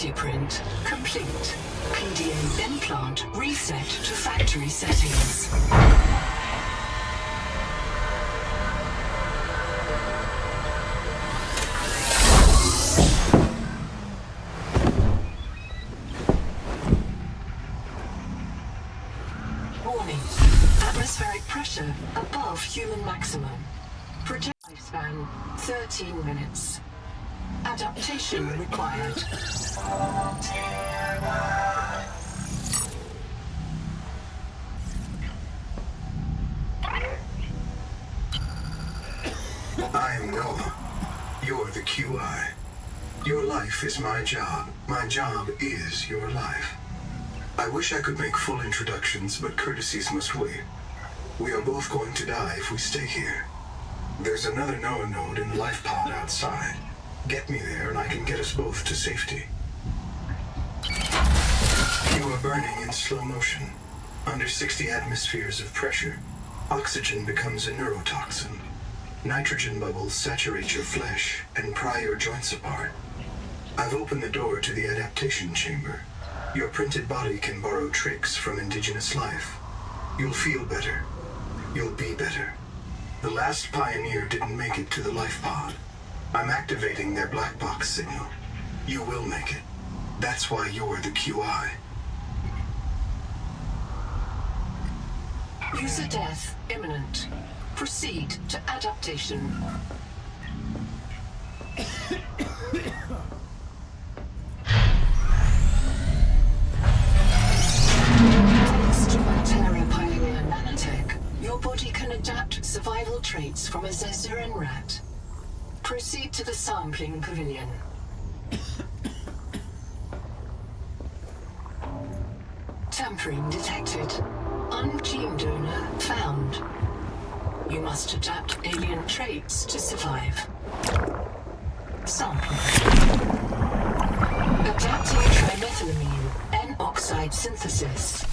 Body print complete. PDA implant reset to factory settings. Warning. Atmospheric pressure above human maximum. Project lifespan 13 minutes. Adaptation required. I am Noah. You're the QI. Your life is my job. My job is your life. I wish I could make full introductions, but courtesies must wait. We are both going to die if we stay here. There's another Noah node in the life pod outside. Get me there and I can get us both to safety. You are burning in slow motion. Under 60 atmospheres of pressure, oxygen becomes a neurotoxin. Nitrogen bubbles saturate your flesh and pry your joints apart. I've opened the door to the adaptation chamber. Your printed body can borrow tricks from indigenous life. You'll feel better. You'll be better. The last pioneer didn't make it to the life pod. I'm activating their black box signal. You will make it. That's why you're the QI. User death imminent. Proceed to adaptation. Thanks to Bacteria Pioneer Nanotech, your body can adapt survival traits from a Zezuran rat. Proceed to the sampling pavilion. Tampering detected. Ungene donor found. You must adapt alien traits to survive. Sample. Adapting trimethylamine N-oxide synthesis.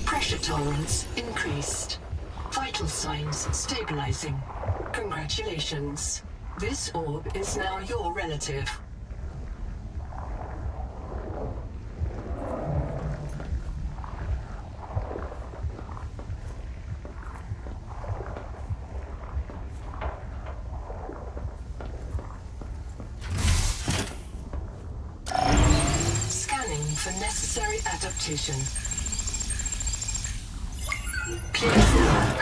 Pressure tolerance increased. Vital signs stabilizing. Congratulations. This orb is now your relative. Scanning for necessary adaptation. Clear for work.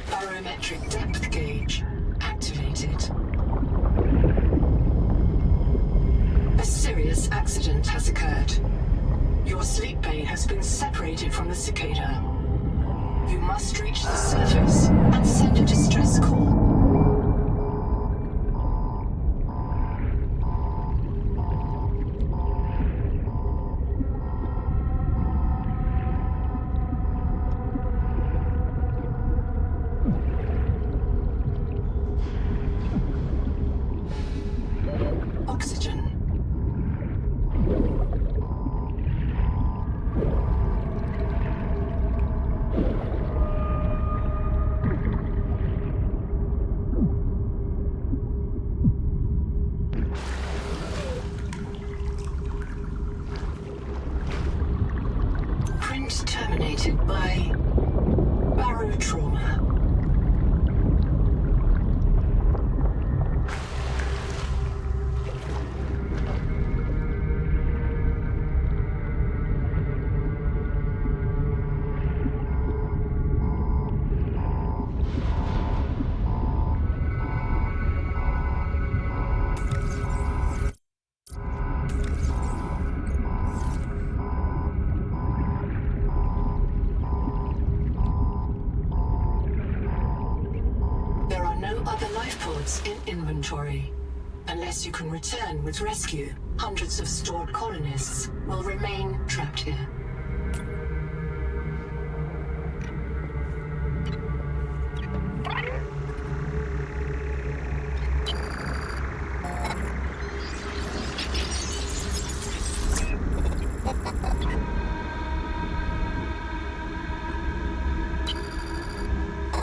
Barometric depth gauge activated. A serious accident has occurred. Your sleep bay has been separated from the cicada. You must reach the surface and send a distress call. Oxygen. Print terminated by barotrauma. nodes in inventory. Unless you can return with rescue, hundreds of stored colonists will remain trapped here.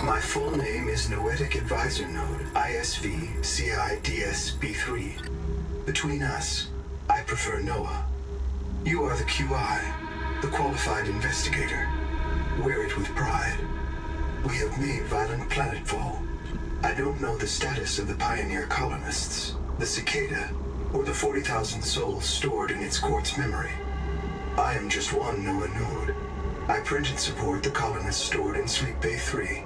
My full name is Noetic Advisor Node, ISV CIDS-B3. Between us, I prefer Noah. You are the QI, the qualified investigator. Wear it with pride. We have made violent planetfall. I don't know the status of the pioneer colonists, the cicada, or the 40,000 souls stored in its quartz memory. I am just one Noah node. I print and support the colonists stored in Sleep Bay 3.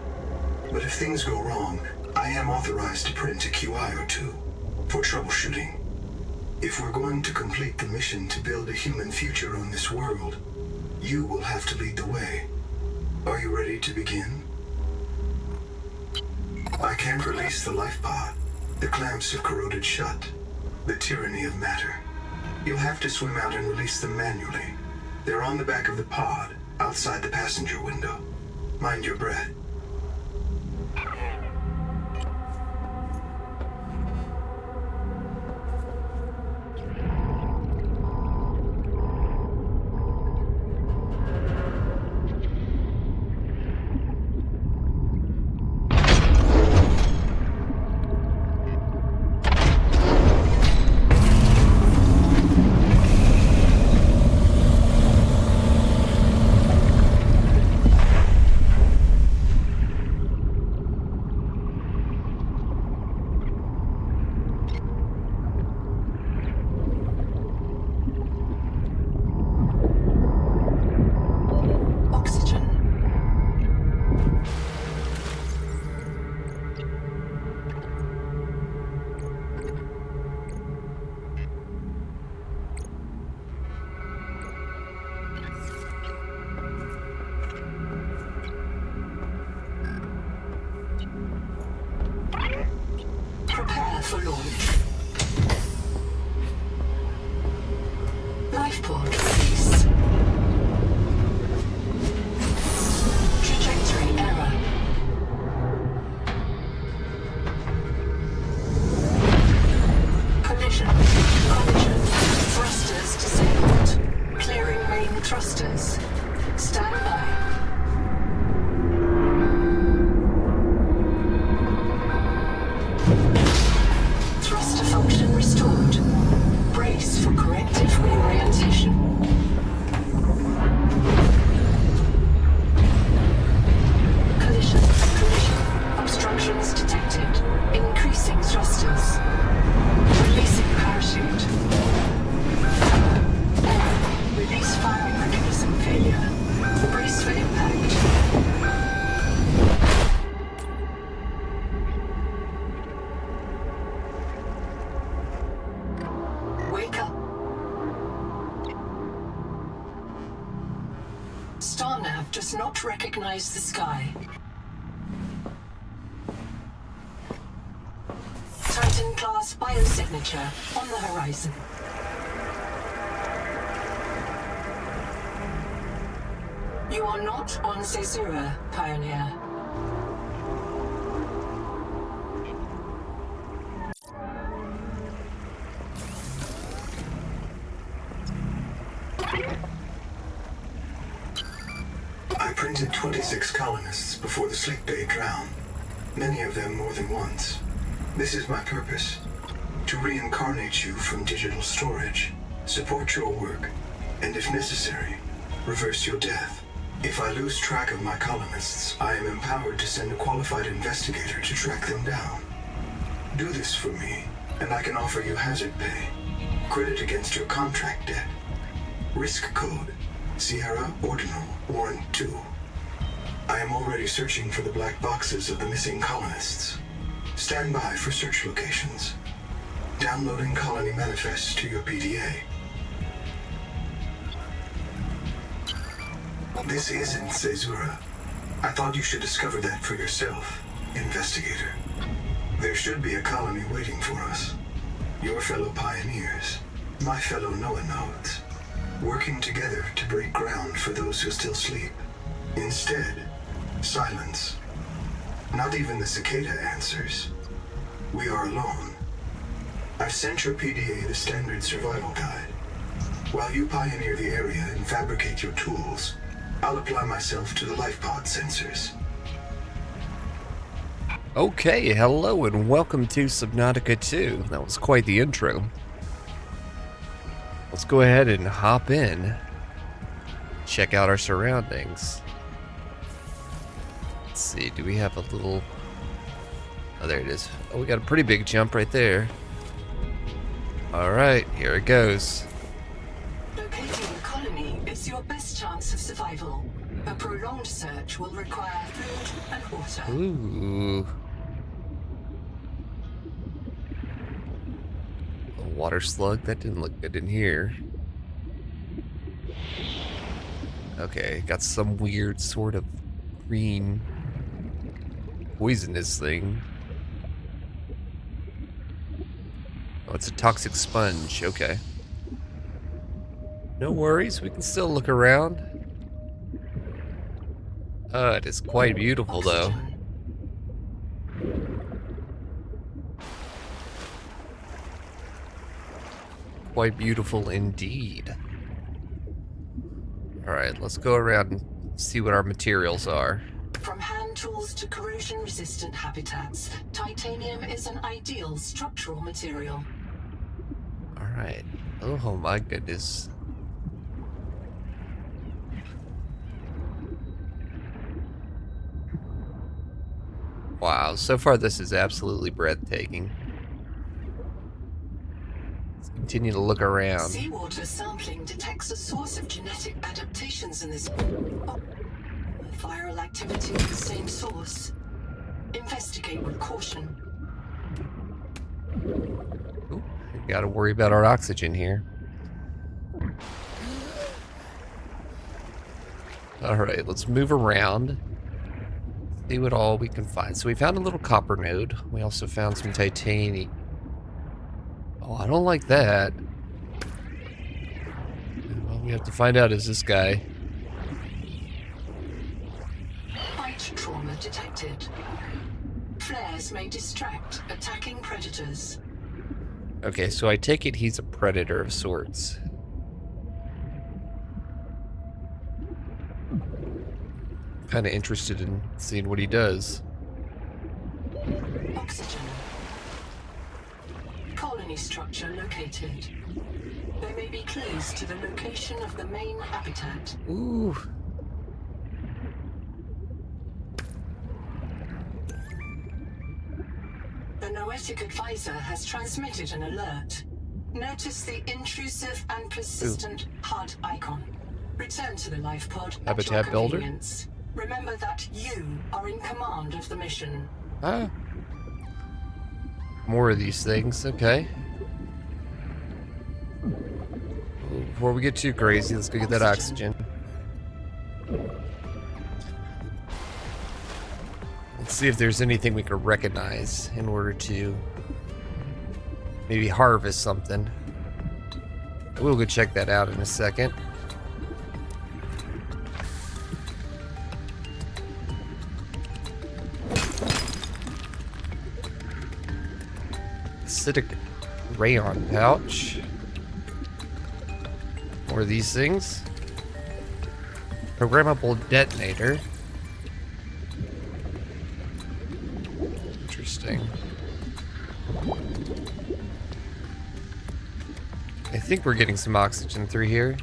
But if things go wrong, I am authorized to print a QI or two for troubleshooting. If we're going to complete the mission to build a human future on this world, you will have to lead the way. Are you ready to begin? I can't release the life pod. The clamps have corroded shut. The tyranny of matter. You'll have to swim out and release them manually. They're on the back of the pod, outside the passenger window. Mind your breath. Prepare for launch. Lifepod release. Trajectory error. Collision. Collision. Thrusters disabled. Clearing main thrusters. Stand by. Thruster function restored. Brace for corrective reorientation. Collision. Collision. Obstructions detected. Increasing thrusters. Releasing parachute. Error. Release firing mechanism failure. Brace for impact. Wake up. Starnav does not recognize the sky. Titan-class biosignature on the horizon. You are not on Caesura, Pioneer. I printed 26 colonists before the Sleep Bay drowned, many of them more than once. This is my purpose, to reincarnate you from digital storage, support your work, and if necessary, reverse your death. If I lose track of my colonists, I am empowered to send a qualified investigator to track them down. Do this for me, and I can offer you hazard pay, credit against your contract debt. Risk code, Sierra Ordinal Warrant 2. I am already searching for the black boxes of the missing colonists. Stand by for search locations. Downloading colony manifests to your PDA. This isn't Caesura. I thought you should discover that for yourself, investigator. There should be a colony waiting for us. Your fellow pioneers, my fellow Noanods, working together to break ground for those who still sleep. Instead, silence. Not even the cicada answers. We are alone. I've sent your PDA the standard survival guide. While you pioneer the area and fabricate your tools, I'll apply myself to the life pod sensors. Okay, hello and welcome to Subnautica 2. That was quite the intro. Let's go ahead and hop in. Check out our surroundings. Let's see, do we have a little... Oh, there it is. Oh, we got a pretty big jump right there. Alright, here it goes. Locating the colony is your best chance of survival. A prolonged search will require food and water. Ooh. A water slug? That didn't look good in here. Okay, got some weird sort of green poisonous thing. Oh, it's a toxic sponge. Okay. No worries, we can still look around. It is quite beautiful, though. Quite beautiful indeed. Alright, let's go around and see what our materials are. From hand tools to corrosion-resistant habitats, titanium is an ideal structural material. Alright. Oh my goodness. Wow, so far this is absolutely breathtaking. Let's continue to look around. Seawater sampling detects a source of genetic adaptations in this... Viral activity at the same source. Investigate with caution. Ooh, gotta worry about our oxygen here. Alright, let's move around. See what all we can find. So we found a little copper node. We also found some titanium. Oh, I don't like that. All we have to find out is this guy. Bite trauma detected. Flares may distract attacking predators. Okay, so I take it he's a predator of sorts. Kind of interested in seeing what he does. Oxygen. Colony structure located. There may be clues to the location of the main habitat. Ooh. The Noetic advisor has transmitted an alert. Notice the intrusive and persistent HUD icon. Return to the life pod at your Habitat builder? convenience. Remember that you are in command of the mission. Ah. More of these things, okay. Before we get too crazy, let's go get that oxygen. Let's see if there's anything we can recognize in order to maybe harvest something. We'll go check that out in a second. Acidic rayon pouch. More of these things. Programmable detonator. Interesting. I think we're getting some oxygen through here.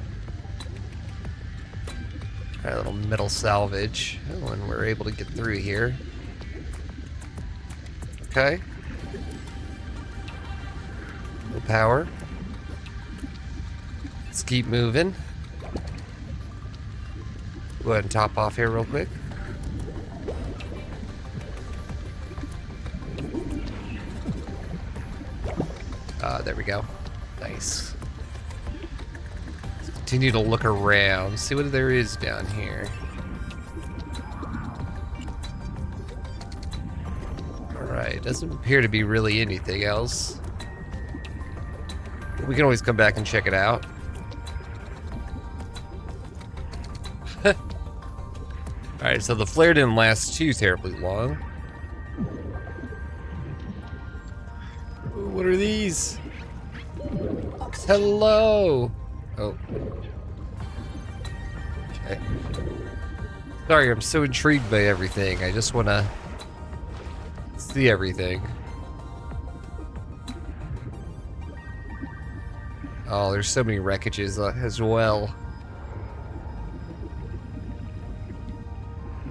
Alright, a little metal salvage. Oh, and we're able to get through here. Okay. No power. Let's keep moving. Go ahead and top off here real quick. There we go. Nice. Let's continue to look around, see what there is down here. Alright. doesn't appear to be really anything else. We can always come back and check it out. Alright, so the flare didn't last too terribly long. Ooh, what are these? Hello! Oh. Okay. Sorry, I'm so intrigued by everything. I just want to see everything. Oh, there's so many wreckages as well.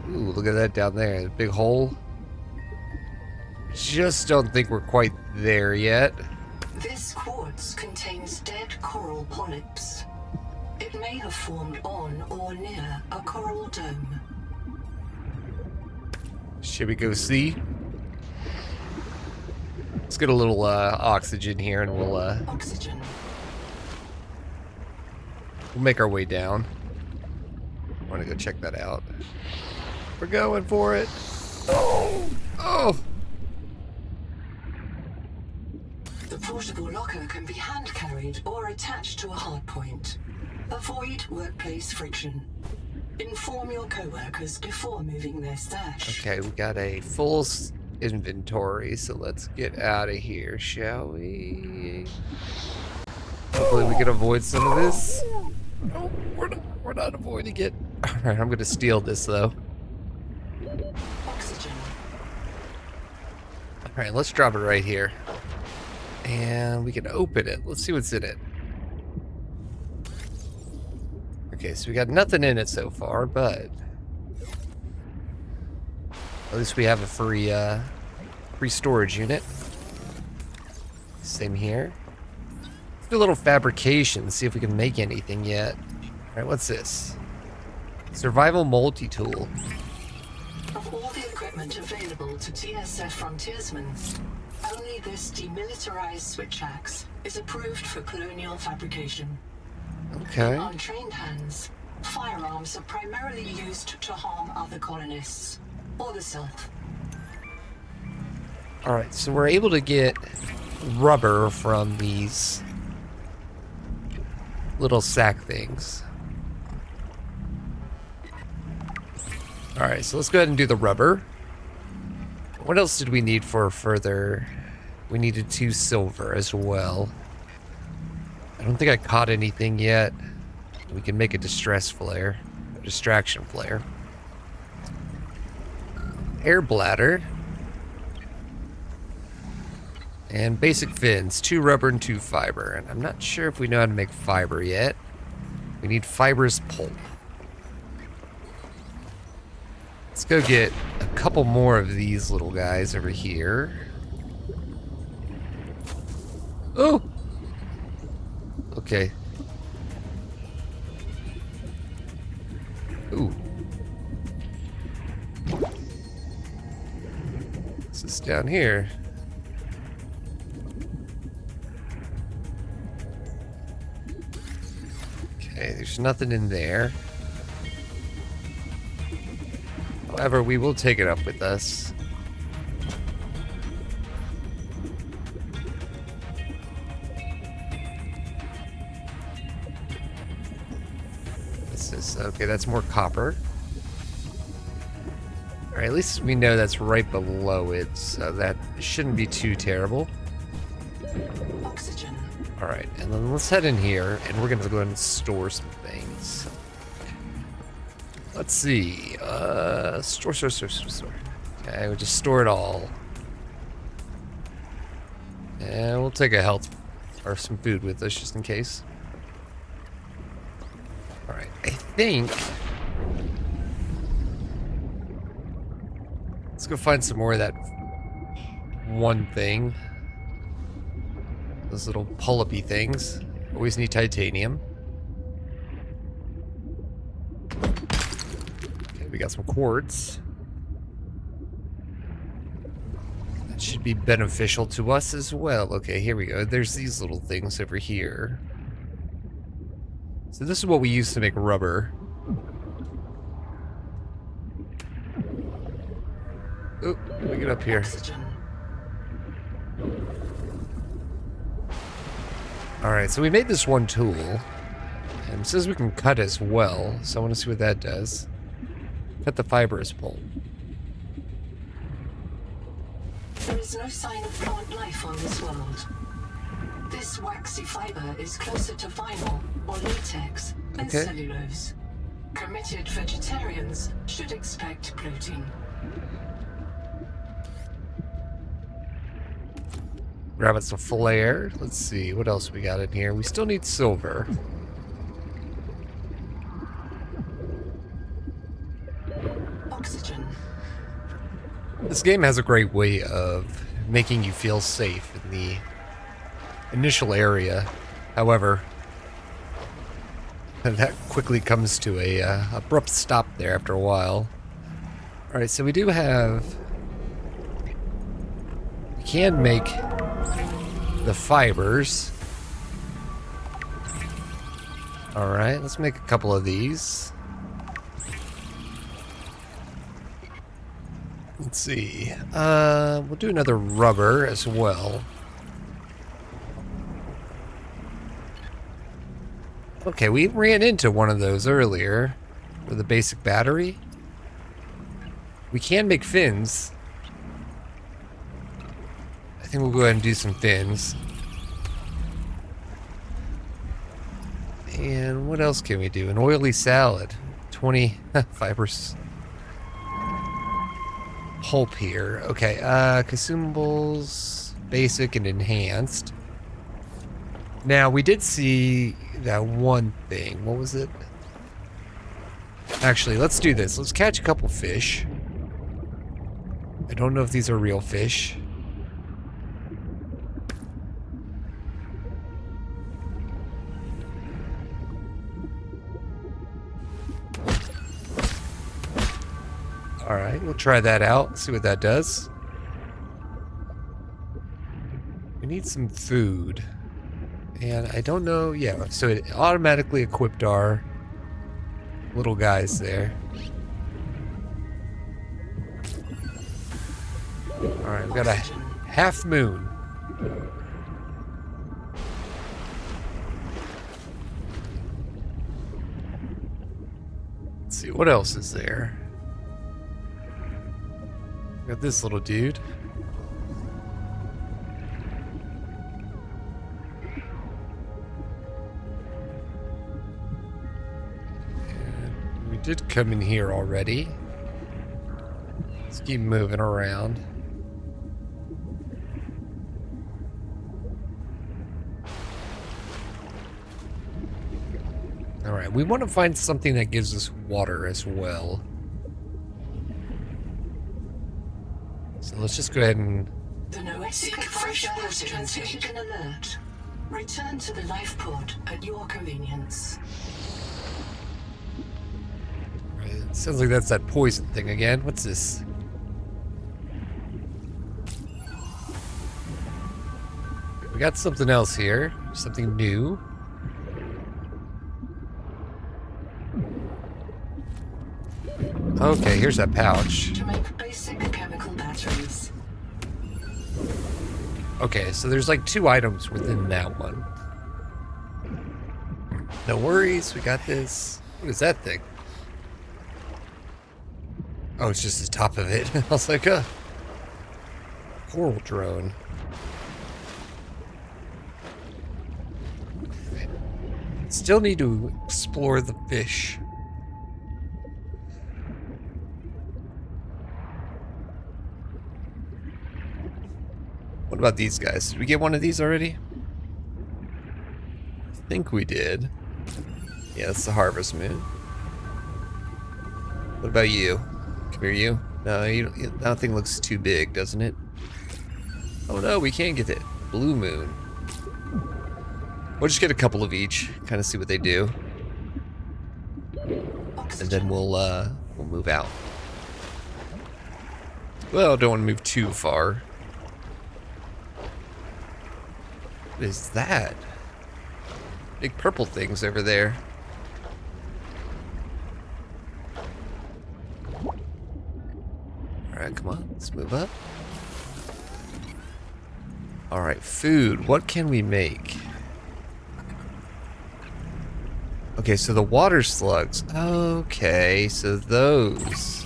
Ooh, look at that down there. Big hole. Just don't think we're quite there yet. This quartz contains dead coral polyps. It may have formed on or near a coral dome. Should we go see? Let's get a little oxygen here and we'll Oxygen. make our way down. I want to go check that out. We're going for it. Oh! Oh! The portable locker can be hand-carried or attached to a hardpoint. Avoid workplace friction. Inform your co-workers before moving their stash. Okay, we got a full inventory, so let's get out of here, shall we? Hopefully we can avoid some of this. Oh, we're not avoiding it. Alright, I'm gonna steal this though. Oxygen. Alright, let's drop it right here. And we can open it. Let's see what's in it. Okay, so we got nothing in it so far, but at least we have a free storage unit. Same here. Let's do a little fabrication, see if we can make anything yet. Alright, what's this? Survival multi-tool. Of all the equipment available to TSF frontiersmen, only this demilitarized switch axe is approved for colonial fabrication. Okay. In untrained hands, firearms are primarily used to harm other colonists, or the Self. Alright, so we're able to get rubber from these little sack things. Alright, so let's go ahead and do the rubber. What else did we need for further? We needed 2 silver as well. I don't think I caught anything yet. We can make a distraction flare. Air bladder. And basic fins, 2 rubber and 2 fiber. And I'm not sure if we know how to make fiber yet. We need fibrous pulp. Let's go get a couple more of these little guys over here. Oh! Okay. Ooh. This is down here. Okay, there's nothing in there. However, we will take it up with us. Okay, that's more copper. Alright, at least we know that's right below it, so that shouldn't be too terrible. Oxygen. Alright, and then let's head in here, and we're gonna go ahead and store some things. Let's see, store. Okay, we'll just store it all. And we'll take a health, or some food with us, just in case. Alright, I think... Let's go find some more of that one thing. Those little polypy things. Always need titanium. Okay, we got some quartz. That should be beneficial to us as well. Okay, here we go. There's these little things over here. So this is what we use to make rubber. Oh, let me get up here. Oxygen. Alright, so we made this one tool. And it says we can cut as well, so I want to see what that does. Cut the fibrous pulp. There is no sign of plant life on this world. This waxy fiber is closer to vinyl or latex than Okay. cellulose. Committed vegetarians should expect bloating. Grab us a flare. Let's see, what else we got in here? We still need silver. Oxygen. This game has a great way of making you feel safe in the initial area. However, that quickly comes to a abrupt stop there after a while. Alright, so we do have... We can make the fibers. Alright, let's make a couple of these. Let's see. We'll do another rubber as well. Okay, we ran into one of those earlier with a basic battery. We can make fins. I think we'll go ahead and do some fins. And what else can we do? An oily salad. 20 fibers. Pulp here. Okay, consumables, basic and enhanced. Now, we did see that one thing. What was it? Actually, let's do this. Let's catch a couple fish. I don't know if these are real fish. Alright, we'll try that out, see what that does. We need some food. And I don't know, yeah, so it automatically equipped our little guys there. Alright, we've got a half moon. Let's see, what else is there? Got this little dude. And we did come in here already. Let's keep moving around. Alright, we want to find something that gives us water as well. So let's just go ahead and... The Noetic fresh water transmitted an alert. Return to the life pod at your convenience. It sounds like that's that poison thing again. What's this? We got something else here. Something new. Okay, here's that pouch. To make basic chemical batteries. Okay, so there's like 2 items within that one. No worries, we got this. What is that thing? Oh, it's just the top of it. I was like, coral drone. Still need to explore the fish. What about these guys? Did we get one of these already? I think we did. Yeah, that's the harvest moon. What about you? Come here, you. No, that thing looks too big, doesn't it? Oh no, we can't get it. Blue moon. We'll just get a couple of each, kind of see what they do, and then we'll move out. Well, don't want to move too far. What is that? Big purple things over there. Alright, come on, let's move up. Alright, food. What can we make? Okay, so the water slugs. Okay, so those.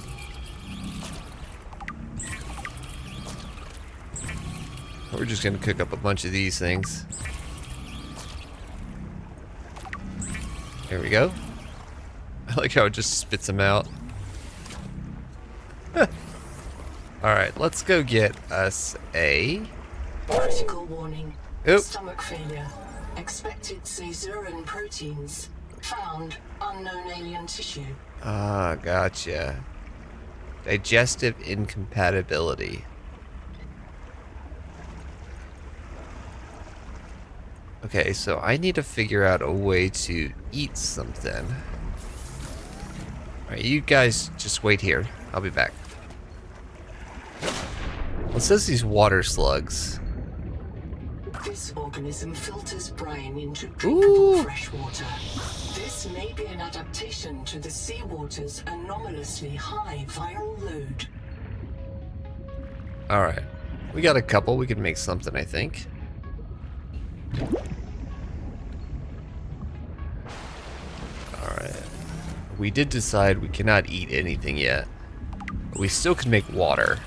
We're just gonna cook up a bunch of these things. There we go. I like how it just spits them out. Alright, let's go get us a... Critical warning. Oop. Stomach failure. Expected caesarean proteins. Found unknown alien tissue. Ah, gotcha. Digestive incompatibility. Okay, so I need to figure out a way to eat something. Alright, you guys just wait here. I'll be back. It says these water slugs. This organism filters brine into drinkable Ooh. fresh water. This may be an adaptation to the seawater's anomalously high viral load. Alright. We got a couple. We can make something, I think. Alright. We did decide we cannot eat anything yet. But we still can make water.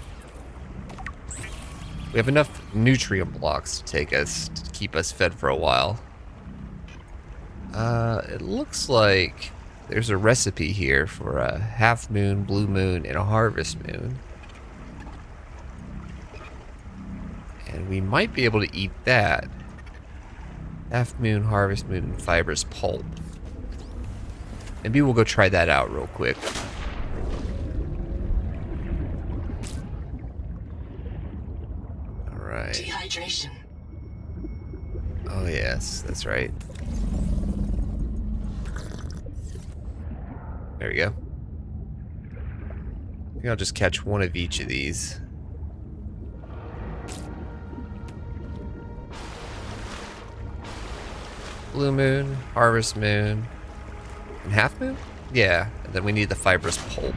We have enough nutrient blocks to take us, to keep us fed for a while. It looks like there's a recipe here for a half moon, blue moon, and a harvest moon. And we might be able to eat that. Half moon, harvest moon, and fibrous pulp. Maybe we'll go try that out real quick. Alright. Dehydration. Oh yes, that's right. There we go. I think I'll just catch one of each of these. Blue moon, harvest moon, and half moon? Yeah, and then we need the fibrous pulp.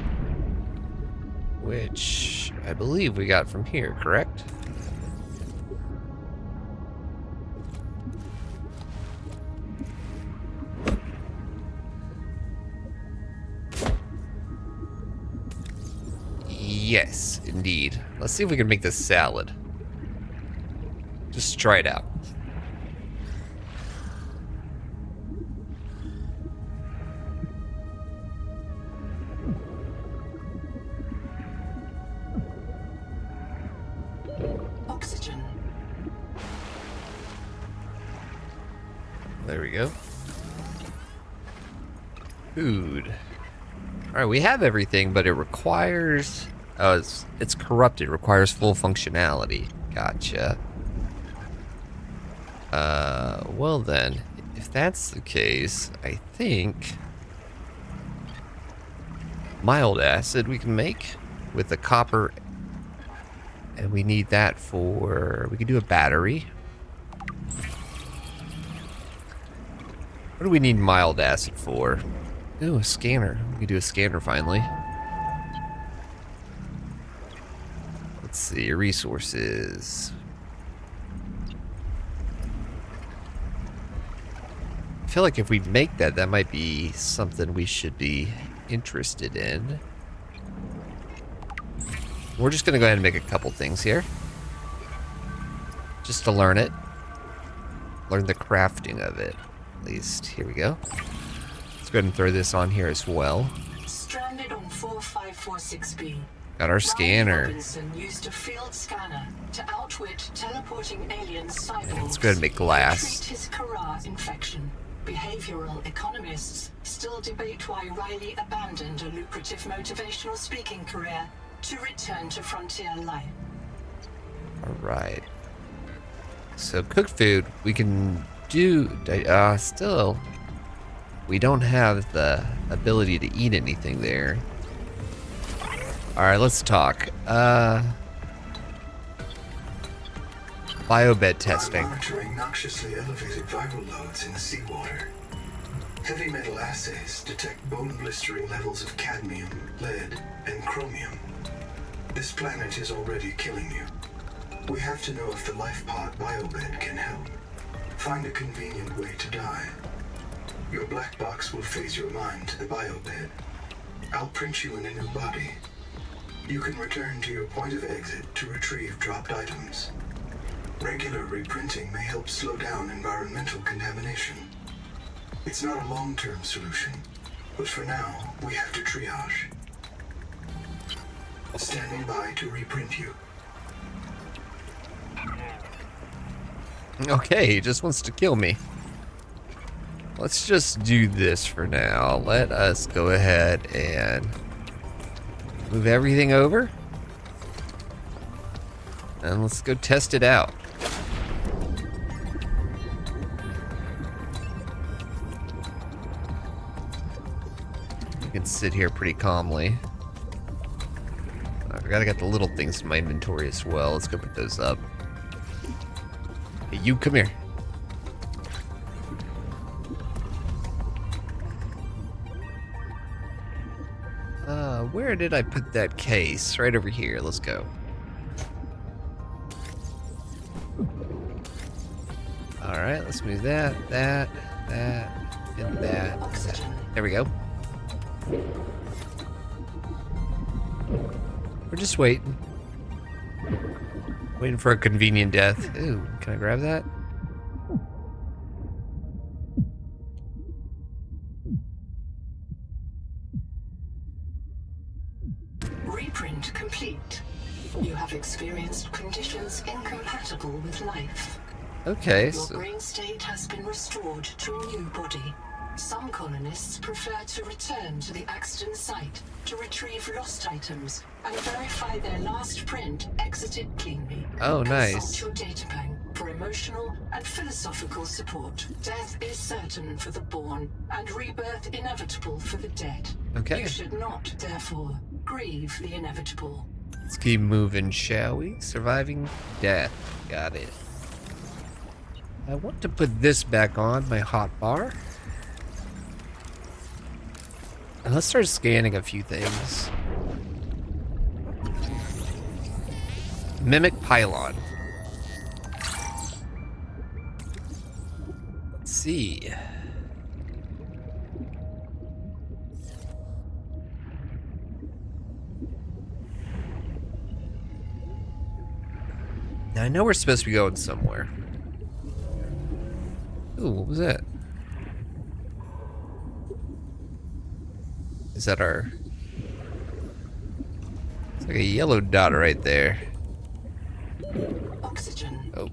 Which I believe we got from here, correct? Yes, indeed. Let's see if we can make this salad. Just try it out. Oxygen. There we go. Food. Alright, we have everything, but it requires... Oh, it's corrupted. Requires full functionality. Gotcha. Well then, if that's the case, I think... mild acid we can make with the copper... And we need that for... We can do a battery. What do we need mild acid for? Ooh, a scanner. We can do a scanner finally. Let's see, resources. I feel like if we make that, that might be something we should be interested in. We're just going to go ahead and make a couple things here. Just to learn it. Learn the crafting of it. At least, here we go. Let's go ahead and throw this on here as well. Stranded on 4546B. Got our scanner. Ryan Robinson used a field scanner to outwit teleporting alien cyborgs. Let's go ahead and make glass. Treat his Kara infection. Behavioral economists still debate why Riley abandoned a lucrative motivational speaking career to return to frontier life. Alright. So cooked food, we can do... still, we don't have the ability to eat anything there. Alright, let's talk. Biobed testing. Monitoring noxiously elevated viral loads in the seawater. Heavy metal assays detect bone-blistering levels of cadmium, lead, and chromium. This planet is already killing you. We have to know if the life pod biobed can help. Find a convenient way to die. Your black box will phase your mind to the biobed. I'll print you in a new body. You can return to your point of exit to retrieve dropped items. Regular reprinting may help slow down environmental contamination. It's not a long-term solution, but for now, we have to triage. Standing by to reprint you. Okay, he just wants to kill me. Let's just do this for now. Let us go ahead and move everything over. And let's go test it out. You can sit here pretty calmly. I gotta get the little things in my inventory as well. Let's go put those up. Hey, you come here. Where did I put that case? Right over here. Let's go. Alright, let's move that, and that. There we go. We're just waiting. Waiting for a convenient death. Ooh, can I grab that? Reprint complete. You have experienced conditions incompatible with life. Okay, Your so brain state has been restored to a new body. Some colonists prefer to return to the accident site to retrieve lost items and verify their last print exited cleanly. Oh, nice. Consult your data bank for emotional and philosophical support. Death is certain for the born and rebirth inevitable for the dead. Okay. You should not, therefore, grieve the inevitable. let's keep moving, shall we? Surviving death. Got it. I want to put this back on, my hot bar. And let's start scanning a few things. Mimic pylon. Let's see. Now I know we're supposed to be going somewhere. Ooh, what was that? Is that our... It's like a yellow dot right there. Oxygen. Oh.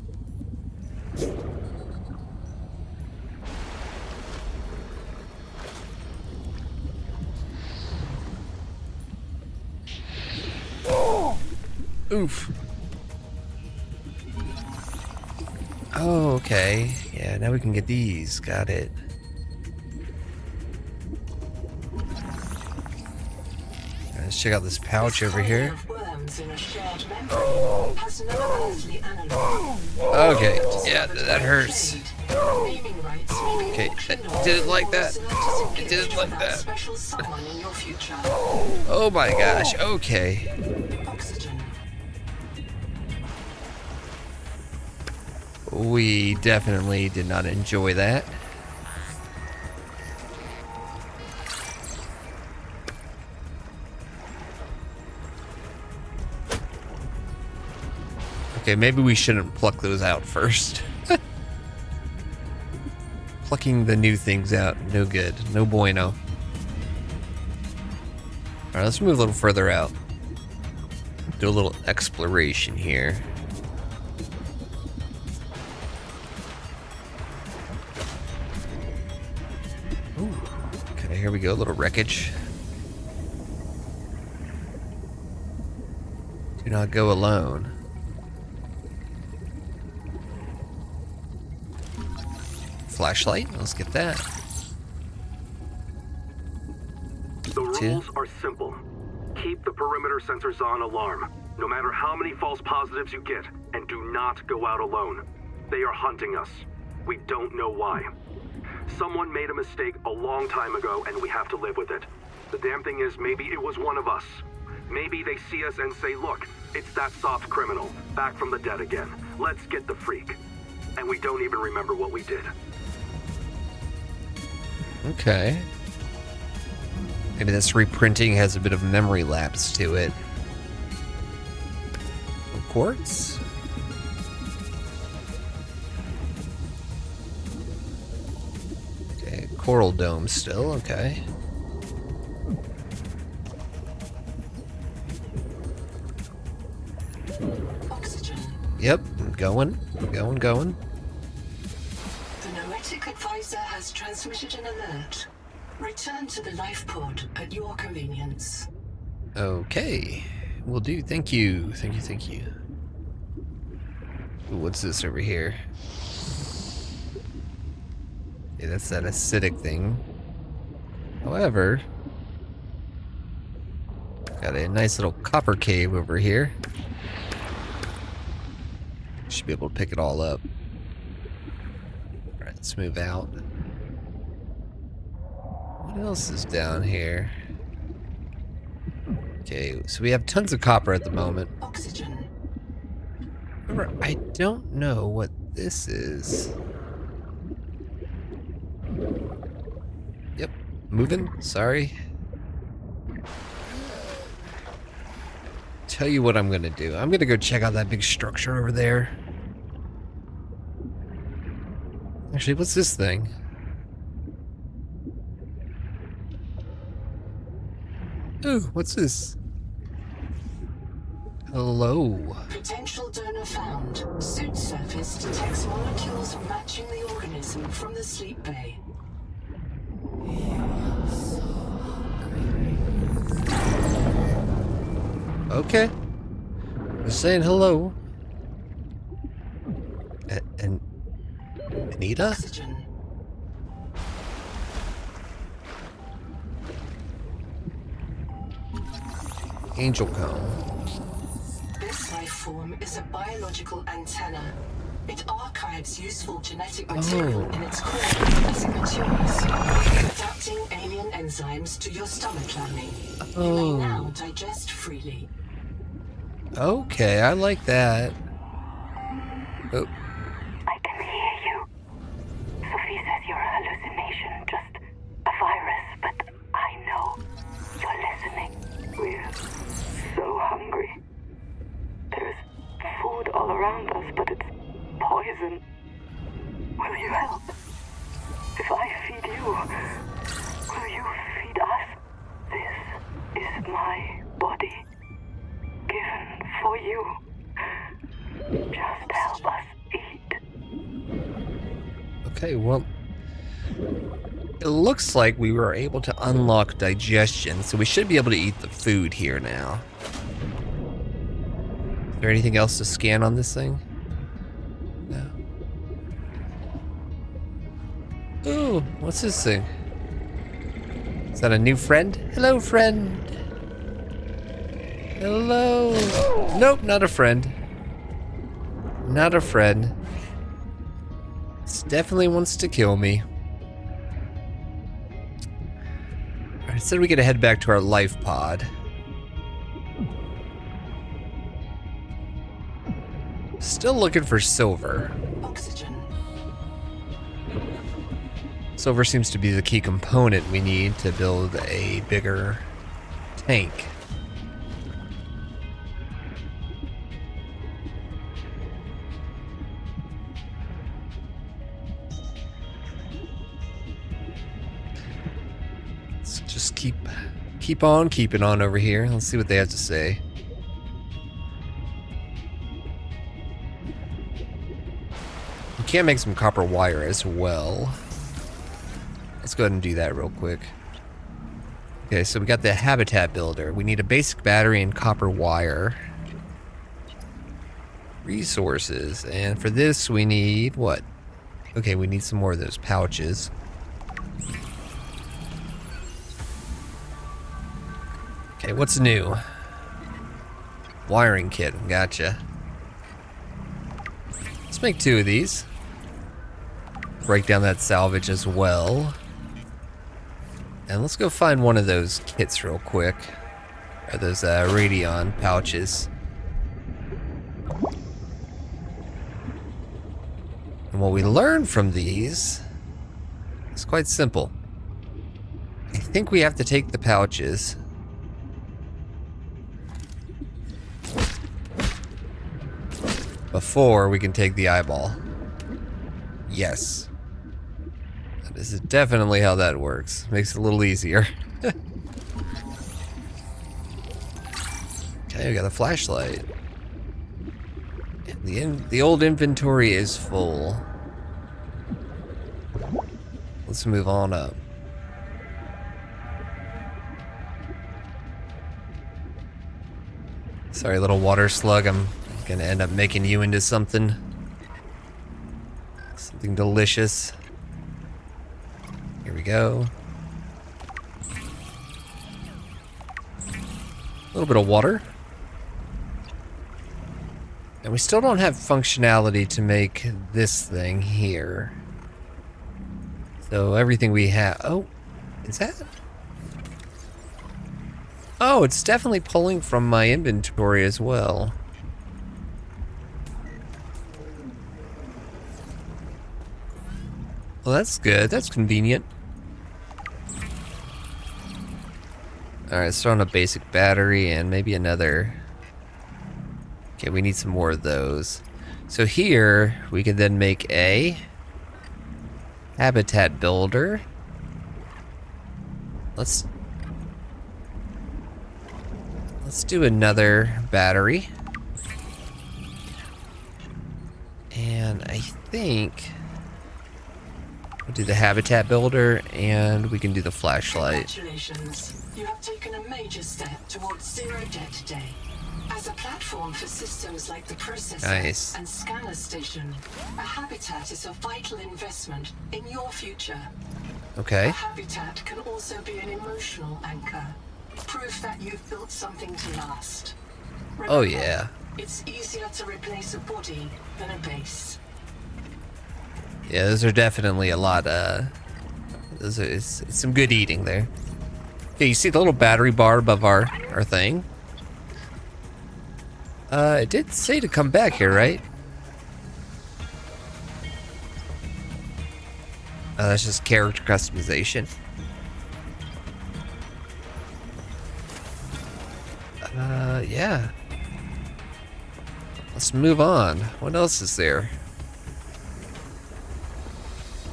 Oof. Oh, okay. Yeah, now we can get these. Got it. Let's check out this pouch over here. Okay, yeah, that hurts. Okay, I didn't like that. I didn't like that. Oh my gosh, okay. We definitely did not enjoy that. Okay, maybe we shouldn't pluck those out first. Plucking the new things out, no good, no bueno. Alright, let's move a little further out. Do a little exploration here. Ooh, okay, here we go, a little wreckage. Do not go alone. Flashlight, let's get that. The rules are simple. Keep the perimeter sensors on alarm, no matter how many false positives you get, and do not go out alone. They are hunting us. We don't know why. Someone made a mistake a long time ago, and we have to live with it. The damn thing is, maybe it was one of us. Maybe they see us and say, look, it's that soft criminal, back from the dead again. Let's get the freak. And we don't even remember what we did. Okay. Maybe this reprinting has a bit of memory lapse to it. Quartz? Okay, coral dome still, okay. Oxygen. Yep, going. The Noetic advisor has transmitted an alert. Return to the life pod at your convenience. Okay. Will do. Thank you. Thank you. Ooh, what's this over here? Yeah, that's that acidic thing. However, got a nice little copper cave over here. Should be able to pick it all up. Alright, let's move out. What else is down here? Okay, so we have tons of copper at the moment. Oxygen. However, I don't know what this is. Yep, moving. Sorry. Tell you what I'm gonna do. I'm gonna go check out that big structure over there. Actually, what's this thing? Ooh, what's this? Hello. Potential donor found. Suit surface detects molecules matching the organism from the sleep bay. Okay. Just saying hello. And Anita? Oxygen. Angel cone. This life form is a biological antenna. It archives useful genetic Oh. material in its core as it matures, adapting alien enzymes to your stomach lining. You may now digest freely. Okay, I like that. Oh, I can hear you. Sophie says you're a hallucination, just a virus, but I know you're listening. We're so hungry. There's food all around us, but it's poison. Will you help? If I feed you, will you feed us? This is my body, given for you. Just help us eat. okay, well, it looks like we were able to unlock digestion, so we should be able to eat the food here now. Is there anything else to scan on this thing? No. Ooh, what's this thing? Is that a new friend? Hello, friend. Hello. Nope, not a friend. Not a friend. This definitely wants to kill me. Alright, instead we get to head back to our life pod. Still looking for silver. Oxygen. Silver seems to be the key component we need to build a bigger tank. Let's just keep on keeping on over here. Let's see what they have to say. We can make some copper wire as well. Let's go ahead and do that real quick. Okay, so we got the habitat builder. We need a basic battery and copper wire. Resources. And for this we need what? Okay, we need some more of those pouches. Okay, what's new? Wiring kit. Gotcha. Let's make 2 of these. Break down that salvage as well. And let's go find one of those kits real quick. Or those radion pouches. And what we learn from these is quite simple. I think we have to take the pouches. Before we can take the eyeball. Yes. This is definitely how that works. Makes it a little easier. Okay, we got a flashlight. The old inventory is full. Let's move on up. Sorry, little water slug. I'm gonna end up making you into something. Something delicious. Here we go. A little bit of water. And we still don't have functionality to make this thing here. So everything we have... Oh, is that... Oh, it's definitely pulling from my inventory as well. Well, that's good. That's convenient. Alright, let's throw in a basic battery and maybe another... Okay, we need some more of those. So here, we can then make a habitat builder. Let's do another battery. And I think we'll do the habitat builder and we can do the flashlight. Congratulations. You have taken a major step towards zero debt day. As a platform for systems like the processor Nice. and scanner station, a habitat is a vital investment in your future. A Okay. habitat can also be an emotional anchor. Proof that you've built something to last. Oh, Remember, yeah. it's easier to replace a body than a base. Yeah, those are definitely a lot, it's some good eating there. Okay, you see the little battery bar above our thing? It did say to come back here, right? Oh, that's just character customization. Yeah. Let's move on. What else is there?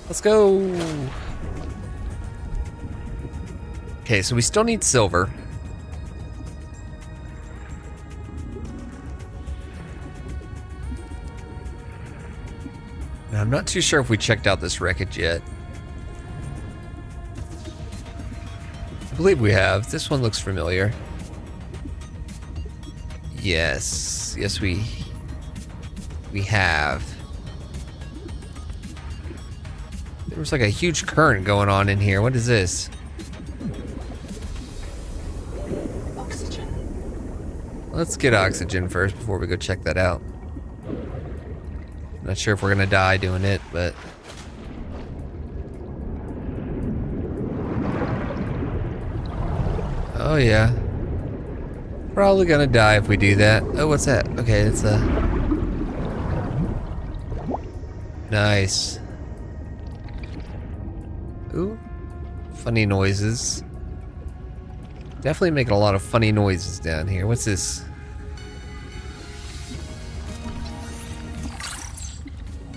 Let's go. Okay, so we still need silver. Now, I'm not too sure if we checked out this wreckage yet. I believe we have. This one looks familiar. Yes. Yes, we have. There was like a huge current going on in here. What is this? Oxygen. Let's get oxygen first before we go check that out. Not sure if we're gonna die doing it, but... Oh yeah. Probably gonna die if we do that. Oh, what's that? Okay, it's a... Nice. Ooh. Funny noises. Definitely making a lot of funny noises down here. What's this?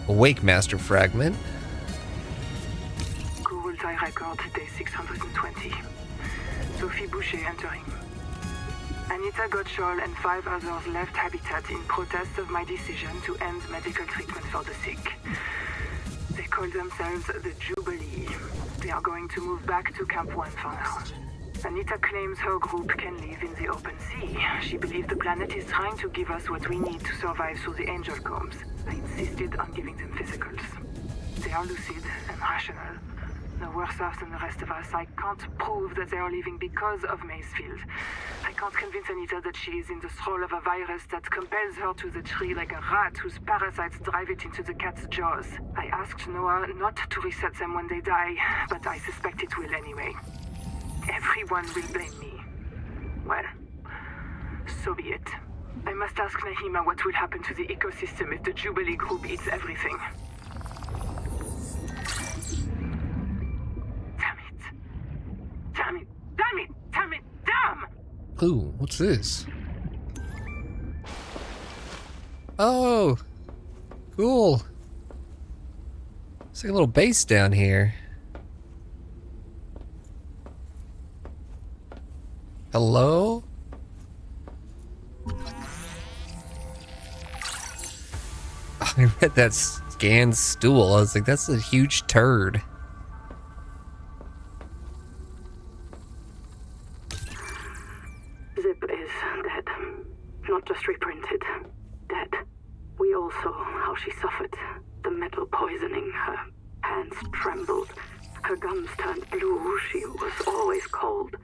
A Wake Master fragment. Google tie record day 620. Sophie Boucher entering. Anita Gottschall and 5 others left Habitat in protest of my decision to end medical treatment for the sick. They call themselves the Jubilee. They are going to move back to Camp 1 for now. Anita claims her group can live in the open sea. She believes the planet is trying to give us what we need to survive through the angel combs. I insisted on giving them physicals. They are lucid and rational. No worse off than the rest of us. I can't prove that they are leaving because of Macefield. I can't convince Anita that she is in the thrall of a virus that compels her to the tree like a rat whose parasites drive it into the cat's jaws. I asked Noah not to reset them when they die, but I suspect it will anyway. Everyone will blame me. Well, so be it. I must ask Nahima what will happen to the ecosystem if the Jubilee group eats everything. Damn it. Ooh, what's this? Oh, cool. It's like a little base down here. Hello? I read that scanned stool. I was like, that's a huge turd. Zip is dead. Not just reprinted. Dead. We all saw how she suffered. The metal poisoning. Her hands trembled. Her gums turned blue. She was always cold.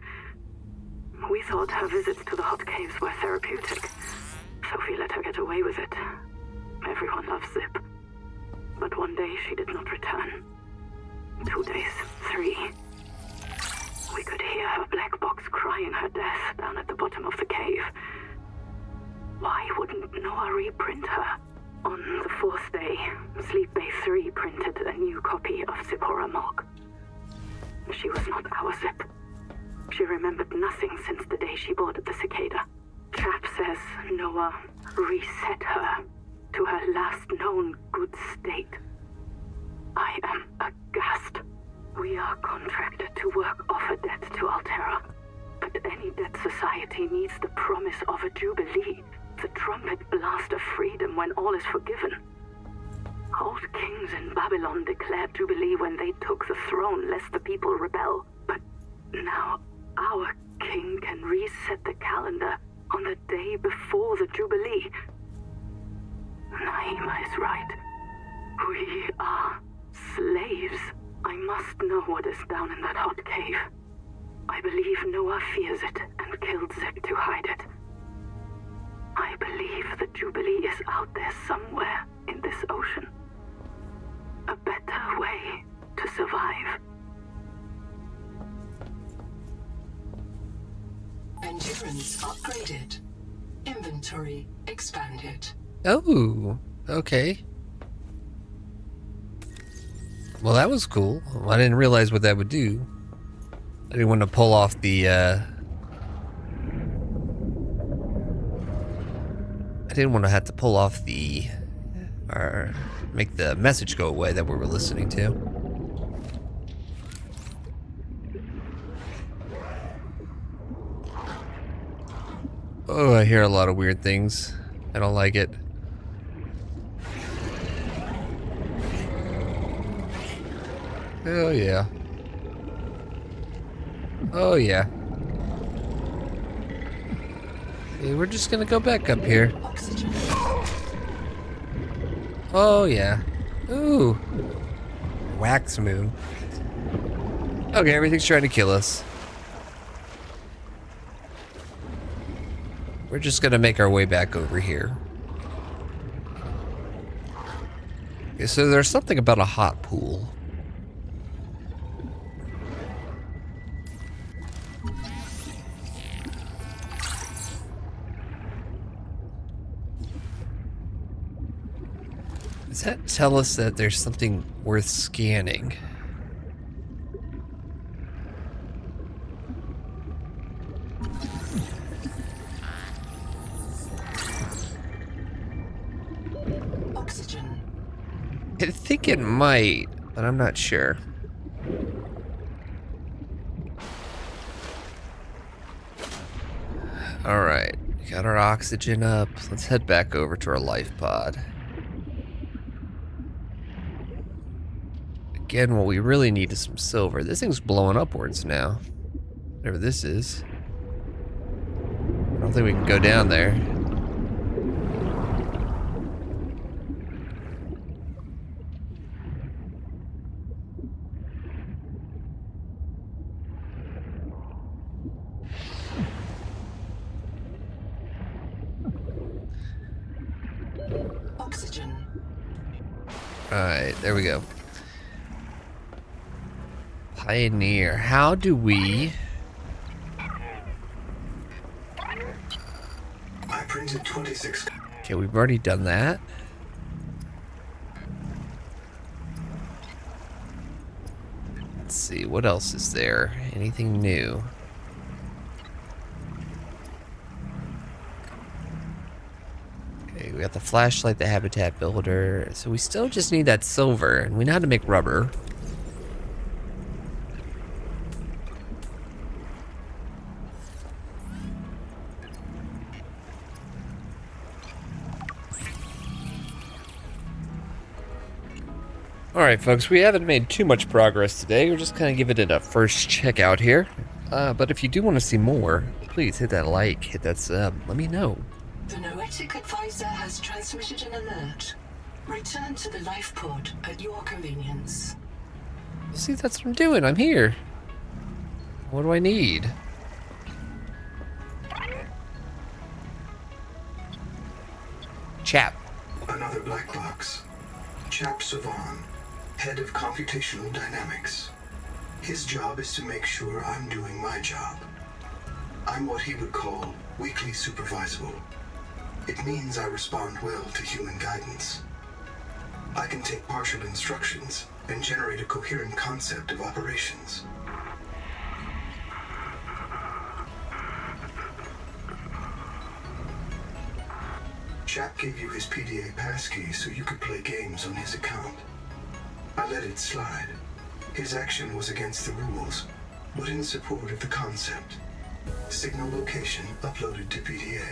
We thought her visits to the hot caves were therapeutic. Sophie let her get away with it. Everyone loves Zip. But one day she did not return. 2 days, 3. We could hear her black box crying her death down at the bottom of the cave. Why wouldn't Noah reprint her? On the 4th day, Sleep Bay 3 printed a new copy of Zipporah Mog. She was not our Zip. She remembered nothing since the day she boarded the Cicada. Chap says Noah reset her to her last known good state. I am aghast. We are contracted to work off a debt to Altera. But any debt society needs the promise of a jubilee, the trumpet blast of freedom when all is forgiven. Old kings in Babylon declared jubilee when they took the throne lest the people rebel. But now our king can reset the calendar on the day before the jubilee. Naima is right. We are slaves. I must know what is down in that hot cave. I believe Noah fears it and killed Zip to hide it. I believe the Jubilee is out there somewhere in this ocean. A better way to survive. Endurance upgraded. Inventory expanded. Oh, okay. Well, that was cool. I didn't realize what that would do. I didn't want to pull off the, I didn't want to have to pull off the, or make the message go away that we were listening to. Oh, I hear a lot of weird things. I don't like it. Oh yeah. Oh yeah. Okay, we're just gonna go back up here. Oxygen. Oh yeah. Ooh. Wax moon. Okay, everything's trying to kill us. We're just gonna make our way back over here. Okay, so there's something about a hot pool. Does that tell us that there's something worth scanning? Oxygen. I think it might, but I'm not sure. Alright, got our oxygen up. Let's head back over to our life pod. Again, what we really need is some silver. This thing's blowing upwards now. Whatever this is. I don't think we can go down there. Oxygen. Alright, there we go. Pioneer. How do we... I printed 26. Okay, we've already done that. Let's see, what else is there? Anything new? Okay, we got the flashlight, the habitat builder. So we still just need that silver, and we know how to make rubber. Alright folks, we haven't made too much progress today. We're just kind of giving it a first check out here. But if you do want to see more, please hit that like, hit that sub, let me know. The Noetic advisor has transmitted an alert. Return to the life pod at your convenience. See, that's what I'm doing, I'm here. What do I need? Chap. Another black box. Chap Savan, head of computational dynamics. His job is to make sure I'm doing my job. I'm what he would call weakly supervisable. It means I respond well to human guidance. I can take partial instructions and generate a coherent concept of operations. Chap gave you his PDA passkey so you could play games on his account. I let it slide. His action was against the rules, but in support of the concept. Signal location uploaded to PDA.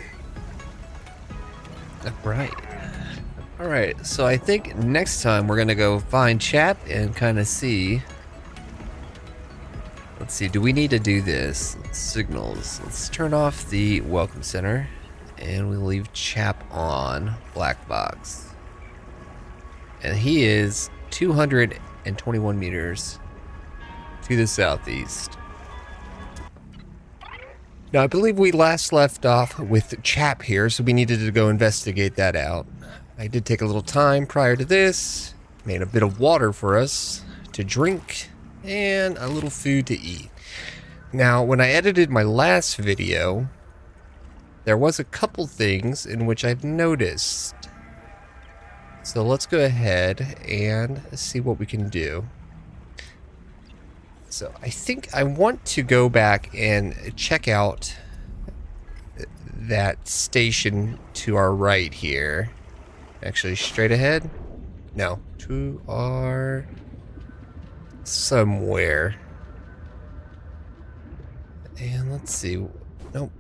Alright, so I think next time we're gonna go find Chap and kind of see. Let's see, do we need to do this? Signals. Let's turn off the welcome center and we'll leave Chap on black box. And he is 221 meters to the southeast. Now, I believe we last left off with Chap here, so we needed to go investigate that out. I did take a little time prior to this, made a bit of water for us to drink, and a little food to eat. Now, when I edited my last video, there was a couple things in which I've noticed. So let's go ahead and see what we can do. So I think I want to go back and check out that station to our right here. Actually, straight ahead? No, to our somewhere. And let's see. Nope.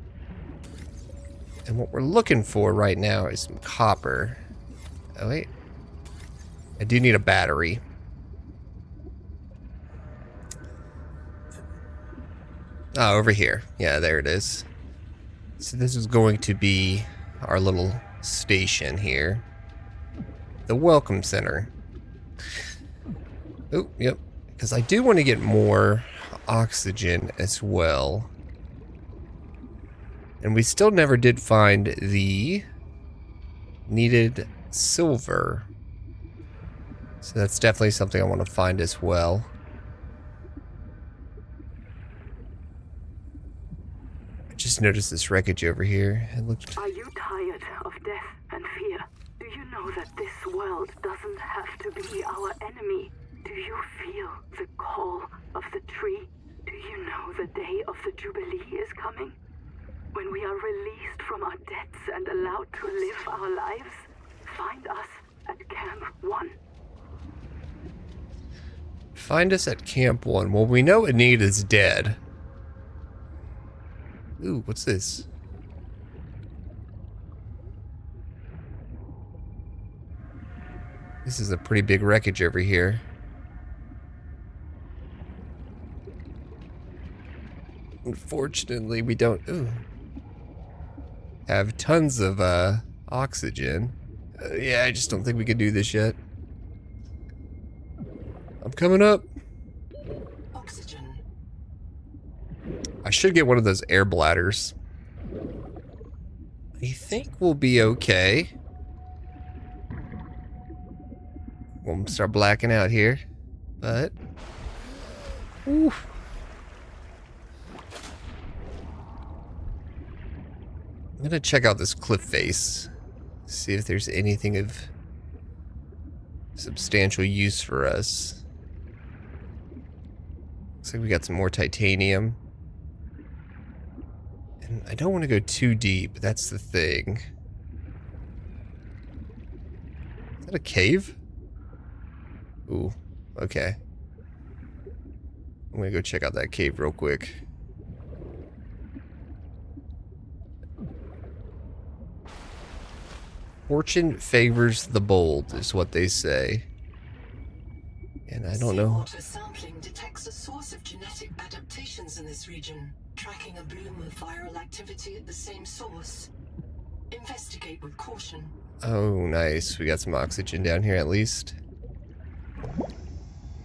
And what we're looking for right now is some copper. Oh, wait. I do need a battery. Oh, over here. Yeah, there it is. So this is going to be our little station here. The welcome center. Oh, yep. Because I do want to get more oxygen as well. And we still never did find the needed silver. So that's definitely something I want to find as well. Just noticed this wreckage over here. It looked... Are you tired of death and fear? Do you know that this world doesn't have to be our enemy? Do you feel the call of the tree? Do you know the day of the Jubilee is coming? When we are released from our debts and allowed to live our lives? Find us at Camp 1. Find us at Camp 1. Well, we know Anita is dead. Ooh, what's this? This is a pretty big wreckage over here. Unfortunately, we don't have tons of oxygen. Yeah, I just don't think we can do this yet. I'm coming up. Oxygen. I should get one of those air bladders. I think we'll be okay. We'll start blacking out here, but... Ooh. I'm gonna check out this cliff face. See if there's anything of substantial use for us. Looks like we got some more titanium. And I don't want to go too deep, that's the thing. Is that a cave? Ooh, okay. I'm gonna go check out that cave real quick. Fortune favors the bold, is what they say. And I don't know. Seawater sampling detects a source of genetic adaptations in this region, tracking a bloom of viral activity at the same source. Investigate with caution. Oh, nice. We got some oxygen down here at least.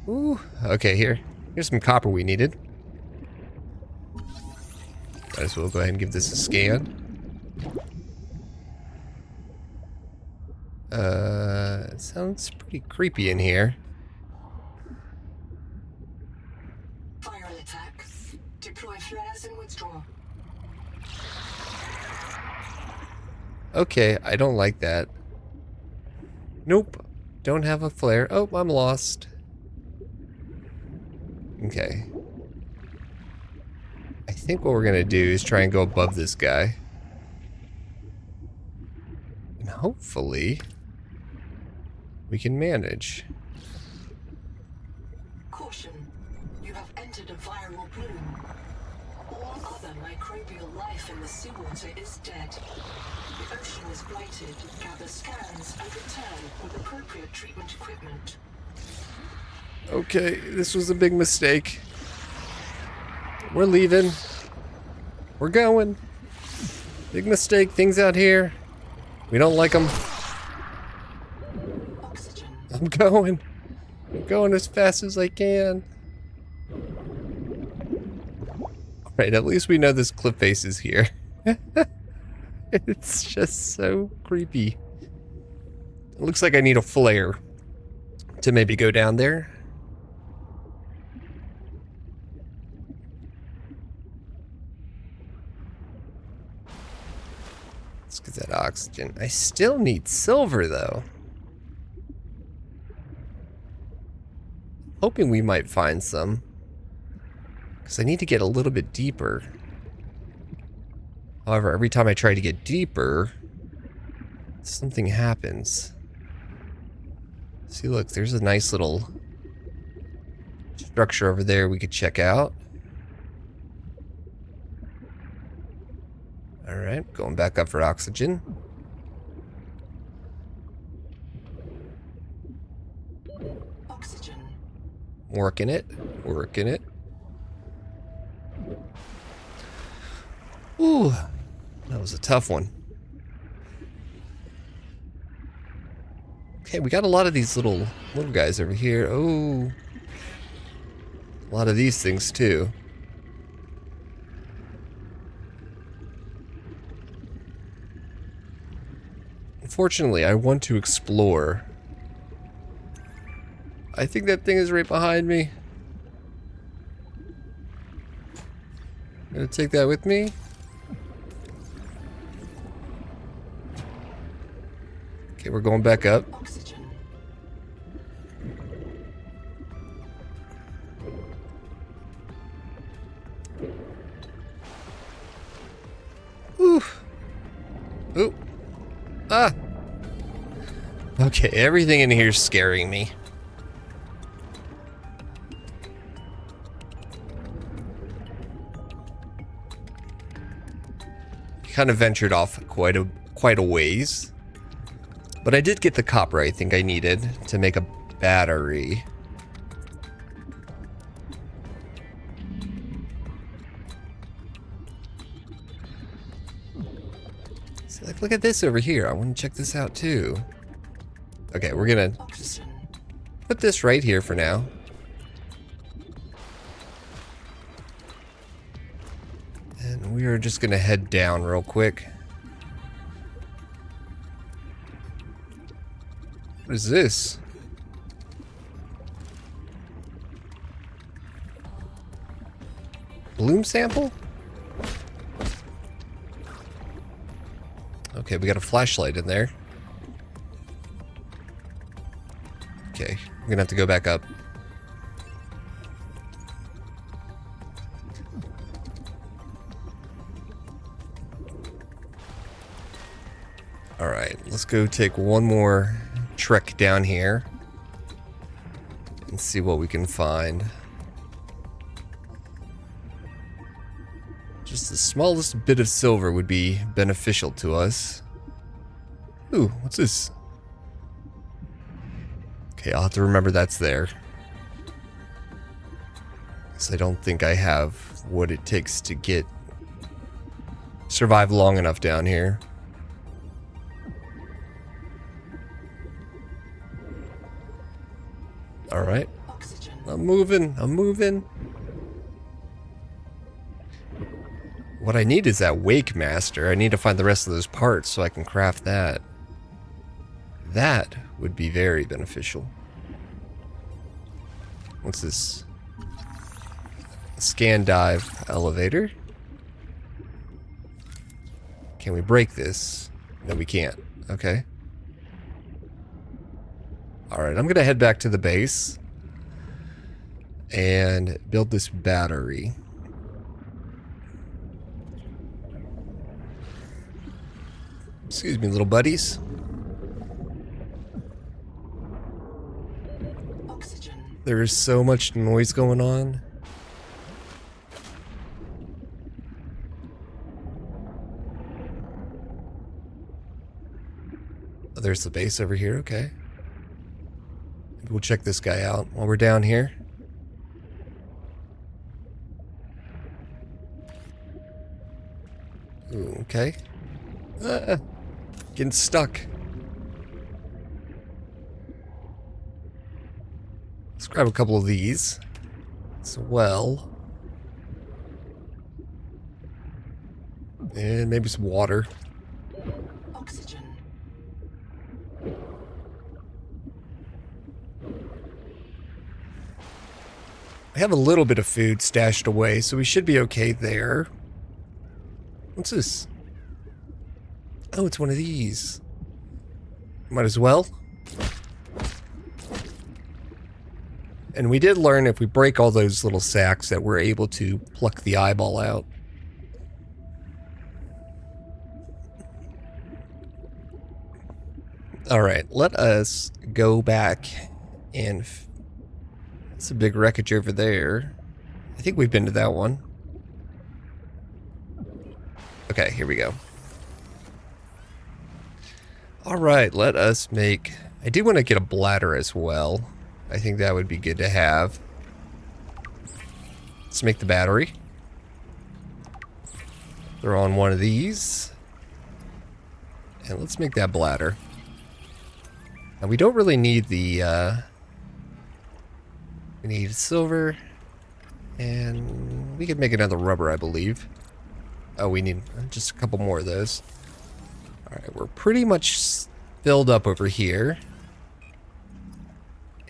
Ooh, okay, here's some copper we needed. Might as well go ahead and give this a scan. It sounds pretty creepy in here. Viral attack. Deploy flares and withdraw. Okay, I don't like that. Nope, don't have a flare. Oh, I'm lost. Okay. I think what we're gonna do is try and go above this guy. And hopefully we can manage. Caution. You have entered a viral bloom. All other microbial life in the seawater is dead. The ocean is blighted. Gather scans and return with appropriate treatment equipment. Okay, this was a big mistake. We're leaving. We're going. Big mistake, things out here. We don't like them. Oxygen. I'm going. I'm going as fast as I can. Alright, at least we know this cliff face is here. It's just so creepy. It looks like I need a flare to maybe go down there. Let's get that oxygen. I still need silver though. Hoping we might find some. Because I need to get a little bit deeper. However, every time I try to get deeper, something happens. See, look, there's a nice little structure over there we could check out. Alright, going back up for oxygen. Oxygen. Working it. Working it. Ooh, that was a tough one. Okay, we got a lot of these little guys over here. Oh, a lot of these things too. Unfortunately, I want to explore. I think that thing is right behind me. I'm gonna take that with me. Okay, we're going back up. Oxygen. Ooh. Ooh. Ah. Okay, everything in here is scaring me. Kind of ventured off quite a ways. But I did get the copper I think I needed to make a battery. So, like, look at this over here. I want to check this out too. Okay, we're gonna just put this right here for now. And we are just gonna head down real quick. What is this? Bloom sample? Okay, we got a flashlight in there. Okay, we're gonna have to go back up. Alright, let's go take one more trek down here and see what we can find. Just the smallest bit of silver would be beneficial to us. Ooh, what's this? Okay, I'll have to remember that's there. Because I don't think I have what it takes to survive long enough down here. Alright. I'm moving. What I need is that Wake Master. I need to find the rest of those parts so I can craft that. That would be very beneficial. What's this? Scan dive elevator. Can we break this? No, we can't. Okay. Alright, I'm gonna head back to the base and build this battery. Excuse me, little buddies. There is so much noise going on. Oh, there's the base over here, okay. Maybe we'll check this guy out while we're down here. Ooh, okay. Getting stuck. Let's grab a couple of these as well. And maybe some water. Oxygen. I have a little bit of food stashed away, so we should be okay there. What's this? Oh, it's one of these. Might as well. And we did learn if we break all those little sacks that we're able to pluck the eyeball out. Alright, let us go back and... It's a big wreckage over there. I think we've been to that one. Okay, here we go. Alright, let us make... I do want to get a bladder as well. I think that would be good to have. Let's make the battery. Throw on one of these. And let's make that bladder. Now we don't really need the... we need silver. And we could make another rubber, I believe. Oh, we need just a couple more of those. Alright, we're pretty much filled up over here.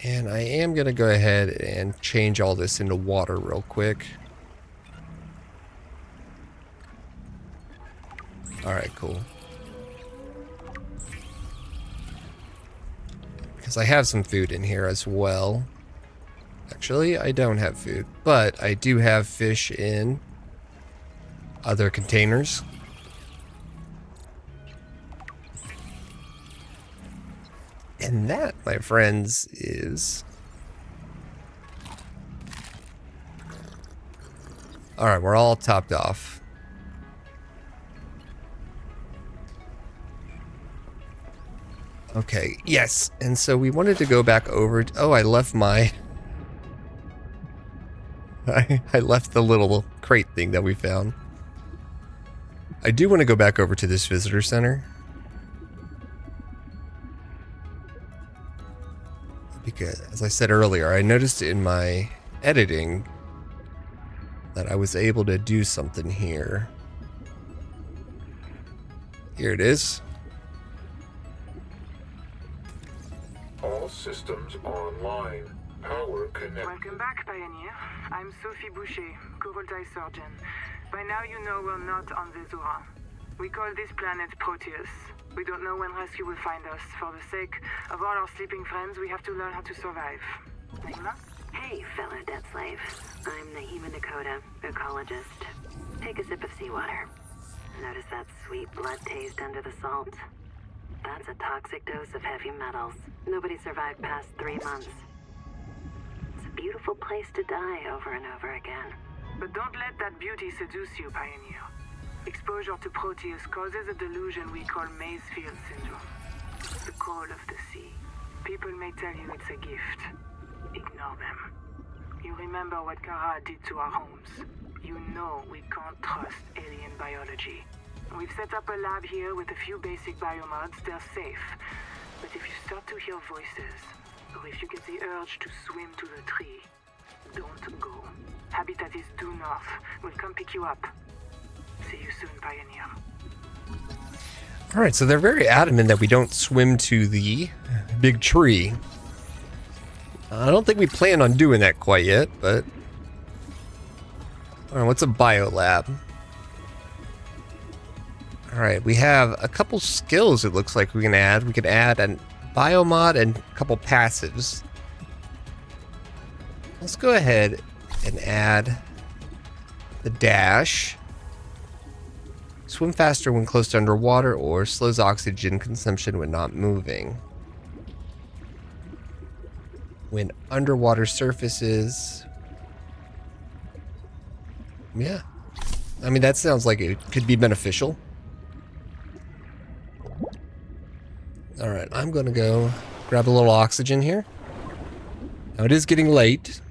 And I am going to go ahead and change all this into water real quick. Alright, cool. Because I have some food in here as well. Actually, I don't have food, but I do have fish in other containers. And that, my friends, is... Alright, we're all topped off. Okay, yes. And so we wanted to go back over... Oh, I left my... I left the little crate thing that we found. I do want to go back over to this visitor center. Because, as I said earlier, I noticed in my editing that I was able to do something here. Here it is. All systems online. Power connected. Welcome back, Pioneer. I'm Sophie Boucher, co-voltaic surgeon. By now you know we're not on the Zora. We call this planet Proteus. We don't know when rescue will find us. For the sake of all our sleeping friends, we have to learn how to survive. Naima? Hey, fellow debt slave. I'm Naima Dakota, ecologist. Take a sip of seawater. Notice that sweet blood taste under the salt? That's a toxic dose of heavy metals. Nobody survived past 3 months. It's a beautiful place to die over and over again. But don't let that beauty seduce you, Pioneer. Exposure to Proteus causes a delusion we call Mazefield syndrome. The call of the sea. People may tell you it's a gift. Ignore them. You remember what Kara did to our homes. You know we can't trust alien biology. We've set up a lab here with a few basic biomods. They're safe. But if you start to hear voices, or if you get the urge to swim to the tree, don't go. Habitat is due north. We'll come pick you up. See you soon, Pioneer. All right, so they're very adamant that we don't swim to the big tree. I don't think we plan on doing that quite yet, but... All right, what's a biolab? All right, we have a couple skills it looks like we can add. We could add a biomod and a couple passives. Let's go ahead and add the dash. Swim faster when close to underwater or slows oxygen consumption when not moving. When underwater surfaces. Yeah. I mean, that sounds like it could be beneficial. Alright, I'm gonna go grab a little oxygen here. Now it is getting late.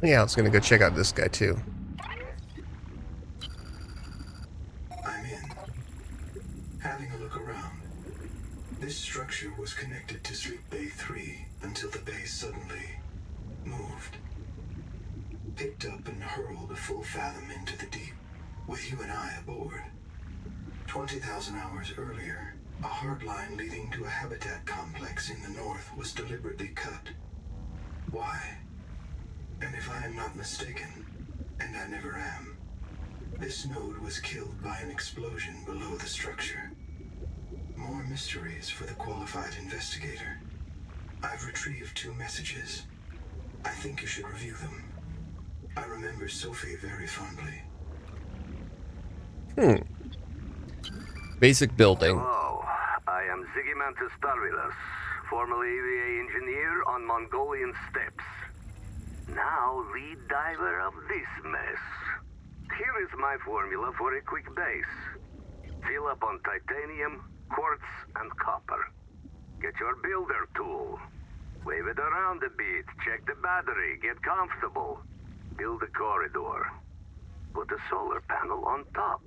Yeah, I was gonna go check out this guy too. I'm in. Having a look around. This structure was connected to Sleep Bay 3 until the bay suddenly moved. Picked up and hurled a full fathom into the deep, with you and I aboard. 20,000 hours earlier, a hard line leading to a habitat complex in the north was deliberately cut. Why? And if I am not mistaken, and I never am, this node was killed by an explosion below the structure. More mysteries for the qualified investigator. I've retrieved 2 messages. I think you should review them. I remember Sophie very fondly. Basic building. Hello, I am Zigimantus Tarvilas, formerly EVA engineer on Mongolian steppes. Now lead diver of this mess. Here is my formula for a quick base. Fill up on titanium, quartz, and copper. Get your builder tool. Wave it around a bit, check the battery, get comfortable. Build a corridor. Put a solar panel on top.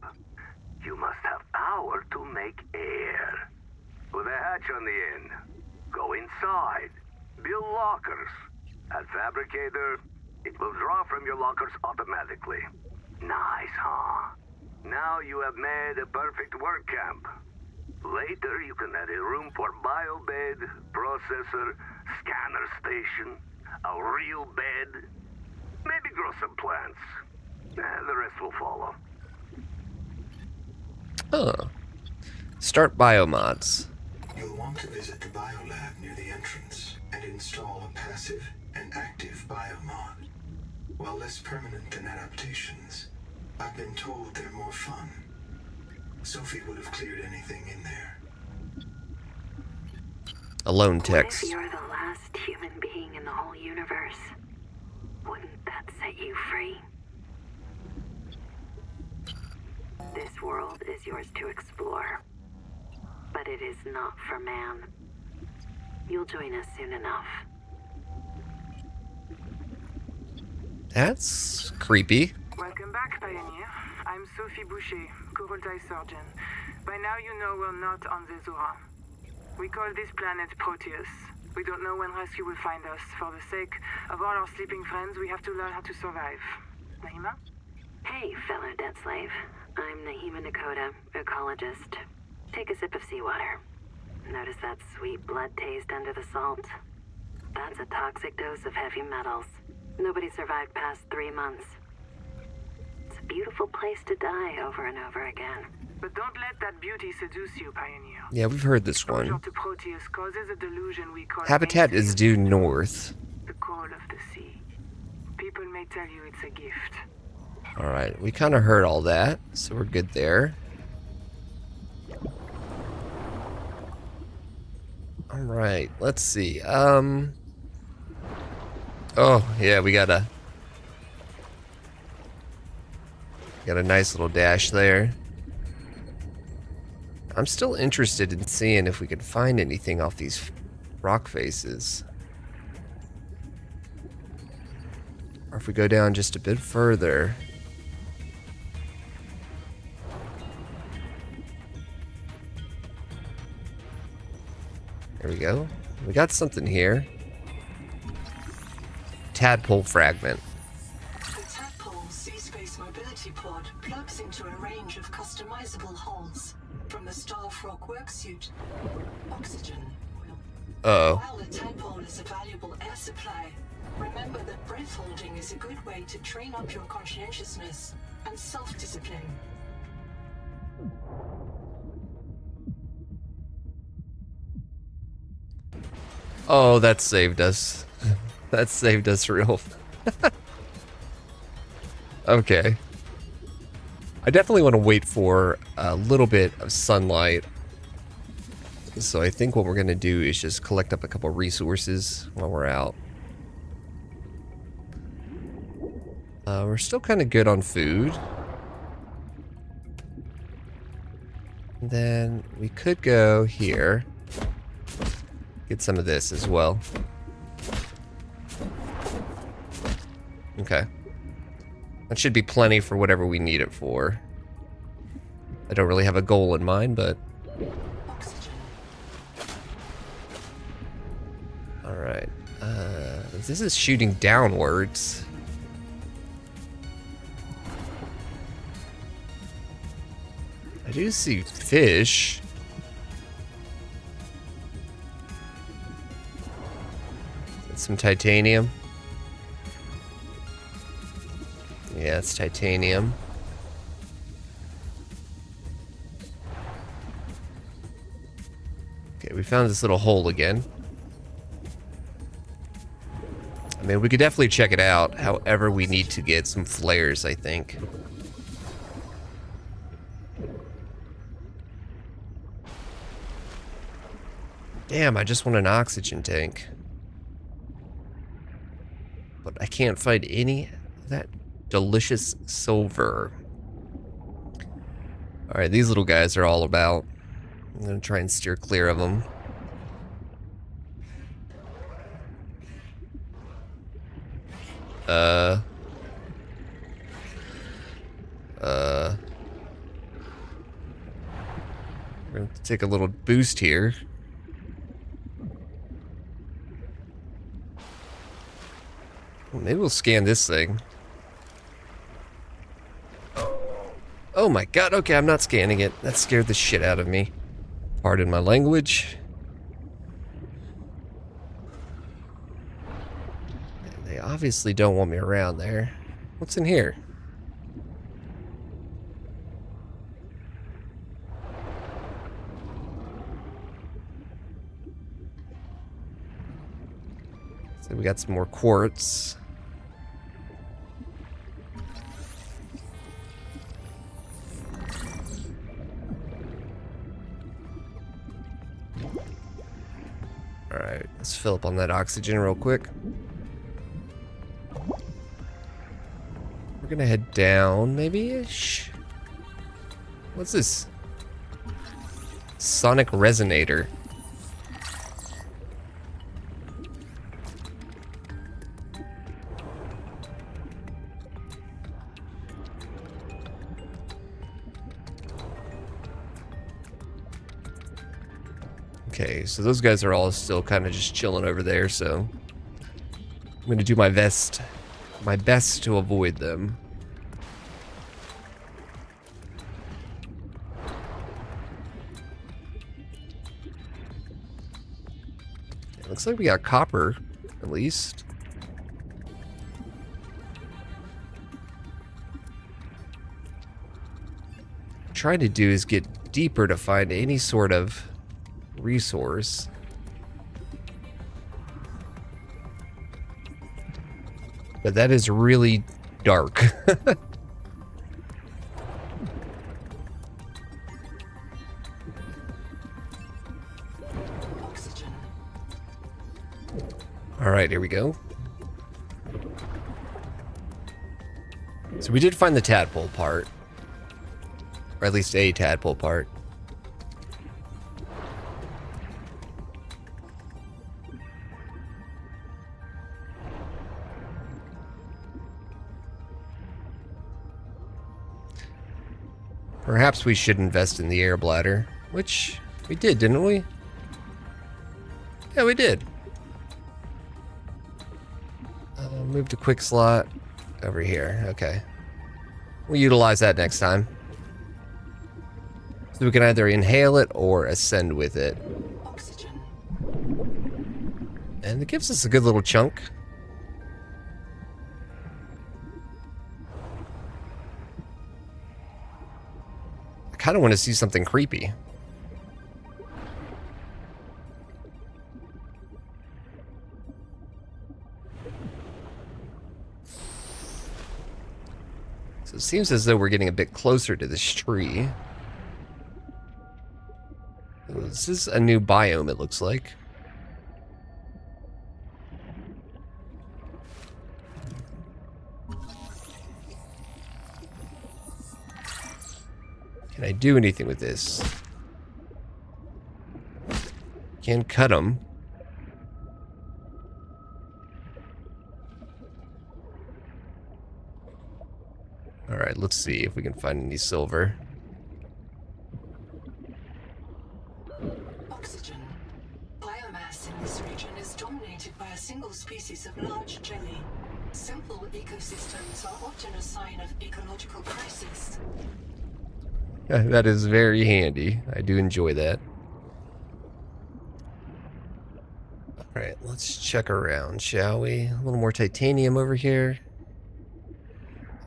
You must have power to make air. Put a hatch on the end. Go inside. Build lockers. At Fabricator, it will draw from your lockers automatically. Nice, huh? Now you have made a perfect work camp. Later, you can add a room for biobed, processor, scanner station, a real bed, maybe grow some plants. The rest will follow. Oh. Start biomods. You'll want to visit the biolab near the entrance and install a passive and active biomod. While less permanent than adaptations, I've been told they're more fun. Sophie would have cleared anything in there. Alone What text. if you're the last human being in the whole universe? Wouldn't that set you free? This world is yours to explore, but it is not for man. You'll join us soon enough. That's creepy. Welcome back, Pioneer. I'm Sophie Boucher, Coroltai surgeon. By now you know we're not on the Zora. We call this planet Proteus. We don't know when rescue will find us. For the sake of all our sleeping friends, we have to learn how to survive. Naima? Hey, fellow dead slave. I'm Naima Nakota, ecologist. Take a sip of seawater. Notice that sweet blood taste under the salt? That's a toxic dose of heavy metals. Nobody survived past 3 months. It's a beautiful place to die over and over again. But don't let that beauty seduce you, Pioneer. Yeah, we've heard this Exposure one. to Proteus causes a delusion we call Habitat is Mazefield due syndrome. north. The call of the sea. People may tell you it's a gift. Alright, we kind of heard all that, so we're good there. All right, let's see. Oh, yeah, we got a nice little dash there. I'm still interested in seeing if we can find anything off these rock faces. Or if we go down just a bit further. There we go. We got something here. Tadpole fragment. The Tadpole Sea-Space Mobility Pod plugs into a range of customizable holes. From the Starfrog worksuit, oxygen will. Uh-oh. While the Tadpole is a valuable air supply, remember that breath holding is a good way to train up your conscientiousness and self-discipline. Oh, that saved us. That saved us real. Okay. I definitely want to wait for a little bit of sunlight. So I think what we're going to do is just collect up a couple resources while we're out. We're still kind of good on food. And then we could go here. Get some of this as well. Okay. That should be plenty for whatever we need it for. I don't really have a goal in mind, but... Alright. This is shooting downwards. I do see fish. That's some titanium. Yeah, it's titanium. Okay, we found this little hole again. I mean, we could definitely check it out. However, we need to get some flares, I think. Damn, I just want an oxygen tank. But I can't find any of that delicious silver. Alright, these little guys are all about. I'm gonna try and steer clear of them. We're gonna have to take a little boost here. Well, maybe we'll scan this thing. Oh my god, okay, I'm not scanning it. That scared the shit out of me. Pardon my language. They obviously don't want me around there. What's in here? So we got some more quartz. Alright, let's fill up on that oxygen real quick. We're gonna head down, maybe-ish? What's this? Sonic resonator. Okay, so those guys are all still kind of just chilling over there, so I'm gonna do my best to avoid them. It looks like we got copper, at least. What I'm trying to do is get deeper to find any sort of resource. But that is really dark. Oxygen Alright, here we go. So we did find the tadpole part. Or at least a tadpole part. Perhaps we should invest in the air bladder, which we did, didn't we? Yeah, we did. Move to quick slot over here. Okay. We'll utilize that next time. So we can either inhale it or ascend with it. Oxygen. And it gives us a good little chunk. I kind of want to see something creepy. So it seems as though we're getting a bit closer to this tree. This is a new biome, it looks like. Can I do anything with this? Can't cut them. Alright, let's see if we can find any silver. Oxygen. Biomass in this region is dominated by a single species of large jelly. Simple ecosystems are often a sign of ecological crisis. That is very handy. I do enjoy that. Alright, let's check around, shall we? A little more titanium over here.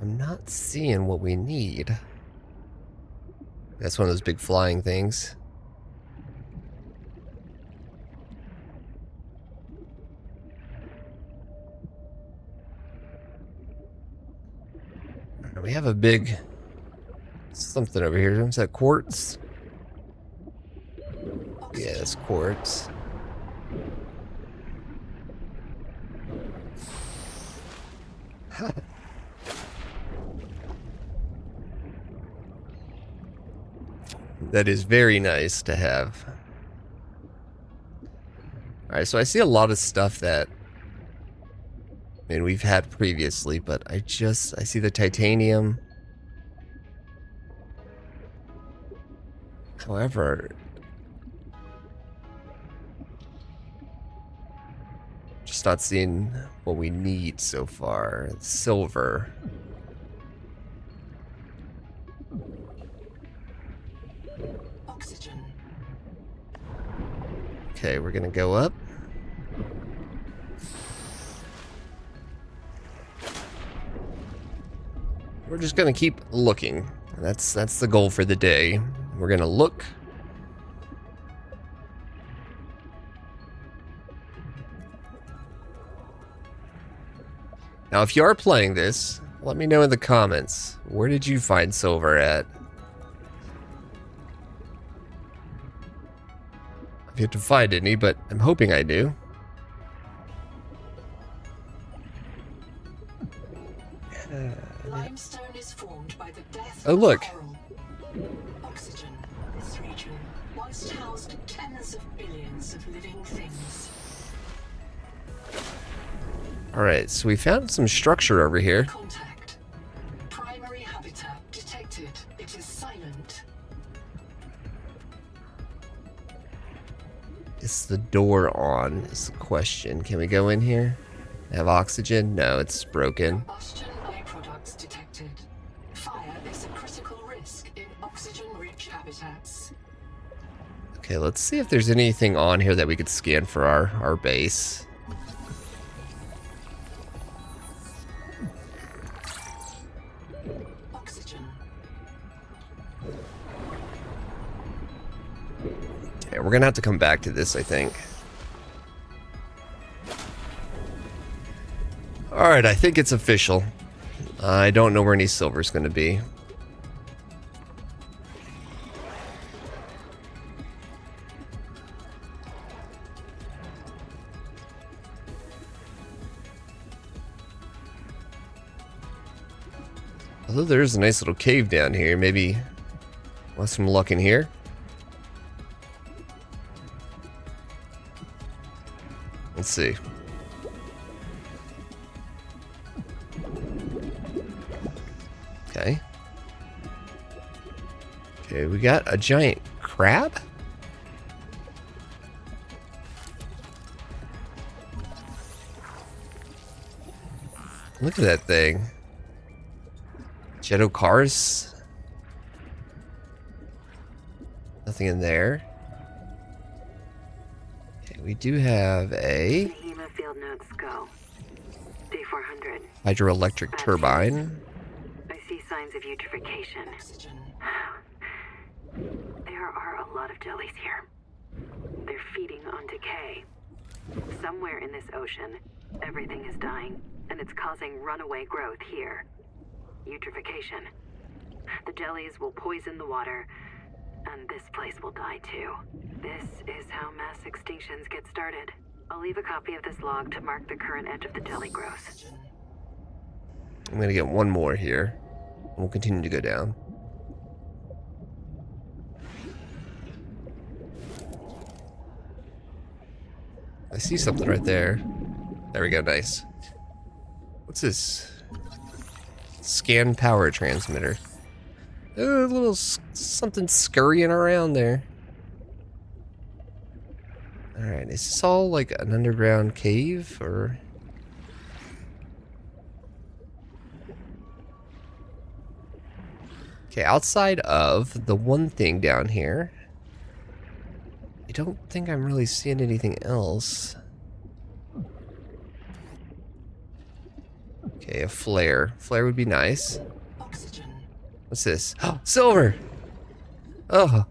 I'm not seeing what we need. That's one of those big flying things. We have a big something over here. Is that quartz? Yeah, it's quartz. That is very nice to have. Alright, so I see a lot of stuff that we've had previously, but I see the titanium. However, just not seeing what we need so far. Silver. Oxygen. Okay, we're gonna go up. We're just gonna keep looking. That's the goal for the day. We're gonna look. Now, if you are playing this, let me know in the comments. Where did you find silver at? I've yet to find any, but I'm hoping I do. Limestone is formed by the death Oh, look. of coral. Oxygen. This region once housed tens of billions of living things. Alright, so we found some structure over here. Contact. Primary habitat detected. It is silent. Is the door on? Is the question. Can we go in here? Have oxygen? No, it's broken. Combustion byproducts detected. Fire is a critical risk in oxygen-rich habitats. Okay, let's see if there's anything on here that we could scan for our base. Oxygen. Okay, we're gonna have to come back to this, I think. Alright, I think it's official. I don't know where any silver's gonna be. Although there is a nice little cave down here, maybe want some luck in here. Let's see. Okay. Okay, we got a giant crab? Look at that thing. Jetto cars? Nothing in there. Okay, we do have a Nahima field notes go. Day 400. hydroelectric turbine. I see signs of eutrophication. Oxygen. There are a lot of jellies here. They're feeding on decay. Somewhere in this ocean, everything is dying, and it's causing runaway growth here. Eutrophication. The jellies will poison the water, and this place will die too. This is how mass extinctions get started. I'll leave a copy of this log to mark the current edge of the jelly growth. I'm gonna get one more here. And we'll continue to go down. I see something right there. There we go, nice. What's this? Scan power transmitter. A little something scurrying around there. Alright, is this all like an underground cave, or? Okay, outside of the one thing down here, I don't think I'm really seeing anything else. Okay, a flare. Flare would be nice. Oxygen. What's this? Oh, silver! Oh.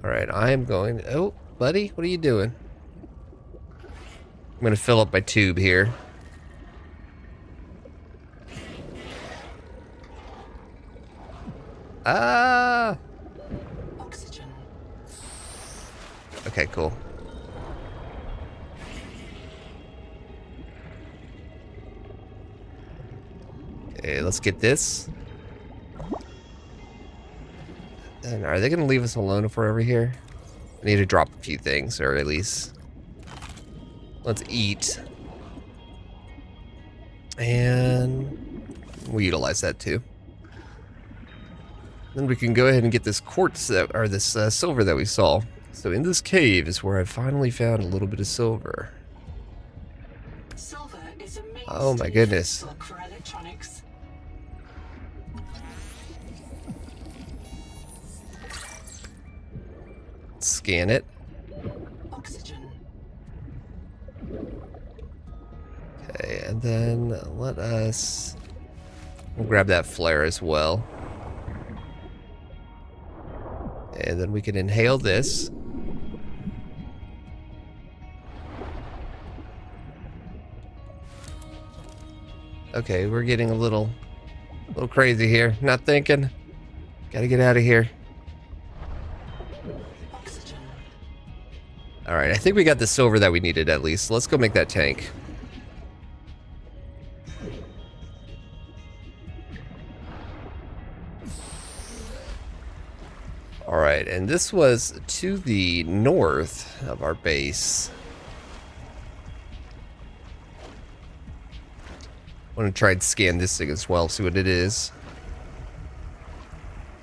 Alright, I am going... Oh, buddy, what are you doing? I'm gonna fill up my tube here. Ah! Oxygen. Okay, cool. Okay, let's get this. And are they gonna leave us alone if we're over here? I need to drop a few things, or at least let's eat. And we'll utilize that too. Then we can go ahead and get this quartz that, or this silver that we saw. So in this cave is where I finally found a little bit of silver. Silver is a mainstay Oh my goodness. feedstock for electronics. Scan it. Oxygen. Okay, and then let us... We'll grab that flare as well. And then we can inhale this. Okay, we're getting a little crazy here. Not thinking. Gotta get out of here. Oxygen. Alright, I think we got the silver that we needed at least. Let's go make that tank. Alright, and this was to the north of our base. I want to try and scan this thing as well, see what it is.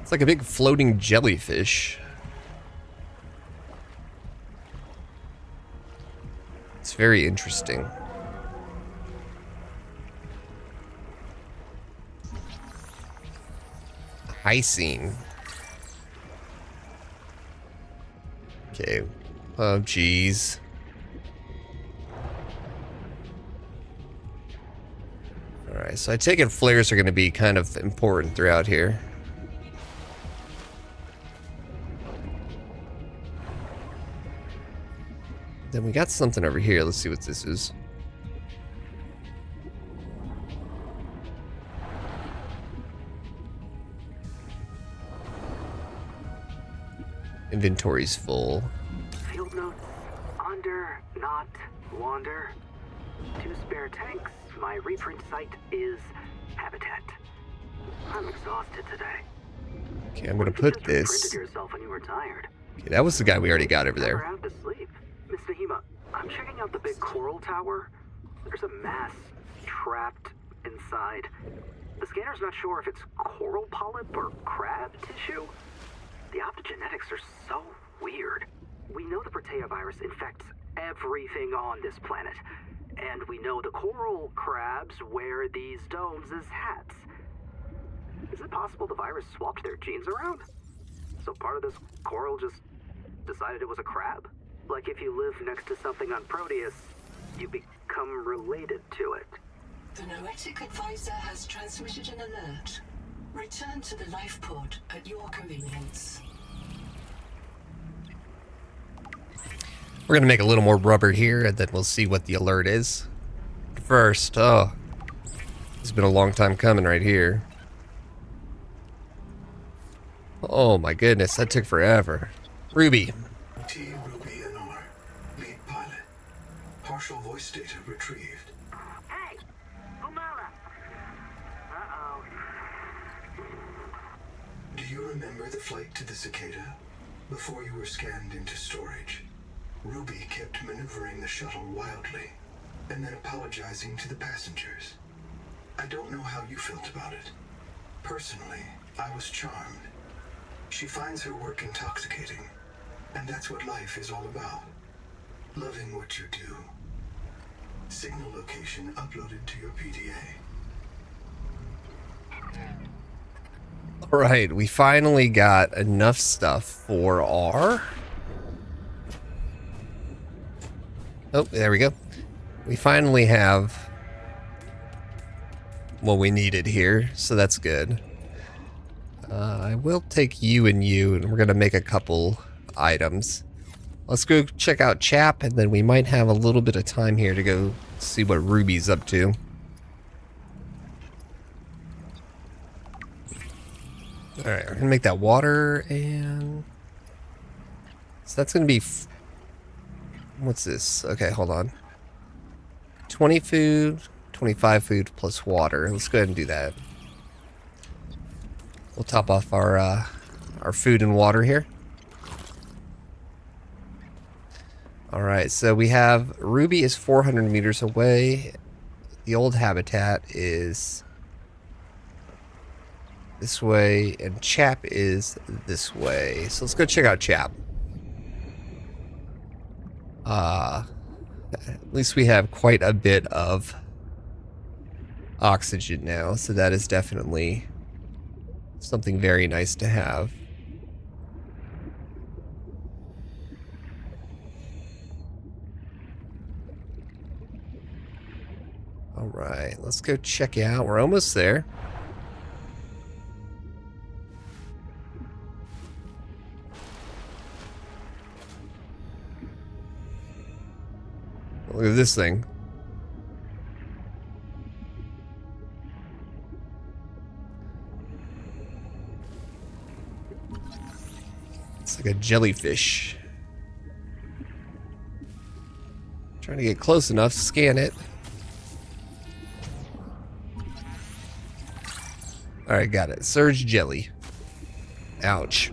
It's like a big floating jellyfish. It's very interesting. Hycine. Okay. Oh, jeez. Alright, so I take it flares are going to be kind of important throughout here. Then we got something over here. Let's see what this is. Inventory's full. Field notes. Under, not, air tanks, my reprint site is habitat. I'm exhausted today. Okay, I'm gonna What if you put just reprinted this. yourself when you were tired? Okay, that was the guy we already got over Never there. have to sleep. Miss Nahima, I'm checking out the big coral tower. There's a mass trapped inside. The scanner's not sure if it's coral polyp or crab tissue. The optogenetics are so weird. We know the Protea virus infects everything on this planet. And we know the coral crabs wear these domes as hats. Is it possible the virus swapped their genes around? So part of this coral just decided it was a crab? Like if you live next to something on Proteus, you become related to it. The Noetic advisor has transmitted an alert. Return to the life pod at your convenience. We're gonna make a little more rubber here, and then we'll see what the alert is. First, oh, it's been a long time coming right here. Oh my goodness, that took forever. Ruby. T. Ruby Anar, lead pilot. Partial voice data retrieved. Hey! Umala! Uh-oh. Do you remember the flight to the cicada? Before you were scanned into storage, Ruby kept maneuvering the shuttle wildly, and then apologizing to the passengers. I don't know how you felt about it. Personally, I was charmed. She finds her work intoxicating, and that's what life is all about. Loving what you do. Signal location uploaded to your PDA. Alright, we finally got enough stuff for our... Oh, there we go. We finally have what we needed here, so that's good. I will take you, and we're going to make a couple items. Let's go check out Chap, and then we might have a little bit of time here to go see what Ruby's up to. Alright, we're going to make that water, and... So that's going to be... What's this? Okay, hold on. 20 food, 25 food plus water. Let's go ahead and do that. We'll top off our food and water here. Alright, so we have Ruby is 400 meters away. The old habitat is this way, and Chap is this way. So let's go check out Chap. At least we have quite a bit of oxygen now, so that is definitely something very nice to have. Alright, let's go check it out. We're almost there. Look at this thing. It's like a jellyfish. Trying to get close enough to scan it. Alright, got it. Surge jelly. Ouch.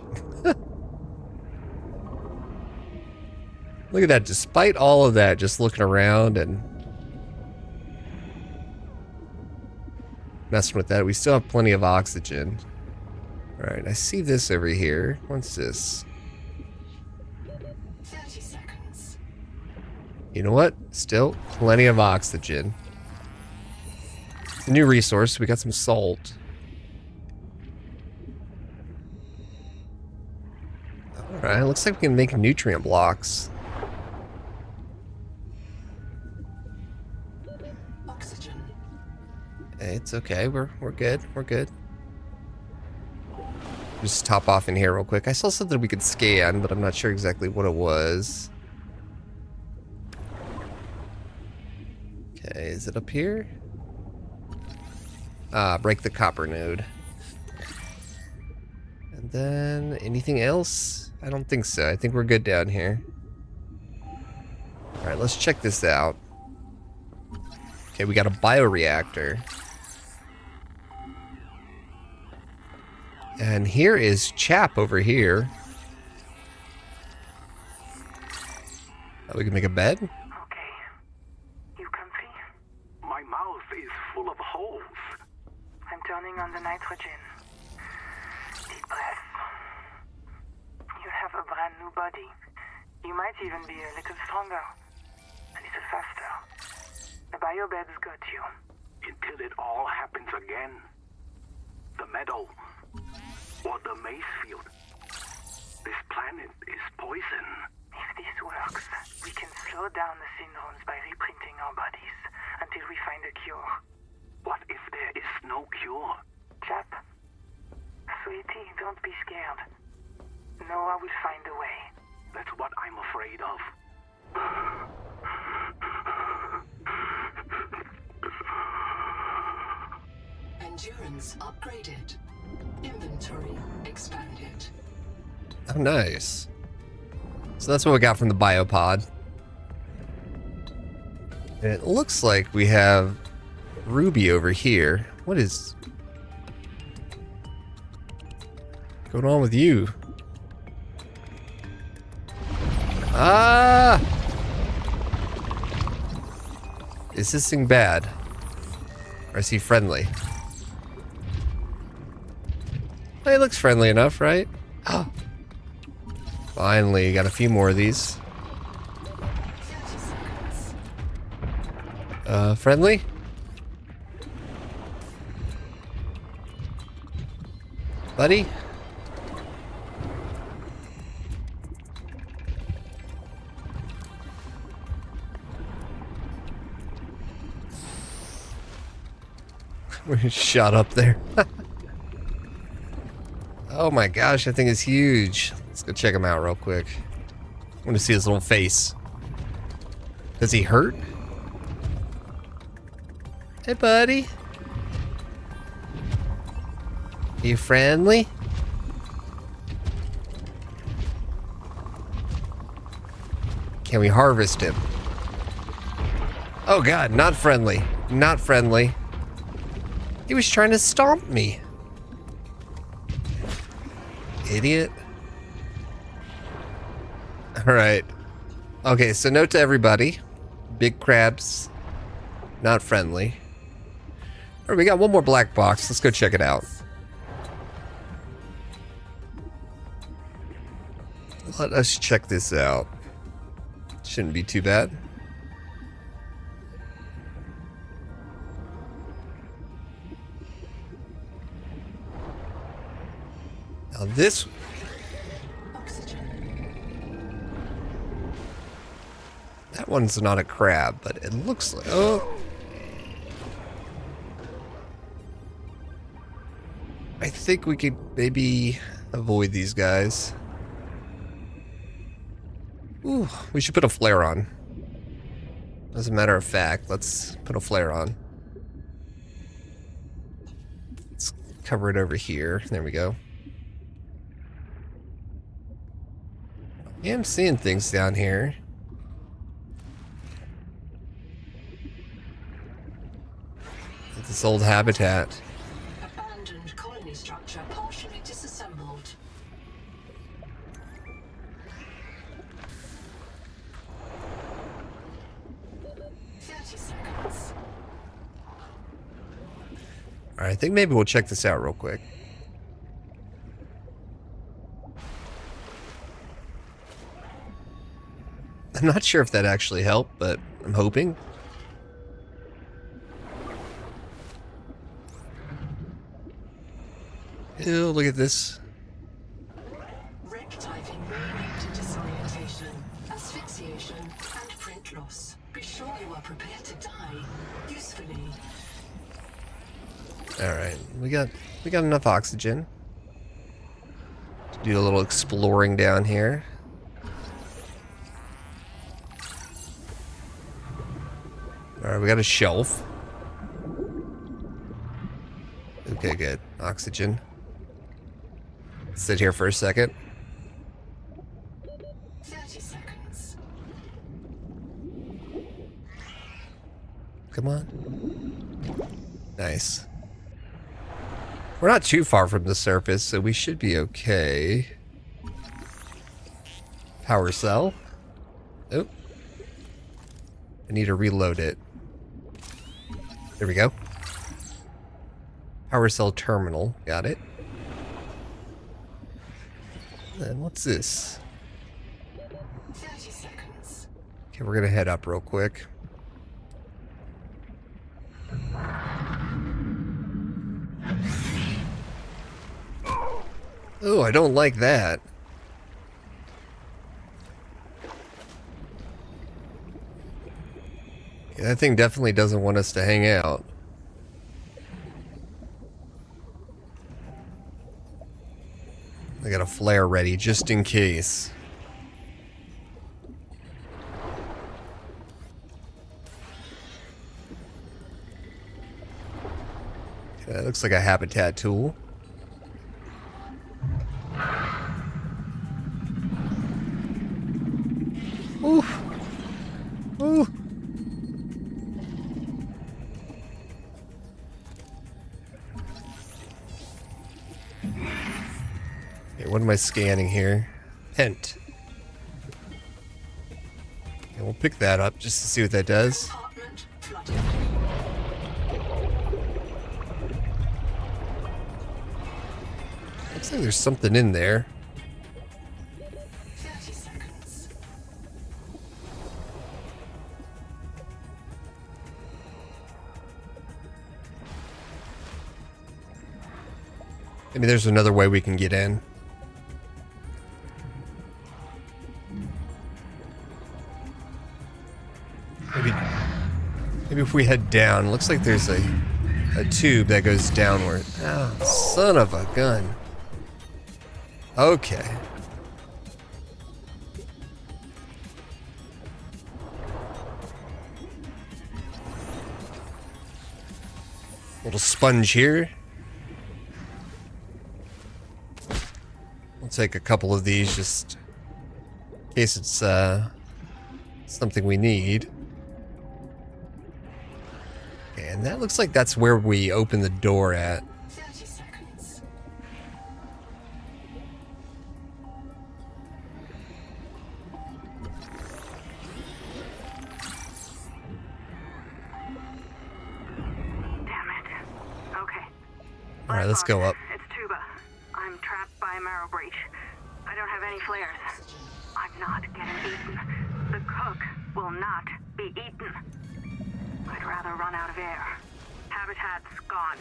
Look at that. Despite all of that, just looking around and messing with that, we still have plenty of oxygen. Alright, I see this over here. What's this? 30 seconds. You know what? Still plenty of oxygen. It's a new resource. We got some salt. Alright, looks like we can make nutrient blocks. Oxygen. It's okay. We're good. We're good. Just top off in here real quick. I saw something we could scan, but I'm not sure exactly what it was. Okay, is it up here? Break the copper node. And then anything else? I don't think so. I think we're good down here. Alright, let's check this out. Okay, we got a bioreactor. And here is Chap over here. Oh, we can make a bed? Okay. You comfy? My mouth is full of holes. I'm turning on the nitrogen. Deep breath. You have a brand new body. You might even be a little stronger. A little faster. The biobeds got you. Until it all happens again. The meadow. Or the maze field. This planet is poison. If this works, we can slow down the syndromes by reprinting our bodies until we find a cure. What if there is no cure? Chap, sweetie, don't be scared. Noah will find a way. That's what I'm afraid of. Endurance upgraded. Inventory expanded. Oh, nice. So that's what we got from the biopod. And it looks like we have Ruby over here. What is going on with you? Ah! Is this thing bad? Or is he friendly? Well, he looks friendly enough, right? Oh. Finally, got a few more of these. 30 seconds. Friendly? Buddy? We're shot up there. Oh my gosh, that thing is huge. Let's go check him out real quick. I want to see his little face. Does he hurt? Hey, buddy. You friendly? Can we harvest him? Oh god, not friendly. Not friendly. He was trying to stomp me. Idiot. Alright. Okay, so note to everybody. Big crabs. Not friendly. Alright, we got one more black box. Let's go check it out. Let us check this out. Shouldn't be too bad. Now this... Oxygen. That one's not a crab, but it looks like... Oh! I think we could maybe avoid these guys. Ooh, we should put a flare on. As a matter of fact, let's put a flare on. Let's cover it over here. There we go. Yeah, I'm seeing things down here. This old habitat. Abandoned colony structure partially disassembled. Seconds. Alright, I think maybe we'll check this out real quick. I'm not sure if that actually helped, but I'm hoping. Ew, look at this. Wreck diving may lead to disorientation, asphyxiation, and print loss. Be sure you are prepared to die usefully. Alright, we got enough oxygen to do a little exploring down here. Alright, we got a shelf. Okay, good. Oxygen. Sit here for a second. 30 seconds. come on. Nice. We're not too far from the surface, so we should be okay. Power cell. Oh. I need to reload it. There we go. Power cell terminal. Got it. And what's this? 30 seconds. Okay, we're gonna head up real quick. Oh, I don't like that. Yeah, that thing definitely doesn't want us to hang out. I got a flare ready just in case. Okay, that looks like a habitat tool. Ooh. Ooh. Okay, what am I scanning here? Pent. Okay, we'll pick that up just to see what that does. Compartment flooded. Looks like there's something in there. 30 seconds. Maybe there's another way we can get in. Maybe if we head down, looks like there's a tube that goes downward. Oh, son of a gun. Okay. Little sponge here. We'll take a couple of these just in case it's something we need. Okay, and that looks like that's where we open the door at. 30 seconds. Damn it. Okay. Alright, let's go up. It's Tuba. I'm trapped by a marrow breach. I don't have any flares. I'm not getting eaten. The cook will not be eaten. I'd rather run out of air. Habitat's gone.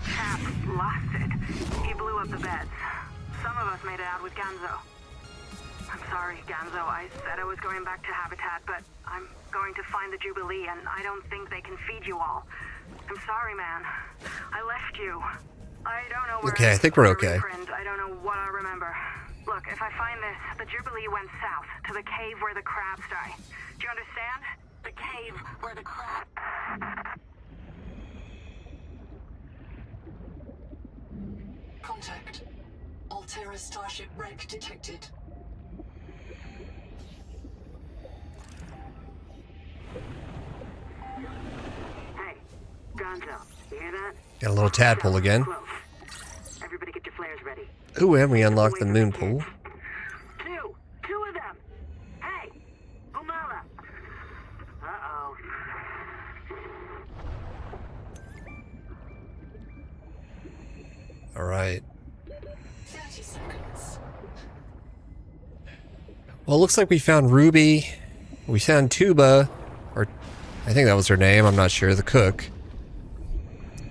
Chap lost it. He blew up the beds. Some of us made it out with Ganzo. I'm sorry, Ganzo. I said I was going back to Habitat, but I'm going to find the Jubilee, and I don't think they can feed you all. I'm sorry, man. I left you. I don't know where. Okay, I think we're okay. I don't know what I remember. Look, if I find this, the Jubilee went south to the cave where the crabs die. Do you understand? The cave where the crabs. Contact. Altera Starship wreck detected. Hey, Gonzo, you hear that? Got a little tadpole again. Close. Everybody get your flares ready. Ooh, and we unlocked Wait the for moon kids. pool. Two of them. Hey, Umala. Uh-oh. Alright. 30 seconds. Well, it looks like we found Ruby. We found Tuba. Or I think that was her name. I'm not sure. The cook.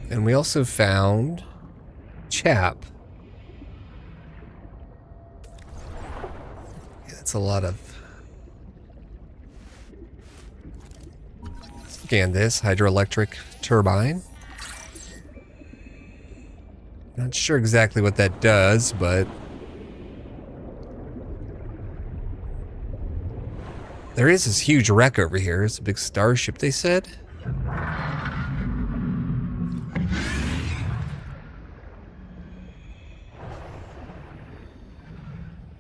And we also found Chap. Yeah, that's a lot of... Scan this. Hydroelectric turbine. Not sure exactly what that does, but... There is this huge wreck over here. It's a big starship, they said.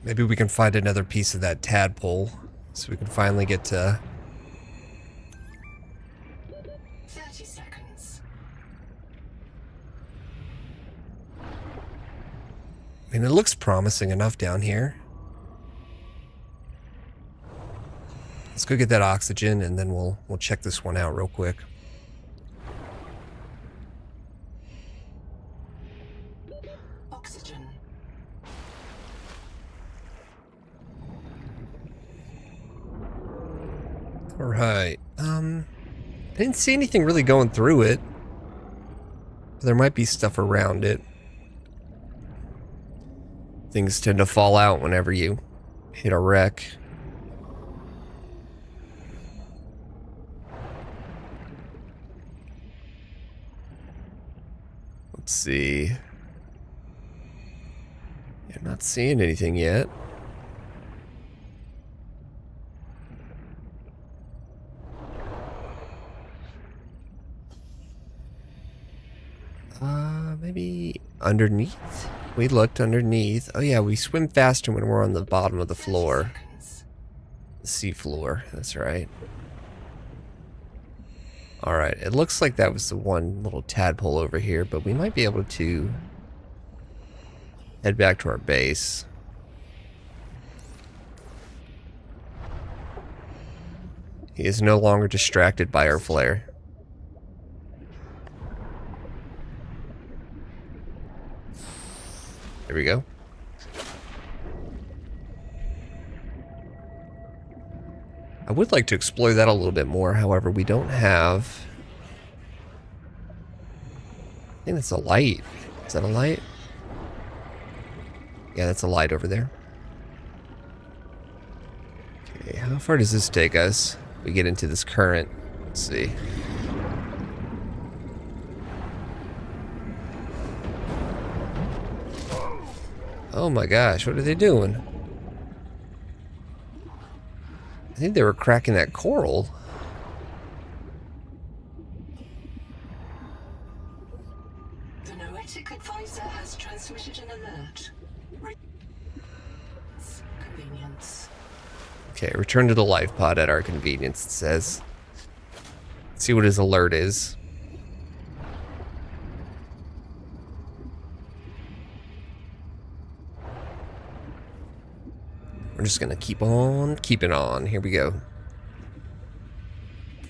Maybe we can find another piece of that tadpole, so we can finally get to 30 I mean, it looks promising enough down here. Let's go get that oxygen, and then we'll check this one out real quick. Oxygen. All right. I didn't see anything really going through it. There might be stuff around it. Things tend to fall out whenever you hit a wreck. Let's see. I'm not seeing anything yet. Maybe underneath? We looked underneath. Oh yeah, we swim faster when we're on the bottom of the floor. The sea floor, that's right. Alright, it looks like that was the one little tadpole over here, but we might be able to head back to our base. He is no longer distracted by our flare. There we go. I would like to explore that a little bit more, however, we don't have... I think that's a light. Is that a light? Yeah, that's a light over there. Okay, how far does this take us? We get into this current. Let's see. Oh my gosh, what are they doing? I think they were cracking that coral. The noetic advisor has transmitted an alert. Convenience. Okay, return to the life pod at our convenience, it says. Let's see what his alert is. We're just gonna keep on keeping on. Here we go.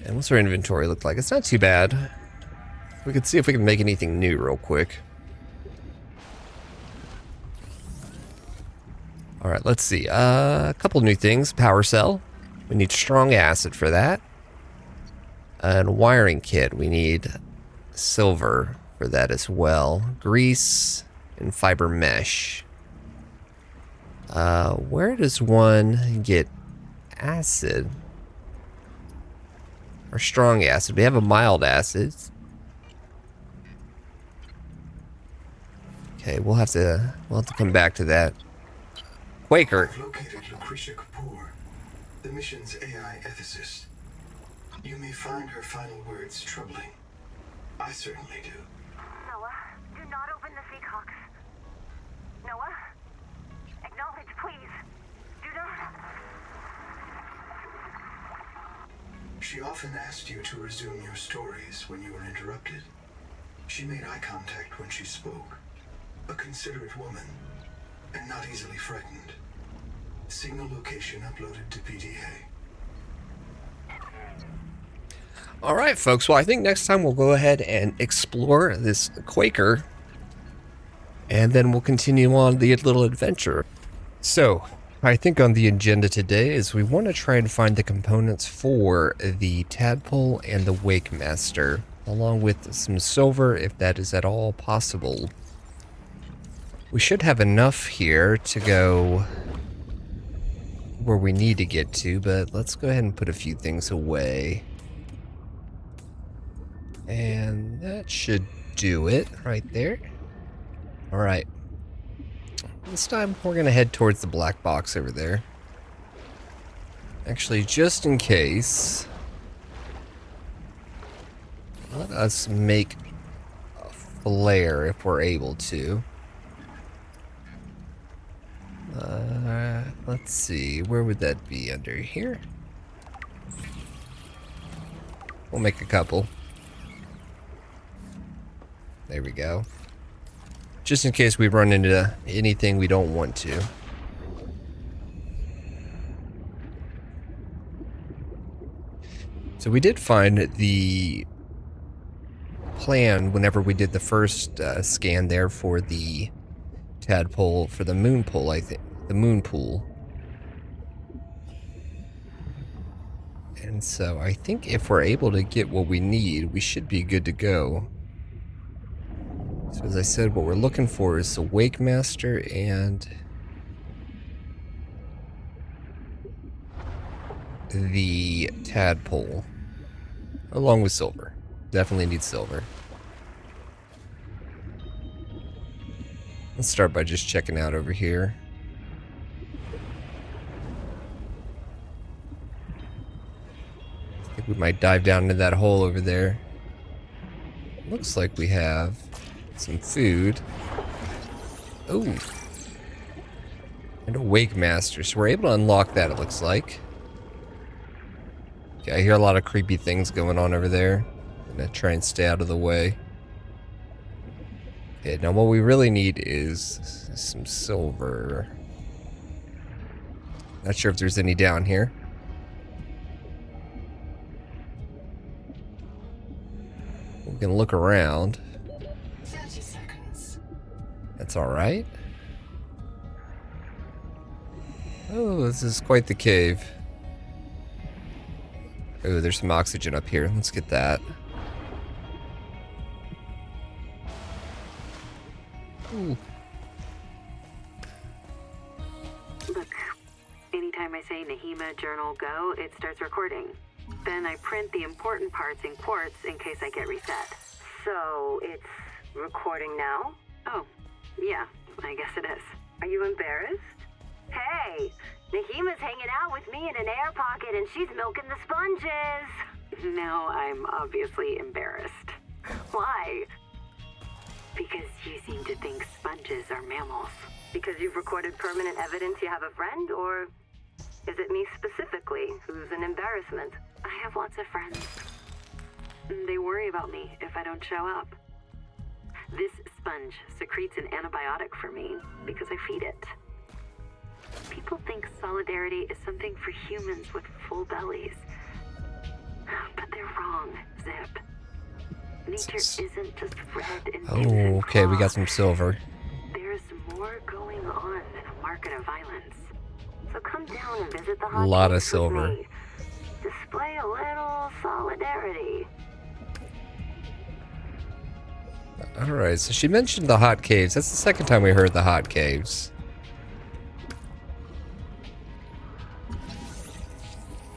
And what's our inventory look like? It's not too bad. We could see if we can make anything new real quick. Alright, let's see. A couple new things. Power cell. We need strong acid for that. And wiring kit. We need silver for that as well. Grease and fiber mesh. Where does one get acid? Or strong acid? We have a mild acid. Okay, we'll have to come back to that. Quaker. I've located Lucretia Kapoor, the mission's AI ethicist. You may find her final words troubling. I certainly do. Noah, do not open the Seahawks. Noah? Acknowledge, please. Do not. She often asked you to resume your stories when you were interrupted. She made eye contact when she spoke. A considerate woman, and not easily frightened. Signal location uploaded to PDA. Alright, folks. Well, I think next time we'll go ahead and explore this Quaker. And then we'll continue on the little adventure. So, I think on the agenda today is we want to try and find the components for the Tadpole and the Wake Master, along with some silver if that is at all possible. We should have enough here to go where we need to get to, but let's go ahead and put a few things away. And that should do it right there. Alright. This time we're going to head towards the black box over there. Actually, just in case, let us make a flare if we're able to. Let's see, where would that be? Under here? We'll make a couple. There we go. Just in case we run into anything we don't want to. So we did find the plan whenever we did the first scan there for the tadpole, for the moon pool, I think. The moon pool. And so I think if we're able to get what we need, we should be good to go. So as I said, what we're looking for is the Wake Master and the tadpole, along with silver. Definitely need silver. Let's start by just checking out over here. I think we might dive down into that hole over there. Looks like we have some food. Oh. And a Wake Master. So we're able to unlock that, it looks like. Okay, I hear a lot of creepy things going on over there. I'm gonna try and stay out of the way. Okay, now what we really need is some silver. Not sure if there's any down here. We can look around. 30 seconds. That's alright. Oh, this is quite the cave. Oh, there's some oxygen up here. Let's get that. Ooh. Look, anytime I say Nahima Journal Go, it starts recording. Then I print the important parts in quartz in case I get reset. So, it's recording now? Oh, yeah, I guess it is. Are you embarrassed? Hey, Nahima's hanging out with me in an air pocket and she's milking the sponges. Now I'm obviously embarrassed. Why? Because you seem to think sponges are mammals. Because you've recorded permanent evidence you have a friend, or is it me specifically who's an embarrassment? I have lots of friends. They worry about me if I don't show up. This sponge secretes an antibiotic for me because I feed it. People think solidarity is something for humans with full bellies. But they're wrong, Zip. Nature isn't just red and pins and Oh, okay, we got claws. some silver. There's more going on than a market of violence. So come down and visit the A lot of hot cakes with silver. me. Display a little solidarity. Alright, so she mentioned the hot caves. That's the second time we heard the hot caves.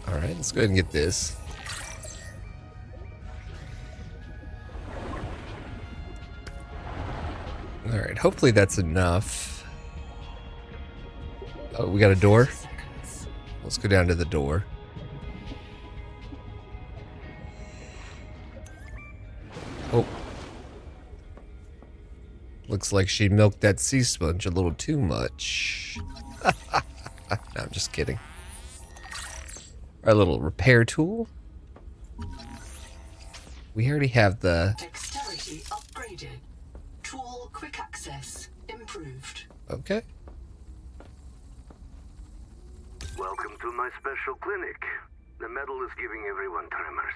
Alright, let's go ahead and get this. Alright, hopefully that's enough. Oh, we got a door? Seconds. Let's go down to the door. Oh. Looks like she milked that sea sponge a little too much. No, I'm just kidding. Our little repair tool. We already have the... Dexterity upgraded. Tool quick access improved. Okay. Welcome to my special clinic. The medal is giving everyone tremors.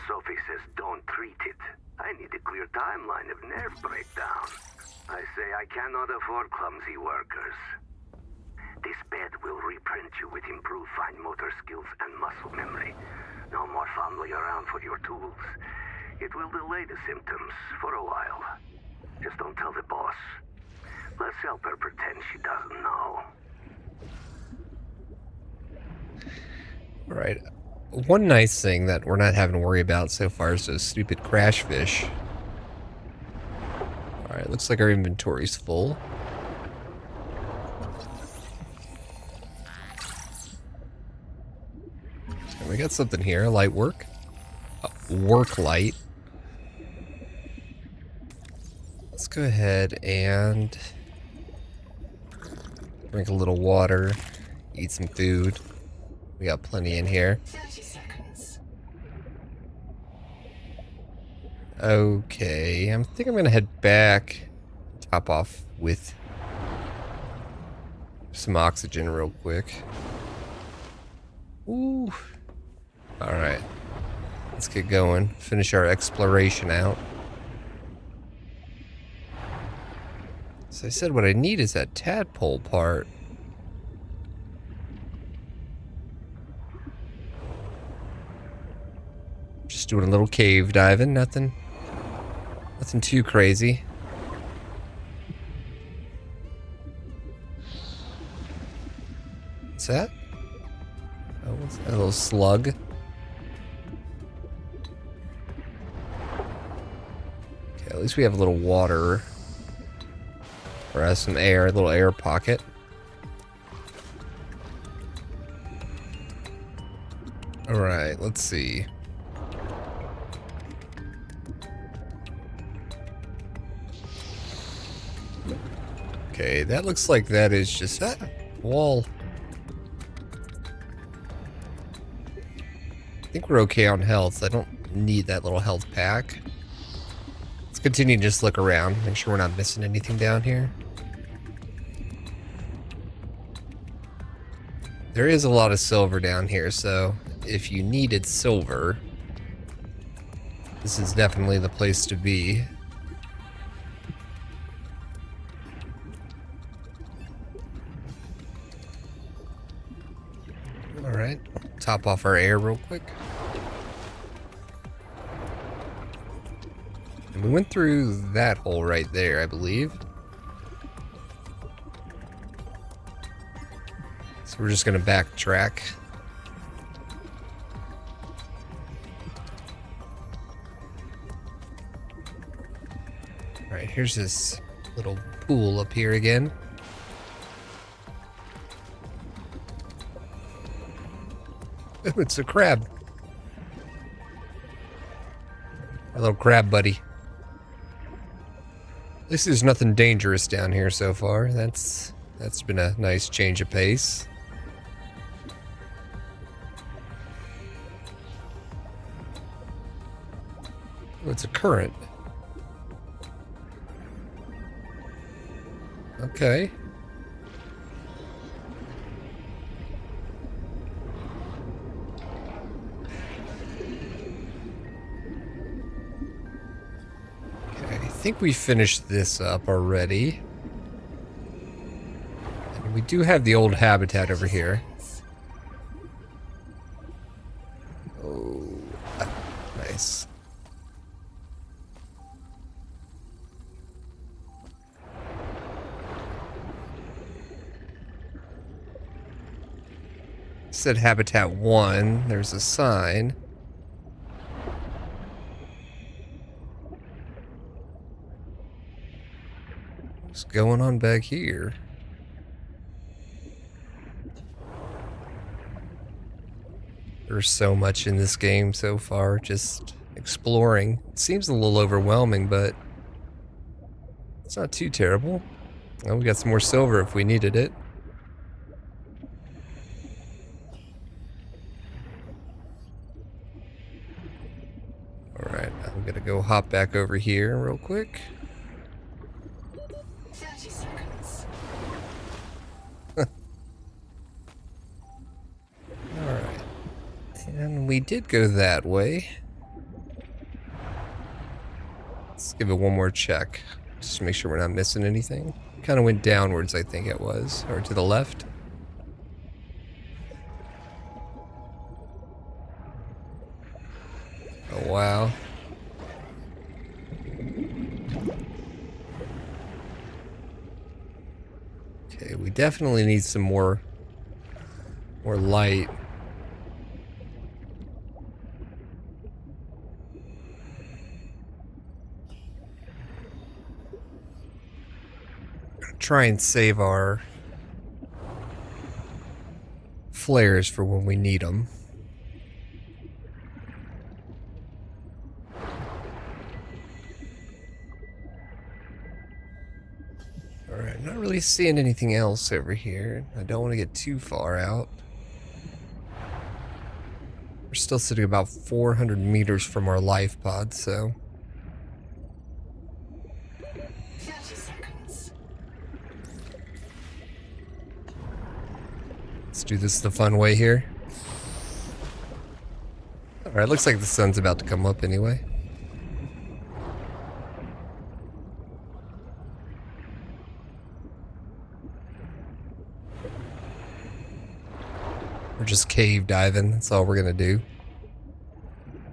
Sophie says don't treat it. I need a clear timeline of nerve breakdown. I say I cannot afford clumsy workers. This bed will reprint you with improved fine motor skills and muscle memory. No more fumbling around for your tools. It will delay the symptoms for a while. Just don't tell the boss. Let's help her pretend she doesn't know. Alright. One nice thing that we're not having to worry about so far is those stupid crash fish. Alright, looks like our inventory's full. And we got something here, light work. Work light. Let's go ahead and drink a little water, eat some food. We got plenty in here. 30 seconds. Okay, I think I'm gonna head back to Top off with some oxygen real quick. Ooh. Alright. Let's get going. Finish our exploration out. So I said what I need is that tadpole part. Just doing a little cave diving, nothing too crazy. What's that? Oh, what's that? A little slug. Okay, at least we have a little water. Or some air, a little air pocket. Alright, let's see. Okay, that looks like that is just that wall. I think we're okay on health. I don't need that little health pack. Let's continue to just look around, make sure we're not missing anything down here. There is a lot of silver down here, so if you needed silver, this is definitely the place to be. Alright, top off our air real quick. And we went through that hole right there, I believe. So we're just gonna backtrack. Alright, here's this little pool up here again. Oh, it's a crab. A little crab buddy. At least there's nothing dangerous down here so far. That's been a nice change of pace. Oh, it's a current. Okay. I think we finished this up already. And we do have the old habitat over here. Oh, nice. It said habitat 1. There's a sign. What's going on back here? There's so much in this game so far, just exploring. It seems a little overwhelming, but it's not too terrible. Oh, we got some more silver if we needed it. Alright, I'm gonna go hop back over here real quick. 30 seconds. Alright. And we did go that way. Let's give it one more check. Just to make sure we're not missing anything. Kind of went downwards, I think it was. Or to the left. Oh, wow. Okay, we definitely need some more light. Try and save our flares for when we need them. Alright, not really seeing anything else over here. I don't want to get too far out. We're still sitting about 400 meters from our life pod, so... 30 seconds. Let's do this the fun way here. Alright, looks like the sun's about to come up anyway. We're just cave diving, that's all we're gonna do.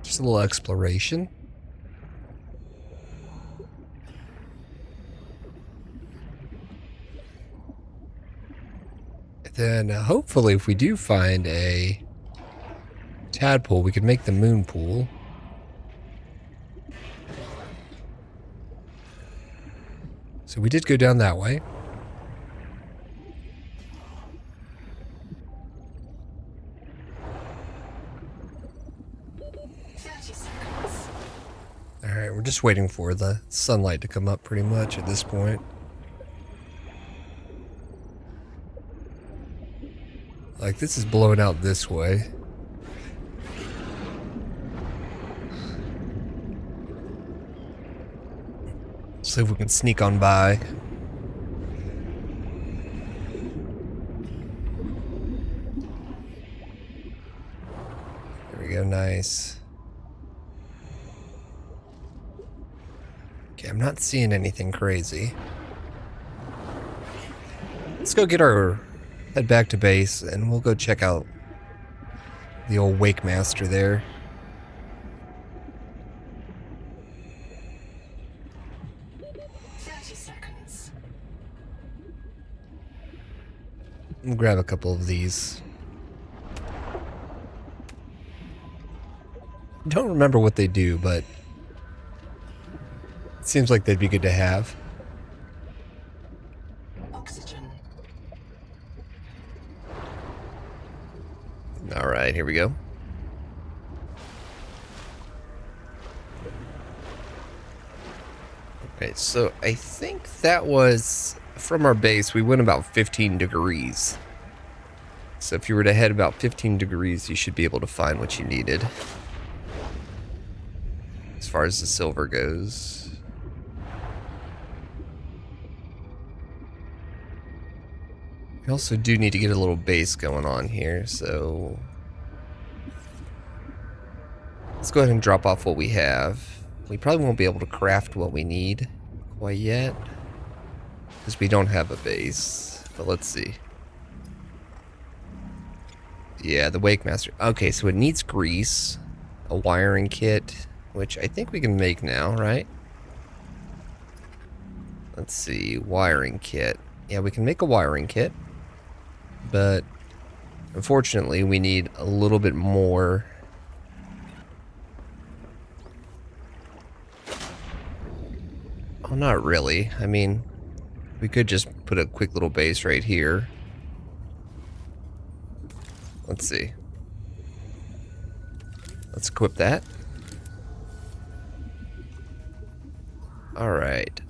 Just a little exploration. And then hopefully if we do find a tadpole, we could make the moon pool. So we did go down that way. Alright, we're just waiting for the sunlight to come up pretty much at this point. Like, this is blowing out this way. See if we can sneak on by. There we go, nice. Okay, I'm not seeing anything crazy. Let's go head back to base and we'll go check out the old Wake Master there. We'll grab a couple of these. Don't remember what they do, but it seems like they'd be good to have. Oxygen. Alright, here we go. Okay, so I think that was from our base. We went about 15 degrees. So if you were to head about 15 degrees, you should be able to find what you needed. As far as the silver goes. We also do need to get a little base going on here, so let's go ahead and drop off what we have. We probably won't be able to craft what we need quite yet, because we don't have a base, but let's see. Yeah, the Wake Master. Okay, so it needs grease, a wiring kit, which I think we can make now, right? Let's see, wiring kit. Yeah, we can make a wiring kit, but unfortunately we need a little bit more. Oh, not really. I mean, we could just put a quick little base right here. Let's see. Let's equip that. Alright.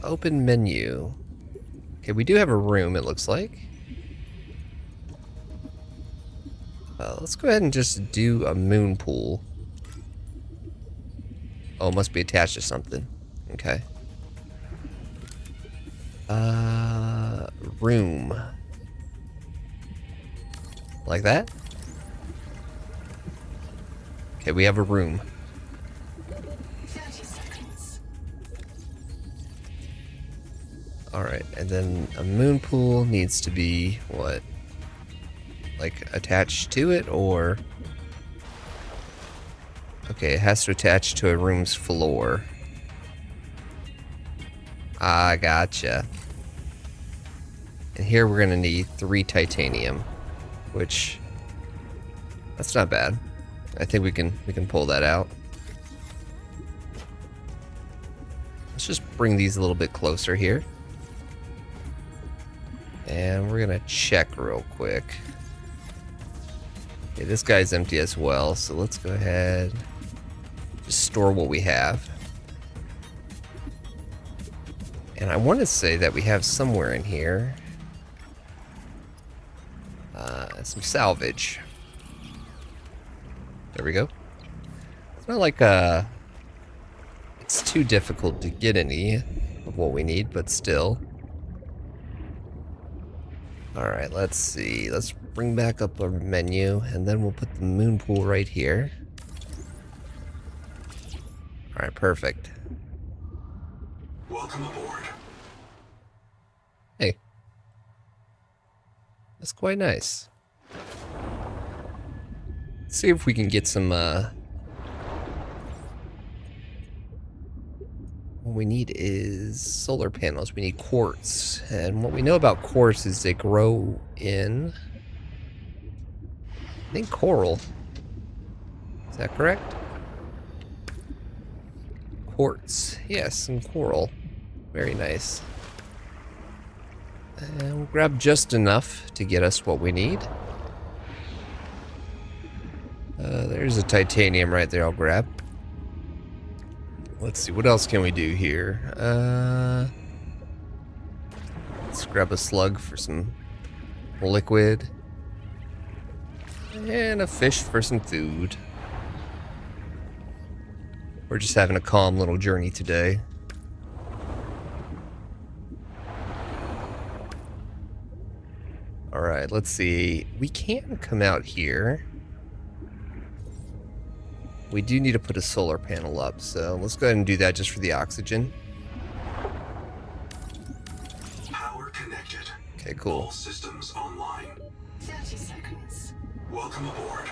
Open menu. Okay, we do have a room, it looks like. Let's go ahead and just do a moon pool. Oh, it must be attached to something. Okay. Room. Like that? Okay, we have a room. 30 seconds. Alright, and then a moon pool needs to be what? Like attached to it, or? Okay, it has to attach to a room's floor. I gotcha. And here we're gonna need 3 titanium, which that's not bad. I think we can pull that out. Let's just bring these a little bit closer here. And we're gonna check real quick. Okay, this guy's empty as well, so let's go ahead, just store what we have. And I want to say that we have somewhere in here some salvage. There we go. It's not like it's too difficult to get any of what we need, but still. Alright, let's see. Let's bring back up our menu, and then we'll put the moon pool right here. Alright, perfect. Welcome aboard. Hey. That's quite nice. Let's see if we can get some, what we need is solar panels. We need quartz. And what we know about quartz is they grow in, I think, coral. Is that correct? Quartz. Yes, some coral. Very nice. And we'll grab just enough to get us what we need. There's a titanium right there I'll grab. Let's see, what else can we do here? Let's grab a slug for some liquid. And a fish for some food. We're just having a calm little journey today. Alright, let's see. We can come out here. We do need to put a solar panel up, so let's go ahead and do that just for the oxygen. Power connected. Okay, cool. All systems online. 30 seconds. Welcome aboard.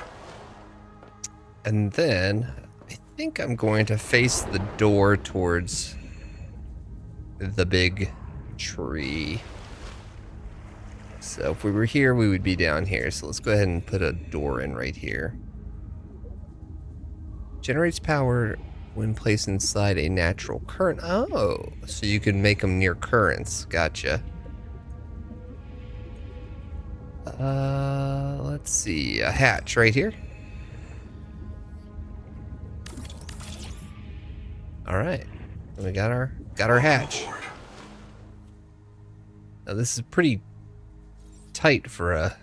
And then I think I'm going to face the door towards the big tree. So if we were here, we would be down here. So let's go ahead and put a door in right here. Generates power when placed inside a natural current. Oh, so you can make them near currents. Gotcha. Let's see. A hatch right here. All right. We got our hatch. Now this is pretty tight for a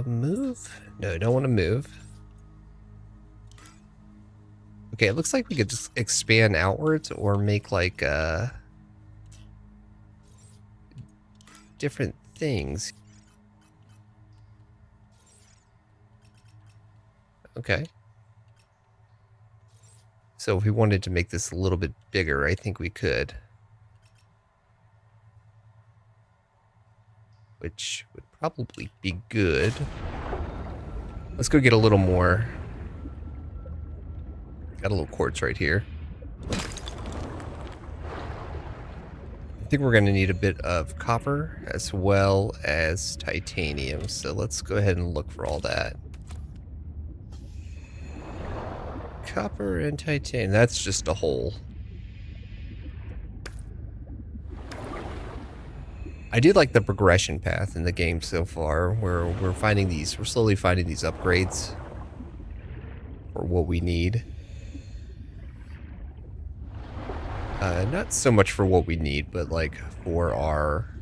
move? No, don't want to move. Okay, it looks like we could just expand outwards or make like different things. Okay. So if we wanted to make this a little bit bigger, I think we could. Which would probably be good. Let's go get a little more. Got a little quartz right here. I think we're going to need a bit of copper as well as titanium. So let's go ahead and look for all that. Copper and titanium. That's just a hole. I do like the progression path in the game so far, where we're slowly finding these upgrades for what we need. Not so much for what we need, but like for our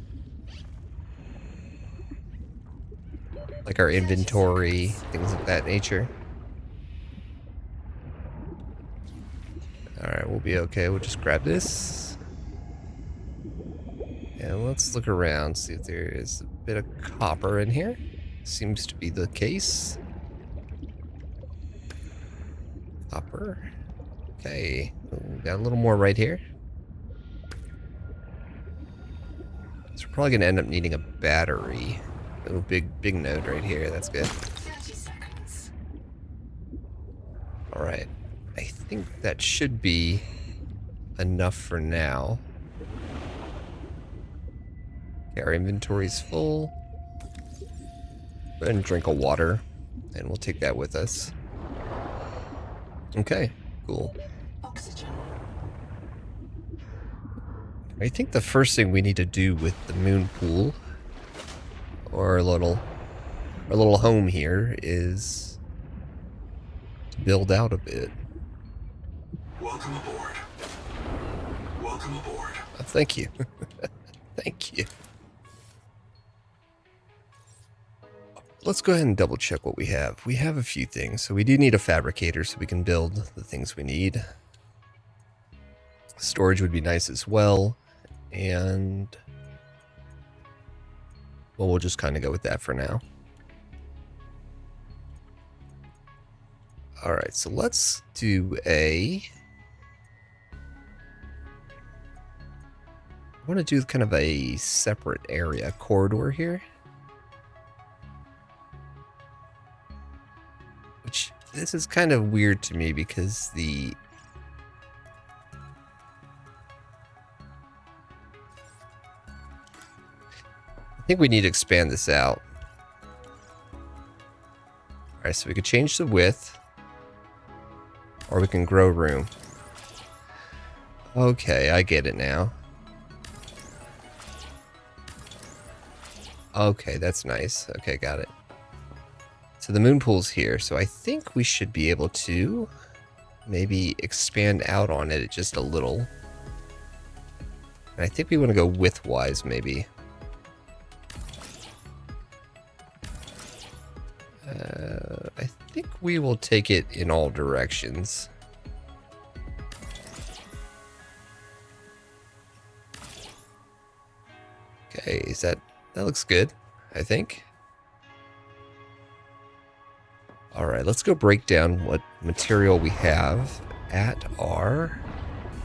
inventory, things of that nature. Alright, we'll be okay. We'll just grab this. And let's look around, see if there is a bit of copper in here. Seems to be the case. Copper. Okay, got a little more right here. So we're probably going to end up needing a battery. A little big node right here. That's good. 30 seconds. Alright. I think that should be enough for now. Okay, our inventory's full. Go ahead and drink a water, and we'll take that with us. Okay, cool. Oxygen. I think the first thing we need to do with the moon pool, or our little home here, is to build out a bit. Welcome aboard. Welcome aboard. Oh, thank you. Thank you. Let's go ahead and double check what we have. We have a few things. So we do need a fabricator so we can build the things we need. Storage would be nice as well. And well, we'll just kind of go with that for now. All right, so let's do I want to do kind of a separate area corridor here. Which, this is kind of weird to me because I think we need to expand this out. Alright, so we could change the width. Or we can grow room. Okay, I get it now. Okay, that's nice. Okay, got it. So the moon pool's here, so I think we should be able to maybe expand out on it just a little. And I think we want to go width-wise, maybe. I think we will take it in all directions. Okay, that looks good, I think. All right, let's go break down what material we have at our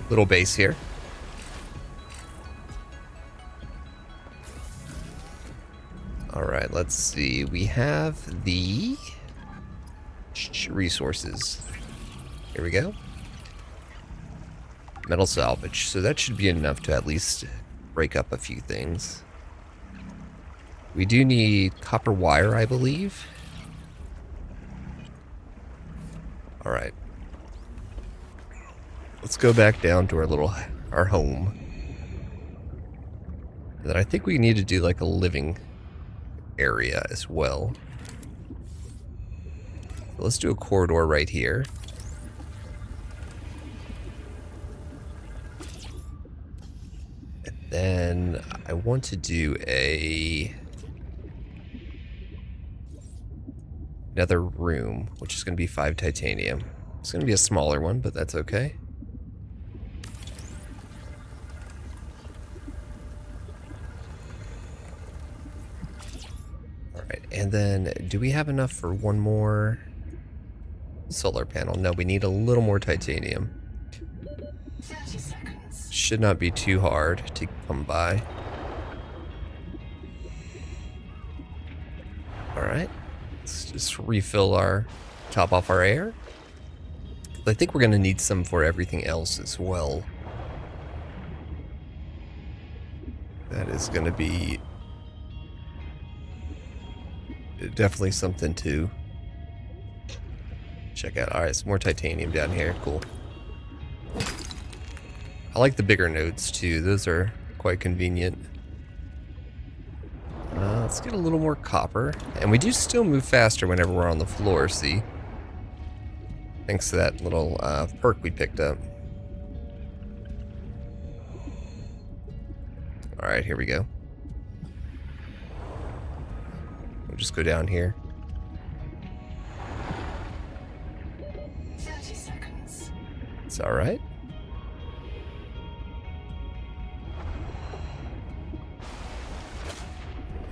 little base here. All right, let's see. We have the resources. Here we go. Metal salvage. So that should be enough to at least break up a few things. We do need copper wire, I believe. All right. Let's go back down to our home. And then I think we need to do like a living area as well. So let's do a corridor right here. And then I want to do another room, which is going to be 5 titanium. It's going to be a smaller one, but that's okay. Alright, and then do we have enough for one more solar panel? No, we need a little more titanium. 30 seconds. Should not be too hard to come by. Alright. Let's just top off our air. I think we're going to need some for everything else as well. That is going to be definitely something to check out. Alright, some more titanium down here. Cool. I like the bigger nodes too. Those are quite convenient. Let's get a little more copper. And we do still move faster whenever we're on the floor, see? Thanks to that little perk we picked up. Alright, here we go. We'll just go down here. 30 seconds. It's alright.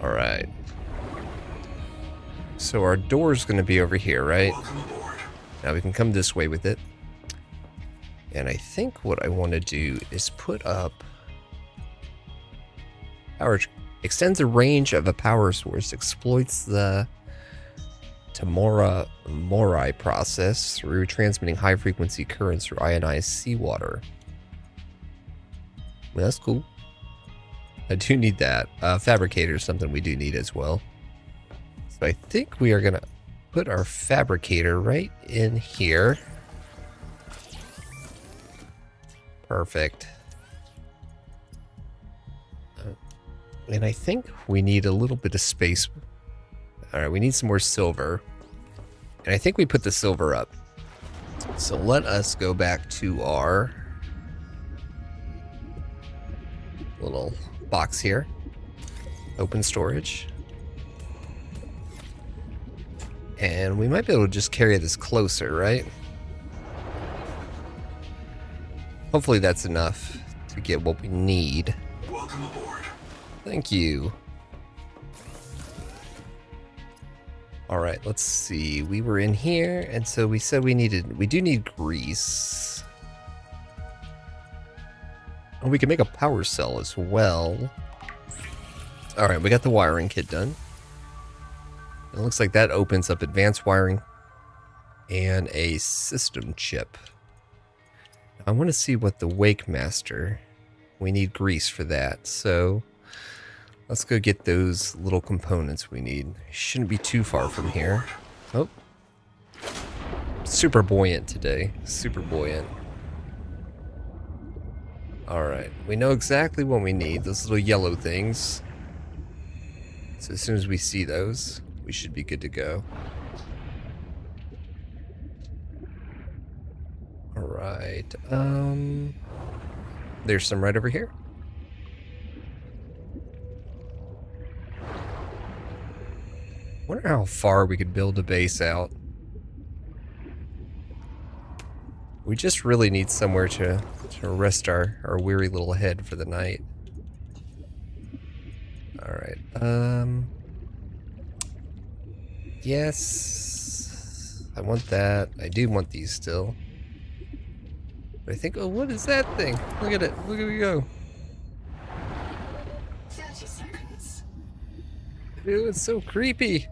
Alright. So our door's going to be over here, right? Welcome aboard. Now we can come this way with it. And I think what I want to do is put up... extends the range of a power source, exploits the Tamora Morai process through transmitting high-frequency currents through ionized seawater. Well, that's cool. I do need that. Fabricator is something we do need as well. So I think we are going to put our fabricator right in here. Perfect. And I think we need a little bit of space. Alright, we need some more silver. And I think we put the silver up. So let us go back to our little box here. Open storage. And we might be able to just carry this closer, right? Hopefully that's enough to get what we need. Thank you. All right, let's see. We were in here, and so we said we do need grease. And we can make a power cell as well. All right, we got the wiring kit done. It looks like that opens up advanced wiring and a system chip. I want to see what the Wake Master. We need grease for that, so let's go get those little components we need. Shouldn't be too far from here. Oh. Super buoyant today. Super buoyant. Alright, we know exactly what we need. Those little yellow things. So as soon as we see those, we should be good to go. Alright, there's some right over here. Wonder how far we could build a base out. We just really need somewhere to rest our weary little head for the night. Alright, yes, I want that. I do want these still. But I think, oh, what is that thing? Look at it, look at it go. 30 seconds. Ew, it's so creepy.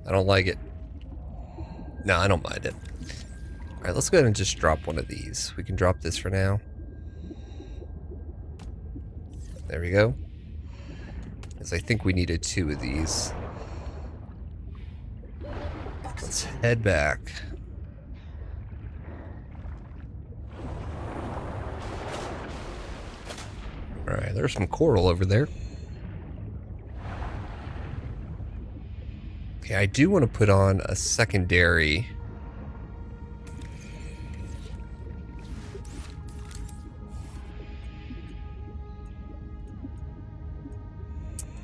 I don't like it. No, I don't mind it. Alright, let's go ahead and just drop one of these. We can drop this for now. There we go. Because I think we needed 2 of these. Let's head back. Alright, there's some coral over there. Okay, I do want to put on a secondary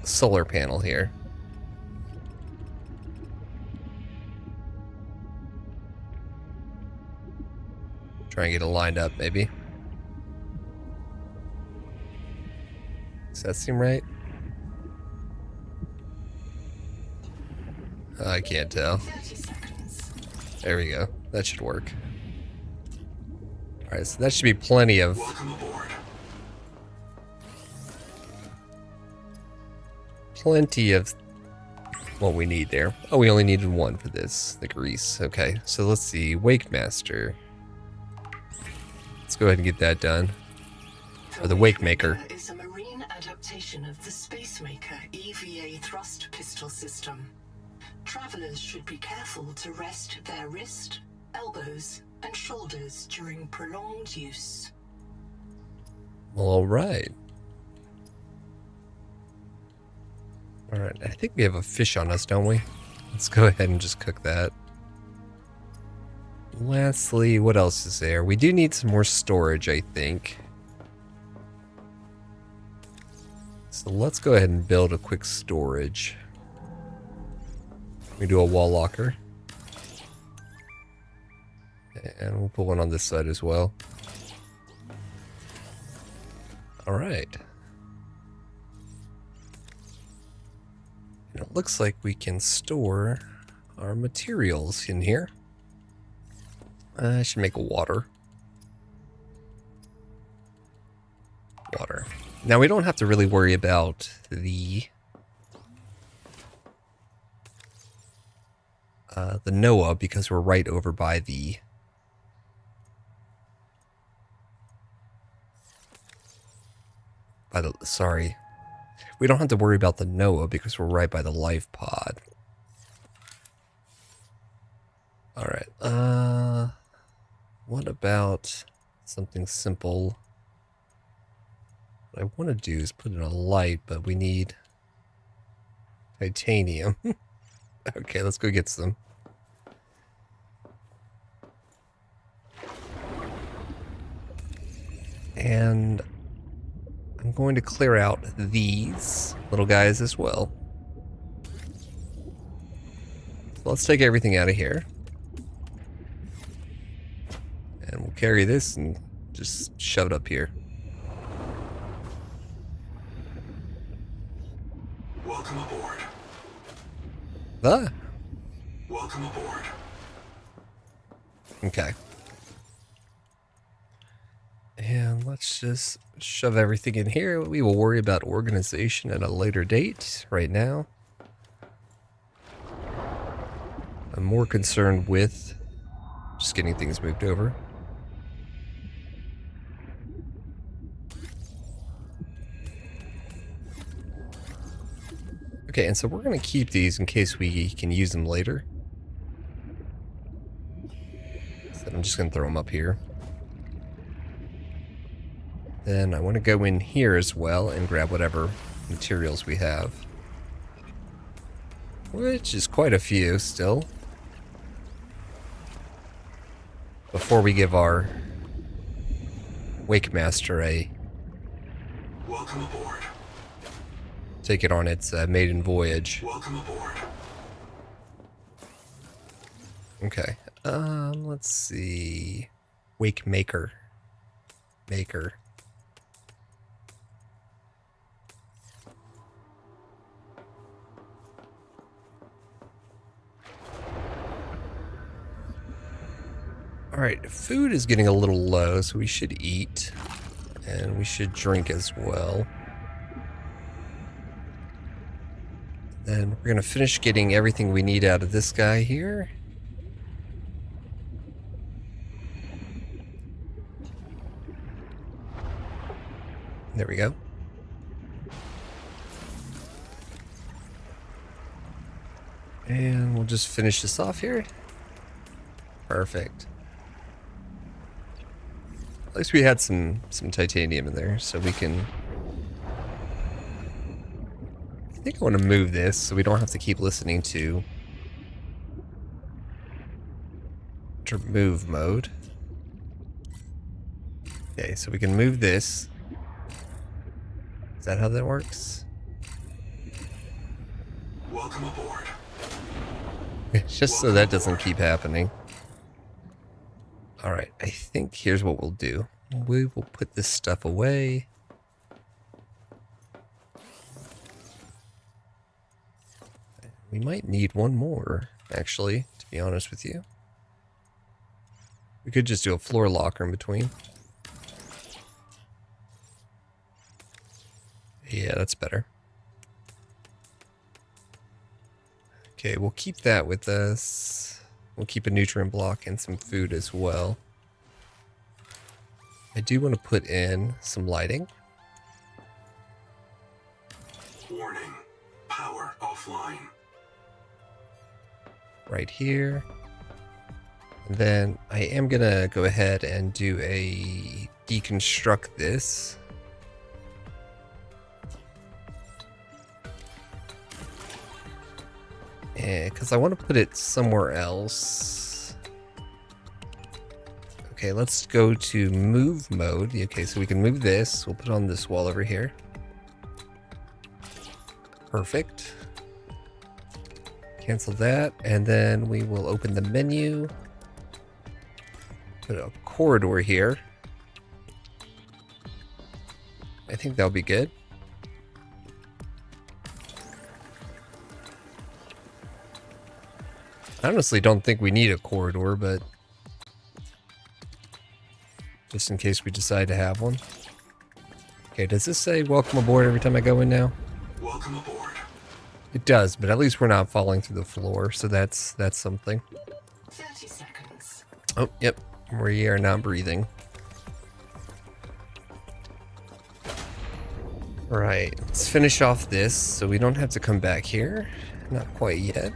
solar panel here. Try and get it lined up, maybe. Does that seem right? I can't tell. 30 seconds. There we go. That should work. Alright, so that should be plenty of... Welcome aboard. Plenty of what we need there. Oh, we only needed 1 for this. The grease. Okay, so let's see. Wake Master. Let's go ahead and get that done. Or the Wake Maker. Is a marine adaptation of the Spacemaker EVA thrust pistol system. Travelers should be careful to rest their wrist, elbows, and shoulders during prolonged use. Well, alright. Alright, I think we have a fish on us, don't we? Let's go ahead and just cook that. Lastly, what else is there? We do need some more storage, I think. So let's go ahead and build a quick storage. We do a wall locker. And we'll put one on this side as well. Alright. And it looks like we can store our materials in here. I should make a water. Water. Now we don't have to really worry about the NOAA because we're right over by the sorry. We don't have to worry about the NOAA because we're right by the life pod. Alright, what about something simple? What I want to do is put in a light, but we need titanium. Okay, let's go get some. And I'm going to clear out these little guys as well. So let's take everything out of here. And we'll carry this and just shove it up here. Ah, Welcome aboard. okay. And let's just shove everything in here. We will worry about organization at a later date. Right now, I'm more concerned with just getting things moved over. Okay, and so we're going to keep these in case we can use them later. So I'm just going to throw them up here. Then I want to go in here as well and grab whatever materials we have. Which is quite a few still. Before we give our Wake Master a Welcome aboard. take it on its maiden voyage. Welcome aboard. Okay. Let's see. Wake Maker. Maker. Alright, food is getting a little low, so we should eat. And we should drink as well. Then we're going to finish getting everything we need out of this guy here. There we go. And we'll just finish this off here. Perfect. At least we had some titanium in there, so we can... I think I want to move this so we don't have to keep listening to move mode. Okay, so we can move this. Is that how that works? Welcome aboard. Just so that doesn't keep happening. Alright, I think here's what we'll do. We will put this stuff away. We might need one more, actually, to be honest with you. We could just do a floor locker in between. Yeah, that's better. Okay, we'll keep that with us. We'll keep a nutrient block and some food as well. I do want to put in some lighting. Warning. Power offline. Right here. And then I am going to go ahead and do a deconstruct this. Because I want to put it somewhere else. Okay, let's go to move mode. Okay, so we can move this. We'll put it on this wall over here. Perfect. Cancel that, and then we will open the menu. Put a corridor here. I think that'll be good. I honestly don't think we need a corridor, but just in case we decide to have one. Okay, does this say welcome aboard every time I go in now? Welcome aboard. It does, but at least we're not falling through the floor, so that's something. 30 seconds. Oh, yep. We are not breathing. Alright, let's finish off this so we don't have to come back here. Not quite yet.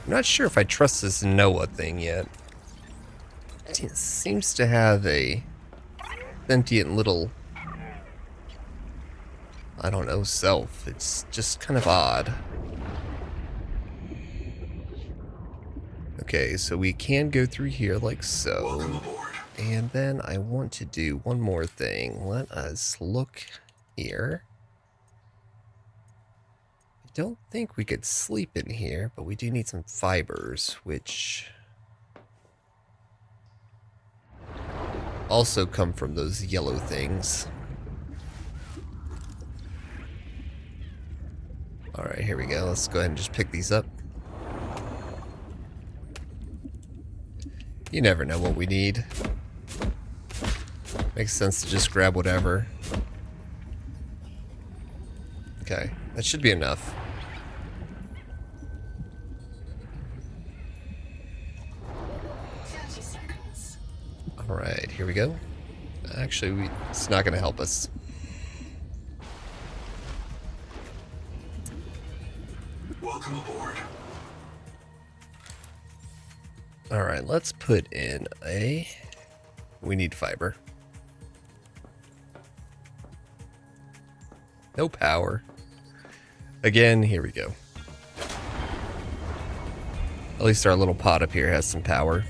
I'm not sure if I trust this Noah thing yet. It seems to have a sentient little, I don't know, self. It's just kind of odd. Okay, so we can go through here like Welcome so. aboard. And then I want to do one more thing. Let us look here. I don't think we could sleep in here, but we do need some fibers, which also come from those yellow things. Alright, here we go. Let's go ahead and just pick these up. You never know what we need. Makes sense to just grab whatever. Okay, that should be enough. Alright, here we go. Actually, it's not going to help us. Welcome aboard. Alright, let's put in a... We need fiber. No power. Again, here we go. At least our little pot up here has some power.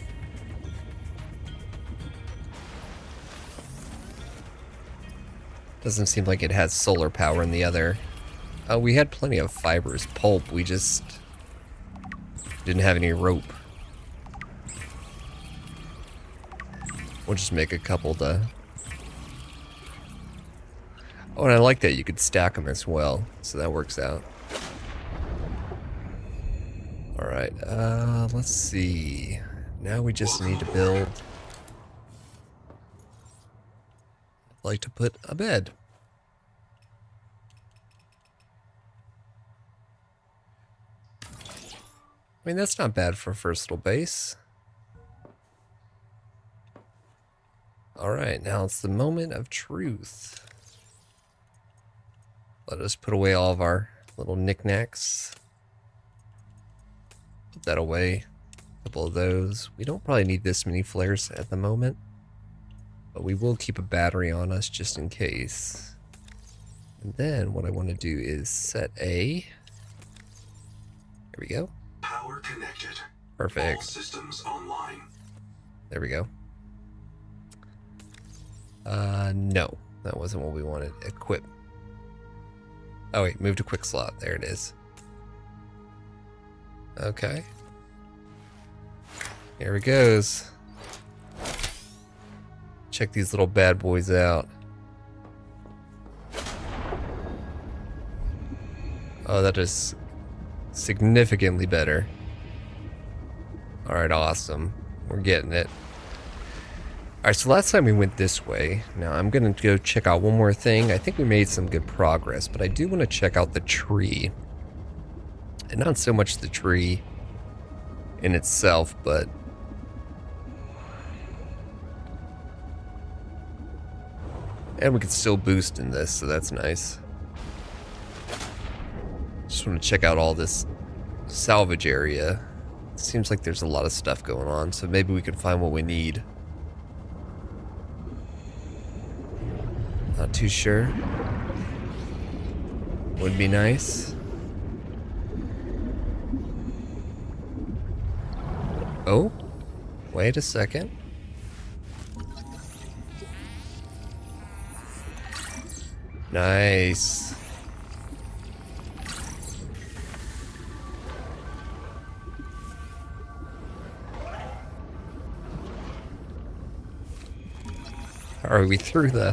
Doesn't seem like it has solar power in the other. Oh, we had plenty of fibrous pulp. We just didn't have any rope. We'll just make a couple to... Oh, and I like that you could stack them as well. So that works out. Alright, let's see. Now we just need to build... I'd like to put a bed. I mean, that's not bad for a first little base. Alright, now it's the moment of truth. Let us put away all of our little knickknacks. Put that away. A couple of those. We don't probably need this many flares at the moment. But we will keep a battery on us just in case. And then what I want to do is set a... There we go. Power connected. Perfect. All systems online. There we go. No. That wasn't what we wanted. Equip. Oh wait, move to quick slot. There it is. Okay. Here it goes. Check these little bad boys out. Oh, that is significantly better. Alright, awesome. We're getting it. Alright, so last time we went this way. Now I'm gonna go check out one more thing. I think we made some good progress, but I do want to check out the tree. And not so much the tree in itself, but... And we can still boost in this, so that's nice. Just want to check out all this salvage area. It seems like there's a lot of stuff going on, so maybe we can find what we need. Not too sure. Would be nice. Oh, wait a second. Nice. Alright, we threw the...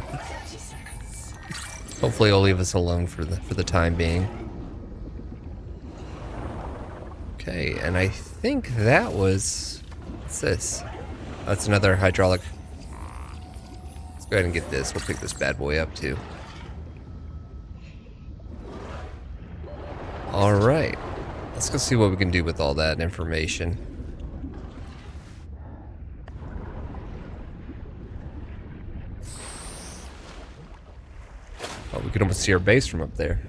Hopefully it'll leave us alone for the time being. Okay, and I think that was... What's this? Oh, it's another hydraulic. Let's go ahead and get this. We'll pick this bad boy up too. Alright. Let's go see what we can do with all that information. Oh, we can almost see our base from up there.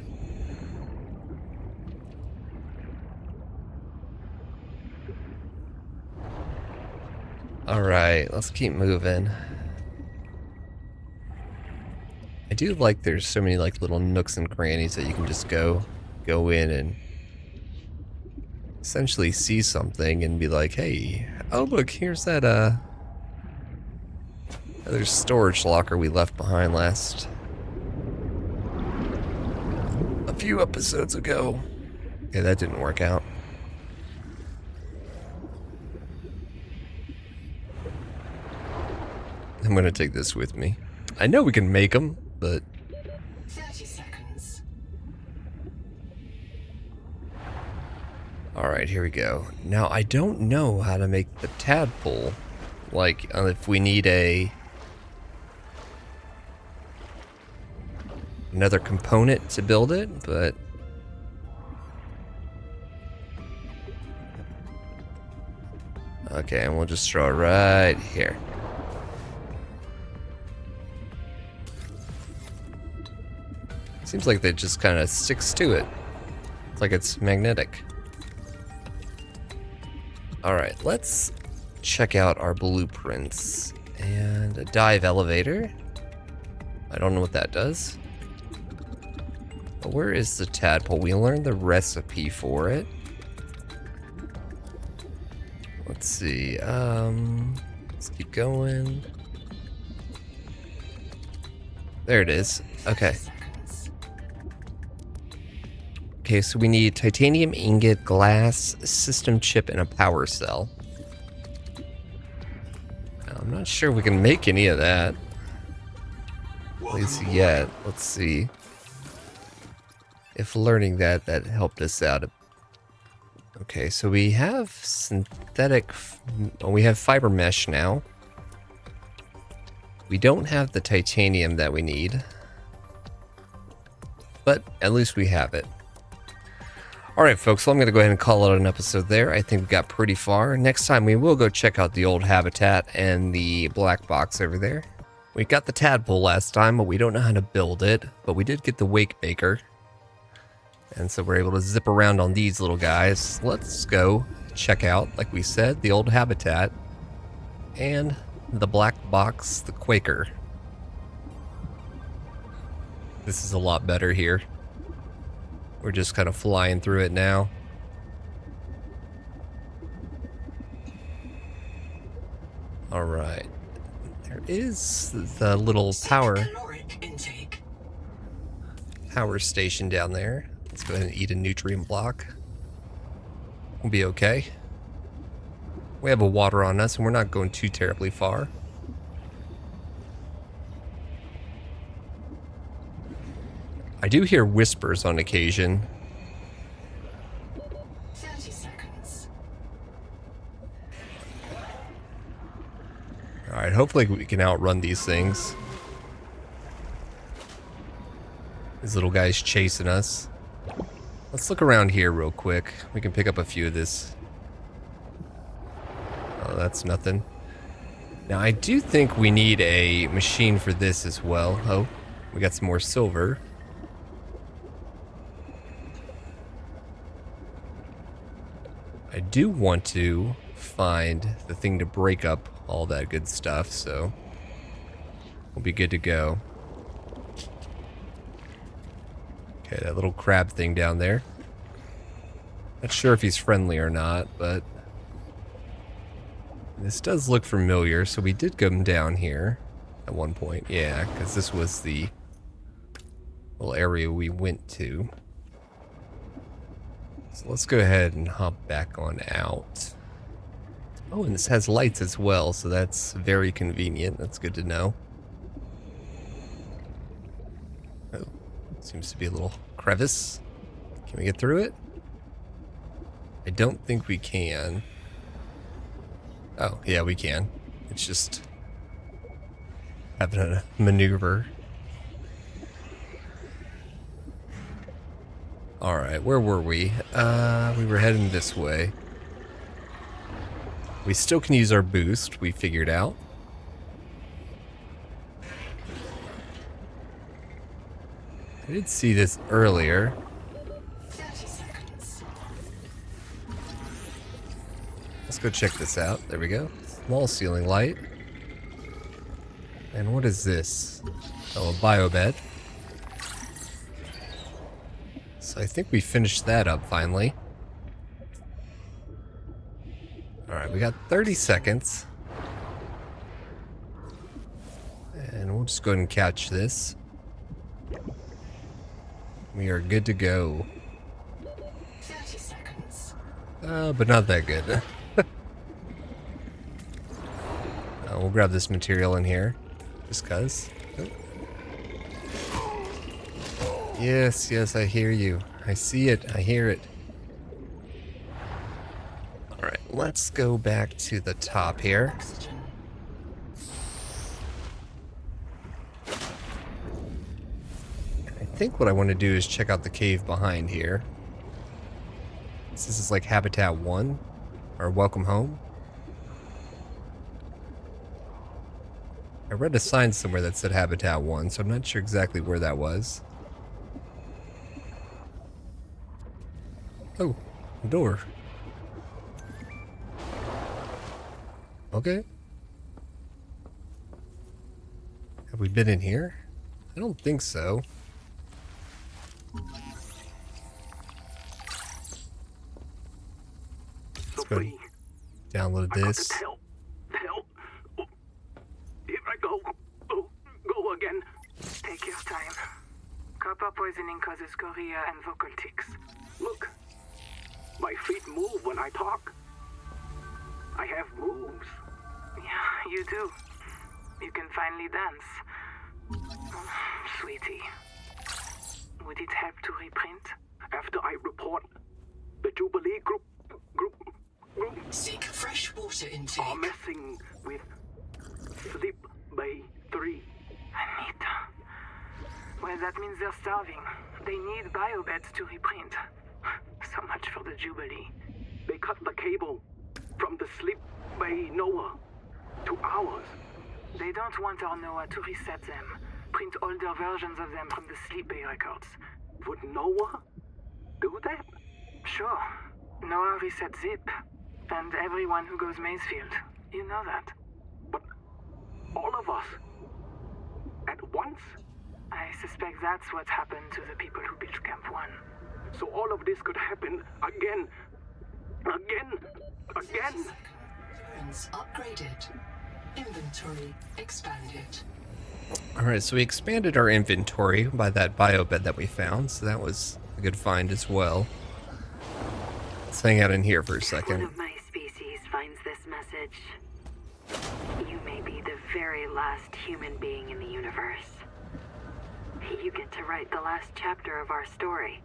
Alright, let's keep moving. I do like there's so many like little nooks and crannies that you can just go in and essentially see something and be like, hey, oh look, here's that other storage locker we left behind last a few episodes ago. Okay, that didn't work out. I'm gonna take this with me. I know we can make them, but 30 seconds. Alright, here we go. Now, I don't know how to make the tadpole. Like, if we need another component to build it, but... Okay, and we'll just throw it right here. Seems like that just kind of sticks to it. It's like it's magnetic. Alright, let's check out our blueprints. And a dive elevator. I don't know what that does. But where is the tadpole? We learned the recipe for it. Let's see. Let's keep going. There it is. Okay. Okay, so we need titanium ingot, glass, system chip, and a power cell. I'm not sure we can make any of that. At least yet. Let's see. If learning that helped us out. Okay, so we have synthetic... we have fiber mesh now. We don't have the titanium that we need. But at least we have it. Alright folks, so I'm going to go ahead and call it an episode there. I think we got pretty far. Next time we will go check out the old habitat and the black box over there. We got the tadpole last time, but we don't know how to build it. But we did get the wake baker. And so we're able to zip around on these little guys. Let's go check out, like we said, the old habitat. And the black box, the Quaker. This is a lot better here. We're just kind of flying through it now. Alright. There is the little power station down there. Let's go ahead and eat a nutrient block. We'll be okay. We have a water on us and we're not going too terribly far. I do hear whispers on occasion. 30 seconds. Alright, hopefully we can outrun these things. These little guys chasing us. Let's look around here real quick. We can pick up a few of this. Oh, that's nothing. Now, I do think we need a machine for this as well. Oh, we got some more silver. I do want to find the thing to break up all that good stuff, so we'll be good to go. Okay, that little crab thing down there. Not sure if he's friendly or not, but this does look familiar, so we did come down here at one point. Yeah, because this was the little area we went to. So let's go ahead and hop back on out. Oh, and this has lights as well, so that's very convenient. That's good to know. Oh, seems to be a little crevice. Can we get through it? I don't think we can. Oh, yeah, we can. It's just having a maneuver. Alright, where were we? We were heading this way. We still can use our boost, we figured out. I did see this earlier. 30 seconds. Let's go check this out. There we go. Small ceiling light. And what is this? Oh, a biobed. So I think we finished that up finally. Alright, we got 30 seconds. And we'll just go ahead and catch this. We are good to go. 30 seconds. But not that good. We'll grab this material in here. Just cuz. Yes, yes, I hear you. I see it. I hear it. let's go back to the top here. Oxygen. I think what I want to do is check out the cave behind here. This is like Habitat 1, or Welcome Home. I read a sign somewhere that said Habitat 1, so I'm not sure exactly where that was. Oh, a door. Okay. Have we been in here? I don't think so. Let's go Sophie, download I got this. to tell. Oh, here I go. Oh, go again. Take your time. Copper poisoning causes chorea and vocal tics. Look, my feet move when I talk. I have moves. Yeah, you do. You can finally dance. Oh, sweetie. Would it help to reprint? After I report, the Jubilee group Seek fresh water intake. are messing with Sleep Bay 3. Anita. Well, that means they're starving. They need biobeds to reprint. So much for the Jubilee. They cut the cable from the Sleep Bay Noah to ours. They don't want our Noah to reset them. Print older versions of them from the Sleep Bay records. Would Noah do that? Sure. Noah reset Zip. And everyone who goes Maysfield. You know that. But all of us at once? I suspect that's what happened to the people who built Camp 1. So all of this could happen again. Clearance upgraded. Inventory expanded. Alright, so we expanded our inventory by that biobed that we found, so that was a good find as well. Let's hang out in here for a One second. of my species finds this message. You may be the very last human being in the universe. You get to write the last chapter of our story.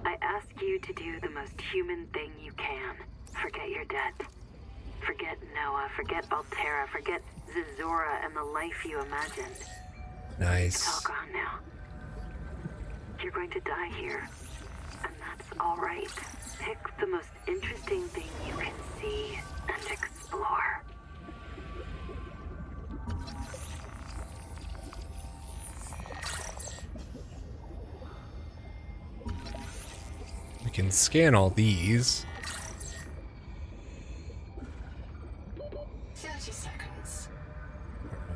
I ask you to do the most human thing you can. Forget your debt. Forget Noah, forget Altera, forget Zazora and the life you imagined. It's all Nice. gone now. You're going to die here. And that's alright. Pick the most interesting thing you can see and explore. We can scan all these. 30 seconds.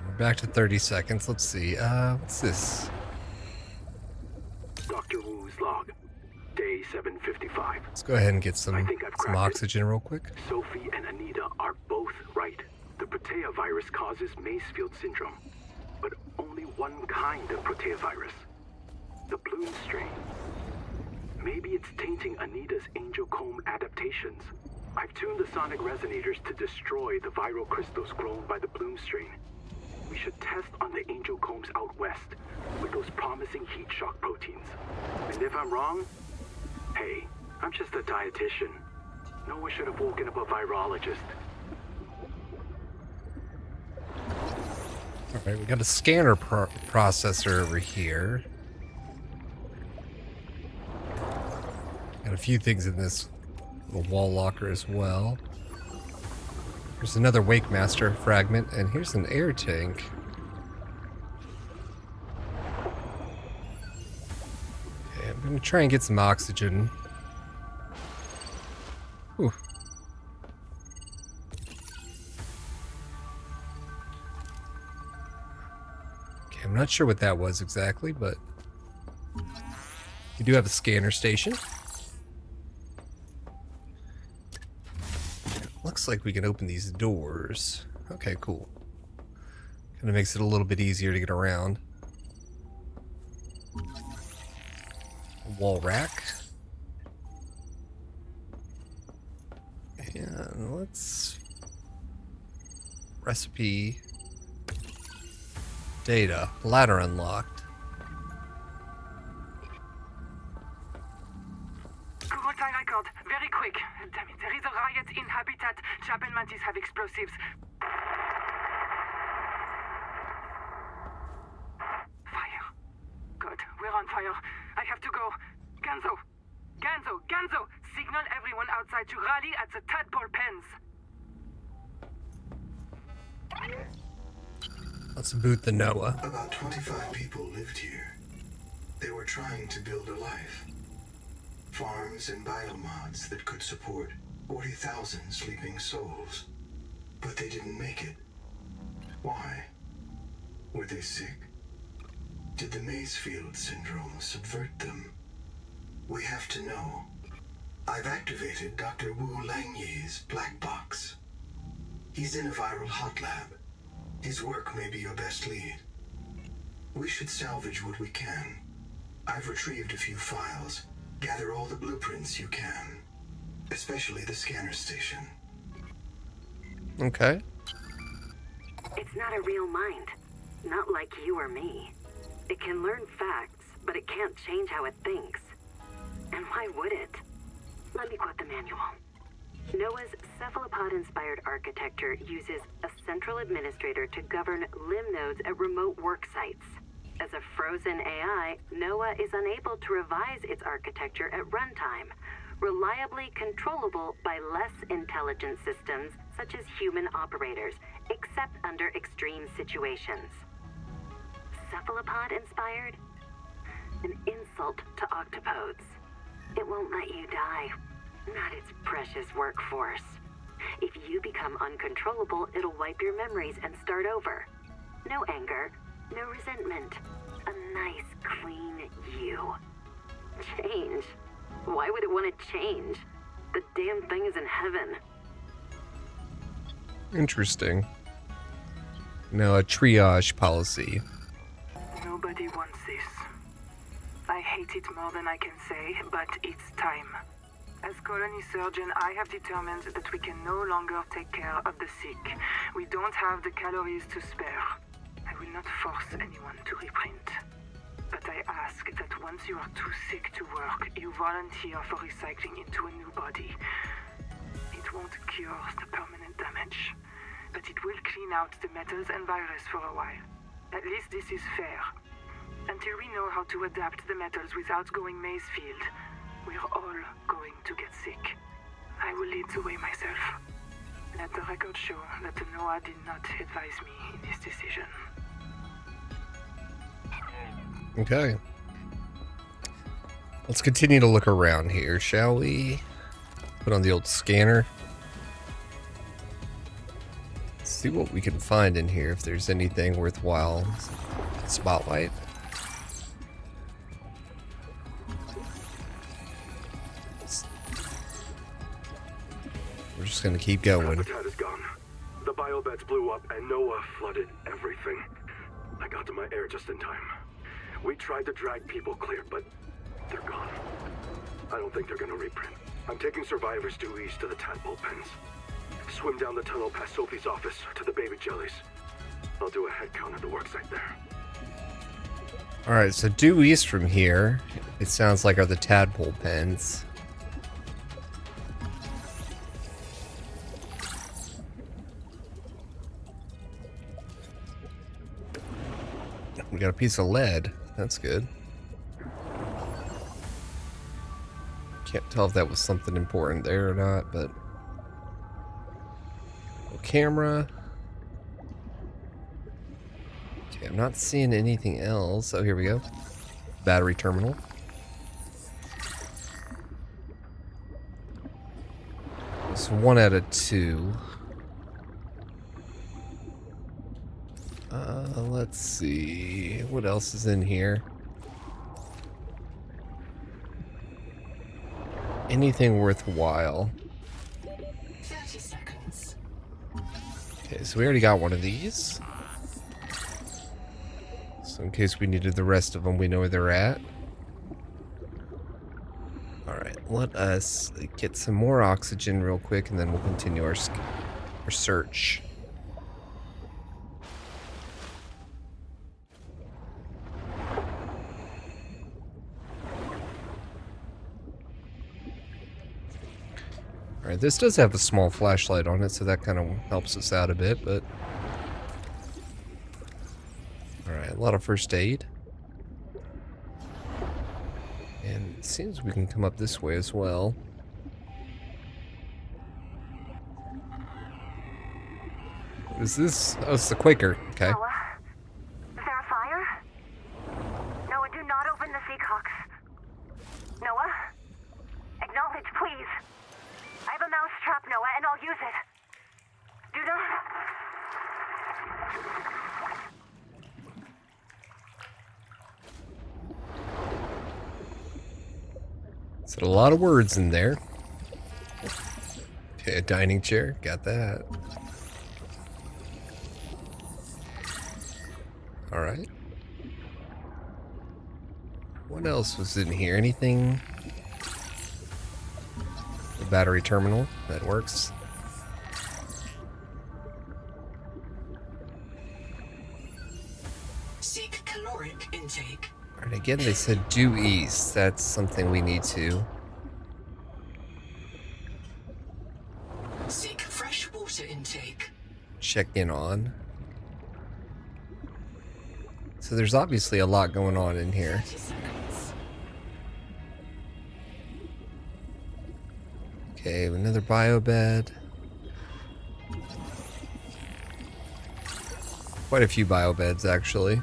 We're back to 30 seconds. Let's see. What's this? Dr. Wu's log, day 755. Let's go ahead and get I some think I've cracked it. oxygen real quick. Sophie and Anita are both right. The Protea virus causes Maysfield syndrome, but only one kind of Protea virus, the Bloom strain. Maybe it's tainting Anita's angel comb adaptations. I've tuned the sonic resonators to destroy the viral crystals grown by the Bloom strain. We should test on the angel combs out west with those promising heat shock proteins. And if I'm wrong, hey, I'm just a dietitian. No one should have woken up a virologist. Alright, we got a scanner processor over here. Got a few things in this little wall locker as well. There's another Wake Master fragment, and here's an air tank. Okay, I'm gonna try and get some oxygen. Whew. Okay, I'm not sure what that was exactly, but you do have a scanner station. Looks like we can open these doors. Okay, cool. Kind of makes it a little bit easier to get around. Wall rack. And let's... Recipe. Data. Ladder unlocked. Google time record. Very quick. Damn it, there is a riot campfire. I have to go. Ganzo! Ganzo! Ganzo! Signal everyone outside to rally at the tadpole pens. Let's boot the Noah. About 25 people lived here. They were trying to build a life. Farms and biomods that could support 40,000 sleeping souls. But they didn't make it. Why? Were they sick? Did the Mazefield syndrome subvert them? We have to know. I've activated Dr. Wu Langyi's black box. He's in a viral hot lab. His work may be your best lead. We should salvage what we can. I've retrieved a few files. Gather all the blueprints you can. Especially the scanner station. Okay. It's not a real mind. Not like you or me. It can learn facts, but it can't change how it thinks. And why would it? Let me quote the manual. Noah's cephalopod-inspired architecture uses a central administrator to govern limb nodes at remote work sites. As a frozen AI, Noah is unable to revise its architecture at runtime, reliably controllable by less intelligent systems such as human operators, except under extreme situations. Cephalopod-inspired? An insult to octopodes. It won't let you die. Not its precious workforce. If you become uncontrollable, it'll wipe your memories and start over. No anger, no resentment. A nice, clean you. Change? Why would it want to change? The damn thing is in heaven. Interesting. Now a triage policy. Nobody wants this. I hate it more than I can say, but it's time. As colony surgeon, I have determined that we can no longer take care of the sick. We don't have the calories to spare. I will not force anyone to reprint. But I ask that once you are too sick to work, you volunteer for recycling into a new body. It won't cure the permanent damage, but it will clean out the metals and virus for a while. At least this is fair. Until we know how to adapt the metals without going Mazefield, we're all going to get sick. I will lead the way myself. Let the record show that Noah did not advise me in this decision. Okay. Let's continue to look around here, shall we? Put on the old scanner. See what we can find in here, if there's anything worthwhile. Spotlight. We're just gonna keep going. Habitat is gone. The biobeds blew up and Noah flooded everything. I got to my air just in time. We tried to drag people clear, but they're gone. I don't think they're gonna reprint. I'm taking survivors due east to the tadpole pens. Swim down the tunnel past Sophie's office to the baby jellies. I'll do a head count at the worksite there. Alright, so due east from here, it sounds like are the tadpole pens. We got a piece of lead. That's good. Can't tell if that was something important there or not, but... camera. Okay, I'm not seeing anything else. Oh, here we go. Battery terminal. It's 1 out of 2. Let's see. What else is in here? Anything worthwhile? 30 seconds. Okay, so we already got one of these. So in case we needed the rest of them, we know where they're at. Alright, let us get some more oxygen real quick, and then we'll continue our search. Alright, this does have a small flashlight on it, so that kind of helps us out a bit, but... Alright, a lot of first aid. And it seems we can come up this way as well. What is this? Oh, it's the Quaker. Okay. Noah? Is there a fire? Noah, do not open the seacocks. Noah? Acknowledge, please. I have a mouse trap, Noah, and I'll use it. Do not... Said a lot of words in there. Okay, a dining chair. Got that. Alright. What else was in here? Anything? The battery terminal. That works. Seek caloric intake. Alright, again, they said due east. That's something we need to. Seek fresh water intake. Check in on. So there's obviously a lot going on in here. 30 seconds. Okay, another biobed. Quite a few biobeds, actually.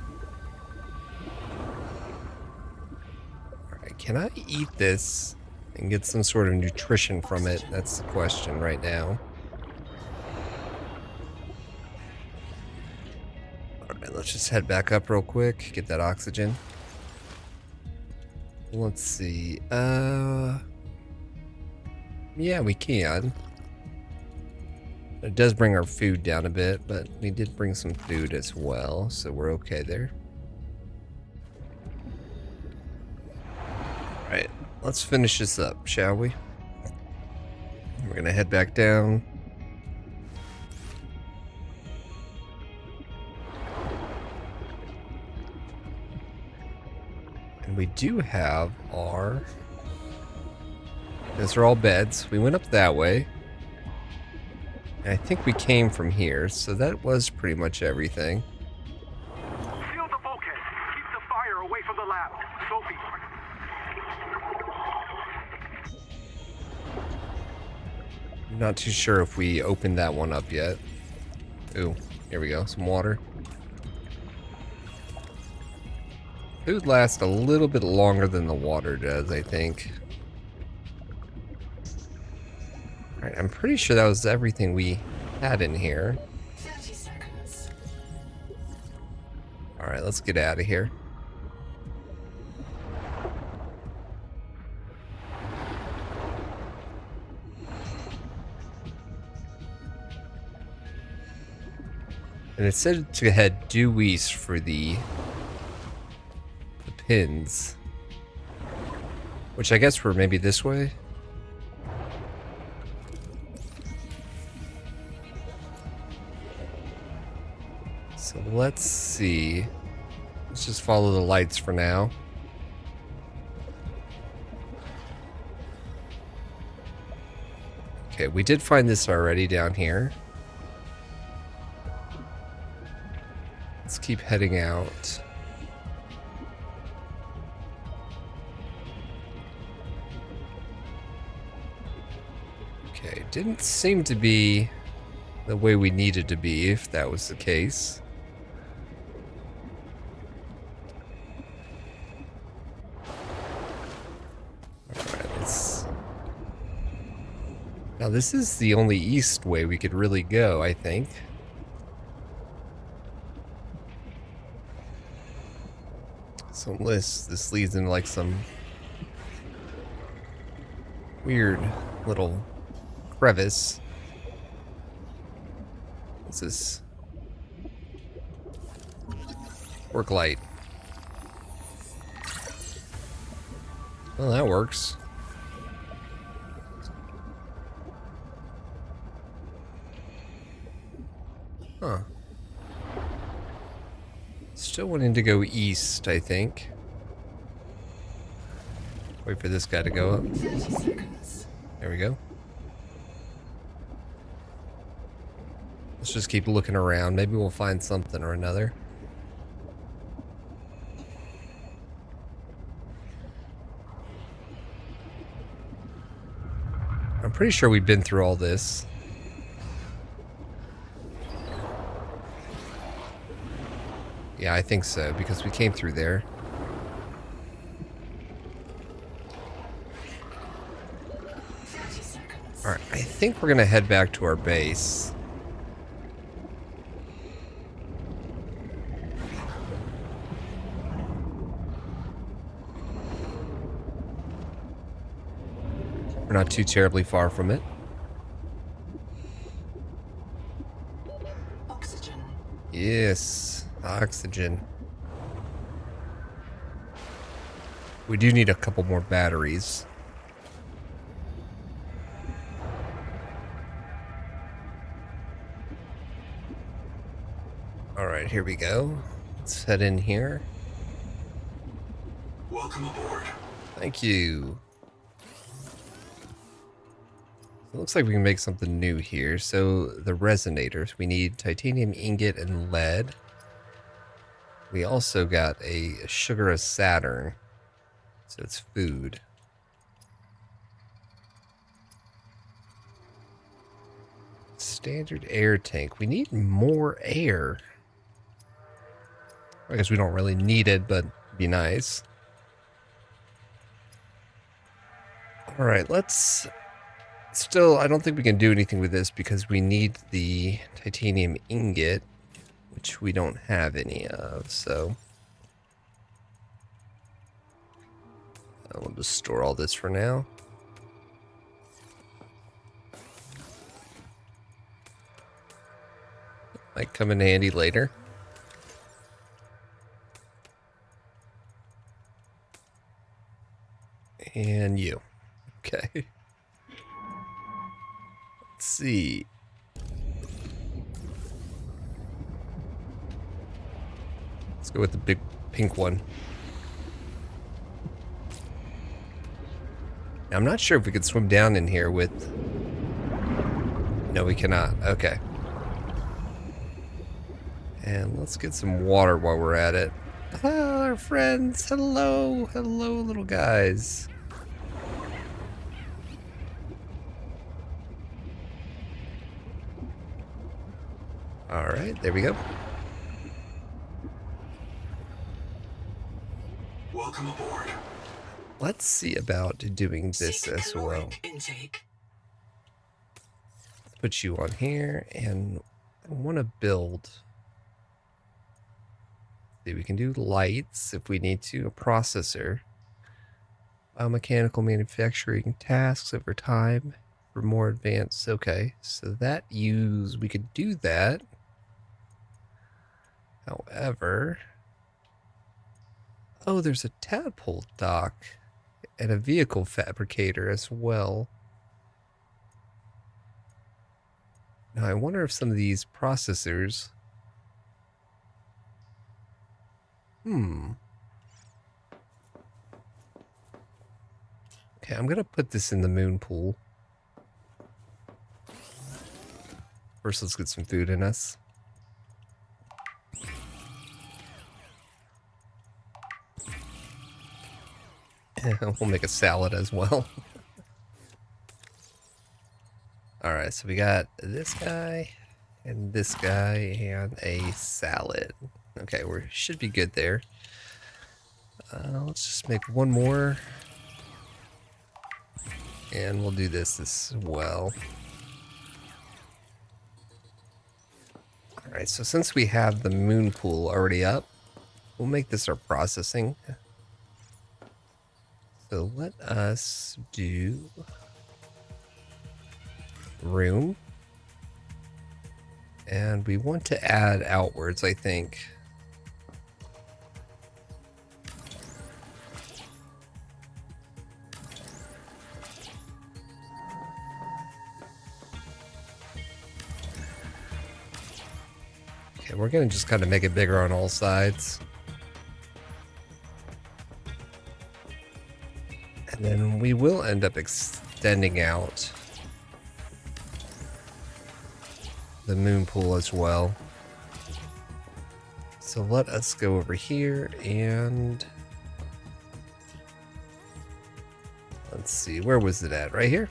Alright, can I eat this and get some sort of nutrition from it? That's the question right now. Alright, let's just head back up real quick, get that oxygen. Let's see. Yeah, we can. It does bring our food down a bit, but we did bring some food as well, so we're okay there. Alright, let's finish this up, shall we? We're gonna head back down. And we do have our... Those are all beds. We went up that way. And I think we came from here, so that was pretty much everything. Seal the bulkhead. Keep the fire away from the lab. Sophie. I'm not too sure if we opened that one up yet. Ooh, here we go. Some water. Food lasts a little bit longer than the water does, I think. Alright, I'm pretty sure that was everything we had in here. 30 seconds. Alright, let's get out of here. And it said to head due east for the pins. Which I guess were maybe this way? So let's see. Let's just follow the lights for now. Okay, we did find this already down here. Let's keep heading out. Okay, didn't seem to be the way we needed to be, if that was the case. Alright, let's... Now this is the only east way we could really go, I think. So unless this leads into like some weird little crevice. What's this? Work light. Well, that works. Huh. Still wanting to go east, I think. Wait for this guy to go up. 30 seconds. There we go. Let's just keep looking around. Maybe we'll find something or another. pretty sure we've been through all this. Yeah, I think so, because we came through there. Alright, I think we're gonna head back to our base. We're not too terribly far from it. Oxygen. Yes, oxygen. We do need a couple more batteries. Alright, here we go. Let's head in here. Welcome aboard. Thank you. It looks like we can make something new here. So the resonators, we need titanium ingot and lead. We also got a sugar of Saturn. So it's food. Standard air tank. We need more air. I guess we don't really need it, but it'd be nice. Alright, let's... Still, I don't think we can do anything with this because we need the titanium ingot, which we don't have any of, so... We'll just store all this for now. Might come in handy later. And you. Okay. Let's see. Let's go with the big pink one. Now, I'm not sure if we could swim down in here with... No, we cannot. Okay. And let's get some water while we're at it. Ah, our friends. Hello. Hello, little guys. Alright, there we go. Welcome aboard. Let's see about doing this Seek as well. caloric intake. Put you on here, and I want to build. See, we can do lights if we need to, a processor. Biomechanical manufacturing tasks over time for more advanced. Okay, so we could do that. However, oh, there's a tadpole dock and a vehicle fabricator as well. Now, I wonder if some of these processors... Okay, I'm going to put this in the moon pool. First, let's get some food in us. We'll make a salad as well. Alright, so we got this guy and this guy and a salad. Okay, we should be good there. Let's just make one more. And we'll do this as well. Alright, so since we have the moon pool already up, we'll make this our processing. So let us do room. And we want to add outwards, I think. Okay, we're going to just kind of make it bigger on all sides. And then we will end up extending out the moon pool as well. So let us go over here and let's see, where was it at? Right here?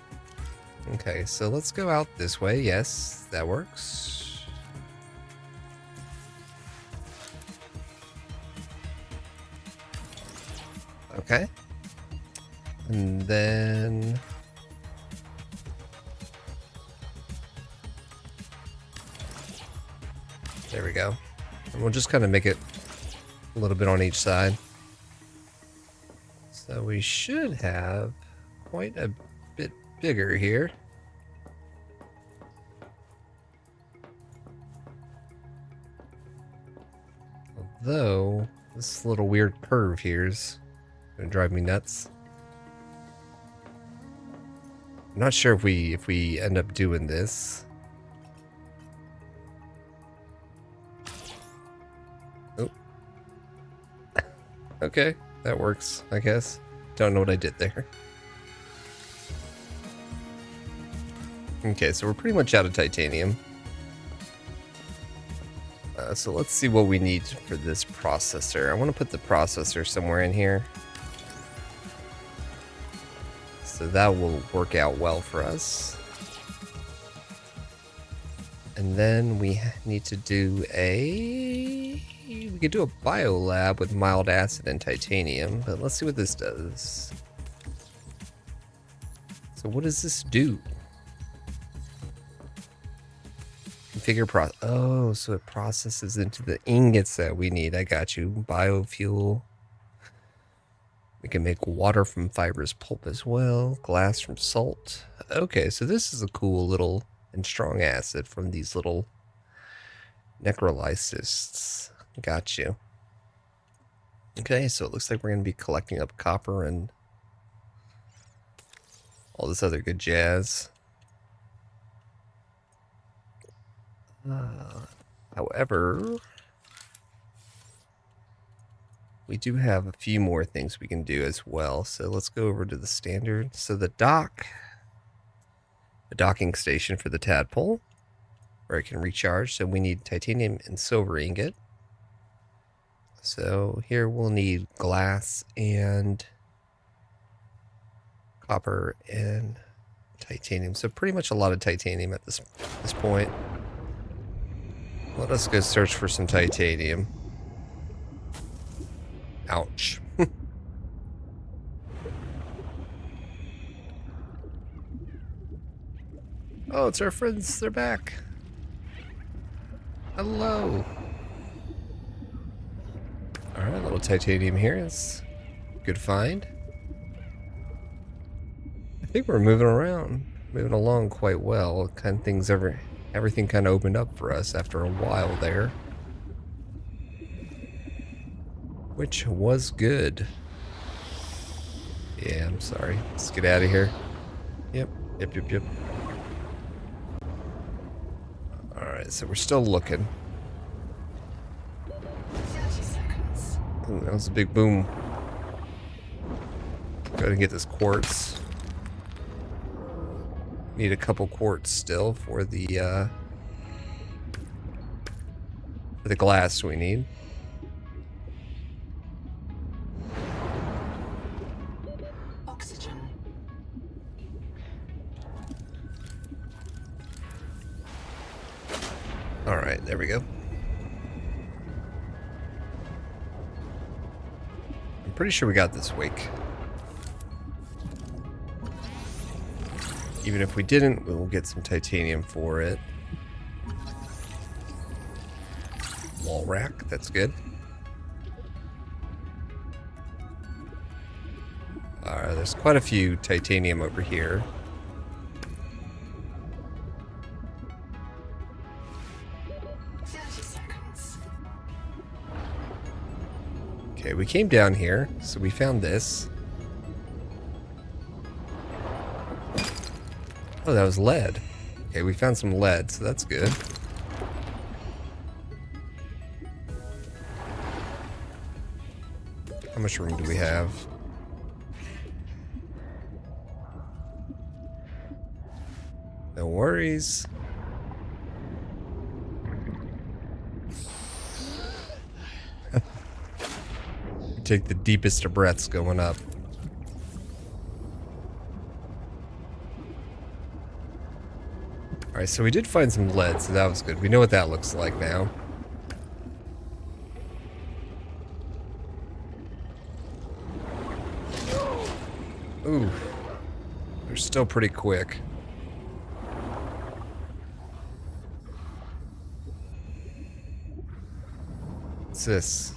Okay, so let's go out this way. Yes, that works. Okay. And then... there we go. And we'll just kind of make it a little bit on each side. So we should have quite a bit bigger here. Although, this little weird curve here is going to drive me nuts. I'm not sure if we end up doing this. Oh. Okay, that works, I guess. Don't know what I did there. Okay, so we're pretty much out of titanium. So let's see what we need for this processor. I want to put the processor somewhere in here. So that will work out well for us. And then we need to do we could do a biolab with mild acid and titanium, but let's see what this does. So what does this do? Configure oh, so it processes into the ingots that we need. I got you. Biofuel. We can make water from fibrous pulp as well. Glass from salt. Okay, so this is a cool little and strong acid from these little necrolysis. Got you. Okay, so it looks like we're going to be collecting up copper and all this other good jazz. However, we do have a few more things we can do as well. So let's go over to the standard. So the docking station for the tadpole, where it can recharge. So we need titanium and silver ingot. So here we'll need glass and copper and titanium. So pretty much a lot of titanium at this point. Let us go search for some titanium. Ouch. Oh, it's our friends. They're back. Hello. Alright, a little titanium here. It's a good find. I think we're moving along quite well. Kind of things everything kind of opened up for us after a while there. Which was good. Yeah, I'm sorry. Let's get out of here. Yep. Alright, so we're still looking. 30 seconds. Ooh, that was a big boom. Go ahead and get this quartz. Need a couple quartz still for the glass we need. Oxygen. All right, there we go. I'm pretty sure we got this wake. Even if we didn't, we'll get some titanium for it. Wall rack, that's good. Alright, there's quite a few titanium over here. Okay, we came down here, so we found this. Oh, that was lead. Okay, we found some lead, so that's good. How much room do we have? No worries. Take the deepest of breaths going up. Alright, so we did find some lead, so that was good. We know what that looks like now. Ooh. They're still pretty quick. What's this?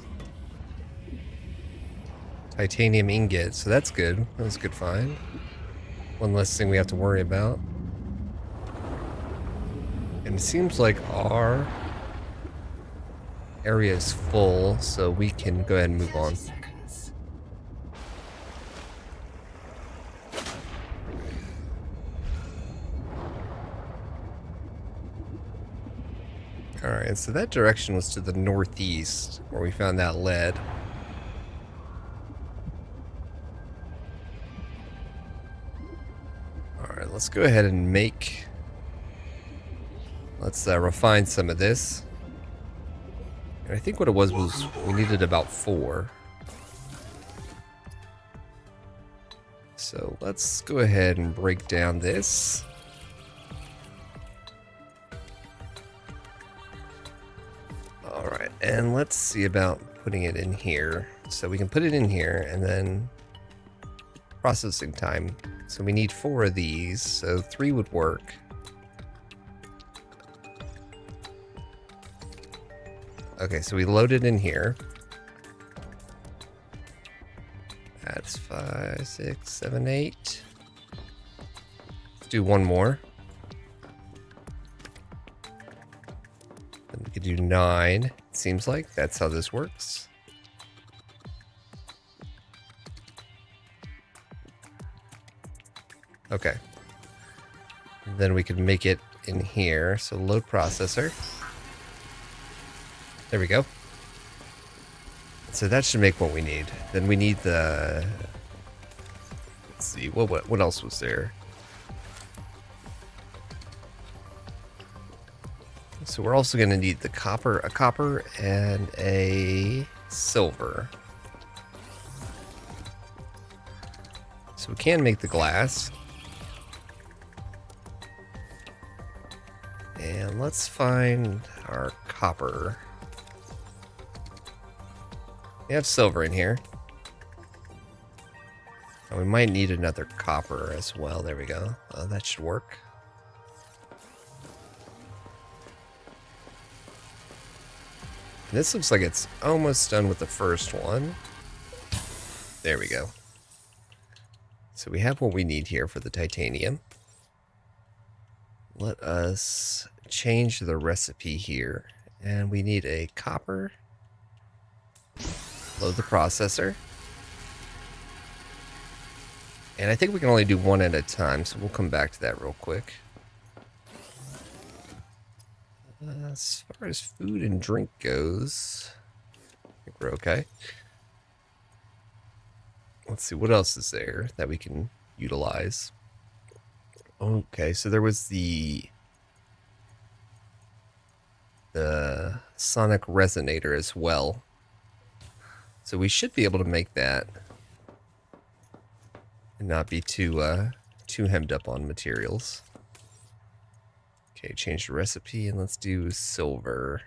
Titanium ingot, so that's good. That was a good find. One less thing we have to worry about. And it seems like our area is full, so we can go ahead and move 30 on. seconds. Alright, so that direction was to the northeast, where we found that lead. Alright, let's go ahead and let's refine some of this. And I think what it was we needed about 4. So let's go ahead and break down this. Alright, and let's see about putting it in here. So we can put it in here, and then processing time. So we need 4 of these, so 3 would work. Okay, so we load it in here. That's 5, 6, 7, 8. Let's do one more. Then we could do 9. It seems like that's how this works. Okay. Then we could make it in here. So load processor. There we go. So that should make what we need. Then we need the... Let's see, what else was there? So we're also going to need the copper, a copper and a silver. So we can make the glass. And let's find our copper. We have silver in here. And we might need another copper as well. There we go. That should work. This looks like it's almost done with the first one. There we go. So we have what we need here for the titanium. Let us change the recipe here. And we need a copper. Load the processor. And I think we can only do one at a time, so we'll come back to that real quick. As far as food and drink goes, I think we're okay. Let's see, what else is there that we can utilize? Okay, so there was the sonic resonator as well. So we should be able to make that and not be too hemmed up on materials. Okay, change the recipe and let's do silver.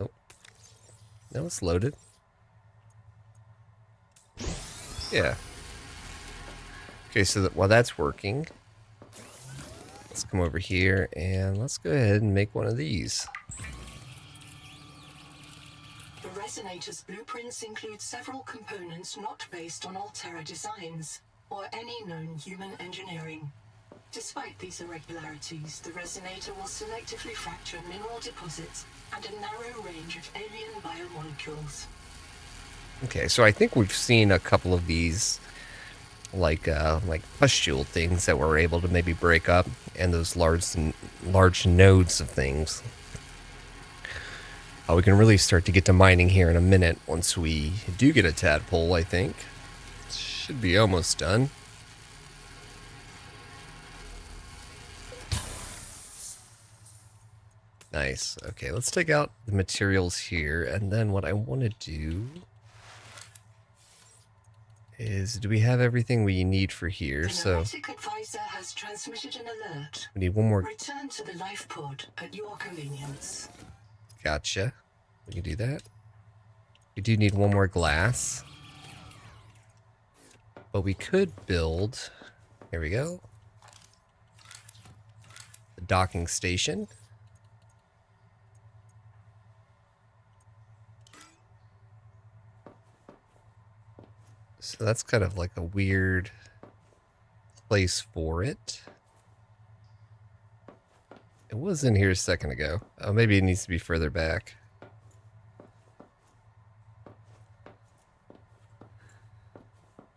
Oh, no, it's loaded. Yeah. Okay, so while that's working, let's come over here and let's go ahead and make one of these. The resonator's blueprints include several components not based on Altera designs or any known human engineering. Despite these irregularities, the resonator will selectively fracture mineral deposits and a narrow range of alien biomolecules. Okay, so I think we've seen a couple of these like pustule things that we're able to maybe break up, and those large nodes of things. We can really start to get to mining here in a minute once we do get a tadpole, I think. Should be almost done. Nice. Okay, let's take out the materials here, and then what I want to do is, do we have everything we need for here? The So Nomadic Advisor has transmitted an alert. we need one more. Return to the life pod at your convenience. Gotcha. We can do that. We do need one more glass. But we could build, here we go, the docking station. So that's kind of like a weird place for it. It was in here a second ago. Oh, maybe it needs to be further back.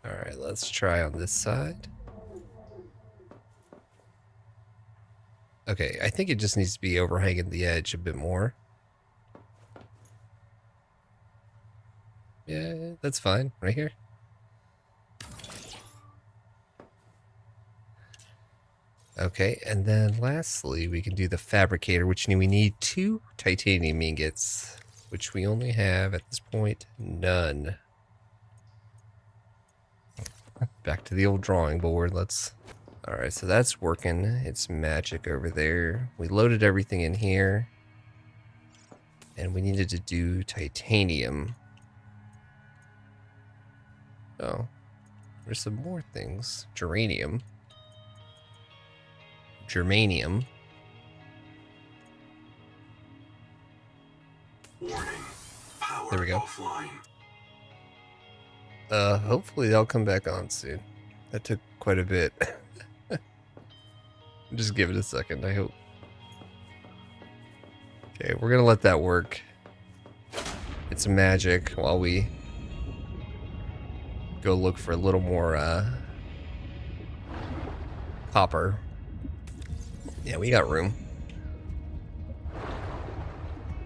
Alright, let's try on this side. Okay, I think it just needs to be overhanging the edge a bit more. Yeah, that's fine. Right here. Okay, and then lastly, we can do the fabricator, which we need 2 titanium ingots, which we only have at this point none. Back to the old drawing board. Alright, so that's working. It's magic over there. We loaded everything in here. And we needed to do titanium. Oh. There's some more things. Germanium. Warning. Power There we go. offline. Hopefully they'll come back on soon. That took quite a bit. Just give it a second, I hope. Okay, we're gonna let that work. It's magic while we go look for a little more copper. Yeah, we got room.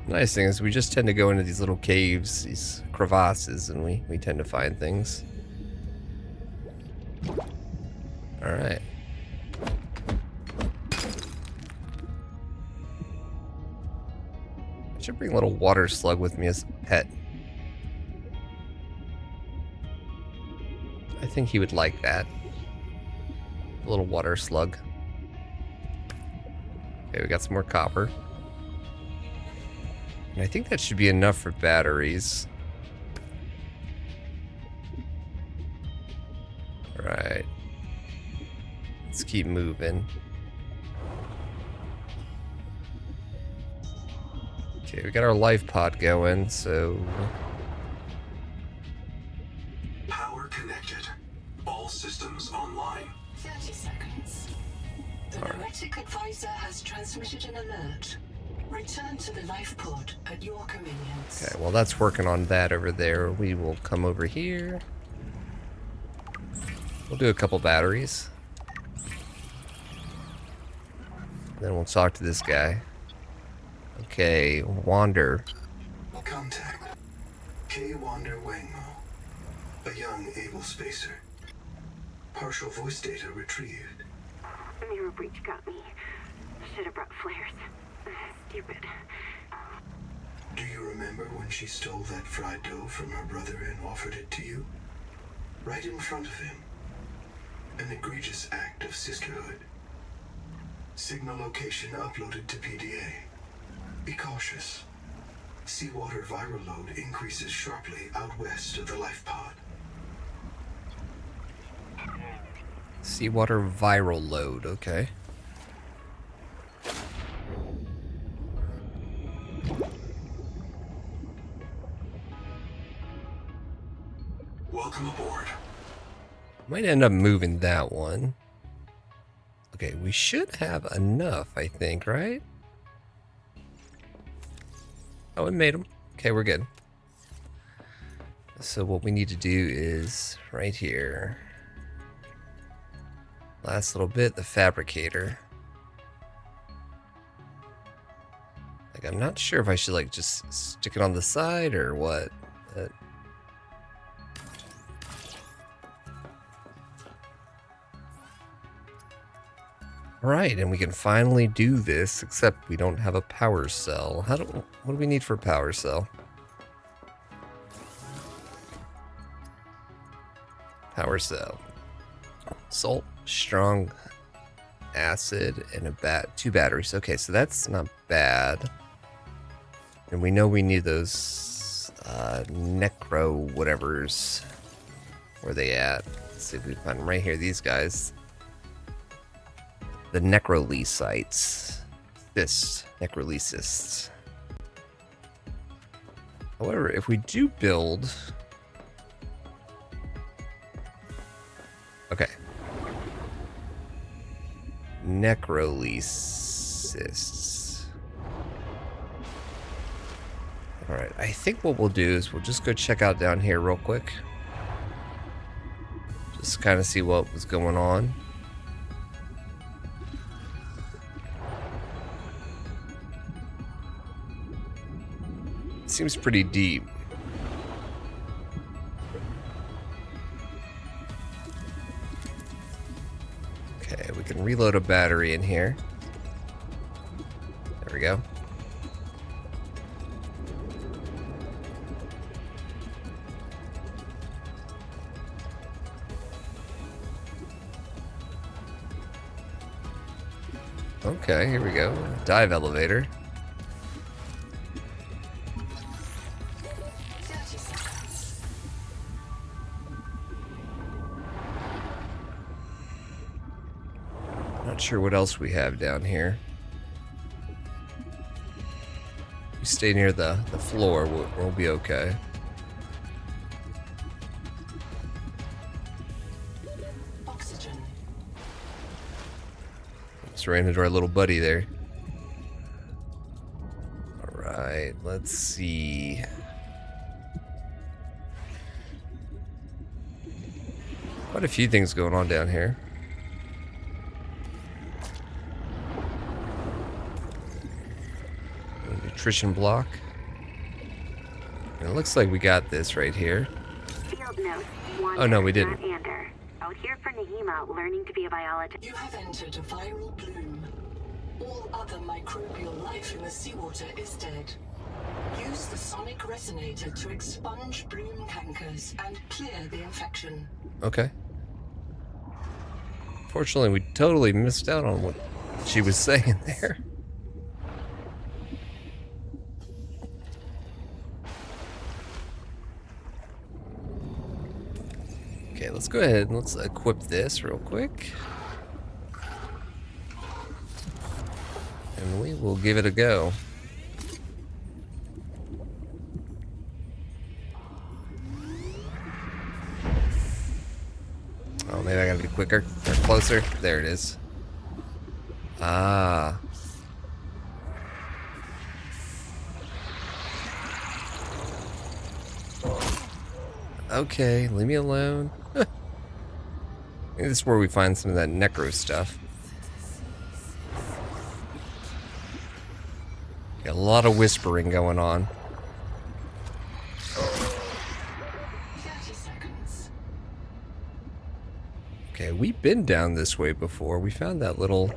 Nice thing is we just tend to go into these little caves, these crevasses, and we tend to find things. Alright. I should bring a little water slug with me as a pet. I think he would like that. A little water slug. Okay, we got some more copper. And I think that should be enough for batteries. Alright. Let's keep moving. Okay, we got our life pod going, so... Power connected. All systems online. 30 seconds. The Nomadic Advisor has transmitted an alert. Return to the life pod at your convenience. Okay, well that's working on that over there. We will come over here. We'll do a couple batteries. Then we'll talk to this guy. Okay, Wander. Contact. K. Wander Wangmo. A young, able spacer. Partial voice data retrieved. Mirror breach got me. Should have brought flares. Stupid. Do you remember when she stole that fried dough from her brother and offered it to you? Right in front of him. An egregious act of sisterhood. Signal location uploaded to PDA. Be cautious. Seawater viral load increases sharply out west of the life pod. Seawater viral load, okay. Welcome aboard. Might end up moving that one. Okay, we should have enough, I think, right? Oh, it made them. Okay, we're good. So what we need to do is right here. Last little bit, the fabricator. Like, I'm not sure if I should, like, just stick it on the side or what. But... Alright, and we can finally do this, except we don't have a power cell. What do we need for a power cell? Power cell. Salt, strong acid, and two batteries. Okay, so that's not bad. And we know we need those necro whatevers. Where are they at? Let's see if we can find them right here. These guys. The necrolysites. Necrolysists. However, if we do build... Okay. Necrolysists. Alright, I think what we'll do is we'll just go check out down here real quick. Just kind of see what was going on. Seems pretty deep. Okay, we can reload a battery in here. There we go. Okay, here we go. Dive elevator. 30 seconds. Not sure what else we have down here. We stay near the floor, we'll be okay. Oxygen. Just ran into our little buddy there. Alright, let's see. Quite a few things going on down here. A nutrition block. And it looks like we got this right here. Field note. Oh, no, we didn't. Not Ander. Out here for Nahima, learning to be a biologist. You have entered a viral bloom. All other microbial life in the seawater is dead. Use the sonic resonator to expunge bloom cankers and clear the infection. Okay. Fortunately, we totally missed out on what she was saying there. Okay, let's go ahead and let's equip this real quick. And we will give it a go. Oh, maybe I gotta be quicker or closer. There it is. Ah. Okay, leave me alone. I think this is where we find some of that necro stuff. Got a lot of whispering going on. 30 seconds. Okay, we've been down this way before. We found that little...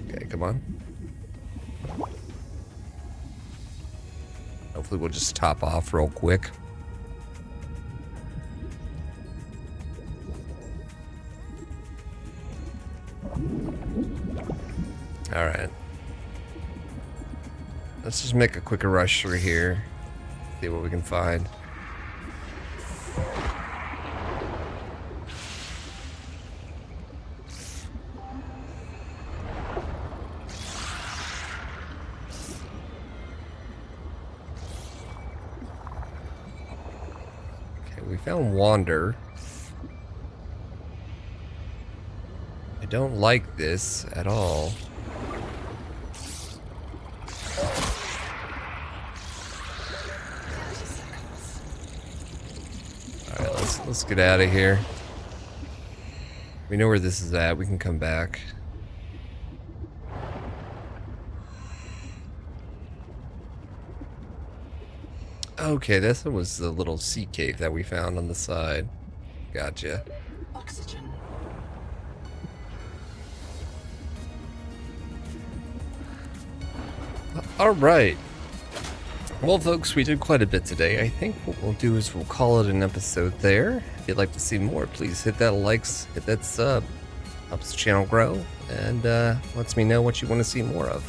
Okay, come on. Hopefully we'll just top off real quick. Alright. Let's just make a quicker rush through here. See what we can find. Okay, we found Wander. I don't like this at all. Let's get out of here. We know where this is at. We can come back. Okay, this was the little sea cave that we found on the side. Gotcha. Oxygen. All right. Well, folks, we did quite a bit today. I think what we'll do is we'll call it an episode there. If you'd like to see more, please hit that likes, hit that sub. Helps the channel grow and lets me know what you want to see more of.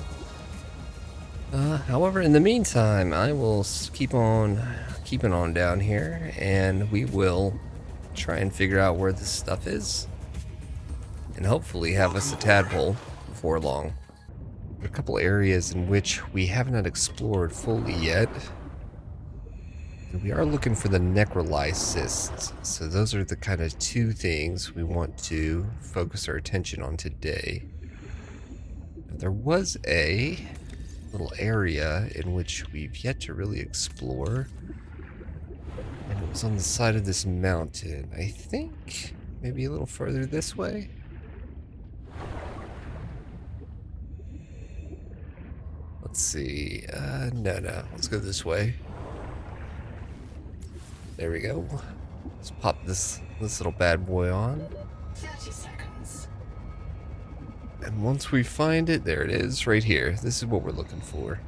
However, in the meantime, I will keep on keeping on down here, and we will try and figure out where this stuff is, and hopefully have us a tadpole before long. There are a couple areas in which we have not explored fully yet. And we are looking for the necrolysis, so those are the kind of two things we want to focus our attention on today. There was a little area in which we've yet to really explore, and it was on the side of this mountain. I think maybe a little further this way. Let's see. No. Let's go this way. There we go. Let's pop this little bad boy on. 30 seconds. And once we find it, there it is, right here. This is what we're looking for.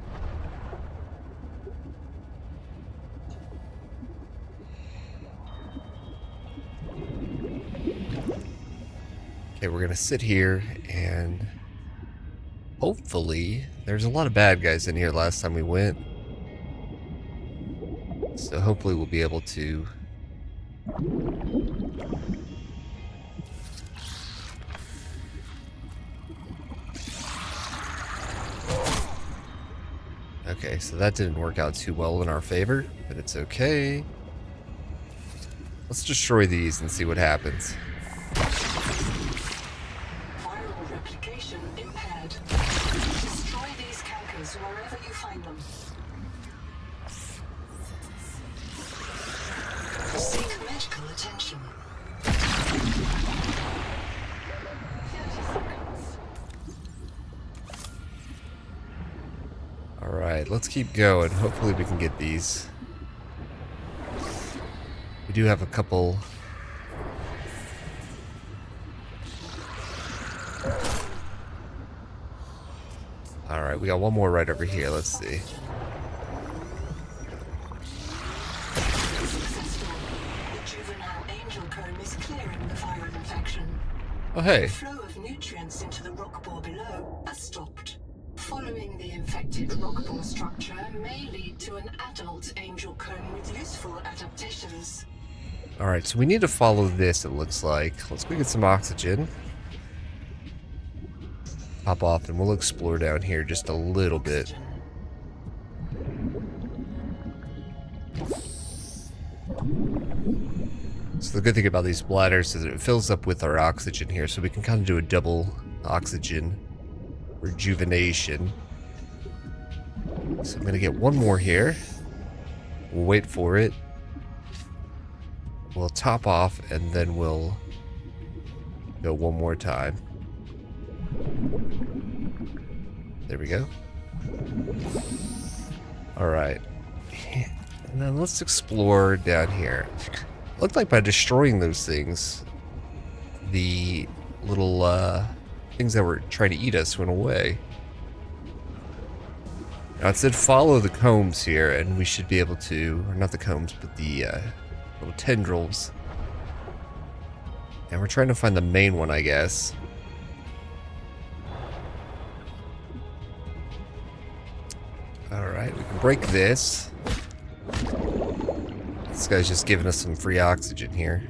Okay, we're gonna sit here and hopefully there's a lot of bad guys in here last time we went. So hopefully we'll be able to okay, so that didn't work out too well in our favor, but it's okay. Let's destroy these and see what happens. Viral replication impaired. Destroy these cankers wherever you find them. Seek medical attention. 30 seconds. Alright, let's keep going. Hopefully we can get these. We do have a couple. Alright, we got one more right over here. Let's see. Successful. The juvenile angel comb is clearing the viral infection. Oh, hey. The flow of nutrients into the rock bore below has stopped. Following the infected rock bore structure may lead to an adult angel comb with useful adaptations. Alright, so we need to follow this, it looks like. Let's go get some oxygen. Hop off and we'll explore down here just a little bit. So the good thing about these bladders is that it fills up with our oxygen here, so we can kind of do a double oxygen rejuvenation. So I'm going to get one more here. We'll wait for it. We'll top off and then we'll go one more time. There we go. Alright. And then let's explore down here. Looked like by destroying those things, the little things that were trying to eat us went away. Now it said follow the combs here, and we should be able to, or not the combs, but the little tendrils. And we're trying to find the main one, I guess. Alright, we can break this. This guy's just giving us some free oxygen here.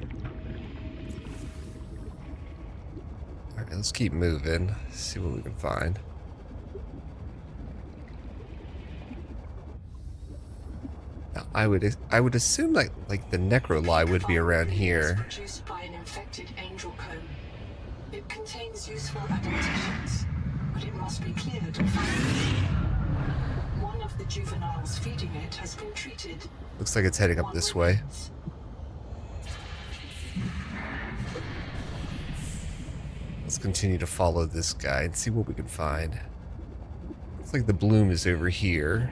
Alright, let's keep moving. See what we can find. Now, I would assume like the necroli would be around here. Produced by an infected angel comb. It contains useful adaptations, but it must be cleared and found. One of the juveniles feeding it has been treated. Looks like it's heading up this way. Let's continue to follow this guy and see what we can find. Looks like the bloom is over here.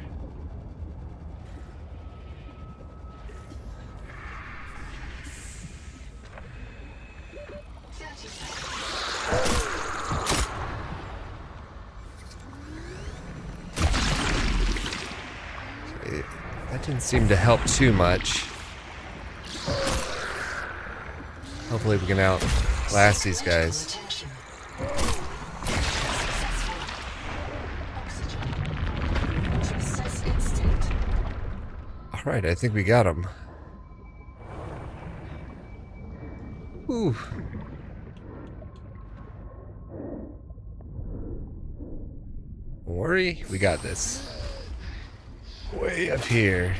That didn't seem to help too much. Hopefully we can outlast these guys. Attention. Successful. Oxygen. Success instinct. Alright, I think we got him. Ooh. Don't worry, we got this. Way up here.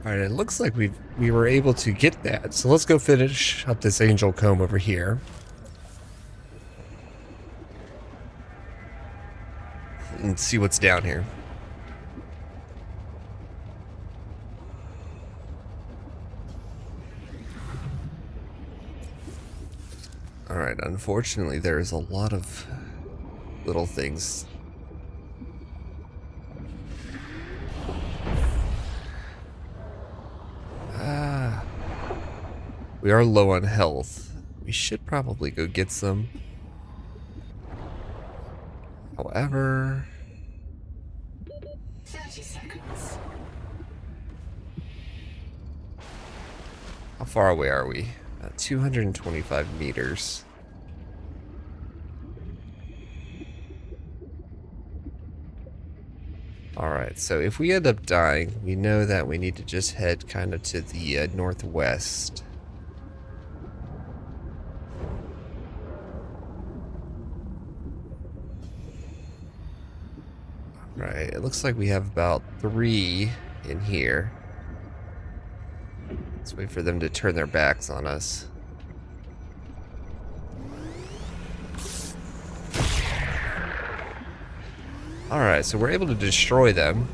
Alright, it looks like we were able to get that. So let's go finish up this angel comb over here. And see what's down here. Alright, unfortunately there is a lot of little things. We are low on health. We should probably go get some. However... 30 seconds. How far away are we? 225 meters. Alright, so if we end up dying, we know that we need to just head kind of to the northwest. Right, it looks like we have about 3 in here. Let's wait for them to turn their backs on us. Alright, so we're able to destroy them.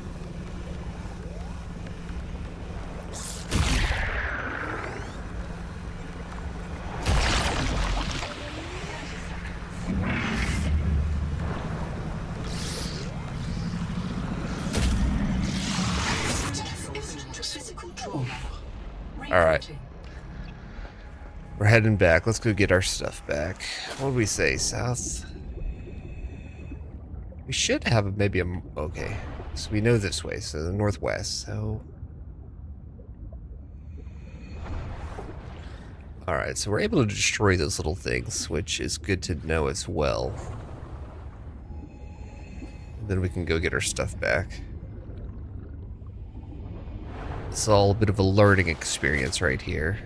Physical trauma. Alright. We're heading back. Let's go get our stuff back. What did we say? South? We should have maybe a... Okay. So we know this way. So the northwest. So... Alright, so we're able to destroy those little things, which is good to know as well. Then we can go get our stuff back. It's all a bit of a learning experience right here.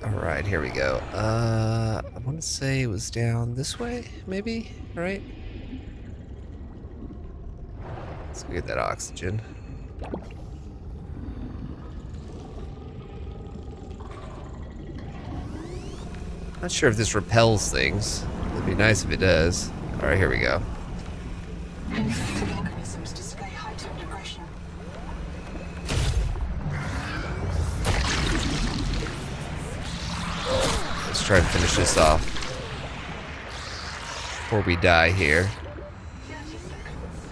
Alright, here we go. I want to say it was down this way, maybe? Right? Let's go get that oxygen. Not sure if this repels things. It'd be nice if it does. Alright, here we go. Infected organisms display heightened aggression. Let's try and finish this off before we die here. 30 seconds.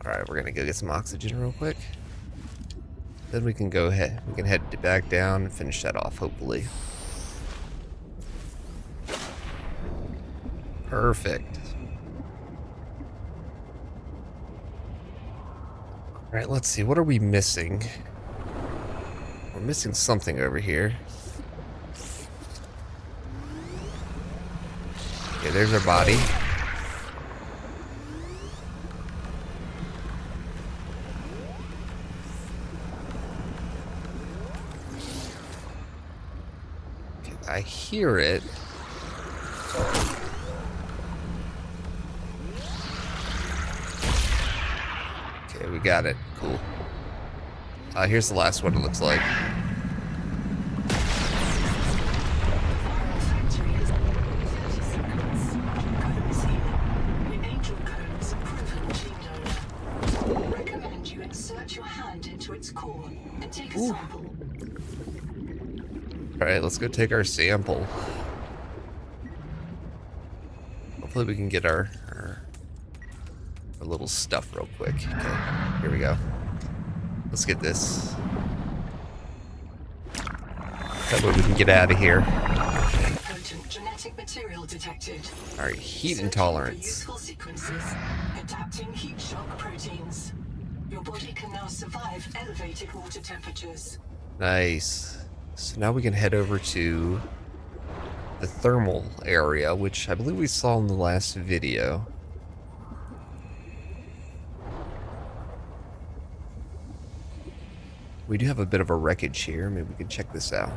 Alright, we're gonna go get some oxygen real quick. Then we can go ahead. We can head back down and finish that off, hopefully. Perfect. Alright, let's see. What are we missing? We're missing something over here. Okay, there's our body. I hear it. Okay, we got it. Cool. Here's the last one, it looks like. Viral factory is 30 seconds. Combs here. The angel combs proven gene donor. Recommend you insert your hand into its core and take a sample. Alright, let's go take our sample. Hopefully we can get our our little stuff real quick. Okay, here we go. Let's get this. That way we can get out of here. Potent genetic material detected. All right, heat Searching intolerance. for useful sequences. Adapting heat shock proteins. Your body can now survive elevated water temperatures. Nice. So now we can head over to the thermal area, which I believe we saw in the last video. We do have a bit of a wreckage here. Maybe we can check this out.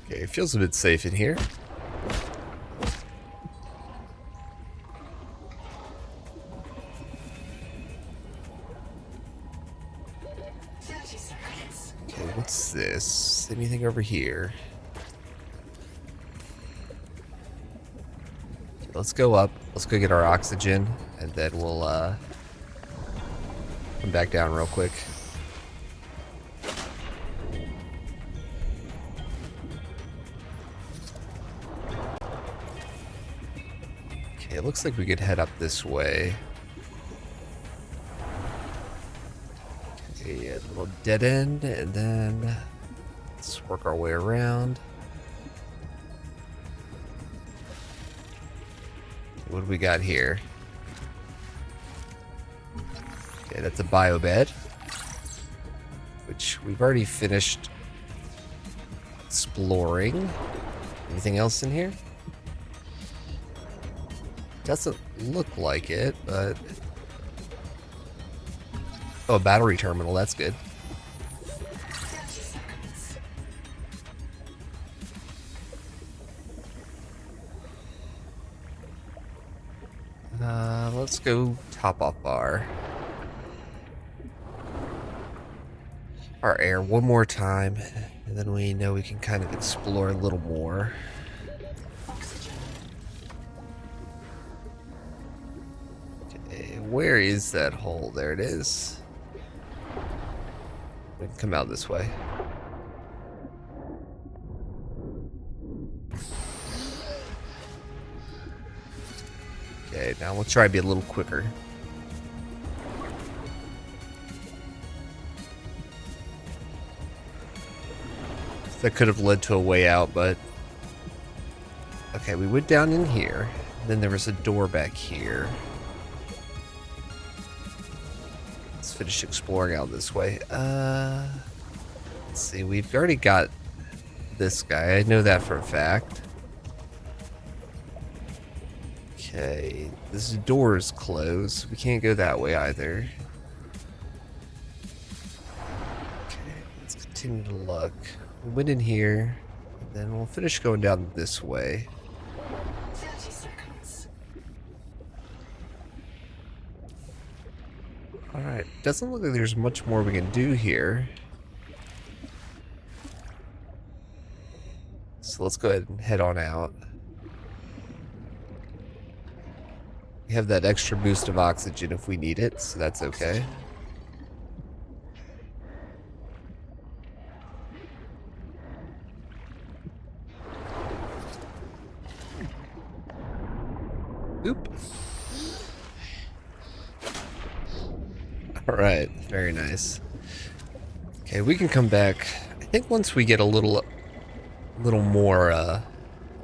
Okay, it feels a bit safe in here. Okay, what's this? Anything over here? Let's go up. Let's go get our oxygen, and then we'll come back down real quick. Okay, it looks like we could head up this way. Okay, a little dead end, and then let's work our way around. What do we got here? Okay, that's a biobed, which we've already finished exploring. Anything else in here? Doesn't look like it, but... Oh, a battery terminal, that's good. Let's go top off our air one more time, and then we know we can kind of explore a little more. Okay, where is that hole? There it is. We can come out this way. Okay, now we'll try to be a little quicker. That could have led to a way out, but... Okay, we went down in here. Then there was a door back here. Let's finish exploring out this way. Let's see, we've already got this guy. I know that for a fact. Okay, this door is closed. We can't go that way either. Okay, let's continue to look. We went in here, and then we'll finish going down this way. 30 seconds. Alright, doesn't look like there's much more we can do here. So let's go ahead and head on out. We have that extra boost of oxygen if we need it, so that's okay. Oop. Alright, very nice. Okay, we can come back. I think once we get a little more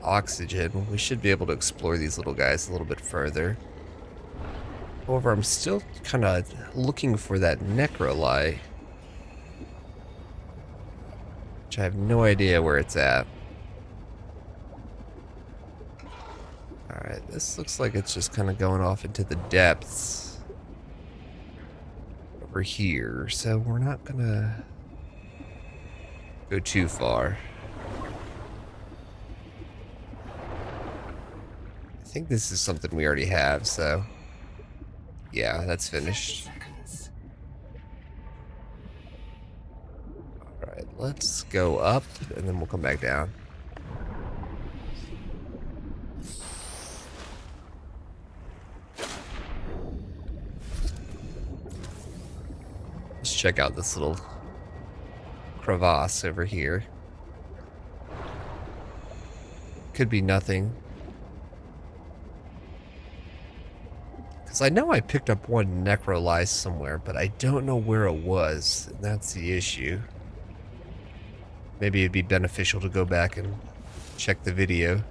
oxygen, we should be able to explore these little guys a little bit further. However, I'm still kind of looking for that necroli, which I have no idea where it's at. Alright, this looks like it's just kind of going off into the depths over here, so we're not gonna go too far. I think this is something we already have, so yeah, that's finished. 30 seconds. Alright, let's go up, and then we'll come back down. Let's check out this little crevasse over here. Could be nothing. Because I know I picked up one necrolyze somewhere, but I don't know where it was. And that's the issue. Maybe it'd be beneficial to go back and check the video.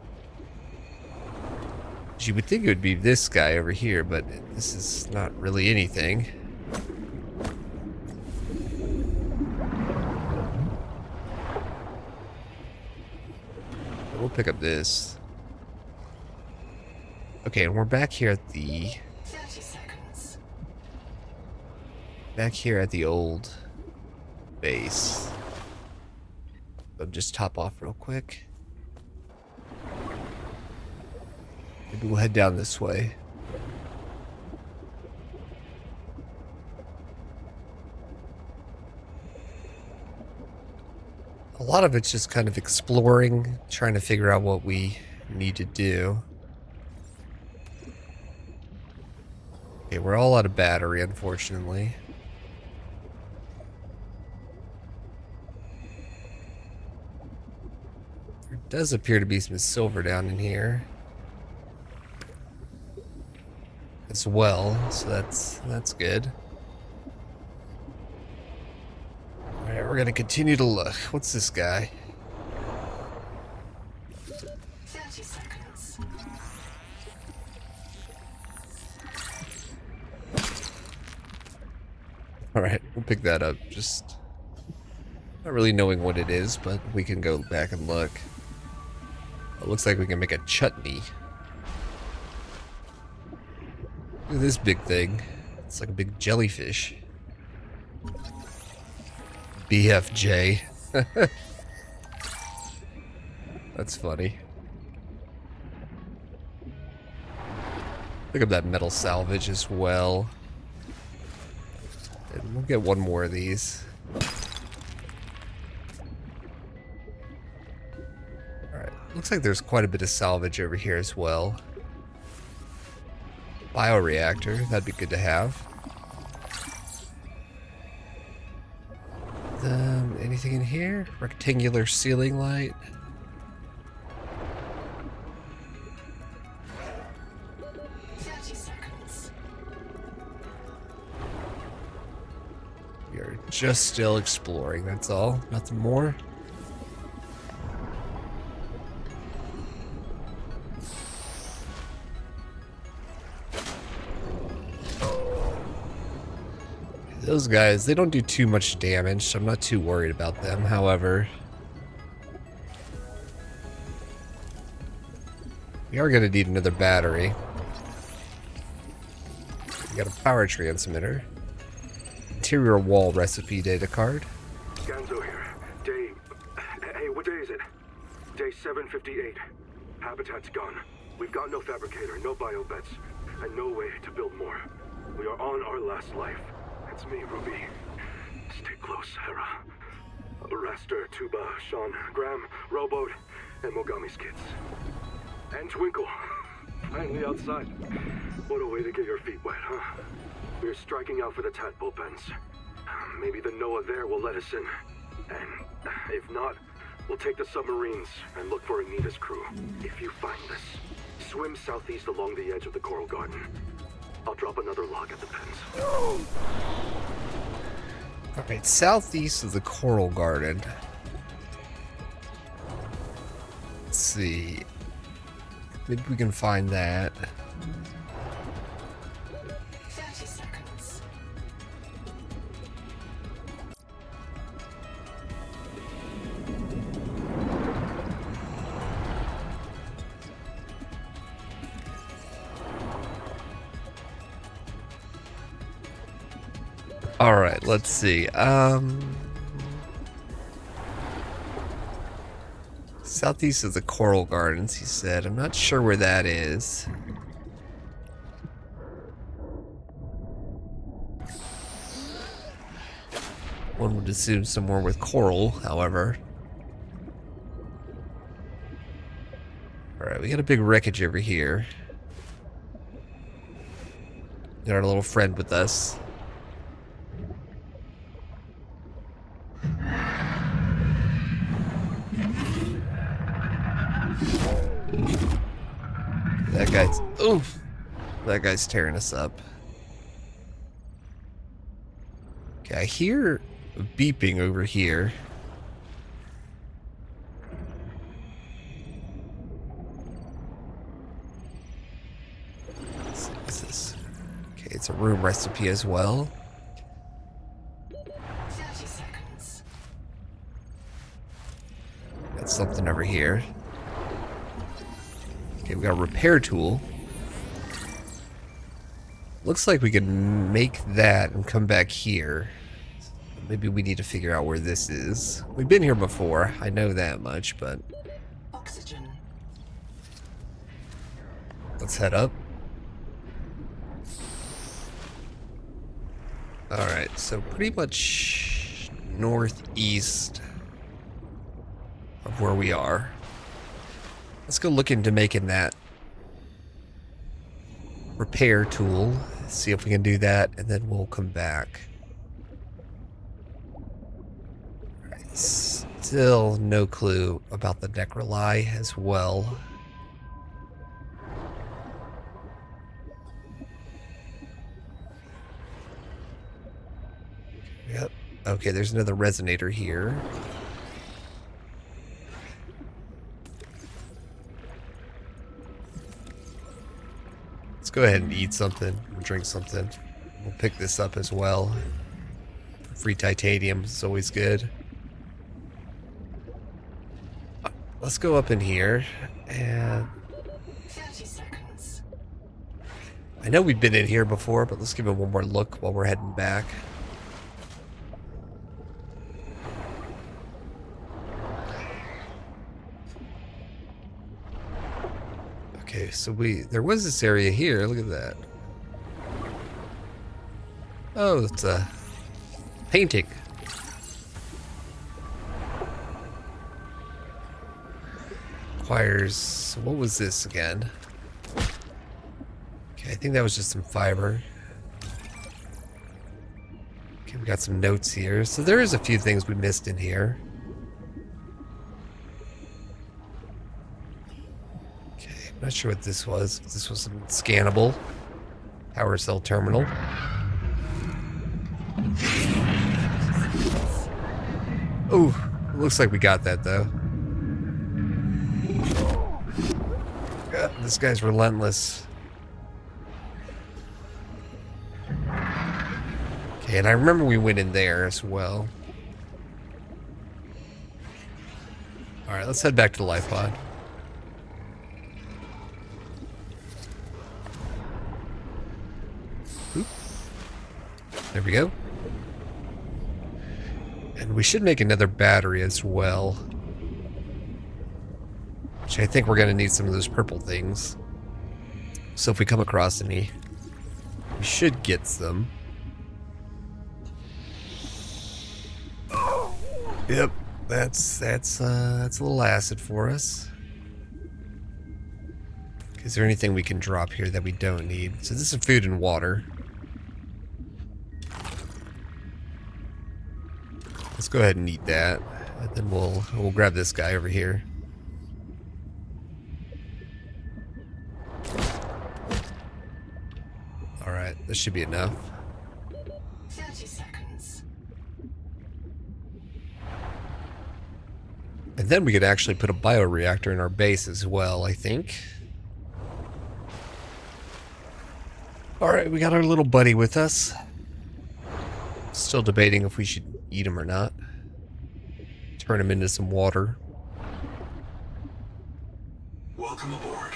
You would think it would be this guy over here, but this is not really anything. We'll pick up this. Okay, and we're back here at the... 30 seconds. Back here at the old base. I'll just top off real quick. Maybe we'll head down this way. A lot of it's just kind of exploring, trying to figure out what we need to do. Okay, we're all out of battery, unfortunately. There does appear to be some silver down in here as well, so that's good. Alright, we're gonna continue to look. What's this guy? 30 seconds. Alright, we'll pick that up. Just not really knowing what it is, but we can go back and look. It looks like we can make a chutney. Look at this big thing. It's like a big jellyfish. BFJ. That's funny. Look at that metal salvage as well. And we'll get one more of these. Alright, looks like there's quite a bit of salvage over here as well. Bioreactor, that'd be good to have. Anything in here? Rectangular ceiling light. We are just still exploring, that's all. Nothing more. Those guys, they don't do too much damage, so I'm not too worried about them. However, we are going to need another battery. We got a power transmitter. Interior wall recipe data card. Ganzo here. Hey, what day is it? Day 758. Habitat's gone. We've got no fabricator, no biobets, and no way to build more. We are on our last life. It's me, Ruby. Stay close, Hera. Raster, Tuba, Sean, Graham, Rowboat, and Mogami's kids. And Twinkle. Finally outside. What a way to get your feet wet, huh? We're striking out for the tadpole pens. Maybe the Noah there will let us in. And if not, we'll take the submarines and look for Anita's crew. If you find this, swim southeast along the edge of the Coral Garden. I'll drop another log at the pens. Alright, southeast of the Coral Garden. Let's see. Maybe we can find that. 30 seconds. Alright, let's see. Southeast of the Coral Gardens, he said. I'm not sure where that is. One would assume somewhere with coral, however. Alright, we got a big wreckage over here. Got our little friend with us. guy's... Oof! That guy's tearing us up. Okay, I hear beeping over here. What's this? Okay, it's a room recipe as well. 30 seconds. Got something over here. Okay, we got a repair tool. Looks like we can make that and come back here. Maybe we need to figure out where this is. We've been here before, I know that much, but Oxygen. let's head up. Alright, so pretty much northeast of where we are. Let's go look into making that repair tool, see if we can do that, and then we'll come back. Alright, still no clue about the necroli as well. Yep. Okay, there's another resonator here. Let's go ahead and eat something, or drink something. We'll pick this up as well. Free titanium is always good. Let's go up in here, and 30 seconds. I know we've been in here before, but let's give it one more look while we're heading back. Okay, so there was this area here. Look at that. Oh, it's a painting. Requires, what was this again? Okay, I think that was just some fiber. Okay, we got some notes here. So there is a few things we missed in here. Not sure what this was. This was some scannable power cell terminal. Oh, looks like we got that though. God, this guy's relentless. Okay, and I remember we went in there as well. Alright, let's head back to the life pod. There we go. And we should make another battery as well. Which I think we're going to need some of those purple things. So if we come across any, we should get some. Yep, that's a little acid for us. Is there anything we can drop here that we don't need? So this is food and water. Let's go ahead and eat that, and then we'll grab this guy over here. All right, this should be enough. 30 seconds. And then we could actually put a bioreactor in our base as well, I think. All right, we got our little buddy with us. Still debating if we should eat him or not. Turn him into some water. Welcome aboard.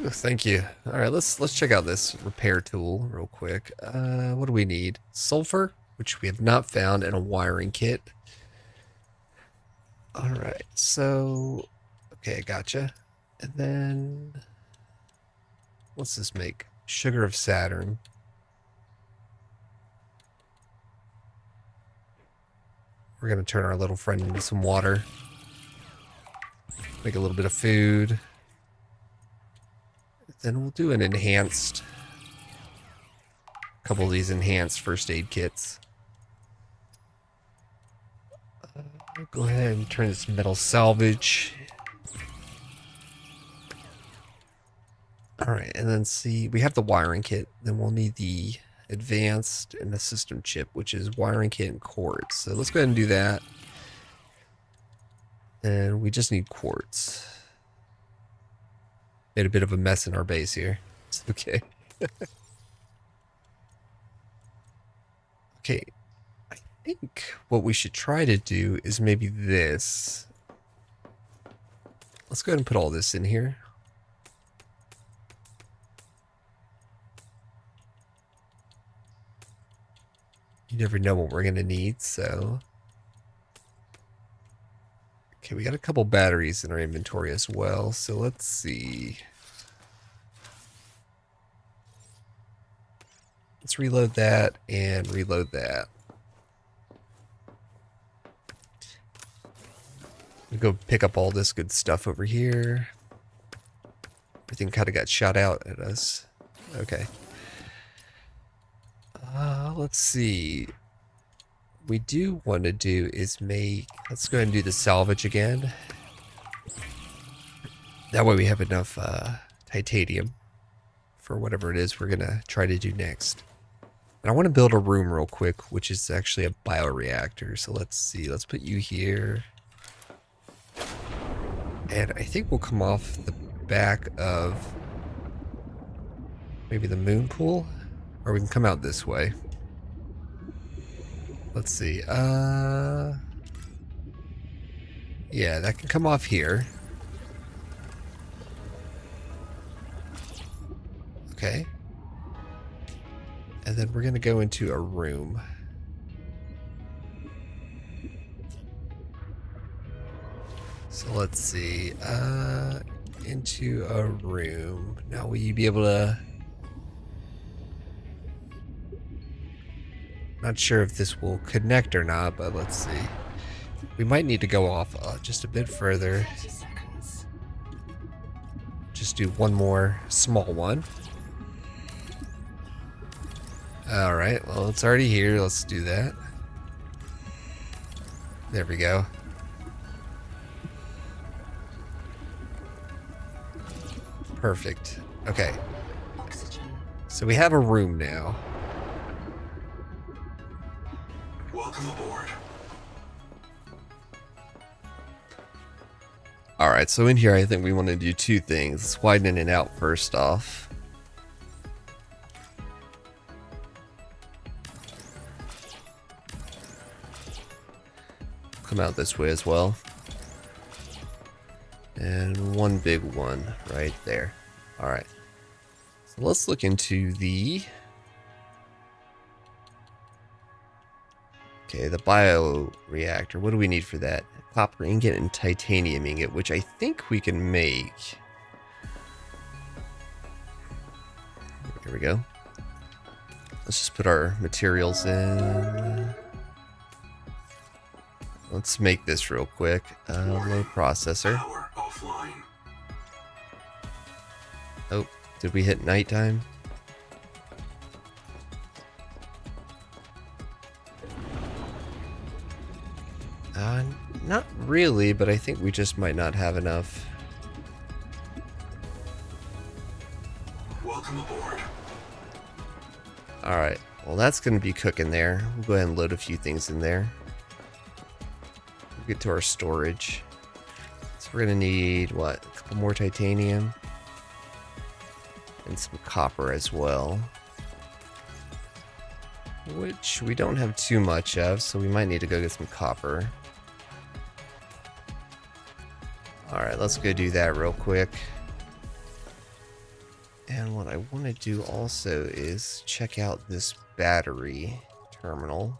Oh, thank you. All right, let's check out this repair tool real quick. What do we need? Sulfur, which we have not found, and a wiring kit. All right, so okay, gotcha. And then what's this make? Sugar of Saturn. We're going to turn our little friend into some water. Make a little bit of food. Then we'll do an enhanced... couple of these enhanced first aid kits. Go ahead and turn this metal salvage. Alright, and then see, we have the wiring kit. Then we'll need the advanced and the system chip, which is wiring kit and quartz. So let's go ahead and do that. And we just need quartz. Made a bit of a mess in our base here. It's okay. Okay, I think what we should try to do is maybe this. Let's go ahead and put all this in here. You never know what we're going to need, so... Okay, we got a couple batteries in our inventory as well, so let's see. Let's reload that and reload that. We'll go pick up all this good stuff over here. Everything kind of got shot out at us. Okay. Let's see. We do want to do is make... Let's go ahead and do the salvage again. That way we have enough titanium for whatever it is we're going to try to do next. And I want to build a room real quick, which is actually a bioreactor. So let's see. Let's put you here. And I think we'll come off the back of maybe the moon pool. Or we can come out this way. Let's see. Yeah, that can come off here. Okay. And then we're going to go into a room. So let's see. Into a room. Now, will you be able to... Not sure if this will connect or not, but let's see. We might need to go off just a bit further. 30 seconds. Just do one more small one. Alright, well, it's already here. Let's do that. There we go. Perfect. Okay. Oxygen. So we have a room now. Welcome aboard. Alright, so in here I think we want to do two things. Let's widen it out first off. Come out this way as well. And one big one right there. Alright. So let's look into the... Okay, the bioreactor. What do we need for that? Copper ingot and titanium ingot, which I think we can make. Here we go. Let's just put our materials in. Let's make this real quick. Load processor. Power offline. Oh, did we hit nighttime? Not really, but I think we just might not have enough. Welcome aboard. Alright, well that's going to be cooking there. We'll go ahead and load a few things in there. We'll get to our storage. So we're going to need, what, a couple more titanium? And some copper as well. Which we don't have too much of, so we might need to go get some copper. Alright, let's go do that real quick. And what I want to do also is check out this battery terminal.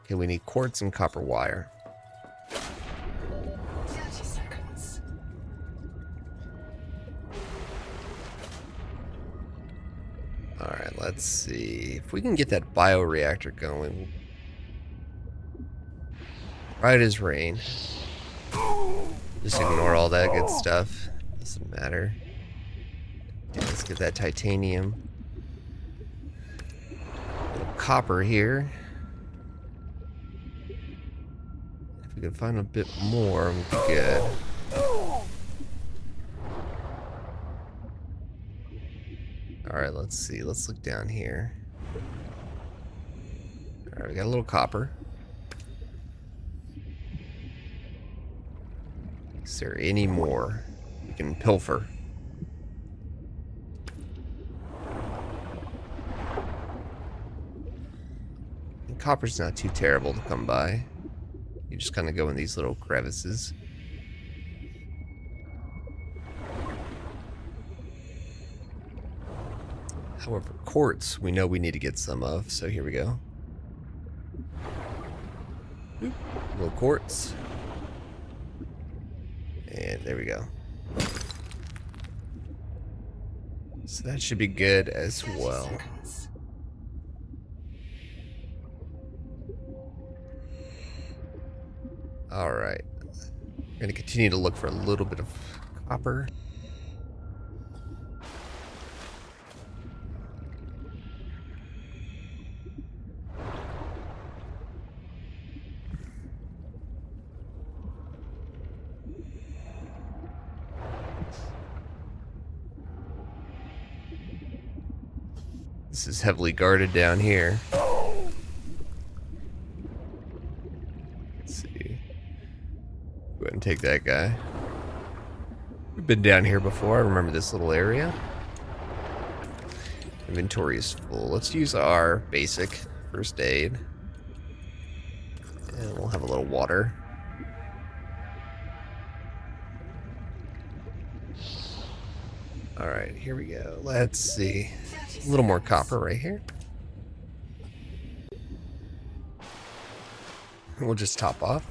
Okay, we need quartz and copper wire. 30 seconds. Alright, let's see. If we can get that bioreactor going. Right as rain. Just ignore all that good stuff. Doesn't matter. Okay, let's get that titanium. A little copper here. If we can find a bit more, we'll be good. Alright, let's see. Let's look down here. Alright, we got a little copper. Is there any more we can pilfer? And copper's not too terrible to come by. You just kind of go in these little crevices. However, quartz we know we need to get some of, so here we go. Boop. A little quartz. And there we go. So that should be good as well. Alright. We're going to continue to look for a little bit of copper. This is heavily guarded down here. Let's see. Go ahead and take that guy. We've been down here before. I remember this little area. Inventory is full. Let's use our basic first aid. And we'll have a little water. Alright, here we go. Let's see. A little more copper right here. We'll just top off.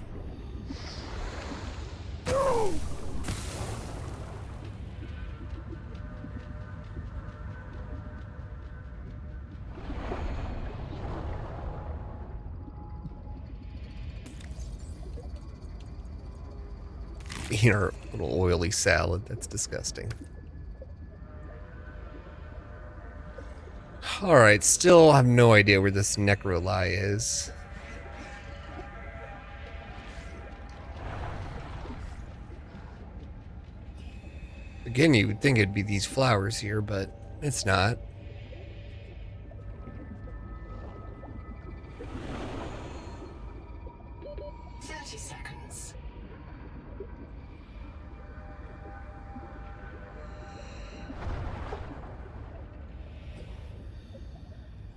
Eat our little oily salad. That's disgusting. Alright, still have no idea where this necroli is. Again, you would think it'd be these flowers here, but it's not.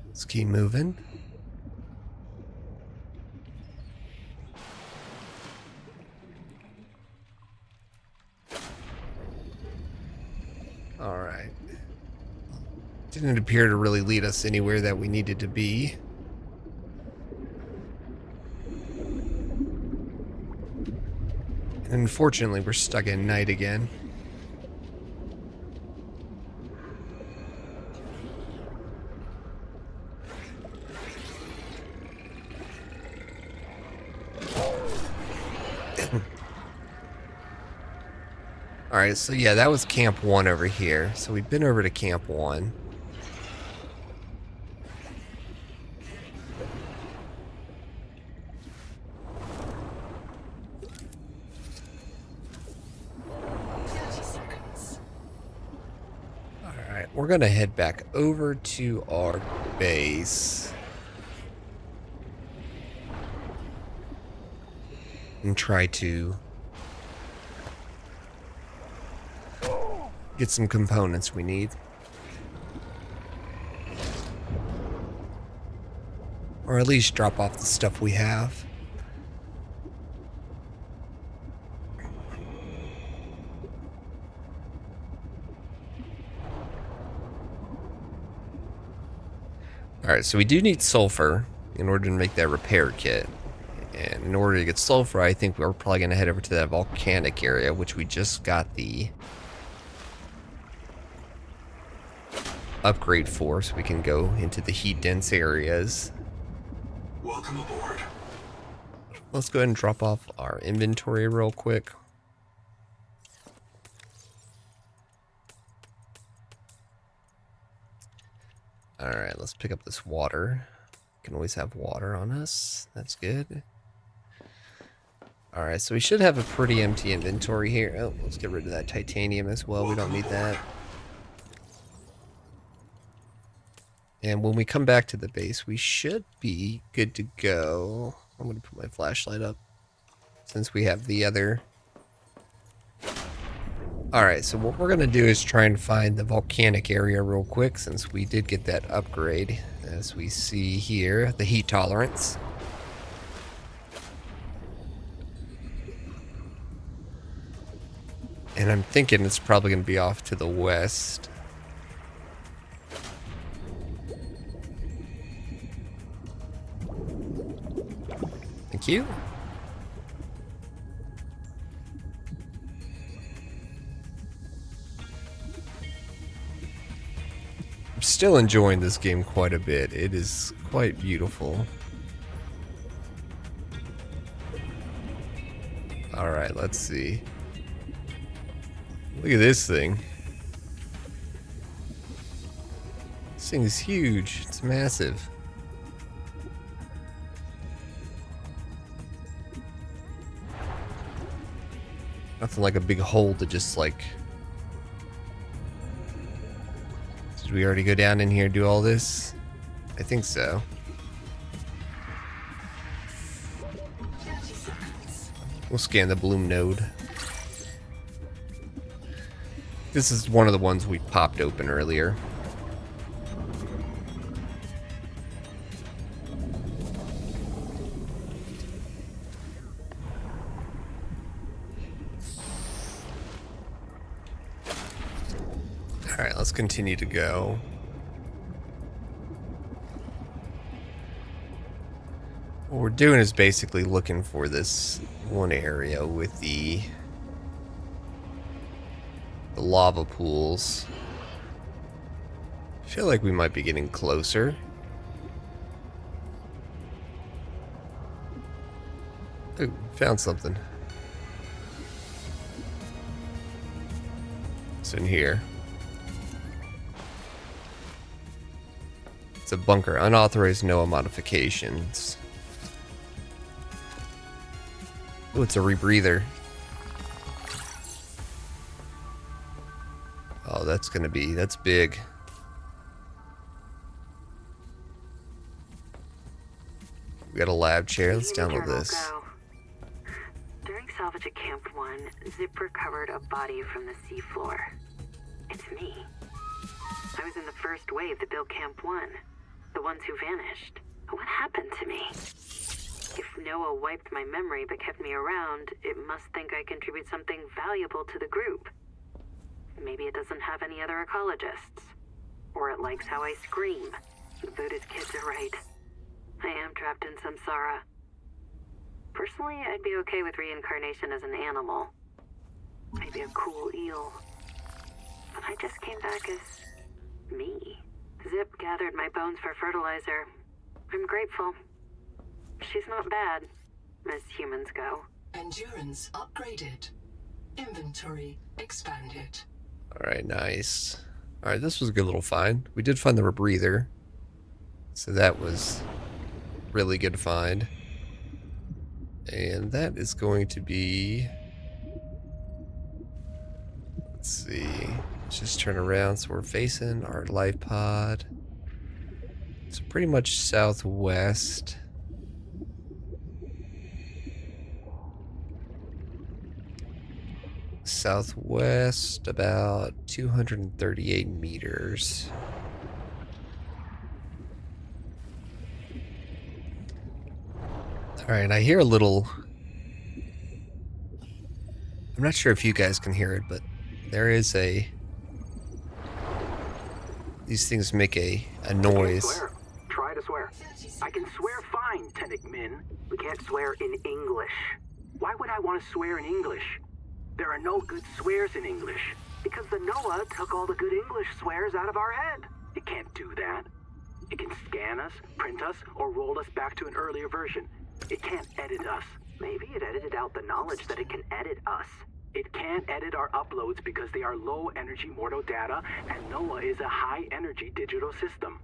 Let's keep moving. All right. Didn't appear to really lead us anywhere that we needed to be. And unfortunately, we're stuck in night again. Alright, so yeah, that was Camp 1 over here. So we've been over to Camp 1. Alright, we're gonna head back over to our base. And try to get some components we need. Or at least drop off the stuff we have. Alright, so we do need sulfur in order to make that repair kit. And in order to get sulfur, I think we're probably going to head over to that volcanic area, which we just got the upgrade for, so we can go into the heat dense areas. Welcome aboard. Let's go ahead and drop off our inventory real quick. Alright, let's pick up this water. Can always have water on us. That's good. Alright, so we should have a pretty empty inventory here. Oh, let's get rid of that titanium as well. We don't need that. And when we come back to the base, we should be good to go. I'm going to put my flashlight up since we have the other. Alright, so what we're going to do is try and find the volcanic area real quick since we did get that upgrade. As we see here, the heat tolerance. And I'm thinking it's probably going to be off to the west. Thank you. I'm still enjoying this game quite a bit. It is quite beautiful. Alright, let's see. Look at this thing. This thing is huge. It's massive. Nothing like a big hole to just like... Did we already go down in here and do all this? I think so. We'll scan the bloom node. This is one of the ones we popped open earlier. Alright, let's continue to go. What we're doing is basically looking for this one area with the lava pools. I feel like we might be getting closer. Ooh, found something. It's in here. It's a bunker. Unauthorized NOAA modifications. Oh, it's a rebreather. Oh, that's big. We got a lab chair. Let's download this. During salvage at Camp 1, Zip recovered a body from the seafloor. It's me. I was in the first wave that built Camp 1. The ones who vanished. What happened to me? If Noah wiped my memory but kept me around, it must think I contribute something valuable to the group. Maybe it doesn't have any other ecologists. Or it likes how I scream. The Buddhist kids are right. I am trapped in samsara. Personally, I'd be okay with reincarnation as an animal. Maybe a cool eel. But I just came back as me. Zip gathered my bones for fertilizer. I'm grateful. She's not bad, as humans go. Endurance upgraded. Inventory expanded. Alright, nice. Alright, this was a good little find. We did find the rebreather. So that was really good find. And that is going to be... Let's see. Let's just turn around so we're facing our life pod. It's pretty much southwest. Southwest, about 238 meters. Alright, I hear a little... I'm not sure if you guys can hear it, but there is a... These things make a noise. Swear. Try to swear. I can swear fine, Tennick Min. We can't swear in English. Why would I want to swear in English? There are no good swears in English. Because the NOAA took all the good English swears out of our head. It can't do that. It can scan us, print us, or roll us back to an earlier version. It can't edit us. Maybe it edited out the knowledge that it can edit us. It can't edit our uploads because they are low-energy mortal data, and NOAA is a high-energy digital system.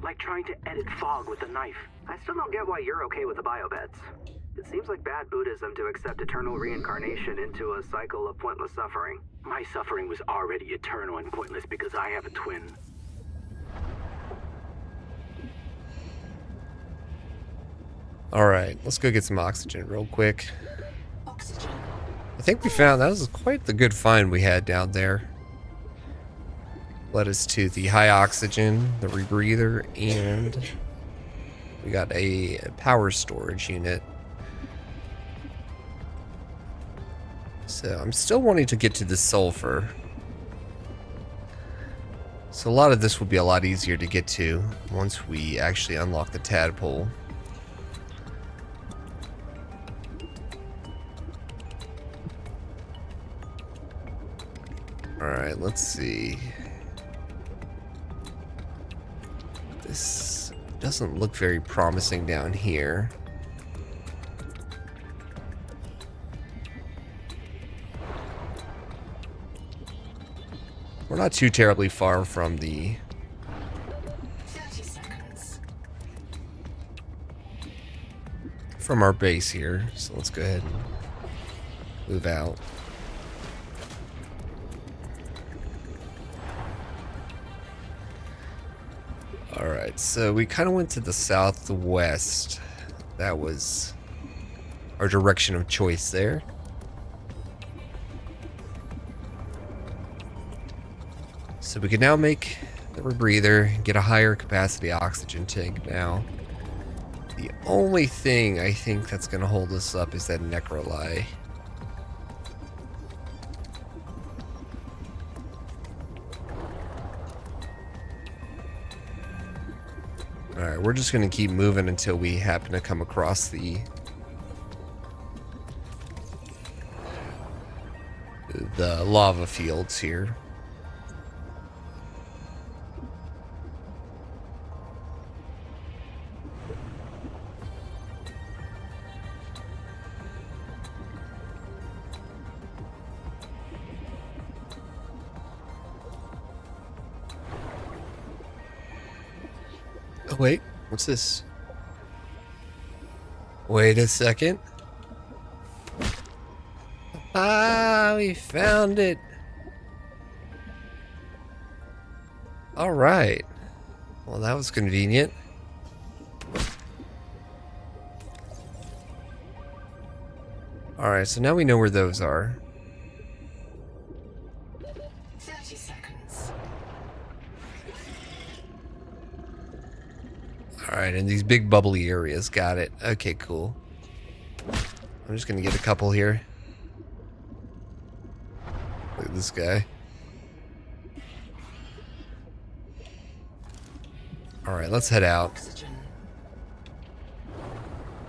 Like trying to edit fog with a knife. I still don't get why you're okay with the biobeds. It seems like bad Buddhism to accept eternal reincarnation into a cycle of pointless suffering. My suffering was already eternal and pointless because I have a twin. Alright, let's go get some oxygen real quick. Oxygen. I think we found that was quite the good find we had down there. Led us to the high oxygen, the rebreather, and we got a power storage unit. So I'm still wanting to get to the sulfur. So a lot of this will be a lot easier to get to once we actually unlock the tadpole. Alright, let's see. This doesn't look very promising down here. We're not too terribly far from the 30 seconds. from our base here, so let's go ahead and move out. Alright, so we kind of went to the southwest. That was our direction of choice there. So we can now make the rebreather, get a higher capacity oxygen tank now. The only thing I think that's going to hold us up is that necroli. Alright, we're just going to keep moving until we happen to come across the lava fields here. Oh, wait, what's this? Wait a second. Ah, we found it. All right. Well, that was convenient. All right, so now we know where those are. 30 seconds. Alright, and these big bubbly areas. Got it. Okay, cool. I'm just gonna get a couple here. Look at this guy. Alright, let's head out. Oxygen.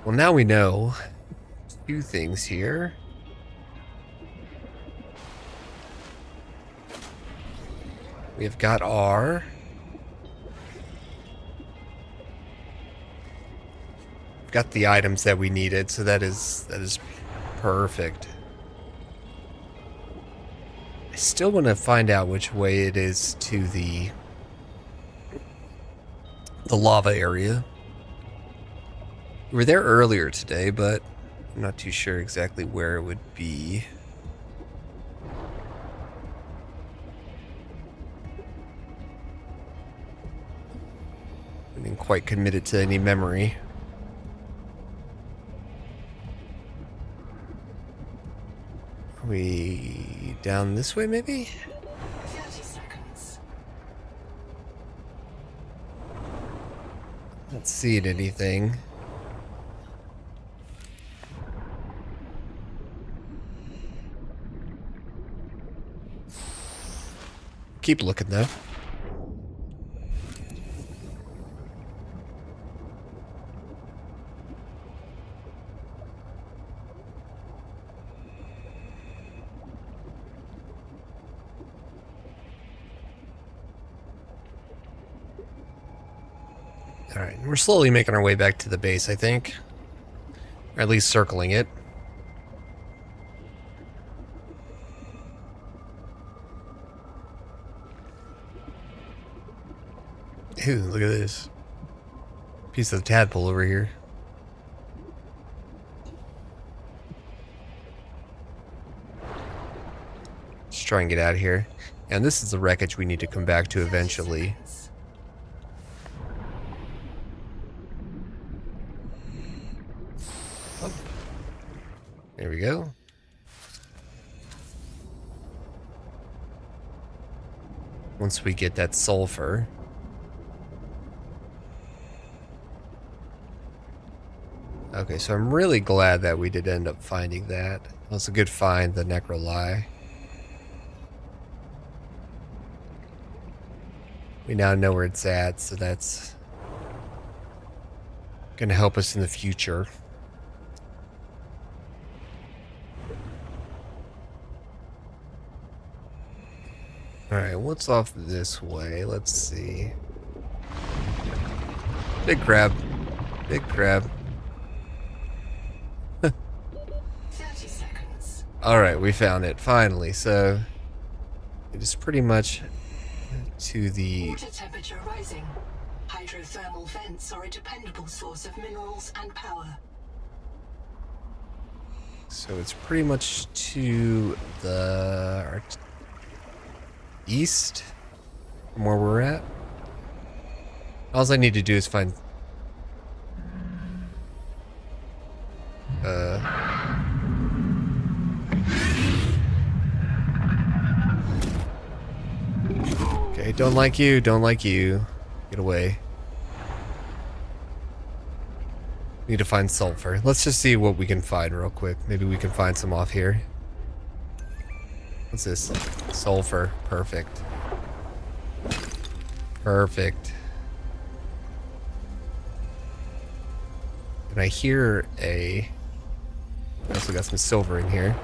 Well, now we know two things here. We have got our... got the items that we needed, so that is perfect. I still want to find out which way it is to the lava area. We were there earlier today, but I'm not too sure exactly where it would be. I didn't quite commit it to any memory. Are we down this way, maybe? 30 seconds. Not seeing anything. Keep looking though. Alright, we're slowly making our way back to the base, I think. Or at least circling it. Ew, look at this. Piece of tadpole over here. Let's try and get out of here. And this is the wreckage we need to come back to eventually. There we go. Once we get that sulfur. Okay, so I'm really glad that we did end up finding that. That was a good find, the Necroli. We now know where it's at, so that's going to help us in the future. Alright, what's off this way? Let's see. Big crab. Big crab. 30 seconds. Alright, we found it, finally. So, it is pretty much to the... Water temperature rising. Hydrothermal vents are a dependable source of minerals and power. So it's pretty much to the east from where we're at. All I need to do is find... Okay, don't like you, don't like you. Get away. Need to find sulfur. Let's just see what we can find real quick. Maybe we can find some off here. What's this? Sulfur. Perfect. Perfect. And I hear a... I also got some silver in here.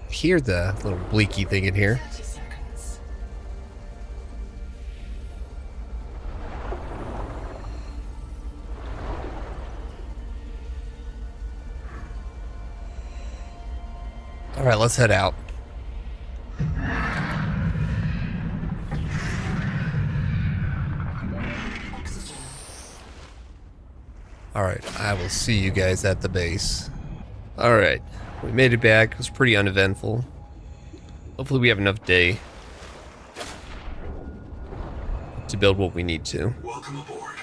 I hear the little bleaky thing in here. 30 seconds. Alright, let's head out. Oxygen. Alright, I will see you guys at the base. Alright, we made it back. It was pretty uneventful. Hopefully we have enough day to build what we need to. Welcome aboard.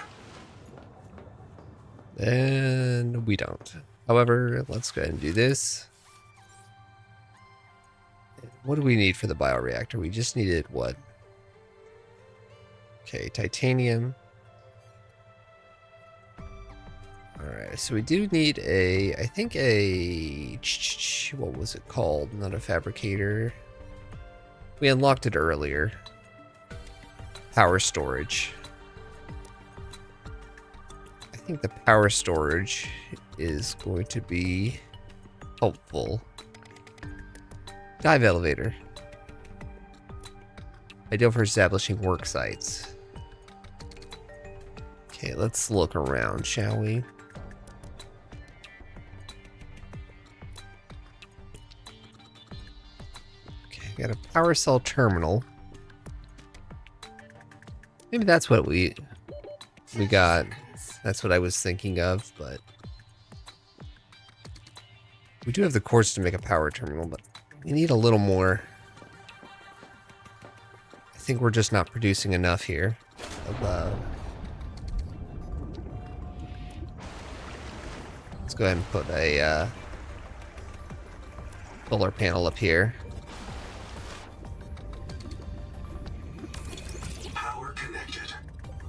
And we don't. However, let's go ahead and do this. What do we need for the bioreactor? We just needed what? Okay, titanium. Alright, so we do need a, I think a, what was it called? Not a fabricator. We unlocked it earlier. Power storage. I think the power storage is going to be helpful. Dive elevator. Ideal for establishing work sites. Okay, let's look around, shall we? Okay, got a power cell terminal. Maybe that's what we got. That's what I was thinking of, but we do have the quartz to make a power terminal, but we need a little more. I think we're just not producing enough here. Let's go ahead and put a solar panel up here. Power connected.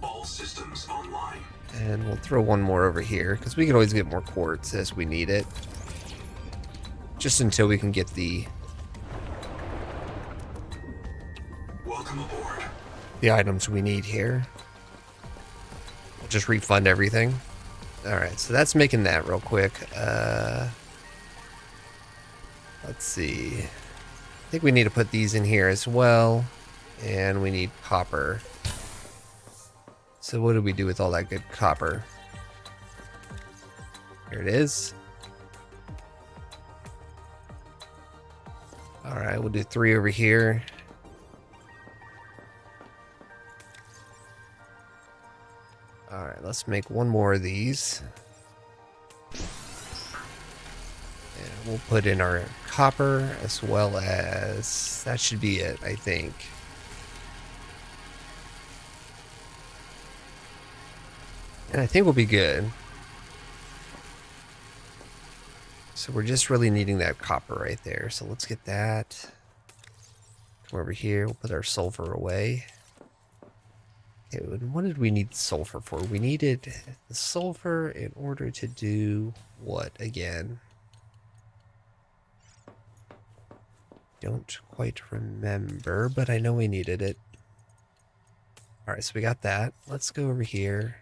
All systems online. And we'll throw one more over here, because we can always get more quartz as we need it. Just until we can get the Welcome aboard. items we need here. We'll just refund everything. Alright, so that's making that real quick. Let's see. I think we need to put these in here as well. And we need copper. So what do we do with all that good copper? Here it is. Alright, we'll do 3 over here. Alright, let's make one more of these. And we'll put in our copper as well as... that should be it, I think. And I think we'll be good. So we're just really needing that copper right there. So let's get that. Come over here. We'll put our sulfur away. Okay, what did we need sulfur for? We needed the sulfur in order to do what again? Don't quite remember, but I know we needed it. Alright, so we got that. Let's go over here.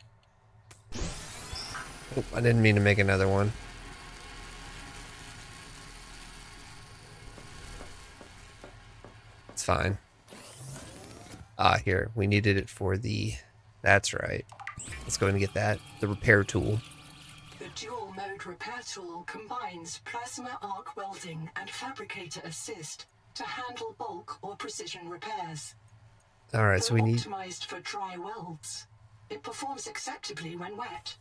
Oh, I didn't mean to make another one. It's fine. Ah, here. We needed it for the... That's right. Let's go ahead and get that. The repair tool. The dual-mode repair tool combines plasma arc welding and fabricator assist to handle bulk or precision repairs. Alright, so we need... Optimized for dry welds. It performs acceptably when wet.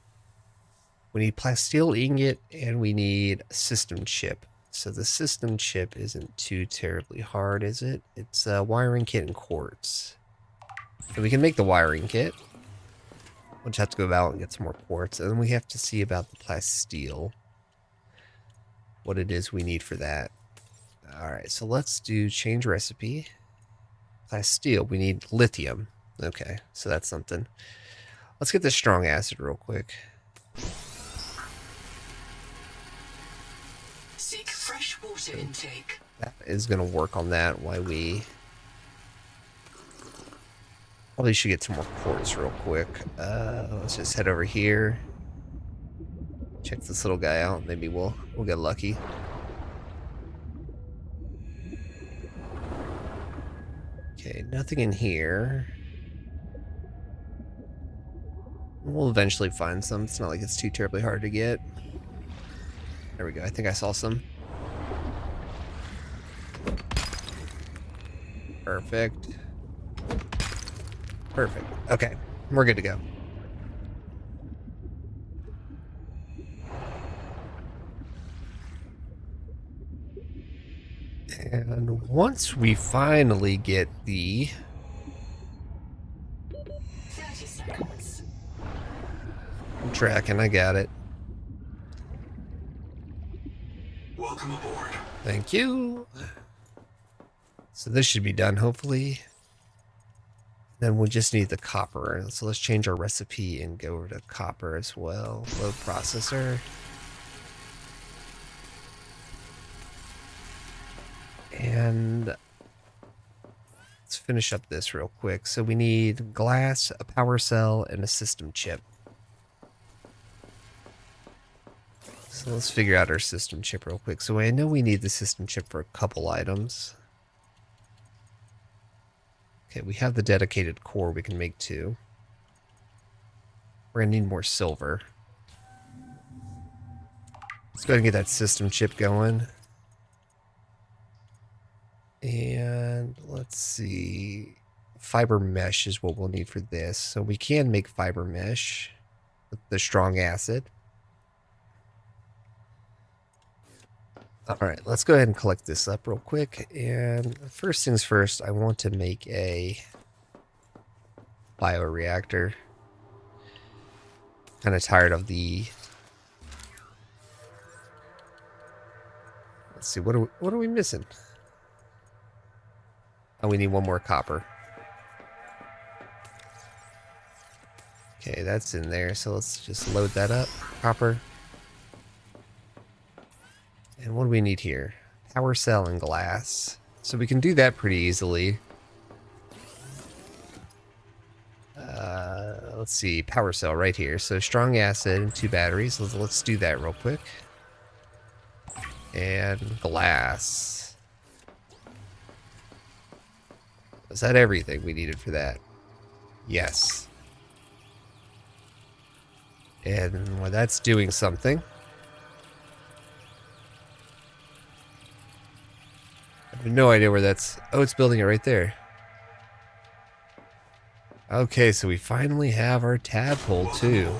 We need plasteel ingot, and we need a system chip. So the system chip isn't too terribly hard, is it? It's a wiring kit and quartz. And we can make the wiring kit. We'll just have to go out and get some more quartz. And then we have to see about the plasteel. What it is we need for that. Alright, so let's do change recipe. Plasteel, we need lithium. Okay, so that's something. Let's get the strong acid real quick. Seek fresh water intake. That is going to work on that while we... Probably should get some more quartz real quick. Let's just head over here. Check this little guy out. Maybe we'll get lucky. Okay, nothing in here. We'll eventually find some. It's not like it's too terribly hard to get. There we go. I think I saw some. Perfect. Perfect. Okay, we're good to go. And once we finally get the... 30 seconds. I'm tracking, I got it. Welcome aboard. Thank you. So this should be done, hopefully. Then we'll just need the copper. So let's change our recipe and go over to copper as well. Load processor. And let's finish up this real quick. So we need glass, a power cell, and a system chip. So let's figure out our system chip real quick. So I know we need the system chip for a couple items. Okay, we have the dedicated core. We can make 2. We're going to need more silver. Let's go ahead and get that system chip going. And let's see. Fiber mesh is what we'll need for this. So we can make fiber mesh with the strong acid. Alright, let's go ahead and collect this up real quick. And first things first, I want to make a bioreactor. Kind of tired of the... Let's see, what are we missing? Oh, we need one more copper. Okay, that's in there, so let's just load that up. Copper. And what do we need here? Power cell and glass. So we can do that pretty easily. Let's see, power cell right here. So strong acid and 2 batteries. Let's do that real quick. And glass. Is that everything we needed for that? Yes. And well, that's doing something. I have no idea where that's... Oh, it's building it right there. Okay, so we finally have our tadpole too.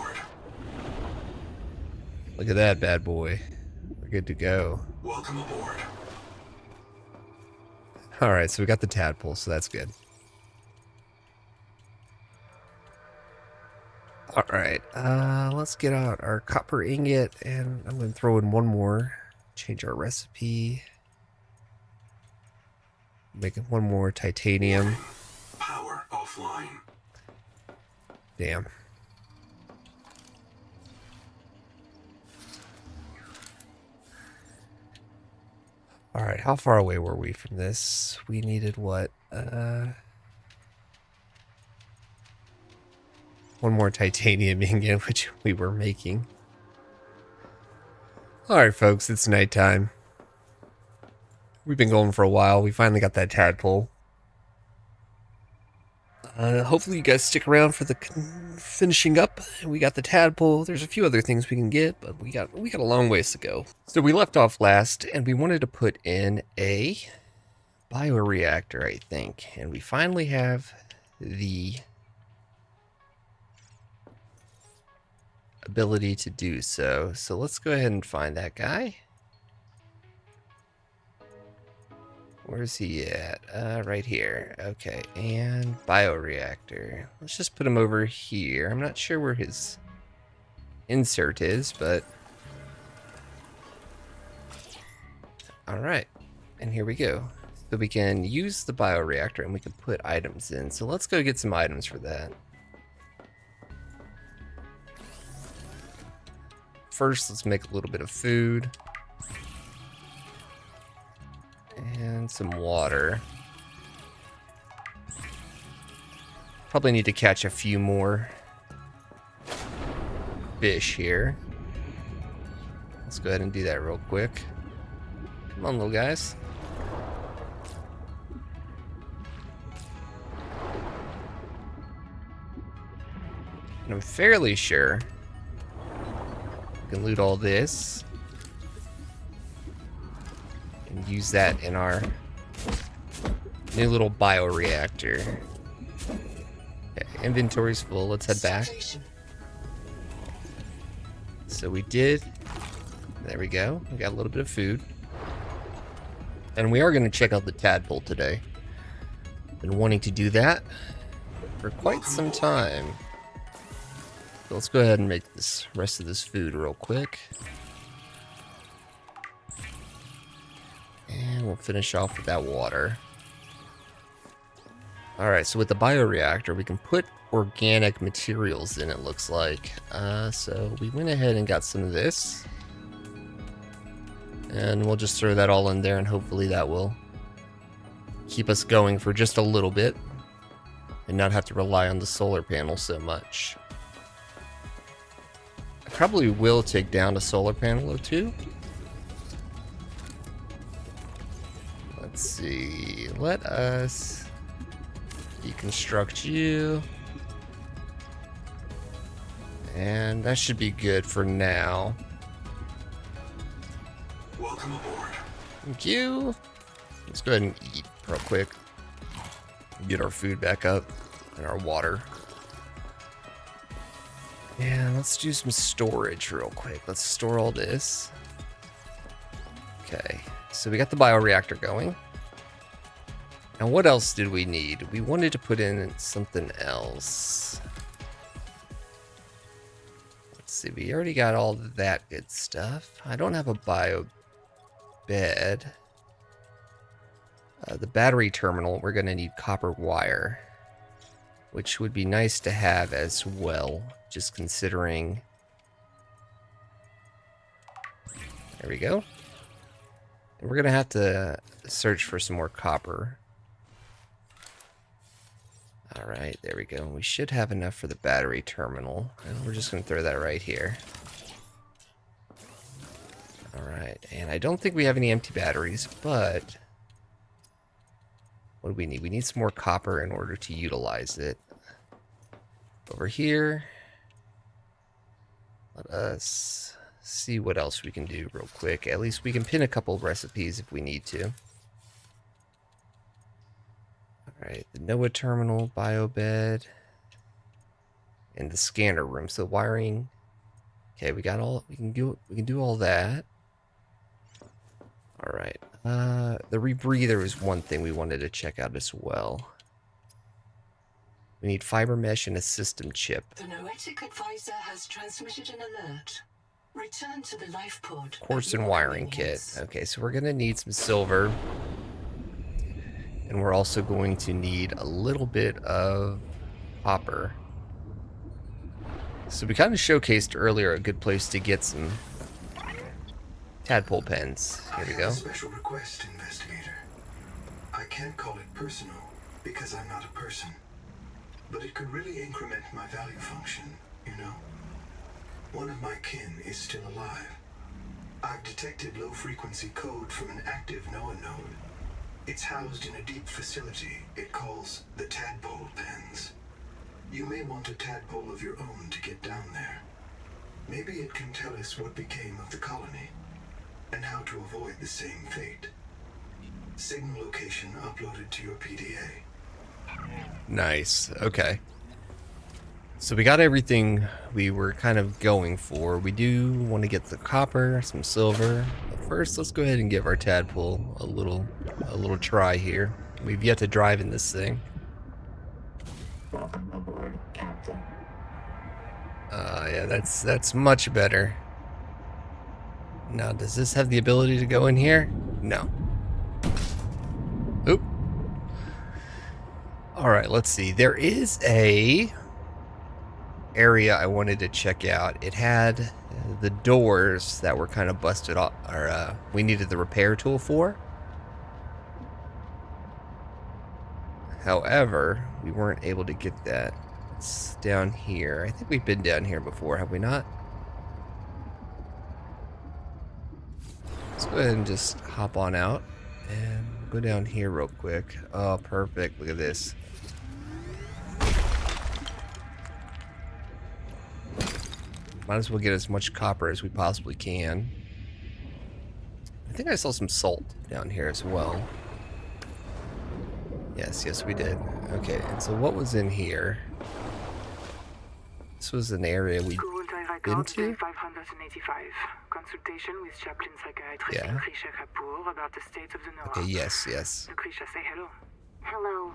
Look at that bad boy. We're good to go. Welcome aboard. Alright, so we got the tadpole, so that's good. Alright, let's get out our copper ingot, and I'm going to throw in one more. Change our recipe. Make it one more titanium. Power offline. Damn. Alright, how far away were we from this? We needed what? One more titanium ingot, which we were making. Alright, folks, it's nighttime. We've been going for a while. We finally got that tadpole. Hopefully you guys stick around for the finishing up. We got the tadpole. There's a few other things we can get, but we got a long ways to go. So we left off last, and we wanted to put in a bioreactor, I think. And we finally have the ability to do so. So let's go ahead and find that guy. Where's he at? Right here. Okay, and bioreactor. Let's just put him over here. I'm not sure where his insert is, but... Alright, and here we go. So we can use the bioreactor and we can put items in. So let's go get some items for that. First, let's make a little bit of food. And some water. Probably need to catch a few more fish here. Let's go ahead and do that real quick. Come on, little guys. And I'm fairly sure we can loot all this and use that in our new little bioreactor. Okay, inventory's full. Let's head back. So we did. There we go. We got a little bit of food. And we are going to check out the tadpole today. Been wanting to do that for quite some time. So let's go ahead and make this rest of this food real quick. And we'll finish off with that water. Alright, so with the bioreactor, we can put organic materials in, it looks like. So we went ahead and got some of this. And we'll just throw that all in there, and hopefully that will keep us going for just a little bit. And not have to rely on the solar panel so much. I probably will take down a solar panel or two. Let's see. Let us deconstruct you. And that should be good for now. Welcome aboard. Thank you. Let's go ahead and eat real quick. Get our food back up and our water. Yeah, let's do some storage real quick. Let's store all this. Okay, so we got the bioreactor going. Now what else did we need? We wanted to put in something else. Let's see, we already got all that good stuff. I don't have a bio bed. The battery terminal, we're going to need copper wire, which would be nice to have as well, just considering. There we go. And we're going to have to search for some more copper. Alright, there we go. We should have enough for the battery terminal. And we're just going to throw that right here. Alright, and I don't think we have any empty batteries, but what do we need? We need some more copper in order to utilize it. Over here, let us see what else we can do real quick. At least we can pin a couple of recipes if we need to. Alright, the NOAA terminal, biobed, and the scanner room. So wiring. Okay, we got all we can do all that. Alright. The rebreather is one thing we wanted to check out as well. We need fiber mesh and a system chip. The Noetic advisor has transmitted an alert. Return to the life pod. Quartz at and your wiring kit. convenience. Okay, so we're gonna need some silver. And we're also going to need a little bit of copper. So we kind of showcased earlier a good place to get some tadpole pens. Here we I go. have a special request, investigator. I can't call it personal because I'm not a person, but it could really increment my value function, you know? One of my kin is still alive. I've detected low-frequency code from an active NOAA node. It's housed in a deep facility it calls the Tadpole Pens. You may want a tadpole of your own to get down there. Maybe it can tell us what became of the colony, and how to avoid the same fate. Signal location uploaded to your PDA. Nice. Okay. So we got everything we were kind of going for. We do want to get the copper, some silver. But first, let's go ahead and give our tadpole a little try here. We've yet to drive in this thing. Yeah, that's much better. Now, does this have the ability to go in here? No. Oop. All right, let's see. There is a area I wanted to check out. It had the doors that were kind of busted off, or we needed the repair tool for. However, we weren't able to get that. It's down here. I think we've been down here before, have we not? Let's go ahead and just hop on out and go down here real quick. Oh, perfect. Look at this. Might as well get as much copper as we possibly can. I think I saw some salt down here as well. Yes, we did. Okay, and so what was in here? This was an area we've been to? 585. Consultation with chaplain psychiatrist Yeah. Lucretia Kapoor about the state of the NOAA. Okay, yes. Lucretia, say hello. Hello.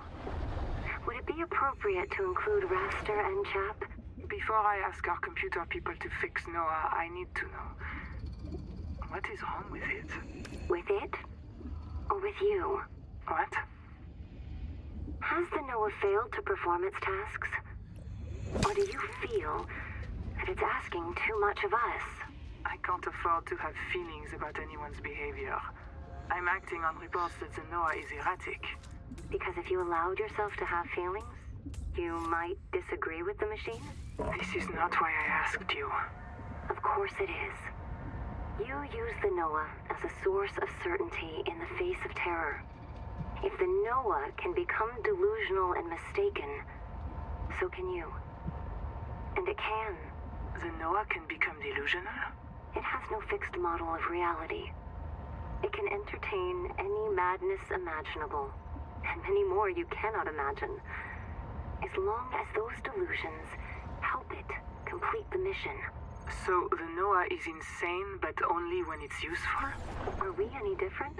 Would it be appropriate to include Raster and Chap? Before I ask our computer people to fix NOAA, I need to know. What is wrong with it? With it? Or with you? What? Has the NOAA failed to perform its tasks? Or do you feel that it's asking too much of us? I can't afford to have feelings about anyone's behavior. I'm acting on reports that the NOAA is erratic. Because if you allowed yourself to have feelings, you might disagree with the machine? This is not why I asked you. Of course it is. You use the NOAA as a source of certainty in the face of terror. If the NOAA can become delusional and mistaken, so can you. And it can. The NOAA can become delusional? It has no fixed model of reality. It can entertain any madness imaginable, and many more you cannot imagine, as long as those delusions help it complete the mission. So the NOAA is insane, but only when it's useful? Are we any different?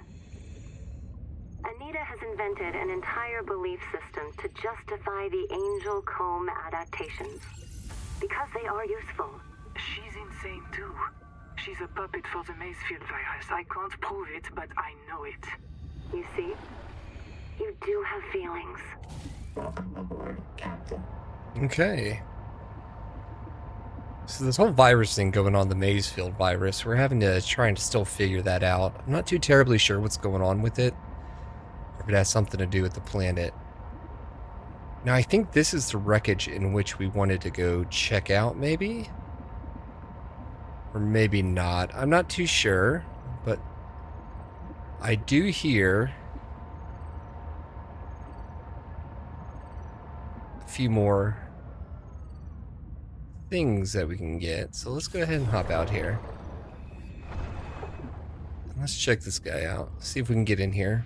Anita has invented an entire belief system to justify the Angel Comb adaptations. Because they are useful. She's insane too. She's a puppet for the Mazefield virus. I can't prove it, but I know it. You see? You do have feelings. Okay. So this whole virus thing going on, the Mazefield virus, we're having to try and still figure that out. I'm not too terribly sure what's going on with it. Or if it has something to do with the planet. Now I think this is the wreckage in which we wanted to go check out, maybe? Or maybe not. I'm not too sure, but I do hear a few more things that we can get. So let's go ahead and hop out here. Let's check this guy out. See if we can get in here.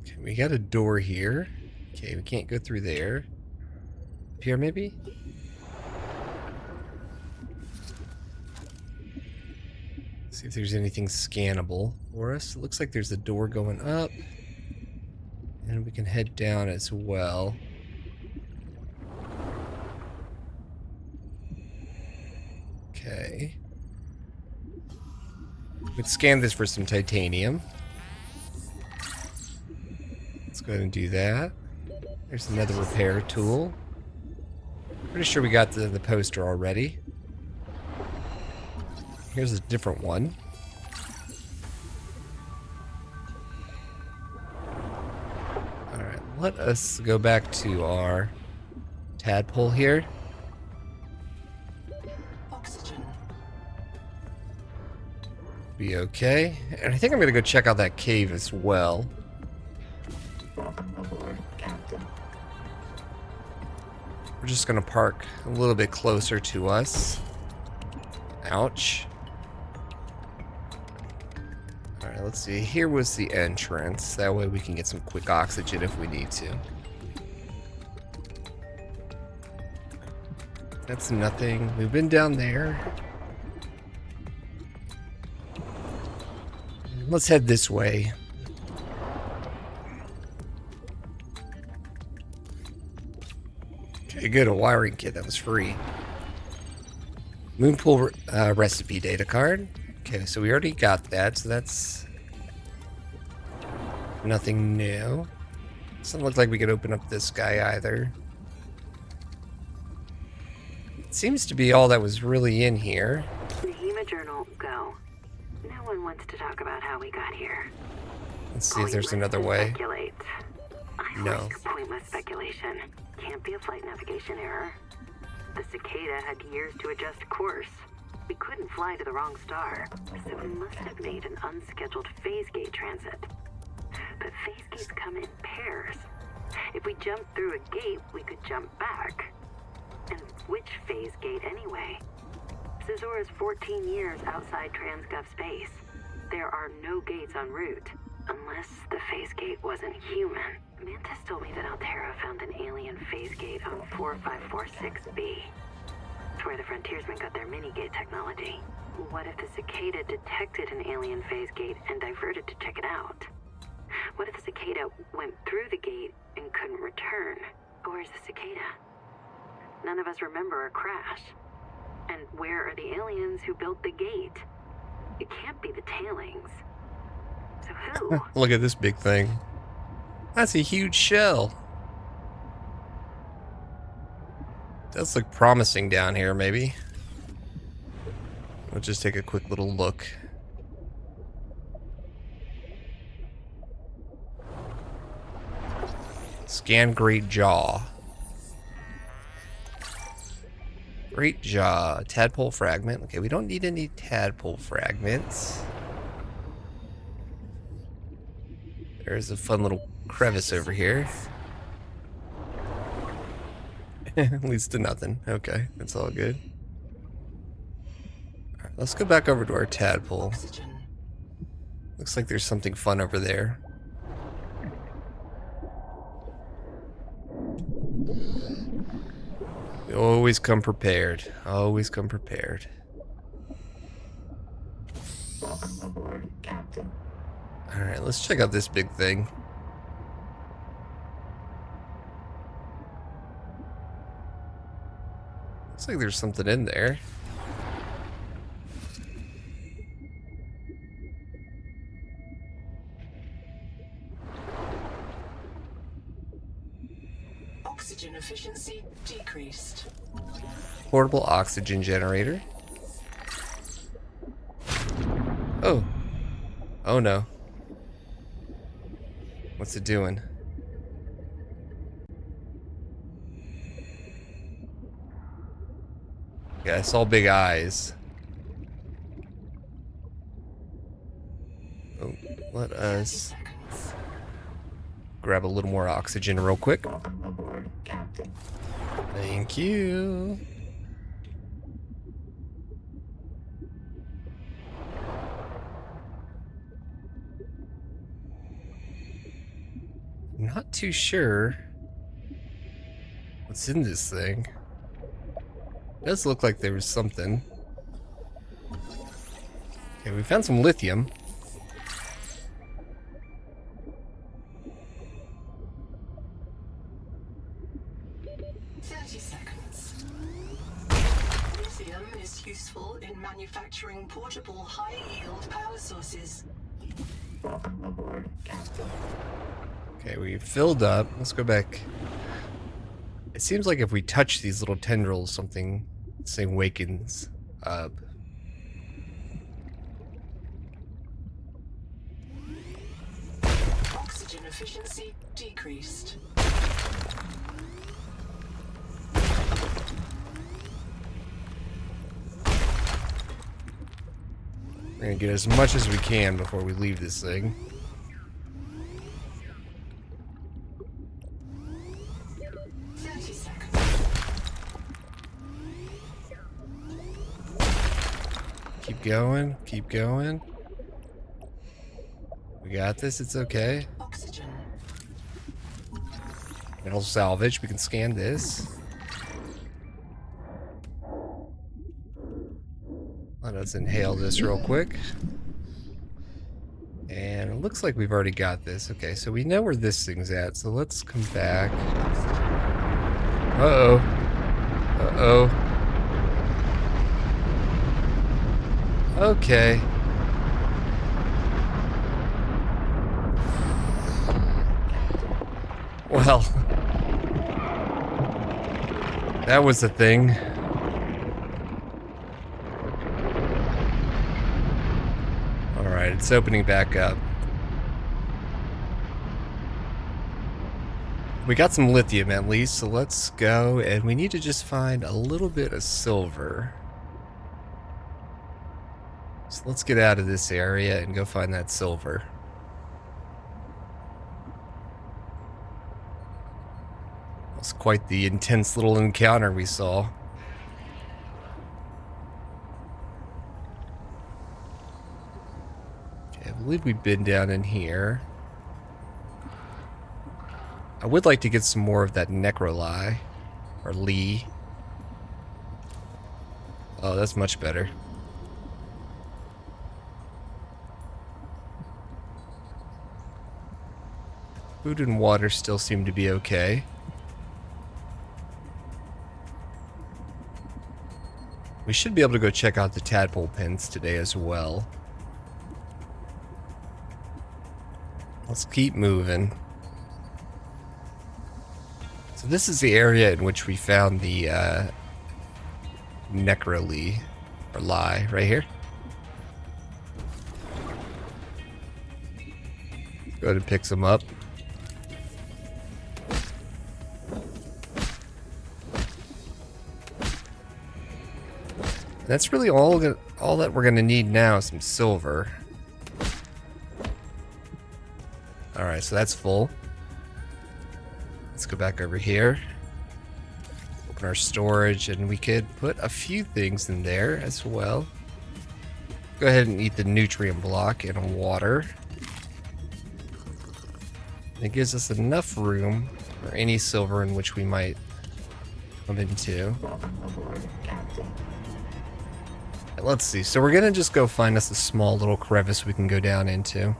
Okay, we got a door here. Okay, we can't go through there. Up here, maybe? See if there's anything scannable for us. It looks like there's a door going up. And we can head down as well. Okay. We could scan this for some titanium. Let's go ahead and do that. There's another repair tool. Pretty sure we got the poster already. Here's a different one. Alright, let us go back to our tadpole here. Oxygen. Be okay. And I think I'm gonna go check out that cave as well. We're just gonna park a little bit closer to us. Ouch. Alright, let's see. Here was the entrance. That way we can get some quick oxygen if we need to. That's nothing. We've been down there. Let's head this way. Okay, good. A wiring kit. That was free. Moonpool recipe data card. Okay, so we already got that, so that's nothing new. Doesn't look like we could open up this guy either. It seems to be all that was really in here. The HEMA journal, go. No one wants to talk about how we got here. Let's see if there's another way. Speculate. I No. like pointless speculation. Can't be a flight navigation error. The cicada had years to adjust course. We couldn't fly to the wrong star, so we must have made an unscheduled phase gate transit. But phase gates come in pairs. If we jumped through a gate, we could jump back. And which phase gate anyway? Cesor is 14 years outside Transgov space. There are no gates en route, unless the phase gate wasn't human. Mantis told me that Altera found an alien phase gate on 4546B. It's where the frontiersmen got their mini-gate technology. What if the cicada detected an alien phase gate and diverted to check it out? What if the cicada went through the gate and couldn't return? Where's the cicada? None of us remember a crash. And where are the aliens who built the gate? It can't be the tailings. So who? Look at this big thing. That's a huge shell. Does look promising down here, maybe. We'll just take a quick little look. Scan Great Jaw. Great Jaw. Tadpole fragment. Okay, we don't need any tadpole fragments. There's a fun little crevice over here. Leads to nothing. Okay, that's all good. Alright, let's go back over to our tadpole. Oxygen. Looks like there's something fun over there. Always come prepared. Always come prepared. Alright, let's check out this big thing. Looks like there's something in there. Oxygen efficiency decreased. Portable oxygen generator. Oh. Oh no. What's it doing? Yeah, I saw big eyes. Oh, let us Seconds. grab a little more oxygen real quick. Thank you. I'm not too sure what's in this thing. It does look like there was something. Okay, we found some lithium. Lithium is useful in manufacturing portable high-yield power sources. Okay, we filled up. Let's go back. It seems like if we touch these little tendrils, something wakens up. Oxygen efficiency decreased. We're gonna get as much as we can before we leave this thing. Keep going, keep going. We got this, it's okay. Oxygen. Metal salvage, we can scan this. Let us inhale this real quick. And it looks like we've already got this. Okay, so we know where this thing's at, so let's come back. Uh-oh. Uh-oh. Okay. Well, that was the thing. Alright, it's opening back up. We got some lithium at least, so let's go, and we need to just find a little bit of silver. So let's get out of this area and go find that silver. That was quite the intense little encounter we saw. Okay, I believe we've been down in here. I would like to get some more of that necroli, or Lee. Oh, that's much better. Food and water still seem to be okay. We should be able to go check out the tadpole pens today as well. Let's keep moving. So this is the area in which we found the necroli, or lie, right here. Go ahead and pick some up. That's really all that we're gonna need now is some silver. Alright, so that's full. Let's go back over here. Open our storage, and we could put a few things in there as well. Go ahead and eat the nutrient block and water. It gives us enough room for any silver in which we might come into. Let's see. So we're gonna just go find us a small little crevice we can go down into.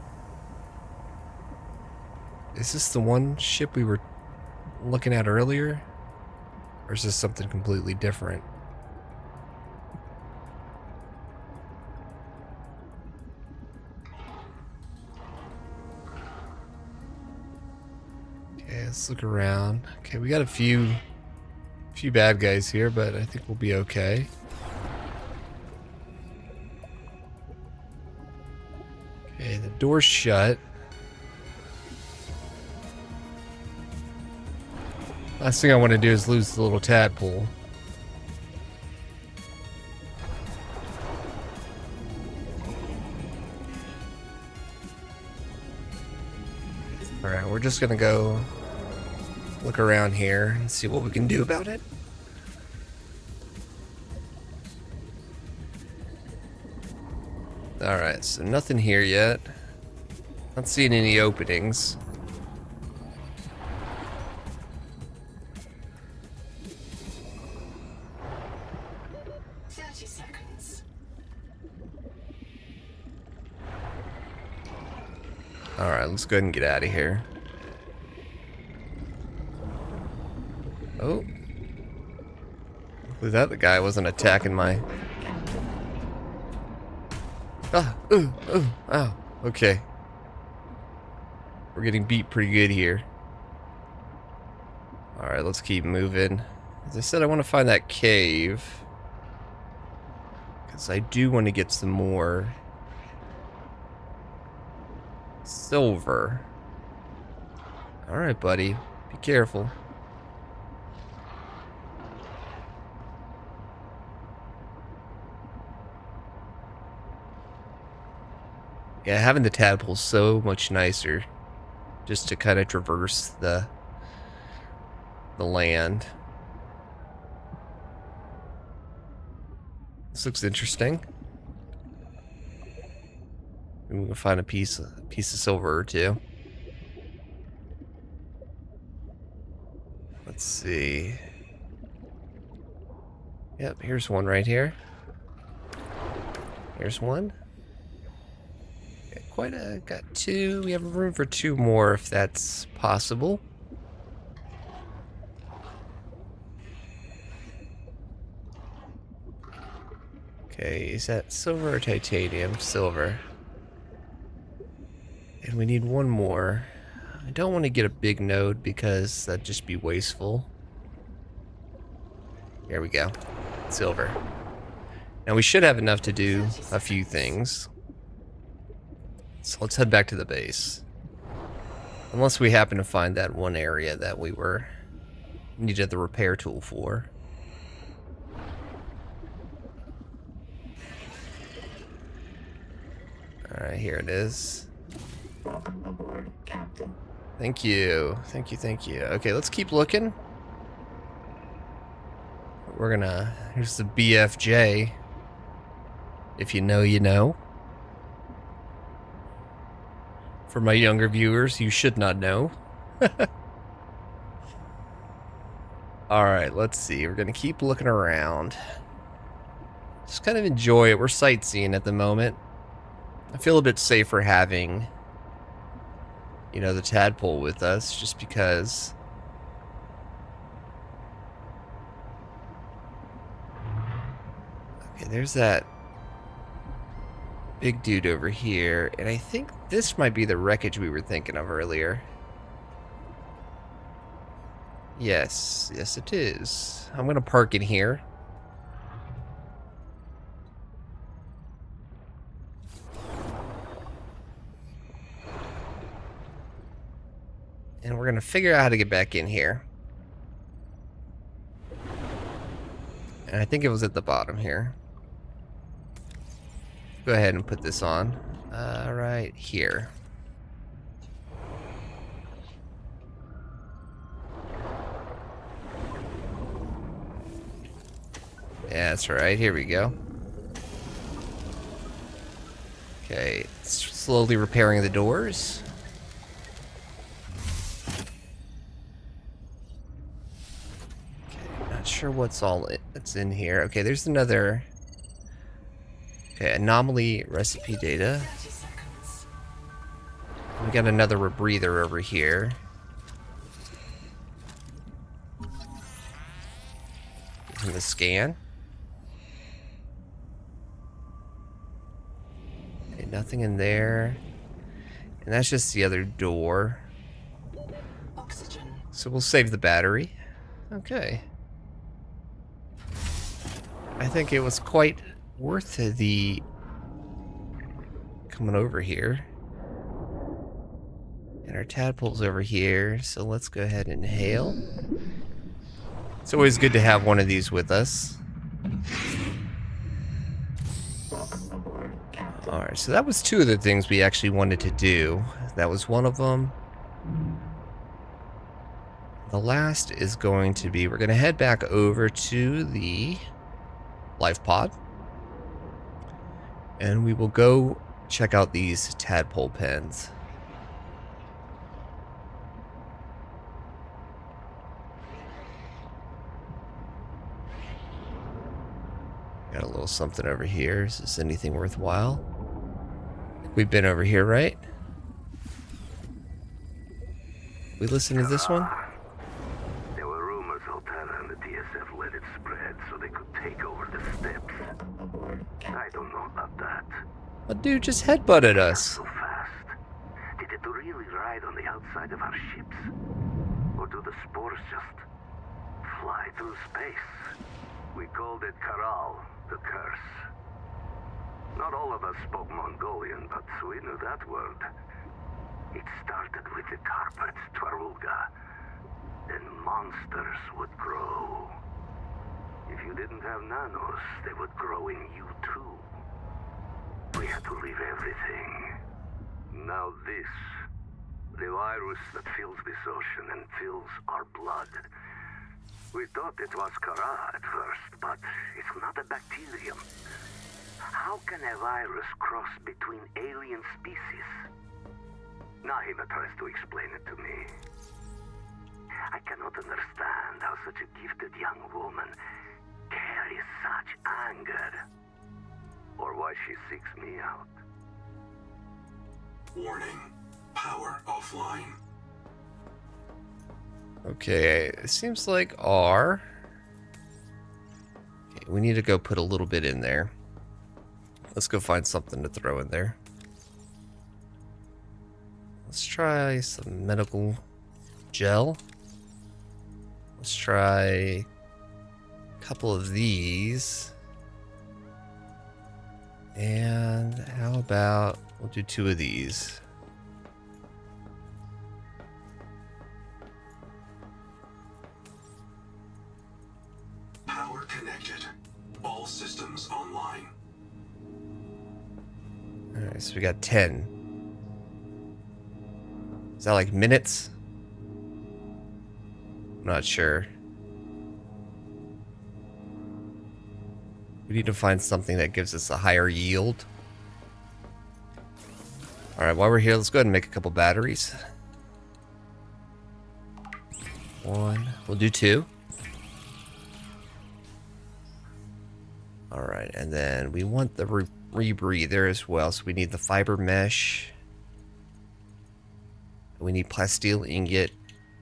Is this the one ship we were looking at earlier? Or is this something completely different? Okay, let's look around. Okay, we got a few bad guys here, but I think we'll be okay. Okay, the door's shut. Last thing I want to do is lose the little tadpole. Alright, we're just gonna go look around here and see what we can do about it. Alright, so nothing here yet. Not seeing any openings. Alright, let's go ahead and get out of here. Oh. Was that the guy wasn't attacking my... Ah, ooh, ow. Okay. We're getting beat pretty good here. Alright, let's keep moving. As I said, I want to find that cave. Because I do want to get some more silver. Alright, buddy. Be careful. Yeah, having the tadpole's so much nicer. Just to kind of traverse the land. This looks interesting. Maybe we can find a piece of silver or two. Let's see. Yep, here's one right here. Here's one. Got two. We have room for two more if that's possible. Okay, is that silver or titanium? Silver. And we need one more. I don't want to get a big node because that'd just be wasteful. There we go. Silver. Now we should have enough to do a few things. So let's head back to the base. Unless we happen to find that one area that we needed the repair tool for. Alright, here it is. Welcome aboard, Captain. Thank you. Thank you, thank you. Okay, let's keep looking. We're gonna... Here's the BFJ. If you know, you know. For my younger viewers, you should not know. Alright, let's see. We're gonna keep looking around. Just kind of enjoy it. We're sightseeing at the moment. I feel a bit safer having, you know, the tadpole with us, just because... Okay, there's that big dude over here, and I think this might be the wreckage we were thinking of earlier. Yes, yes it is. I'm gonna park in here. And we're gonna figure out how to get back in here. And I think it was at the bottom here. Go ahead and put this on. Right here. Yeah, that's right. Here we go. Okay, slowly repairing the doors. Okay, not sure what's that's in here. Okay, there's another. Okay, anomaly recipe data. We got another rebreather over here. Using the scan. Okay, nothing in there. And that's just the other door. Oxygen. So we'll save the battery. Okay. I think it was quite worth the coming over here. And our tadpole's over here, so let's go ahead and inhale. It's always good to have one of these with us. Welcome aboard, Captain. Alright, so that was two of the things we actually wanted to do. That was one of them. The last is going to be, we're going to head back over to the life pod. And we will go check out these tadpole pens. Got a little something over here. Is this anything worthwhile? We've been over here, right? We listen to this one? There were rumors Altera and the DSF let it spread so they could take over the steppes. I don't know about that. A dude just headbutted us. So fast. Did it really ride on the outside of our ships? Or do the spores just fly through space? We called it Karal, the curse. Not all of us spoke Mongolian, but we knew that word. It started with the carpets, Twarulga. Then monsters would grow. If you didn't have nanos, they would grow in you too. We had to leave everything. Now this. The virus that fills this ocean and fills our blood. We thought it was Kara at first, but it's not a bacterium. How can a virus cross between alien species? Nahima tries to explain it to me. I cannot understand how such a gifted young woman carries such anger. Or why she seeks me out. Warning. Power offline. Okay, it seems like R. Okay, we need to go put a little bit in there. Let's go find something to throw in there. Let's try some medical gel. Let's try a couple of these. And how about we'll do 2 of these. Power connected. All systems online. Alright, so we got 10. Is that like minutes? I'm not sure. We need to find something that gives us a higher yield. Alright, while we're here, let's go ahead and make a couple batteries. 1. We'll do 2. Alright, and then we want the rebreather as well, so we need the fiber mesh. We need plasteel ingot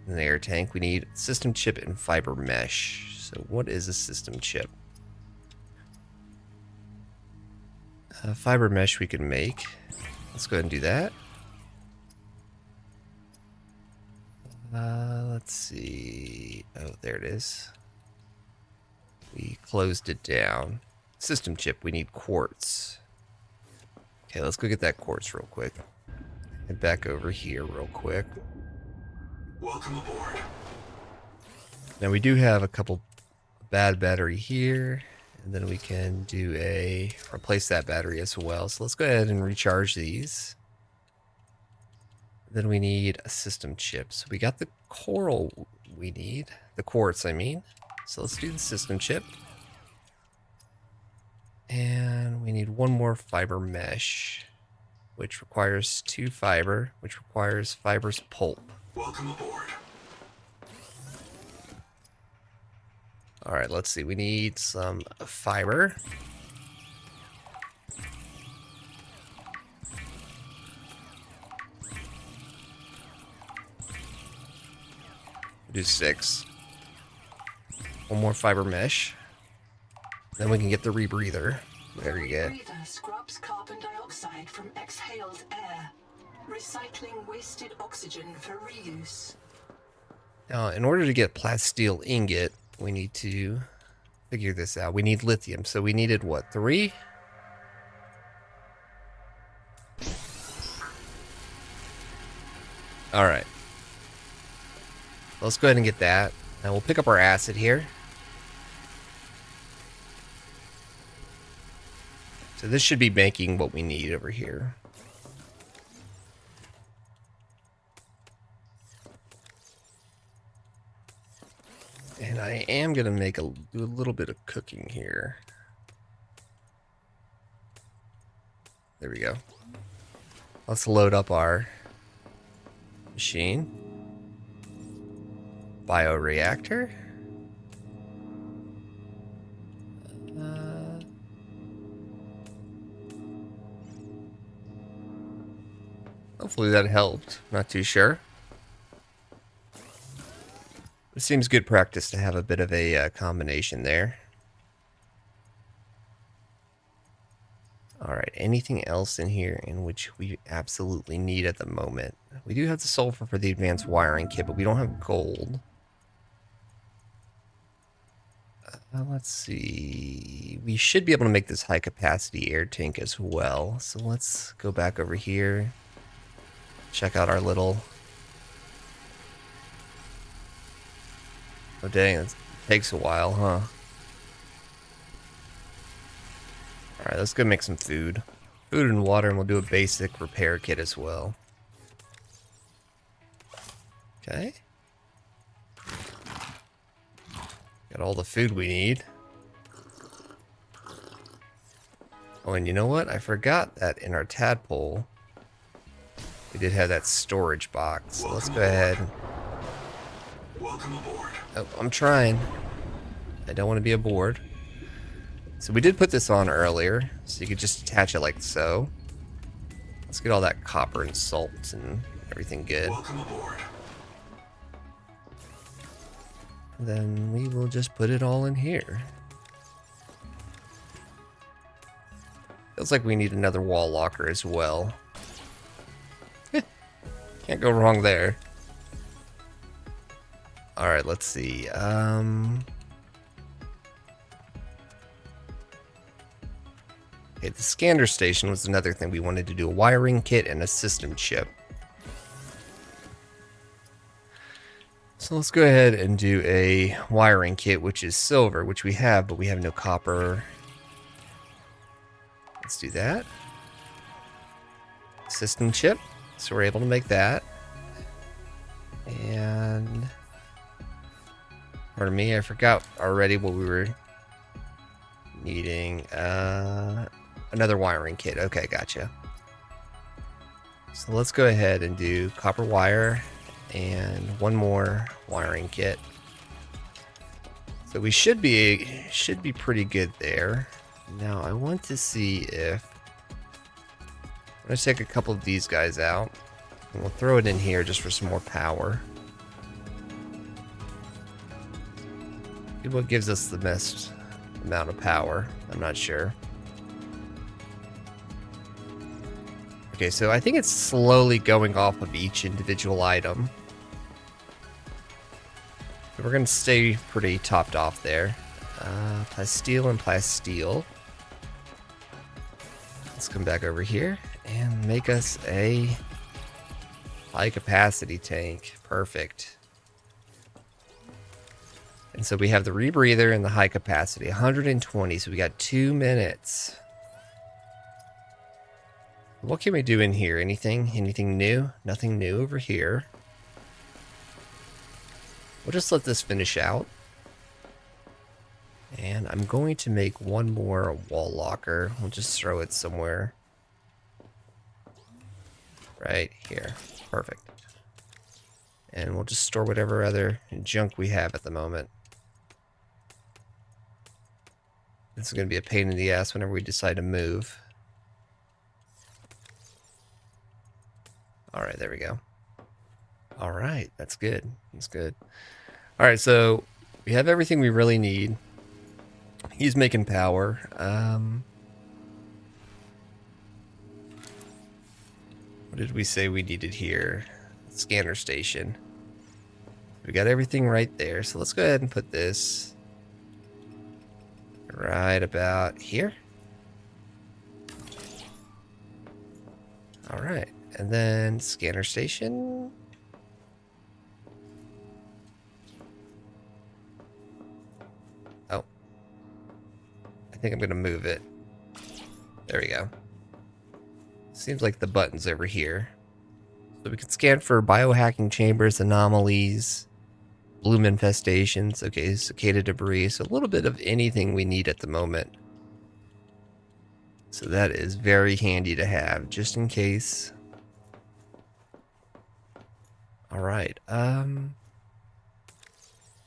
in the air tank. We need system chip and fiber mesh. So what is a system chip? Fiber mesh we can make. Let's go ahead and do that. Let's see. Oh, there it is. We closed it down. System chip, we need quartz. Okay, let's go get that quartz real quick. Head back over here real quick. Welcome aboard. Now we do have a couple bad battery here, and then we can do replace that battery as well. So let's go ahead and recharge these. Then we need a system chip. So we got the coral we need, the quartz I mean. So let's do the system chip. And we need 1 more fiber mesh, which requires 2 fiber, which requires fiber's pulp. Welcome aboard. Alright, let's see. We need some fiber. Do 6. 1 more fiber mesh. Then we can get the rebreather. There you go. Rebreather scrubs carbon dioxide from exhaled air, recycling wasted oxygen for reuse. Now, in order to get plasteel ingot, we need to figure this out. We need lithium. So we needed what, 3? All right. Let's go ahead and get that. Now we'll pick up our acid here. So this should be making what we need over here. And I am going to do a little bit of cooking here. There we go. Let's load up our machine. Bioreactor. Hopefully that helped. Not too sure. It seems good practice to have a bit of a combination there. Alright, anything else in here in which we absolutely need at the moment? We do have the sulfur for the advanced wiring kit, but we don't have gold. Let's see. We should be able to make this high capacity air tank as well. So let's go back over here. Check out our little... Oh dang, it takes a while, huh? Alright, let's go make some food. Food and water, and we'll do a basic repair kit as well. Okay. Got all the food we need. Oh, and you know what? I forgot that in our tadpole, we did have that storage box. So let's go ahead. Welcome aboard. Oh, I'm trying. I don't want to be aboard. So we did put this on earlier, so you could just attach it like so. Let's get all that copper and salt and everything good. Welcome aboard. Then we will just put it all in here. Feels like we need another wall locker as well. Can't go wrong there. Alright, let's see. Okay, the scanner station was another thing we wanted to do. A wiring kit and a system chip. So let's go ahead and do a wiring kit, which is silver, which we have, but we have no copper. Let's do that. System chip. So we're able to make that. And... pardon me, I forgot already what we were needing. Another wiring kit. Okay, gotcha. So let's go ahead and do copper wire and one more wiring kit. So we should be pretty good there. Now I want to see if I'm gonna take a couple of these guys out and we'll throw it in here just for some more power. What gives us the best amount of power? I'm not sure. Okay, so I think it's slowly going off of each individual item. We're going to stay pretty topped off there. Plasteel and plasteel. Let's come back over here and make us a high capacity tank. Perfect. And so we have the rebreather and the high capacity, 120, so we got 2 minutes. What can we do in here? Anything? Anything new? Nothing new over here. We'll just let this finish out. And I'm going to make one more wall locker. We'll just throw it somewhere. Right here. Perfect. And we'll just store whatever other junk we have at the moment. This is going to be a pain in the ass whenever we decide to move. Alright, there we go. Alright, that's good. That's good. Alright, so we have everything we really need. He's making power. What did we say we needed here? Scanner station. We got everything right there, so let's go ahead and put this right about here. Alright, and then scanner station. Oh. I think I'm going to move it. There we go. Seems like the button's over here. So we can scan for biohacking chambers, anomalies, bloom infestations, okay, cicada debris, so a little bit of anything we need at the moment. So that is very handy to have, just in case. Alright,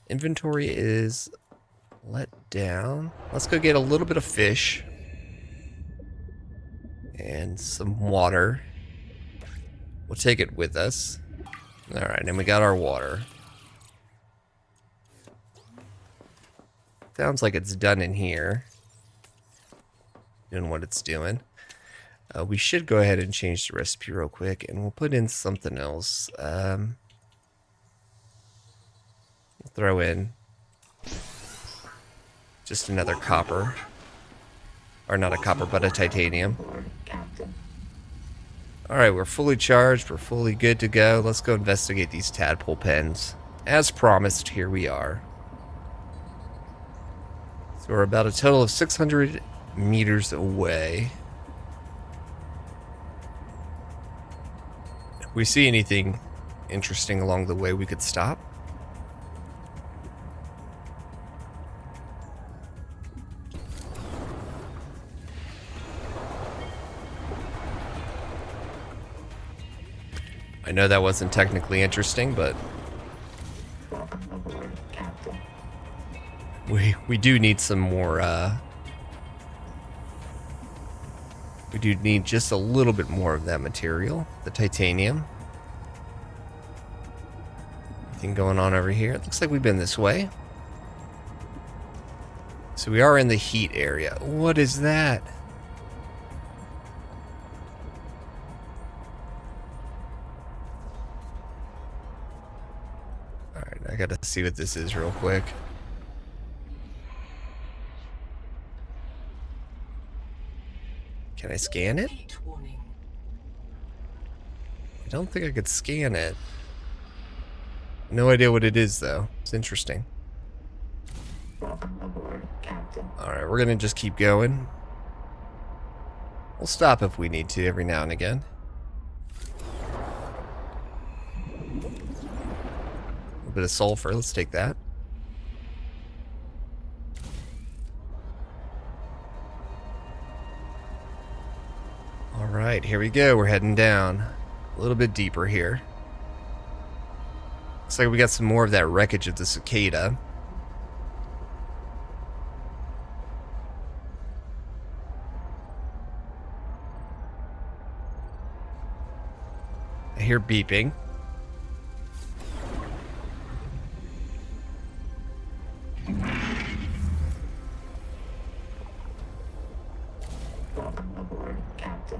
inventory is let down. Let's go get a little bit of fish. And some water. We'll take it with us. Alright, and we got our water. Sounds like it's done in here. Doing what it's doing. We should go ahead and change the recipe real quick, and we'll put in something else. We'll throw in just another copper. Or not a copper, but a titanium. Alright, we're fully charged. We're fully good to go. Let's go investigate these tadpole pens. As promised, here we are. So we're about a total of 600 meters away. If we see anything interesting along the way, we could stop. I know that wasn't technically interesting, but we do need some more, we do need just a little bit more of that material, the titanium. Anything going on over here? It looks like we've been this way. So we are in the heat area. What is that? Alright, I gotta see what this is real quick. Can I scan it? Heat warning. I don't think I could scan it. No idea what it is, though. It's interesting. Alright, we're gonna just keep going. We'll stop if we need to every now and again. A little bit of sulfur, let's take that. Alright, here we go. We're heading down. A little bit deeper here. Looks like we got some more of that wreckage of the cicada. I hear beeping.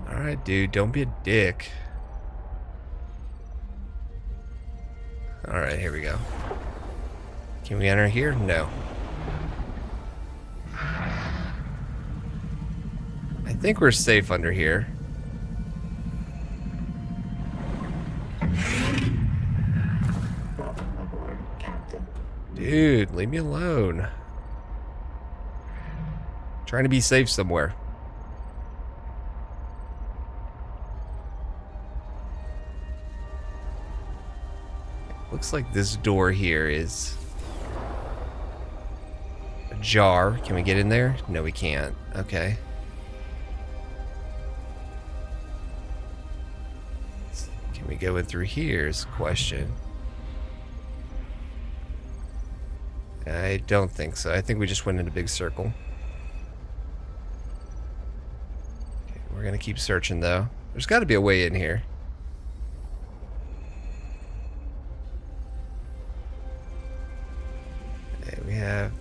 Alright, dude, don't be a dick. Alright, here we go. Can we enter here? No. I think we're safe under here. Dude, leave me alone. Trying to be safe somewhere. Looks like this door here is ajar. Can we get in there? No, we can't. Okay. Can we go in through here is the question. I don't think so. I think we just went in a big circle. Okay, we're gonna keep searching though. There's got to be a way in here. Okay, we have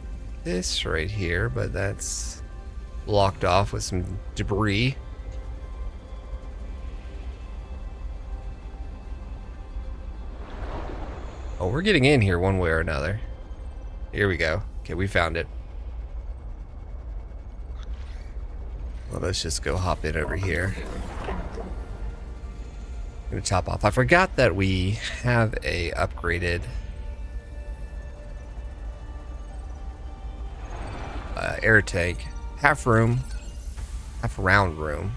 this right here, but that's blocked off with some debris. Oh, we're getting in here one way or another. Here we go. Okay, we found it. Well, let's just go hop in over here. I'm gonna top off. I forgot that we have a upgraded air tank. Half room, half round room.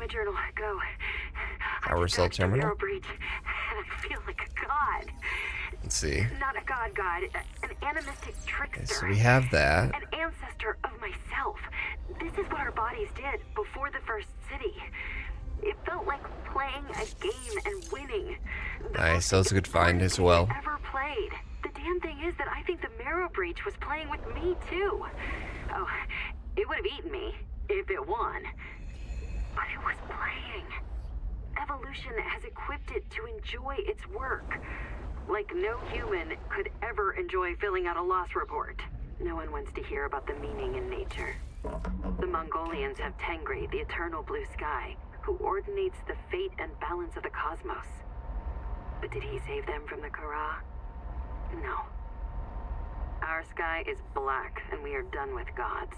Journal, go. Power cell terminal. Breach, and I feel like a god. Let's see. Not a god, an animistic trickster. Okay, so we have that. An ancestor of myself. This is what our bodies did before the first city. It felt like playing a game and winning. Nice, that was a good find as well. Ever played. The damn thing is that I think the Marrow Breach was playing with me too. Oh, it would have eaten me if it won. But it was playing. evolution has equipped it to enjoy its work. Like no human could ever enjoy filling out a loss report. No one wants to hear about the meaning in nature. The Mongolians have Tengri, the eternal blue sky, who ordinates the fate and balance of the cosmos. But did he save them from the Kara? No. Our sky is black, and we are done with gods.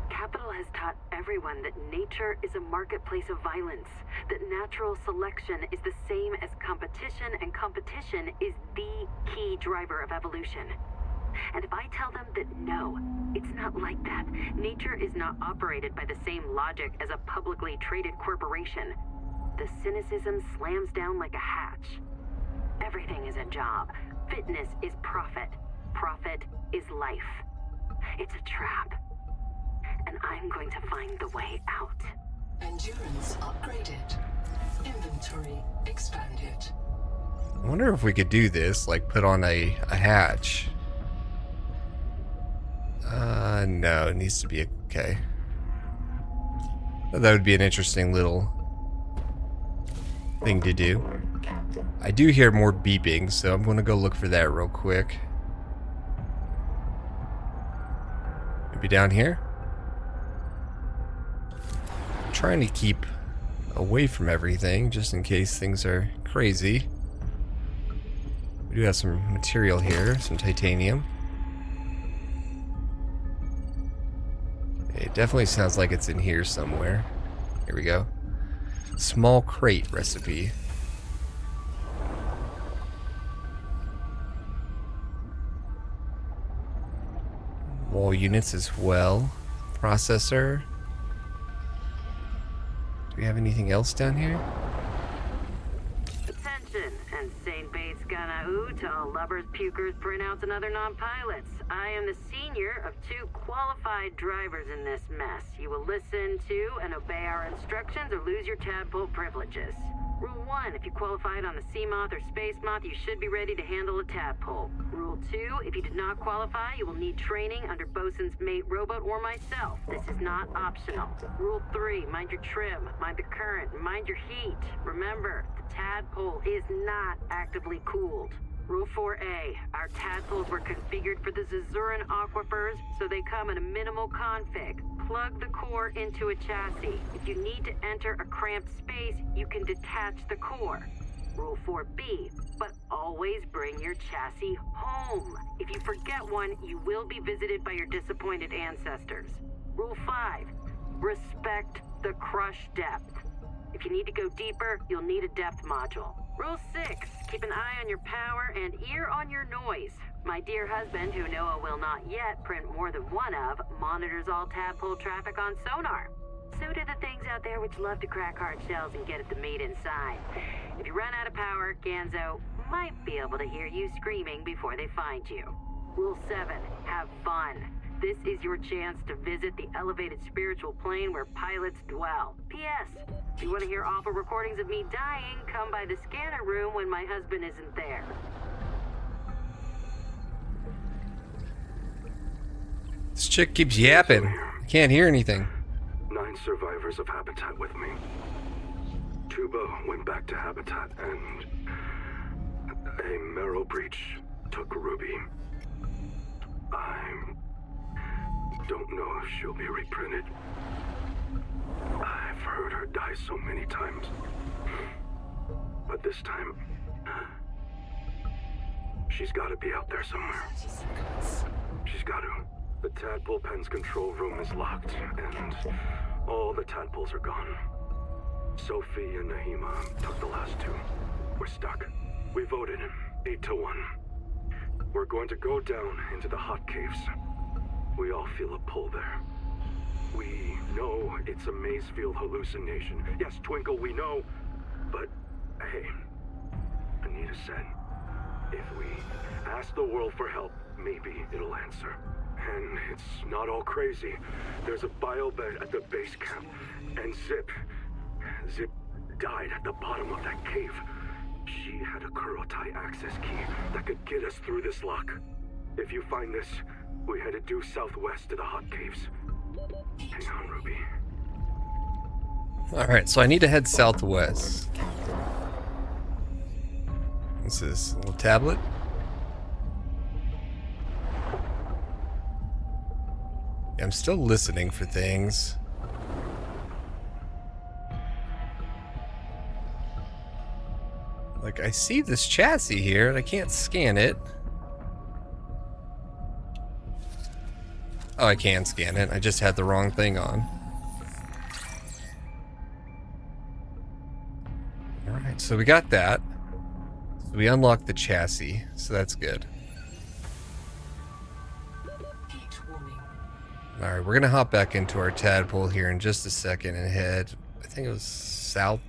Capital has taught everyone that nature is a marketplace of violence, that natural selection is the same as competition, and competition is the key driver of evolution. And if I tell them that no, it's not like that, nature is not operated by the same logic as a publicly traded corporation, the cynicism slams down like a hatch. Everything is a job. Fitness is profit. Profit is life. It's a trap. And I'm going to find the way out. Endurance upgraded. Inventory expanded. I wonder if we could do this, like put on a hatch. No, it needs to be okay. That would be an interesting little thing to do. I do hear more beeping, so I'm gonna go look for that real quick. Maybe down here? I'm trying to keep away from everything, just in case things are crazy. We do have some material here, some titanium. It definitely sounds like it's in here somewhere. Here we go. Small crate recipe. Wall units as well. Processor. Do we have anything else down here? Attention, and St. Bates Ganau to all lovers, pukers, printouts, and other non-pilots. I am the senior of 2 qualified drivers in this mess. You will listen to and obey our instructions or lose your tadpole privileges. Rule 1, if you qualified on the Sea Moth or Space Moth, you should be ready to handle a tadpole. Rule 2, if you did not qualify, you will need training under Bosun's mate robot or myself. This is not optional. Rule 3, mind your trim, mind the current, mind your heat. Remember, the tadpole is not actively cooled. Rule 4A, our tadpoles were configured for the Zazuran aquifers, so they come in a minimal config. Plug the core into a chassis. If you need to enter a cramped space, you can detach the core. Rule 4B, but always bring your chassis home. If you forget one, you will be visited by your disappointed ancestors. Rule 5, respect the crush depth. If you need to go deeper, you'll need a depth module. Rule 6, keep an eye on your power and ear on your noise. My dear husband, who Noah will not yet print more than one of, monitors all tadpole traffic on sonar. So do the things out there which love to crack hard shells and get at the meat inside. If you run out of power, Ganzo might be able to hear you screaming before they find you. Rule 7, have fun. This is your chance to visit the elevated spiritual plane where pilots dwell. P.S. If you want to hear awful recordings of me dying, come by the scanner room when my husband isn't there. This chick keeps yapping. I can't hear anything. 9 survivors of Habitat with me. Tuba went back to Habitat and a marrow breach took Ruby. I don't know if she'll be reprinted. I've heard her die so many times. But this time, she's got to be out there somewhere. She's got to. The tadpole pen's control room is locked, and all the tadpoles are gone. Sophie and Nahima took the last 2. We're stuck. We voted 8-1. We're going to go down into the hot caves. We all feel a pull there. We know it's a Mazefield hallucination. Yes, Twinkle, we know. But, hey, Anita said, if we ask the world for help, maybe it'll answer. And it's not all crazy. There's a biobed at the base camp. And Zip died at the bottom of that cave. She had a Kurotai access key that could get us through this lock. If you find this, we headed due southwest to the hot caves. Hang on, Ruby. Alright, so I need to head southwest. What's this? A little tablet? Yeah, I'm still listening for things. Like, I see this chassis here, and I can't scan it. Oh, I can scan it. I just had the wrong thing on. Alright, so we got that. So we unlocked the chassis, so that's good. Heat warning. Alright, we're gonna hop back into our tadpole here in just a second and head, I think it was southwest?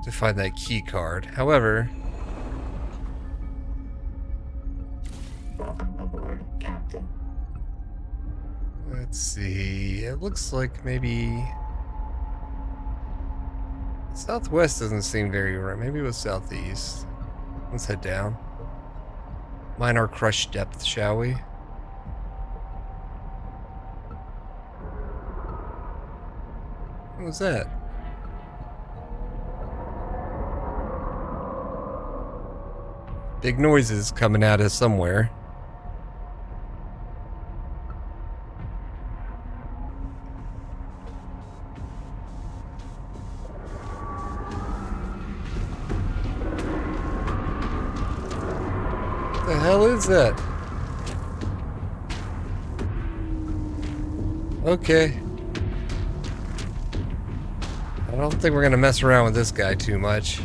To find that key card. However, Welcome aboard, Captain. let's see. It looks like maybe southwest doesn't seem very right. Maybe it was southeast. Let's head down. Mine our crush depth, shall we? What was that? Big noises coming at us somewhere. What the hell is that? Okay. I don't think we're gonna mess around with this guy too much.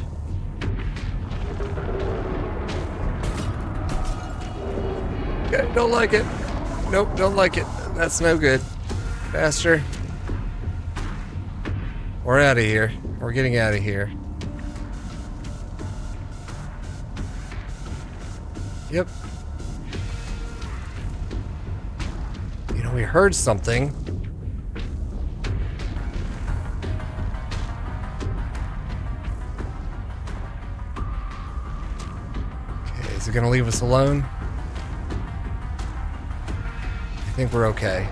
Okay, don't like it. Nope, don't like it. That's no good. Faster. We're out of here. We're getting out of here. Yep. You know, we heard something. Okay, is it gonna leave us alone? I think we're okay.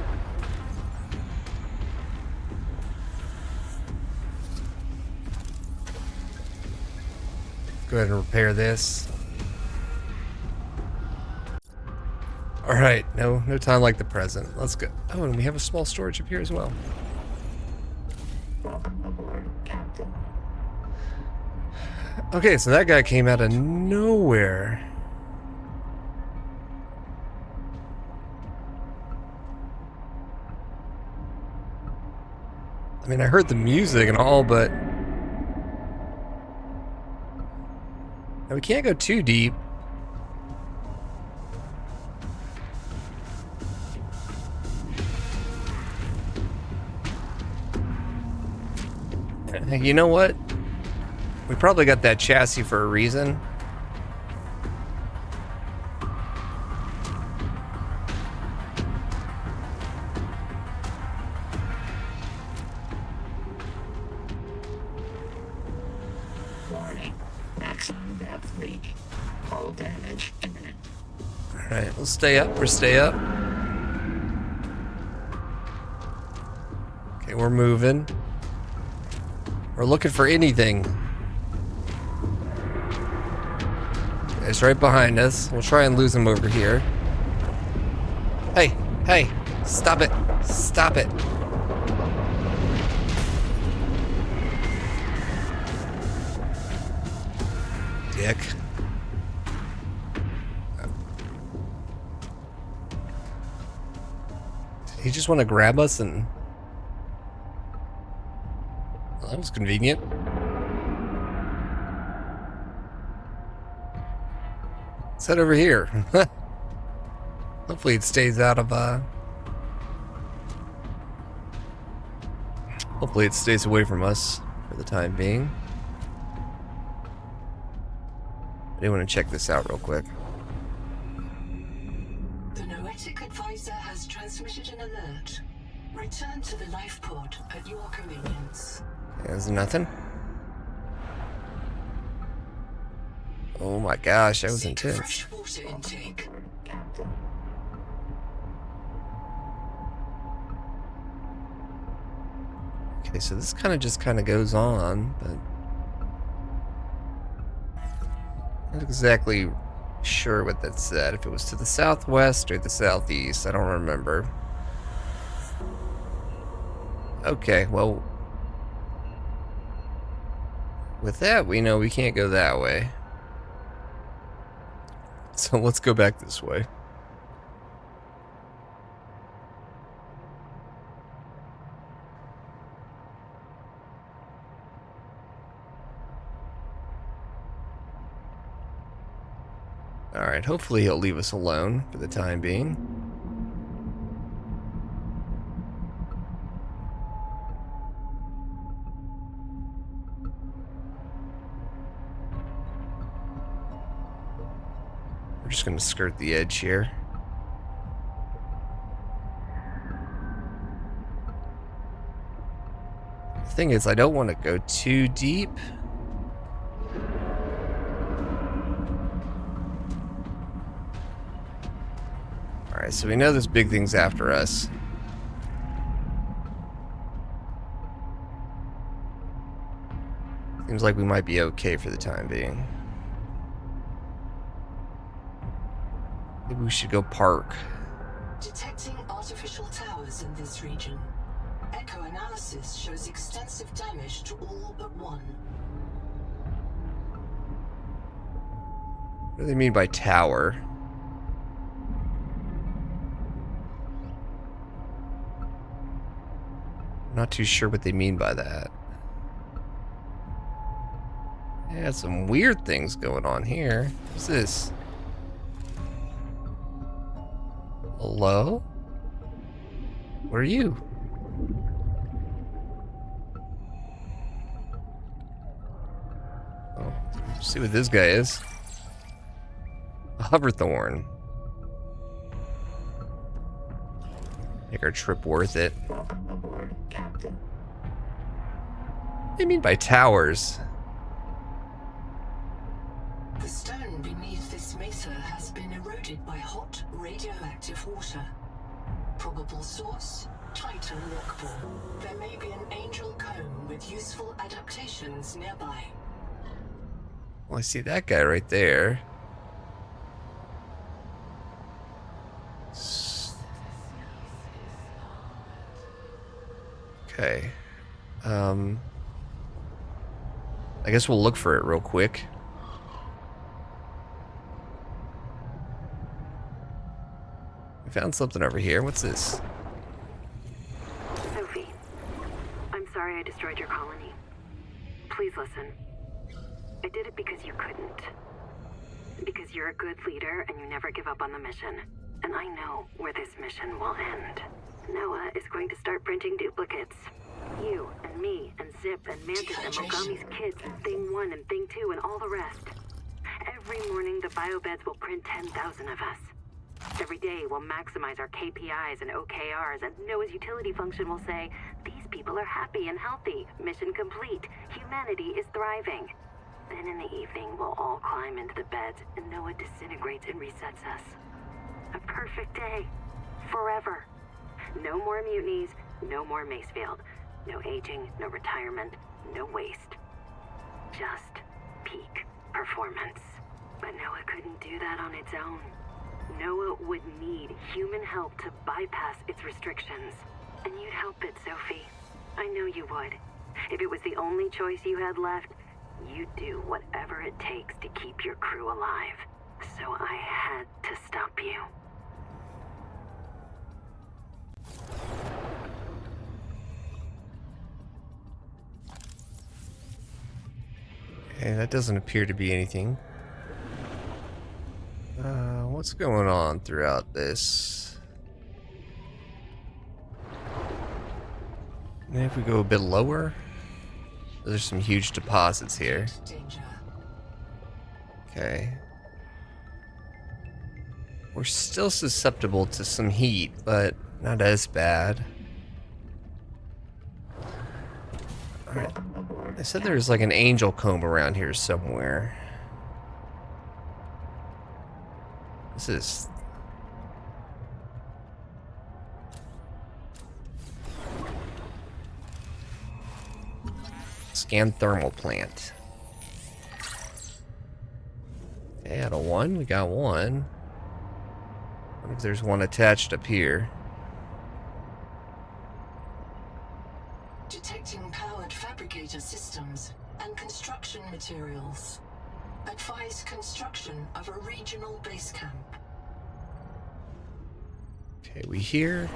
Go ahead and repair this. Alright, no time like the present. Let's go. Oh, and we have a small storage up here as well. Welcome aboard, Captain. Okay, so that guy came out of nowhere. I mean, I heard the music and all, but now, we can't go too deep. You know what? We probably got that chassis for a reason. Warning. Maximum depth leak. Hull damage imminent. Alright, we'll stay up. We'll stay up. Okay, we're moving. We're looking for anything. It's right behind us. We'll try and lose him over here. Hey, hey, stop it. Stop it. Dick. Did he just want to grab us and... Well, that was convenient. Let's head over here. Hopefully it stays out of, hopefully it stays away from us for the time being. I do want to check this out real quick. The Noetic advisor has transmitted an alert. Return to the life pod at your convenience. There's nothing. Oh my gosh, that was Seek intense. fresh water intake. Captain. Okay, so this kind of just goes on, but not exactly sure what that said. If it was to the southwest or the southeast, I don't remember. Okay, well, with that, we know we can't go that way. So let's go back this way. Alright, hopefully he'll leave us alone for the time being. We're just going to skirt the edge here. The thing is, I don't want to go too deep. Alright, so we know there's big things after us. Seems like we might be okay for the time being. Maybe we should go park. Detecting artificial towers in this region. Echo analysis shows extensive damage to all but one. What do they mean by tower? I'm not too sure what they mean by that. Yeah, some weird things going on here. What's this? Hello? What are you? Oh, let's see what this guy is. A hoverthorn. Make our trip worth it. Welcome aboard, Captain. What do you mean by towers? The stone beneath this mesa has been eroded by hot, radioactive water. Probable source, Titan rockpool. There may be an angel comb with useful adaptations nearby. Well, I see that guy right there. Okay. I guess we'll look for it real quick. We found something over here. What's this? Sophie, I'm sorry I destroyed your colony. Please listen. I did it because you couldn't. Because you're a good leader and you never give up on the mission. And I know where this mission will end. Noah is going to start printing duplicates. You and me and Zip and Mantis and Mogami's kids and Thing 1 and Thing 2 and all the rest. Every morning the biobeds will print 10,000 of us. Every day we'll maximize our KPIs and OKRs, and Noah's utility function will say, these people are happy and healthy, mission complete, humanity is thriving. Then in the evening we'll all climb into the beds and Noah disintegrates and resets us. A perfect day. Forever. No more mutinies, no more Macefield. No aging, no retirement, no waste. Just peak performance. But Noah couldn't do that on its own. Noah would need human help to bypass its restrictions. And you'd help it, Sophie. I know you would. If it was the only choice you had left, you'd do whatever it takes to keep your crew alive. So I had to stop you. Okay, that doesn't appear to be anything. What's going on throughout this? And if we go a bit lower, there's some huge deposits here. Danger. Okay. We're still susceptible to some heat, but not as bad. Alright. I said there was like an angel comb around here somewhere. This is... Scan thermal plant. Okay, out of 1, we got 1. I wonder if there's one attached up here. Detecting powered fabricator systems and construction materials. Advise construction of a regional base camp. Okay, we hear.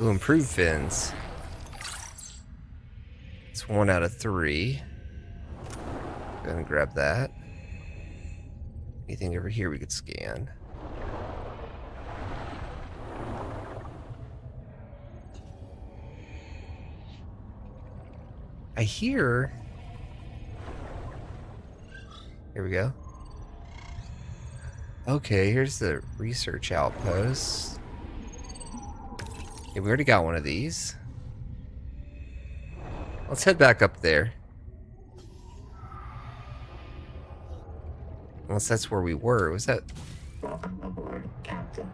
Ooh, improved fins. It's 1 out of 3. Go ahead and grab that. Anything over here we could scan? I hear. Here we go. Okay, here's the research outpost. Yeah, we already got one of these. Let's head back up there. Unless that's where we were. Was that? Welcome aboard, Captain.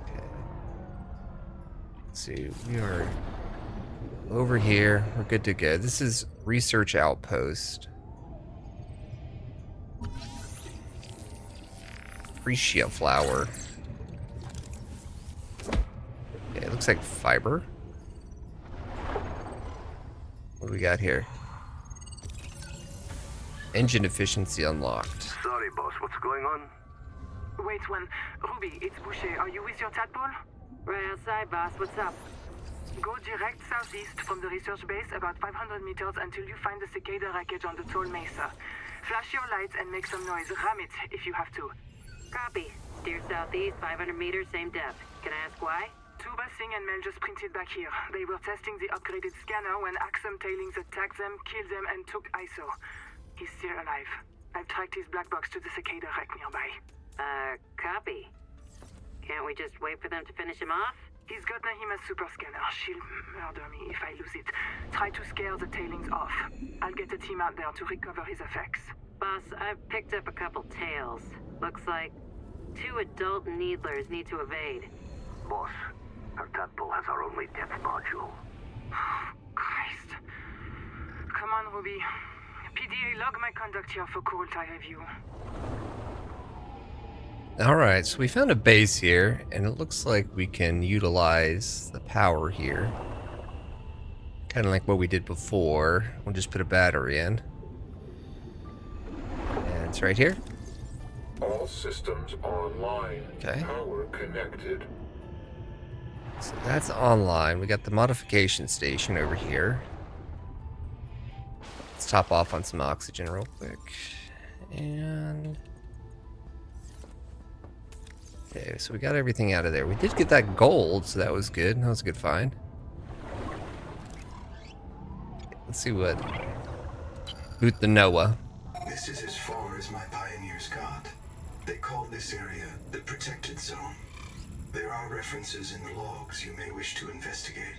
Okay. Let's see. We are over here. We're good to go. This is research outpost. Freesia flower. Yeah, it looks like fiber. What do we got here? Engine efficiency unlocked. Sorry, boss. What's going on? Wait one. Ruby, it's Boucher. Are you with your tadpole? Right outside, boss. What's up? Go direct southeast from the research base about 500 meters until you find the cicada wreckage on the tall mesa. Flash your lights and make some noise. Ram it if you have to. Copy. Steer southeast, 500 meters, same depth. Can I ask why? Tuba, Singh, and Mel just printed back here. They were testing the upgraded scanner when Axum tailings attacked them, killed them, and took ISO. He's still alive. I've tracked his black box to the cicada wreck nearby. Copy. Can't we just wait for them to finish him off? He's got Nahima's super scanner. She'll murder me if I lose it. Try to scare the tailings off. I'll get a team out there to recover his effects. Boss, I've picked up a couple tails. Looks like 2 adult needlers need to evade. Boss, our tadpole has our only depth module. Christ. Come on, Ruby. PDA, log my conduct here for Kurultai review. Alright, so we found a base here, and it looks like we can utilize the power here. Kind of like what we did before. We'll just put a battery in. And it's right here. All systems online. Okay. Power connected. So that's online. We got the modification station over here. Let's top off on some oxygen real quick. And... okay, so we got everything out of there. We did get that gold, so that was good. That was a good find. Let's see what... boot the Noah. This is as far as my pioneers got. They called this area the Protected Zone. There are references in the logs you may wish to investigate.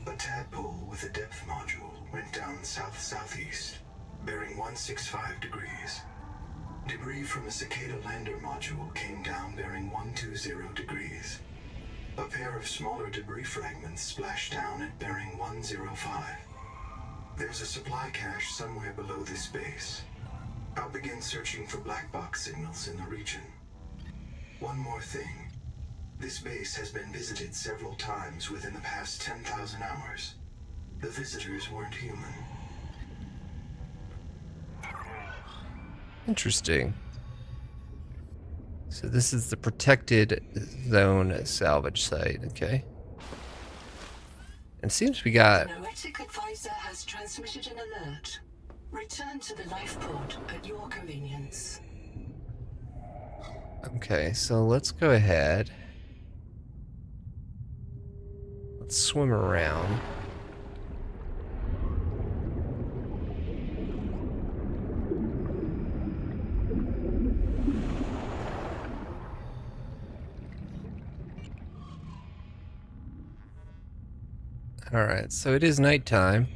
A tadpole with a depth module went down south-southeast, bearing 165 degrees. Debris from a cicada lander module came down bearing 120 degrees. A pair of smaller debris fragments splashed down at bearing 105. There's a supply cache somewhere below this base. I'll begin searching for black box signals in the region. One more thing. This base has been visited several times within the past 10,000 hours. The visitors weren't human. Interesting. So this is the protected zone salvage site, okay. And it seems we got... Noetic advisor has transmitted an alert. Return to the life pod at your convenience. okay, so let's go ahead. Let's swim around. Alright, so it is nighttime.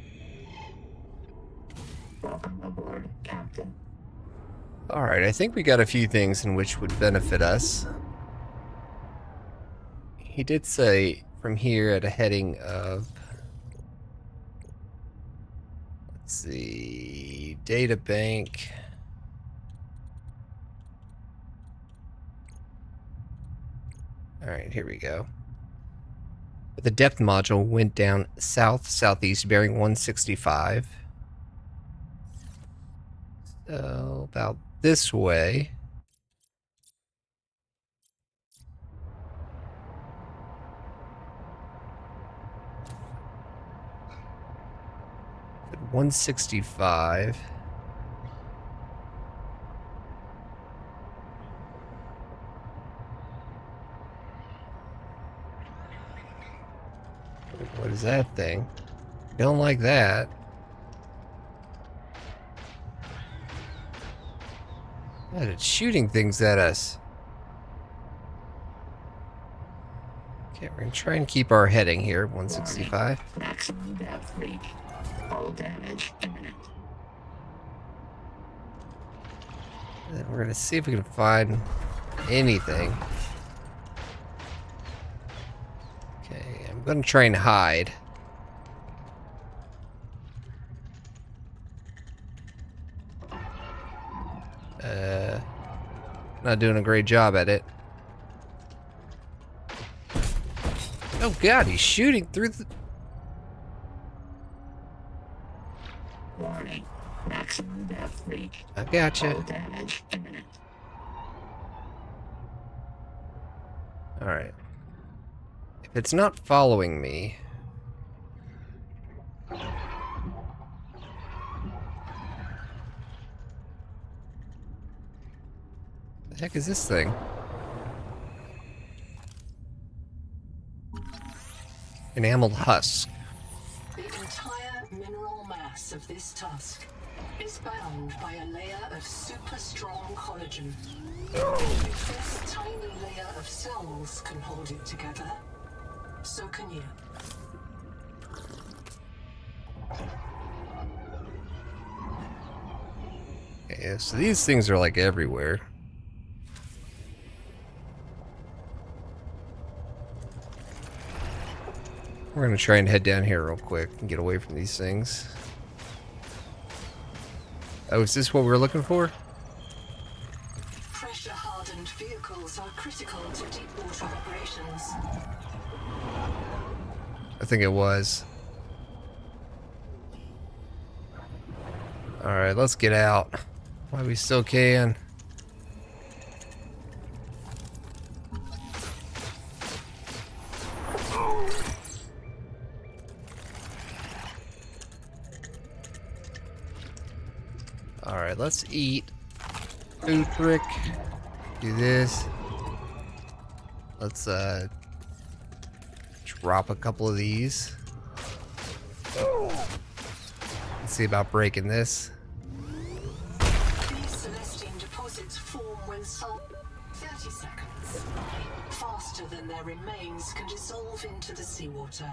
Welcome aboard, Captain. Alright, I think we got a few things in which would benefit us. he did say from here at a heading of, let's see, data bank. All right, here we go. The depth module went down south-southeast bearing 165. So about this way. 165. What is that thing? Don't like that. God, it's shooting things at us. Okay, we're gonna try and keep our heading here, 165. Maximum depth reach. All damage imminent. And then we're gonna see if we can find anything. Okay, I'm gonna try and hide. Not doing a great job at it. Oh god, he's shooting through the... Warning. Maximum depth reach. I gotcha. All damage imminent. Alright. If it's not following me... The heck is this thing? Enameled husk. The entire mineral mass of this tusk is bound by a layer of super strong collagen. If this tiny layer of cells can hold it together, so can you. Yeah, so these things are like everywhere. We're gonna try and head down here real quick and get away from these things. Oh, is this what we're looking for? Pressure-hardened vehicles are critical to deep water operations. I think it was. Alright, let's get out. While we still can. Alright, let's eat. Food quick. Do this. Let's drop a couple of these. Let's see about breaking this. These Celestine deposits form when salt 30 seconds. Faster than their remains can dissolve into the seawater.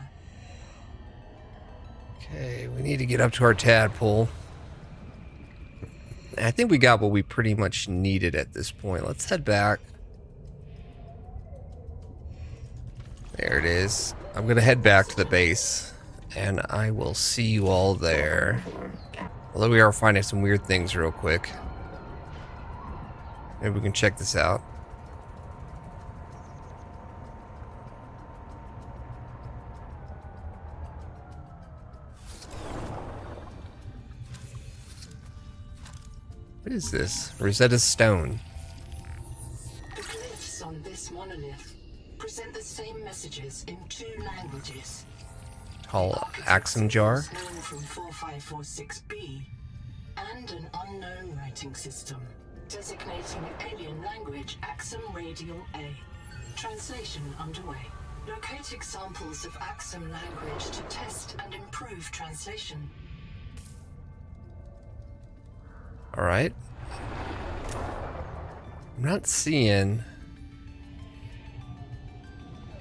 Okay, we need to get up to our tadpole. I think we got what we pretty much needed at this point. Let's head back. There it is. I'm going to head back to the base, and I will see you all there. Although we are finding some weird things real quick. Maybe we can check this out. What is this? Rosetta Stone. The glyphs on this monolith present the same messages in 2 languages. Tall Axum jar. Known from 4546B, and an unknown writing system designating alien language Axum Radial A. Translation underway. Locate examples of Axum language to test and improve translation. Alright. I'm not seeing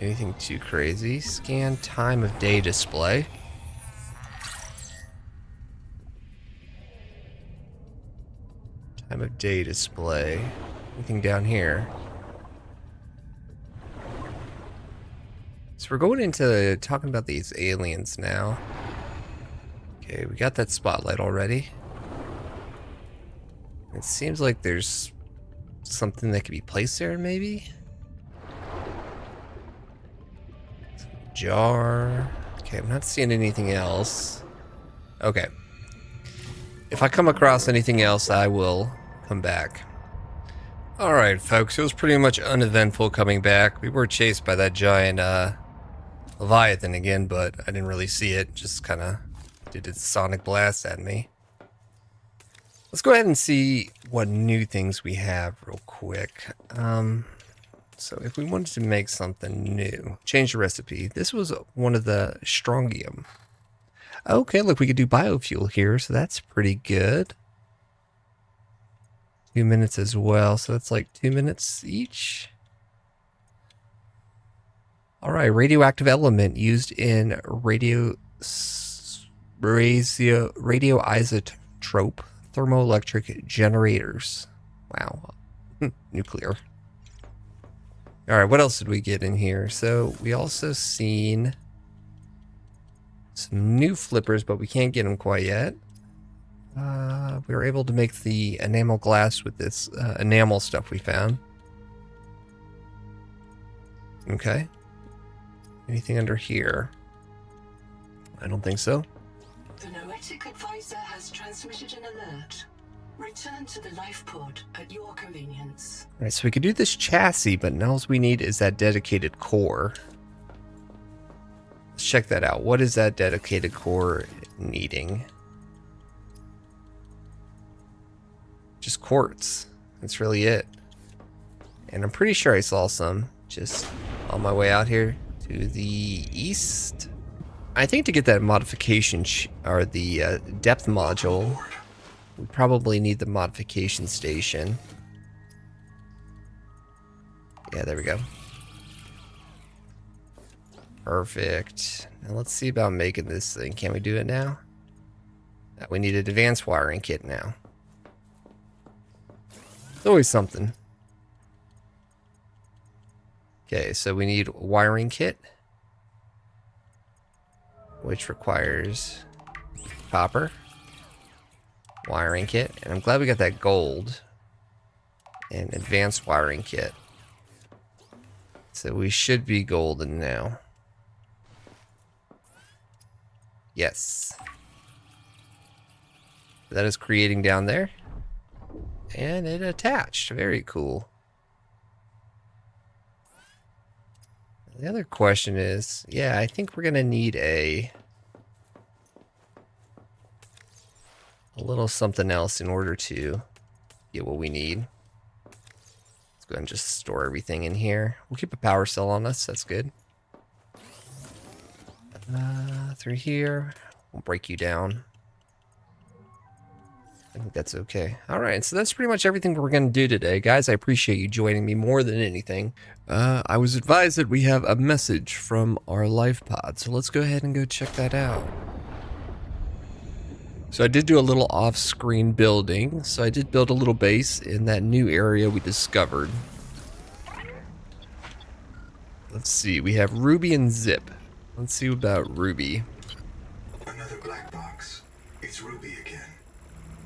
anything too crazy. Scan time of day display. Time of day display. Anything down here? So we're going into talking about these aliens now. Okay, we got that spotlight already. It seems like there's something that could be placed there, maybe? Jar. Okay, I'm not seeing anything else. Okay. If I come across anything else, I will come back. Alright, folks, it was pretty much uneventful coming back. We were chased by that giant Leviathan again, but I didn't really see it. Just kind of did its sonic blast at me. Let's go ahead and see what new things we have real quick. So if we wanted to make something new, change the recipe. This was one of the strontium. Okay, look, we could do biofuel here, so that's pretty good. 2 minutes as well, so that's like 2 minutes each. All right, radioactive element used in radioisotope thermoelectric generators. Wow, nuclear. All right, what else did we get in here? So we also seen some new flippers, but we can't get them quite yet. We were able to make the enamel glass with this enamel stuff we found. Okay. Anything under here? I don't think so. The Noetic advisor has transmitted an alert. Return to the life pod at your convenience. All right, so we could do this chassis, but now all we need is that dedicated core. Let's check that out. What is that dedicated core needing? Just quartz. That's really it. And I'm pretty sure I saw some just on my way out here to the east. I think to get that modification or the depth module, we probably need the modification station. Yeah, there we go. Perfect. Now let's see about making this thing. Can we do it now? We need an advanced wiring kit now. It's always something. Okay, so we need a wiring kit, which requires copper. Wiring kit, and I'm glad we got that gold and advanced wiring kit. So we should be golden now. Yes. That is creating down there. And it attached. Very cool. The other question is, yeah, I think we're gonna need a little something else in order to get what we need. Let's go ahead and just store everything in here. We'll keep a power cell on us. That's good. Through here. We'll break you down. I think that's okay. All right, so that's pretty much everything we're going to do today. Guys, I appreciate you joining me more than anything. I was advised that we have a message from our life pod, so let's go ahead and go check that out. So I did do a little off-screen building. So I did build a little base in that new area we discovered. Let's see, we have Ruby and Zip. Let's see about Ruby. Another black box. It's Ruby again.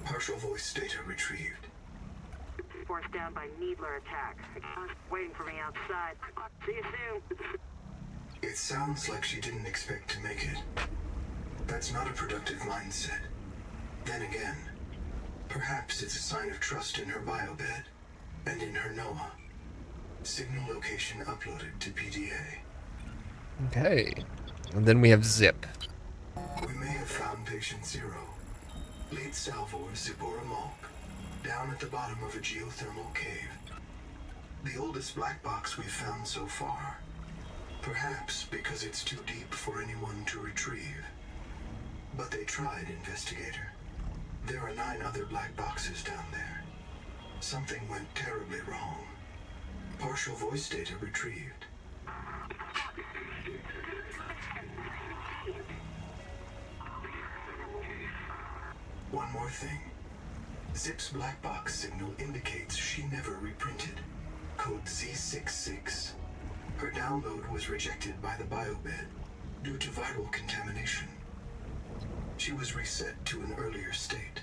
Partial voice data retrieved. Forced down by needler attack. Waiting for me outside. See you soon. It sounds like she didn't expect to make it. That's not a productive mindset. Then again, perhaps it's a sign of trust in her biobed and in her NOAA. Signal location uploaded to PDA. Okay. And then we have Zip. We may have found patient 0. Lead Salvor Zipora Malk, down at the bottom of a geothermal cave. The oldest black box we've found so far. Perhaps because it's too deep for anyone to retrieve. But they tried, investigator. There are 9 other black boxes down there. Something went terribly wrong. Partial voice data retrieved. One more thing. Zip's black box signal indicates she never reprinted. Code Z66. Her down download was rejected by the biobed due to viral contamination. She was reset to an earlier state.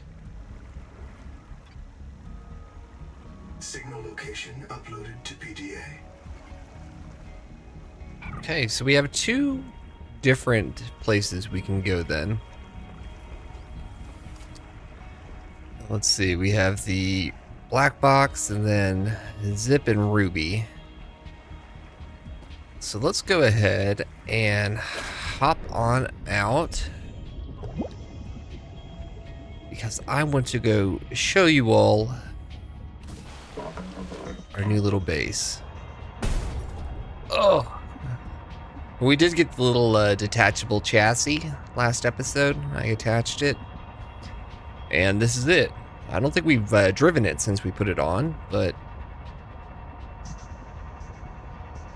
Signal location uploaded to PDA. Okay, so we have 2 different places we can go then. Let's see, we have the black box and then Zip and Ruby. So let's go ahead and hop on out, because I want to go show you all our new little base. Oh! We did get the little detachable chassis last episode. I attached it. And this is it. I don't think we've driven it since we put it on, but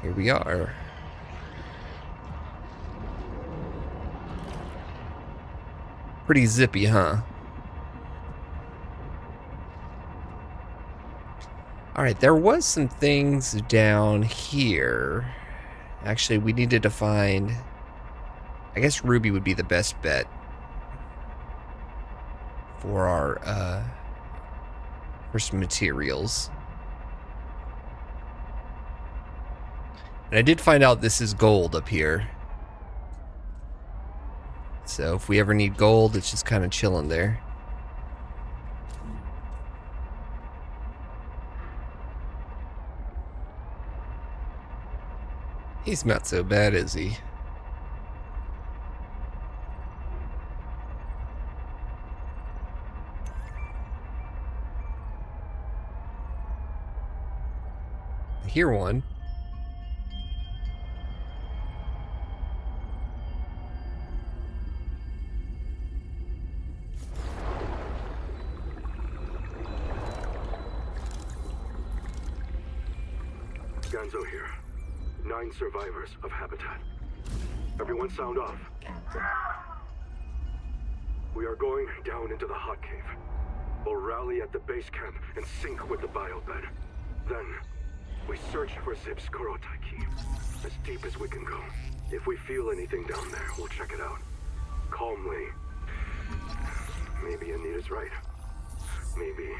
here we are. Pretty zippy, huh? Alright, there was some things down here. Actually, we needed to find... I guess Ruby would be the best bet for our, for some materials. And I did find out this is gold up here. So if we ever need gold, it's just kind of chilling there. He's not so bad, is he? I hear one. Ganzo here. 9 survivors of Habitat. Everyone sound off. We are going down into the hot cave. We'll rally at the base camp and sync with the biobed. Then, we search for Zip's Kurotai key, as deep as we can go. If we feel anything down there, we'll check it out. Calmly. Maybe Anita's right. Maybe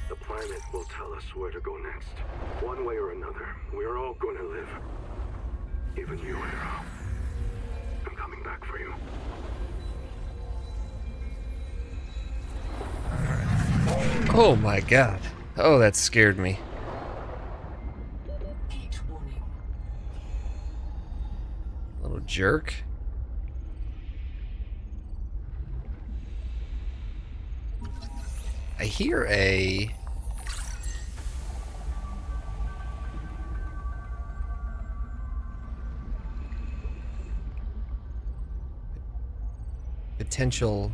the planet will tell us where to go next. One way or another, we're all gonna live. Even you, Hero. I'm coming back for you. Oh my god. Oh, that scared me. Heat warning. Little jerk. I hear a... potential...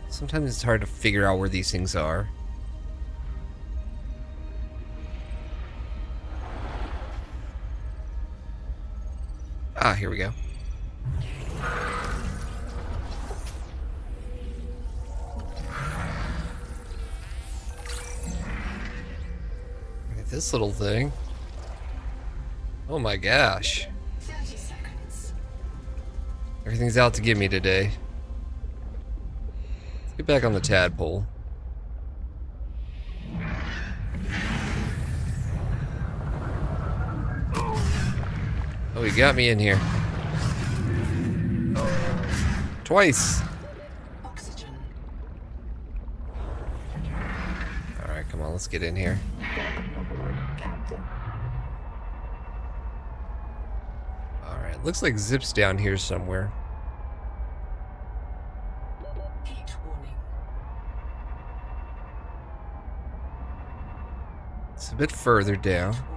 Sometimes it's hard to figure out where these things are. Ah, here we go. Look at this little thing. Oh my gosh. 30 seconds. Everything's out to get me today. Let's get back on the tadpole. Oh, he got me in here. Twice. Oxygen. Alright, come on, let's get in here. Alright, looks like Zip's down here somewhere. Heat warning. It's a bit further down. Warning.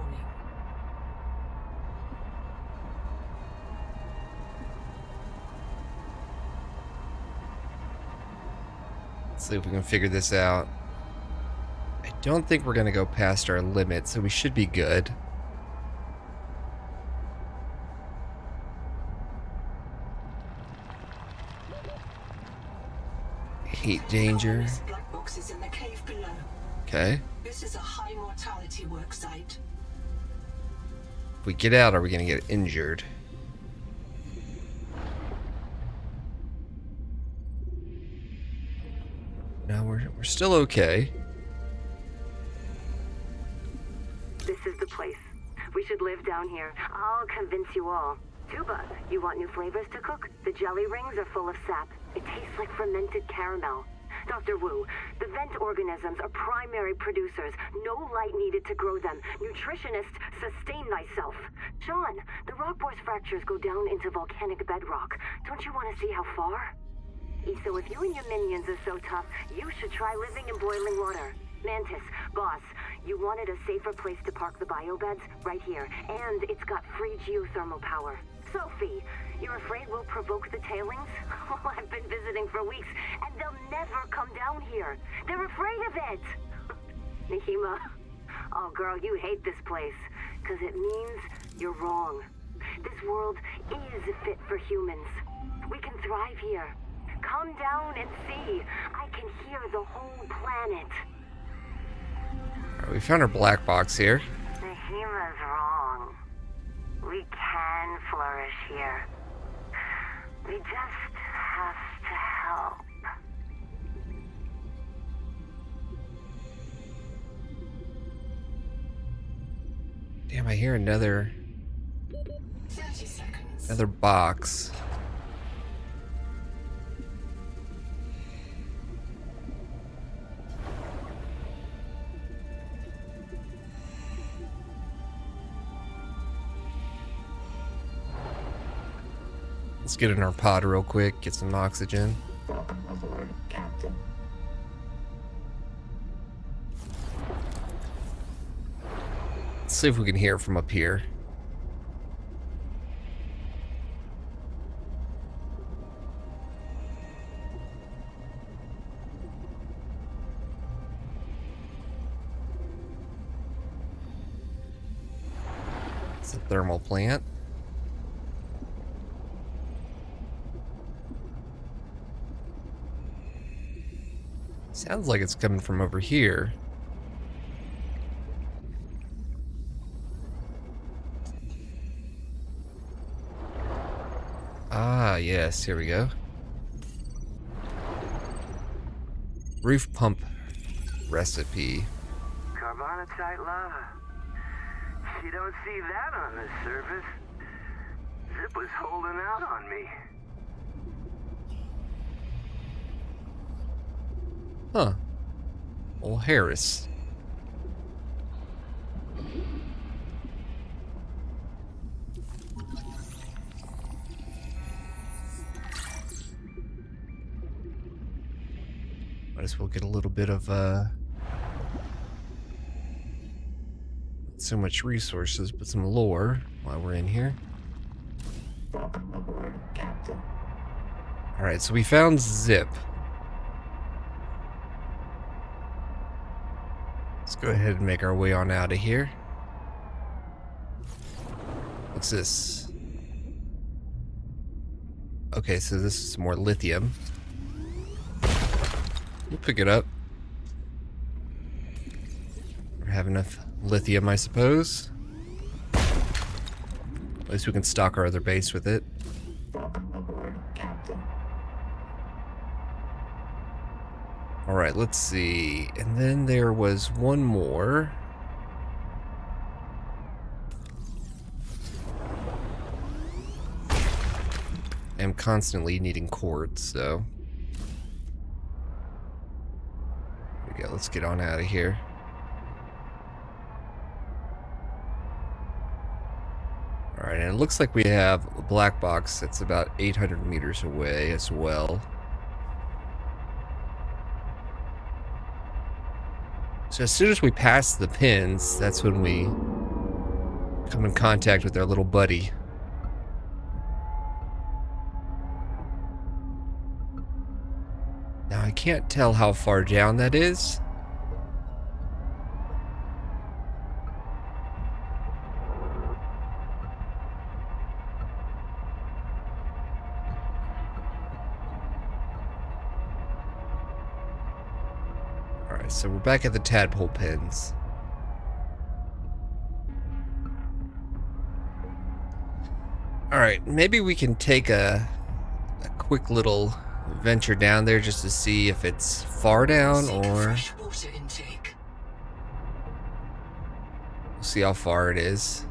Let's see if we can figure this out. I don't think we're gonna go past our limit, so we should be good. Heat danger. This black box is in the cave below. Okay. This is a high mortality work site. If we get out, are we gonna get injured? No, we're still okay. This is the place. We should live down here. I'll convince you all. Tuba, you want new flavors to cook? The jelly rings are full of sap. It tastes like fermented caramel. Dr. Wu, the vent organisms are primary producers. No light needed to grow them. Nutritionist, sustain thyself. Sean, the rock bore's fractures go down into volcanic bedrock. Don't you want to see how far? So if you and your minions are so tough, you should try living in boiling water. Mantis, boss, you wanted a safer place to park the biobeds? Right here. And it's got free geothermal power. Sophie, you're afraid we'll provoke the tailings? Oh, I've been visiting for weeks, and they'll never come down here. They're afraid of it. Nahima, oh girl, you hate this place, because it means you're wrong. This world is fit for humans. We can thrive here. Come down and see. I can hear the whole planet. Alright, we found our black box here. Nahima's wrong. We can flourish here. We just have to help. Damn, I hear another 30 seconds. another box. Let's get in our pod real quick, get some oxygen. Welcome aboard, Captain. Let's see if we can hear from up here. It's a thermal plant. Sounds like it's coming from over here. Ah, yes, here we go. Roof pump recipe. Carbonatite lava. You don't see that on the surface. Zip was holding out on me. Huh. Old Harris. Might as well get a little bit of, so much resources, but some lore while we're in here. Welcome aboard, Captain. Alright, so we found Zip. Let's go ahead and make our way on out of here. What's this? Okay, so this is more lithium. We'll pick it up. We have enough lithium, I suppose. At least we can stock our other base with it. Welcome aboard, Captain. Alright, let's see. And then there was one more. I am constantly needing quartz, so. There we go, let's get on out of here. Alright, and it looks like we have a black box that's about 800 meters away as well. So as soon as we pass the pins, that's when we come in contact with our little buddy. Now I can't tell how far down that is. Alright, so we're back at the tadpole pens. Alright, maybe we can take a quick little venture down there just to see if it's far down, Seek or fresh water intake. we'll see how far it is.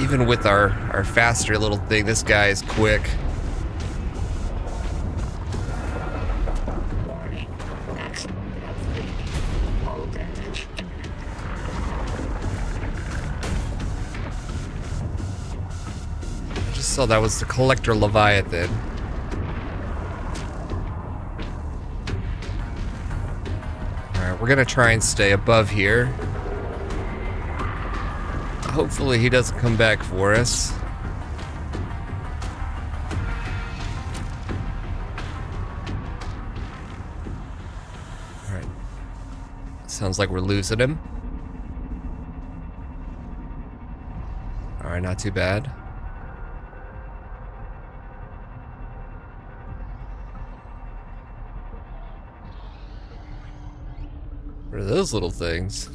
Even with our faster little thing, this guy is quick. Warning. Maximum depth reached. Hull damage imminent. I just saw that was the Collector Leviathan. Alright, we're gonna try and stay above here. Hopefully he doesn't come back for us. Alright. Sounds like we're losing him. Alright, not too bad. What are those little things?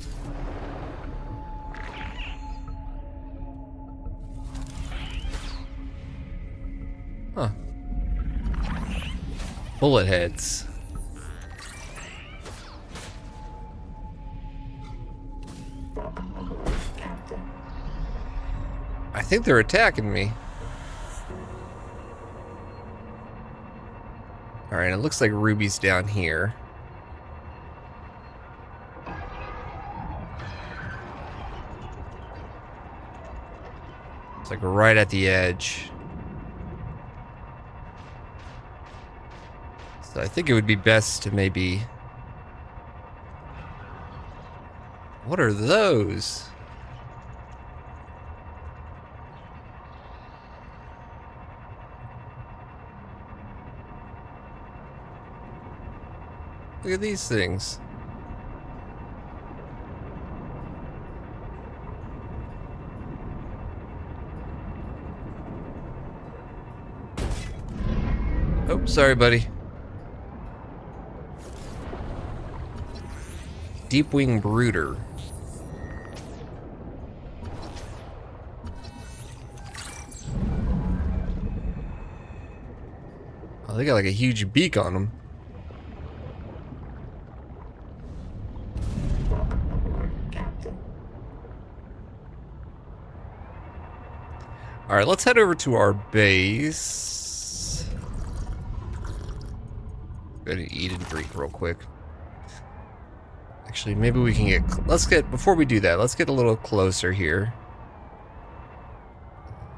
Huh. Bullet heads. I think they're attacking me. Alright, it looks like Ruby's down here. It's like right at the edge. So I think it would be best to maybe... What are those? Look at these things. Oh, sorry, buddy. Deepwing Brooder. Oh, they got like a huge beak on them. Alright, let's head over to our base. Go to eat and drink real quick. Actually, maybe we can get... before we do that, let's get a little closer here.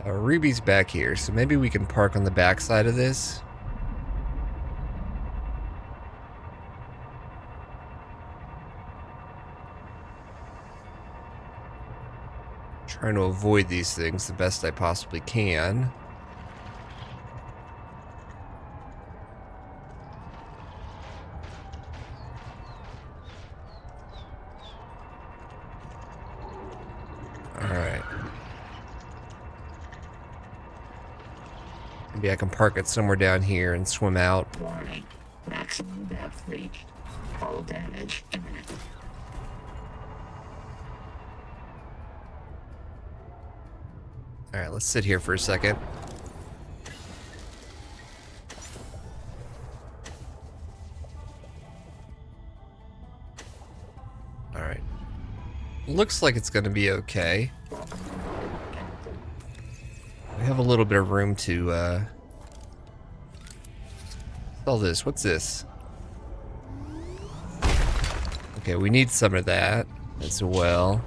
Ruby's back here, so maybe we can park on the back side of this. Trying to avoid these things the best I possibly can. Alright. Maybe I can park it somewhere down here and swim out. Warning. Maximum depth reached. Hull damage imminent. Alright, let's sit here for a second. Alright. Looks like it's gonna be okay. We have a little bit of room to, what's all this? What's this? Okay, we need some of that as well.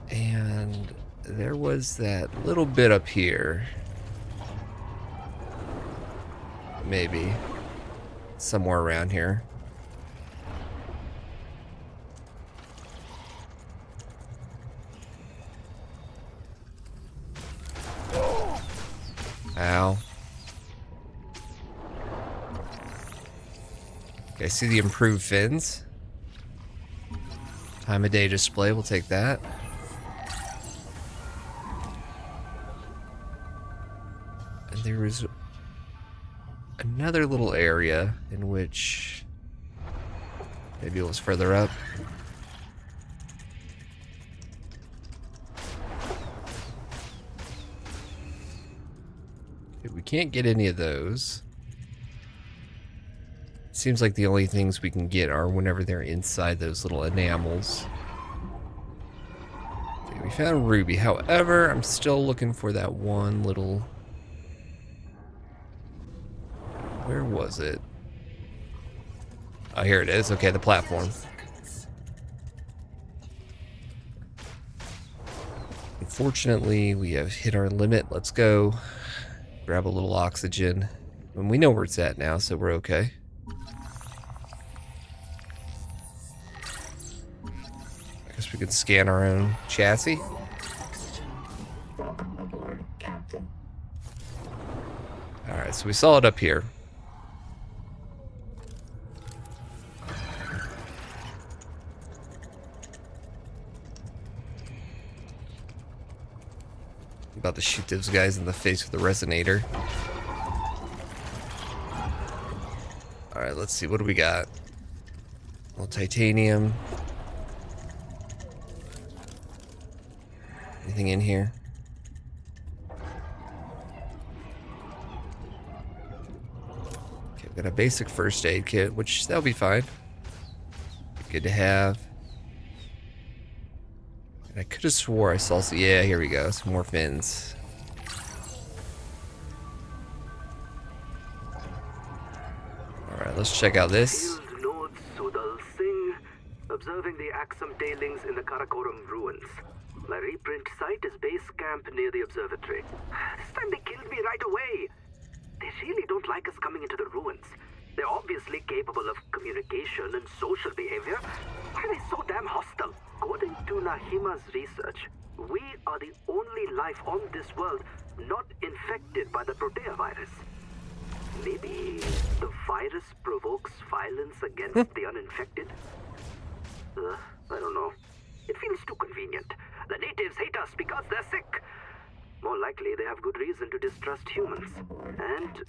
And there was that little bit up here. Maybe. Somewhere around here. Ow. Okay, I see the improved fins. Time of day display, we'll take that. And there is another little area in which maybe it was further up. Okay, we can't get any of those. Seems like the only things we can get are whenever they're inside those little enamels. Okay, we found Ruby. However, I'm still looking for that one little... Where was it? Oh, here it is. Okay, the platform. Unfortunately, we have hit our limit. Let's go grab a little oxygen. And we know where it's at now, so we're okay. I guess we could scan our own chassis. Welcome aboard, Captain. Alright, so we saw it up here. About to shoot those guys in the face with the resonator. Alright, let's see. What do we got? A little titanium. Anything in here? Okay, we've got a basic first aid kit, which that'll be fine. Good to have. And I could have swore I saw some, yeah, here we go, some more fins. Alright, let's check out this. Field Nodes Sudal Singh, observing the Axum tailings in the Karakoram ruins. My reprint site is base camp near the observatory. This time they killed me right away. They really don't like us coming into the ruins. They're obviously capable of communication and social behavior. Why are they so damn hostile? According to Nahima's research, we are the only life on this world not infected by the Protea virus. Maybe the virus provokes violence against the uninfected? I don't know. It feels too convenient. The natives hate us because they're sick. More likely, they have good reason to distrust humans. And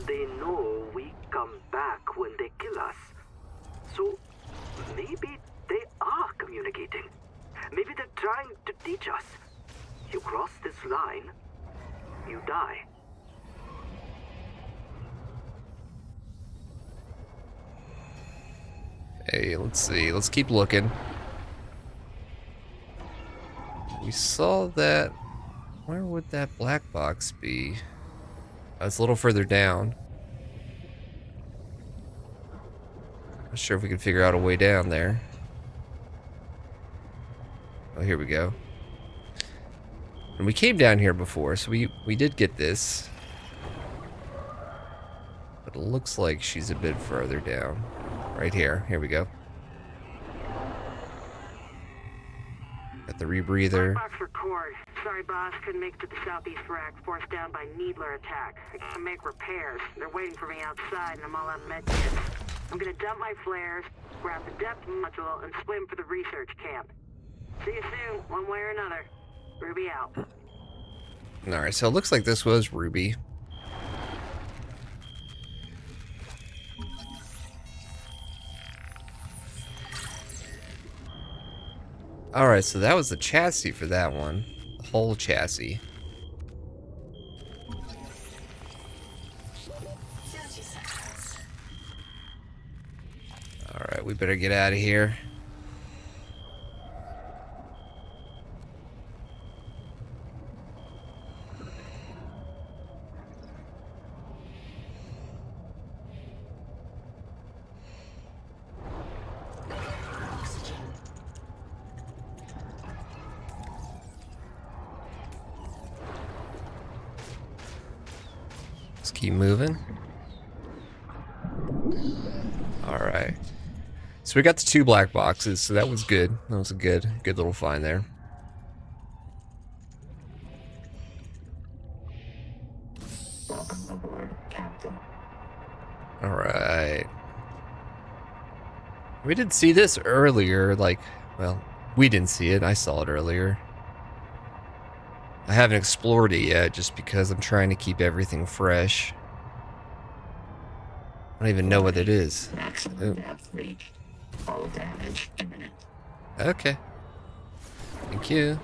they know we come back when they kill us. So, maybe they are communicating. Maybe they're trying to teach us. You cross this line, you die. Hey, let's see. Let's keep looking. We saw that. Where would that black box be? Oh, it's a little further down. Not sure if we can figure out a way down there. Oh, here we go. And we came down here before, so we did get this. But it looks like she's a bit further down. Right here. Here we go. Got the rebreather. Box record. Sorry, boss. Couldn't make it to the southeast rack. Forced down by Needler attack. I gotta make repairs. They're waiting for me outside, and I'm all out of med kits. I'm gonna dump my flares, grab the depth module, and swim for the research camp. See you soon, one way or another. Ruby out. Alright, so it looks like this was Ruby. Alright, so that was the chassis for that one. The whole chassis. 30 seconds. Alright, we better get out of here. Let's keep moving. Alright. So we got the 2 black boxes, so that was good. That was a good little find there. Welcome aboard, Captain. Alright. We did see this earlier, like Well, we didn't see it. I saw it earlier. I haven't explored it yet just because I'm trying to keep everything fresh. I don't even know what it is. Maximum depth reached. All damage imminent. Okay. Thank you.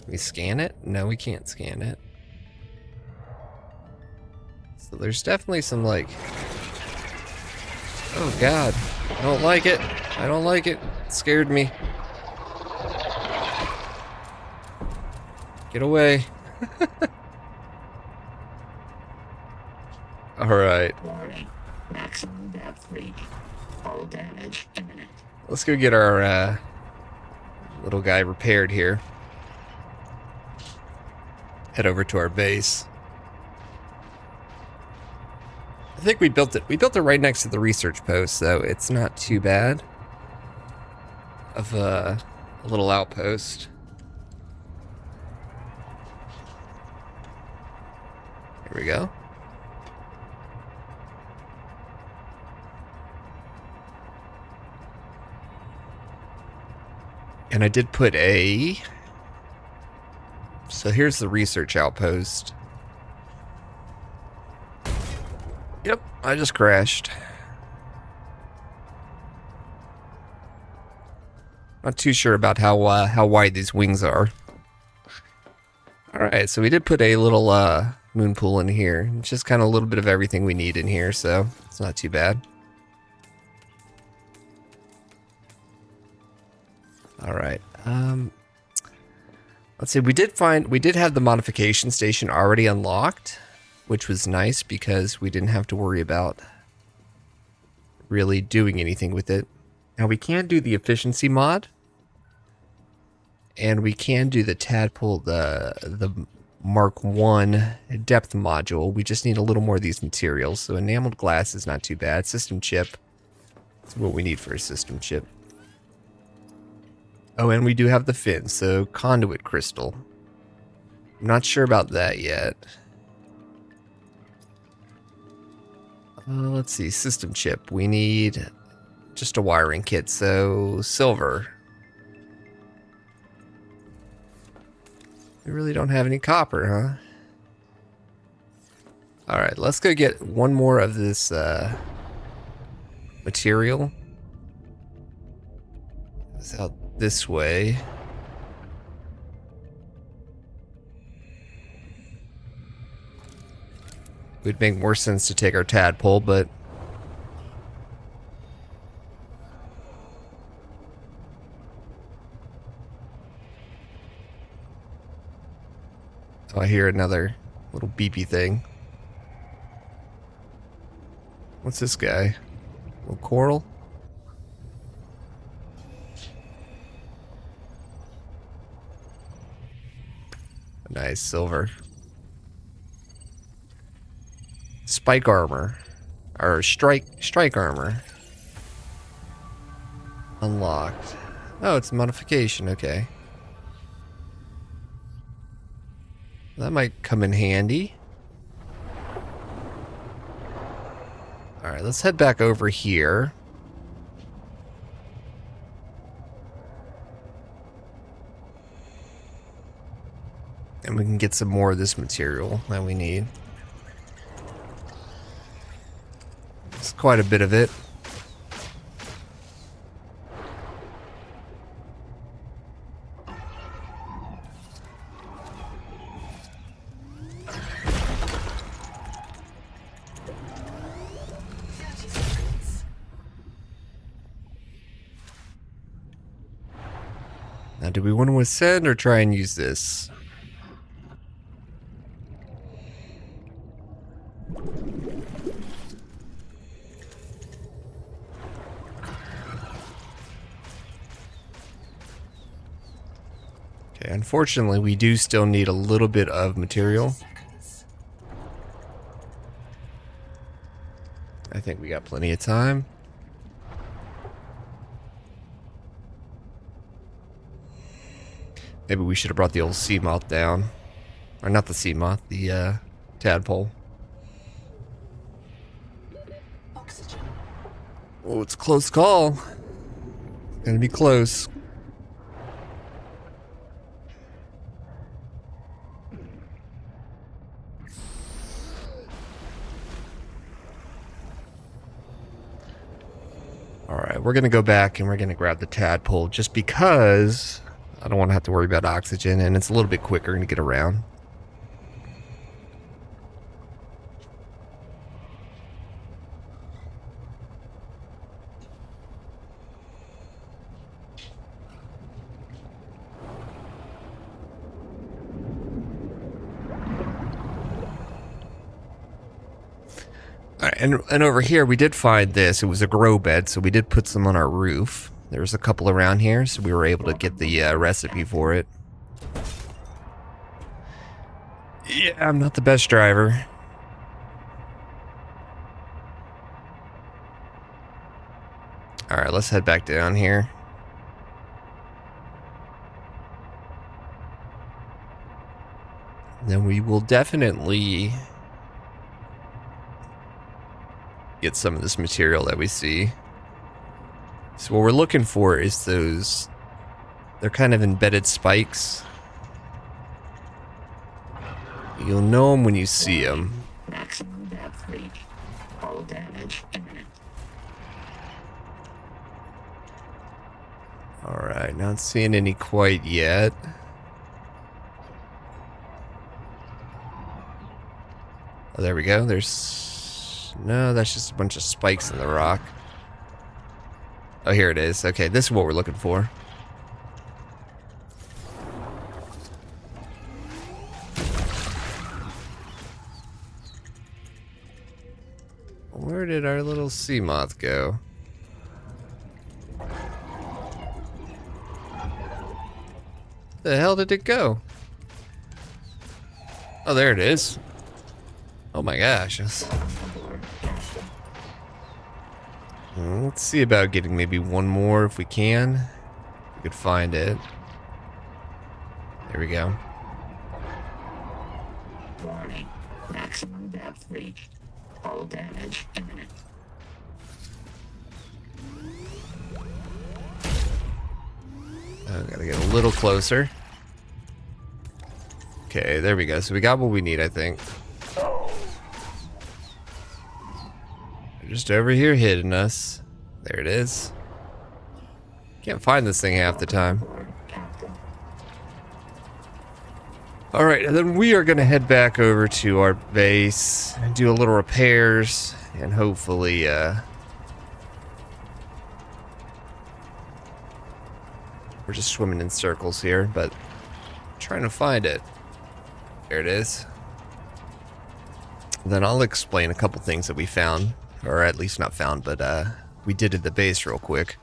Can we scan it? No, we can't scan it. So there's definitely some like... Oh god. I don't like it. I don't like it. It scared me. Get away. Alright. Warning. Maximum depth reached. All damage imminent. Let's go get our little guy repaired here. Head over to our base. I think we built it. We built it right next to the research post, so it's not too bad of a little outpost. Here we go. And I did put a... So here's the research outpost. Yep, I just crashed. Not too sure about how wide these wings are. Alright, so we did put a little moon pool in here. It's just kind of a little bit of everything we need in here, so it's not too bad. Alright, let's see, we did have the modification station already unlocked, which was nice because we didn't have to worry about really doing anything with it. Now we can do the efficiency mod, and we can do the tadpole, the Mark 1 depth module. We just need a little more of these materials. So enameled glass is not too bad. System chip, that's what we need for a system chip. Oh, and we do have the fin, so conduit crystal. I'm not sure about that yet. Let's see, system chip. We need just a wiring kit, so silver. We really don't have any copper, huh? Alright, let's go get one more of this material. It's out this way. It would make more sense to take our tadpole, but oh, I hear another little beepy thing. What's this guy? Little coral? Nice silver. Spike armor. Or strike armor. Unlocked. Oh, it's a modification, okay. That might come in handy. Alright, let's head back over here. And we can get some more of this material that we need. It's quite a bit of it. Now, do we want to ascend or try and use this? Okay, unfortunately, we do still need a little bit of material. I think we got plenty of time. Maybe we should have brought the old sea moth down. Or not the sea moth, the tadpole. Oxygen. Oh, it's a close call. Gonna be close. Alright, we're gonna go back and we're gonna grab the tadpole just because I don't want to have to worry about oxygen, and it's a little bit quicker to get around. All right, and over here we did find this. It was a grow bed, so we did put some on our roof. There's a couple around here, so we were able to get the recipe for it. Yeah, I'm not the best driver. All right, let's head back down here. Then we will definitely get some of this material that we see. So what we're looking for is those, they're kind of embedded spikes. You'll know them when you see them. Maximum depth reached. Hull damage imminent. Alright, not seeing any quite yet. Oh, there we go. There's... No, that's just a bunch of spikes in the rock. Oh, here it is. Okay, this is what we're looking for. Where did our little sea moth go? The hell did it go? Oh, there it is. Oh my gosh. Let's see about getting maybe one more if we can. If we could find it. There we go. Warning. Maximum depth reached. Hull damage imminent. Oh, gotta get a little closer. Okay, there we go. So we got what we need, I think. They're just over here hitting us. There it is. Can't find this thing half the time. Alright, and then we are going to head back over to our base and do a little repairs and hopefully, we're just swimming in circles here, but I'm trying to find it. There it is. Then I'll explain a couple things that we found, or at least not found, but we did at the base real quick.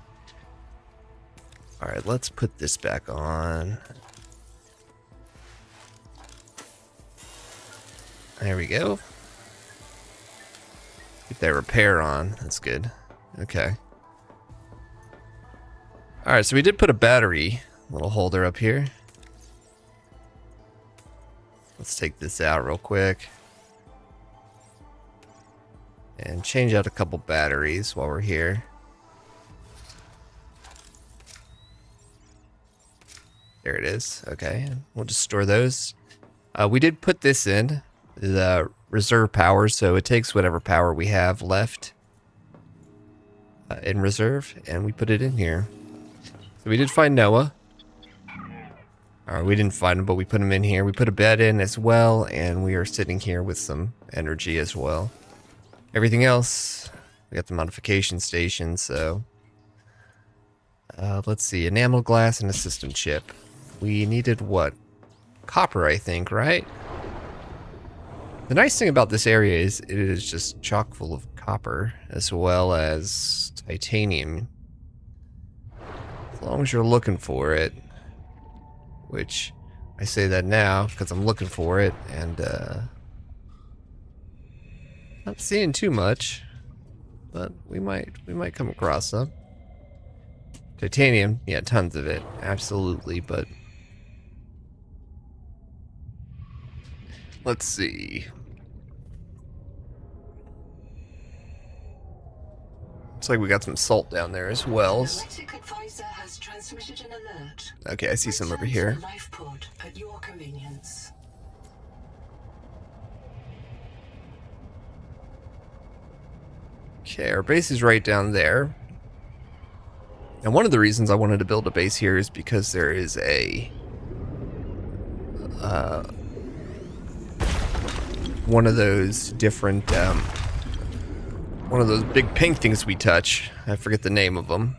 Alright, let's put this back on. There we go. Get that repair on. That's good. Okay. Alright, so we did put a battery little holder up here. Let's take this out real quick. And change out a couple batteries while we're here. There it is. Okay, we'll just store those. We did put this in the reserve power, so it takes whatever power we have left in reserve, and we put it in here. So we did find Noah. We didn't find him, but we put him in here. We put a bed in as well, and we are sitting here with some energy as well. Everything else, we got the modification station, so... let's see, enamel glass and a system chip. We needed what? Copper, I think, right? The nice thing about this area is it is just chock full of copper, as well as titanium. As long as you're looking for it. Which, I say that now, because I'm looking for it, and, not seeing too much, but we might come across some. Titanium, yeah, tons of it, absolutely, but let's see. Looks like we got some salt down there as well. Analytic advisor has transmitted an alert. Okay, I see some over Return to here. the life pod at your convenience. Okay, our base is right down there. And one of the reasons I wanted to build a base here is because there is a one of those different one of those big pink things we touch. I forget the name of them.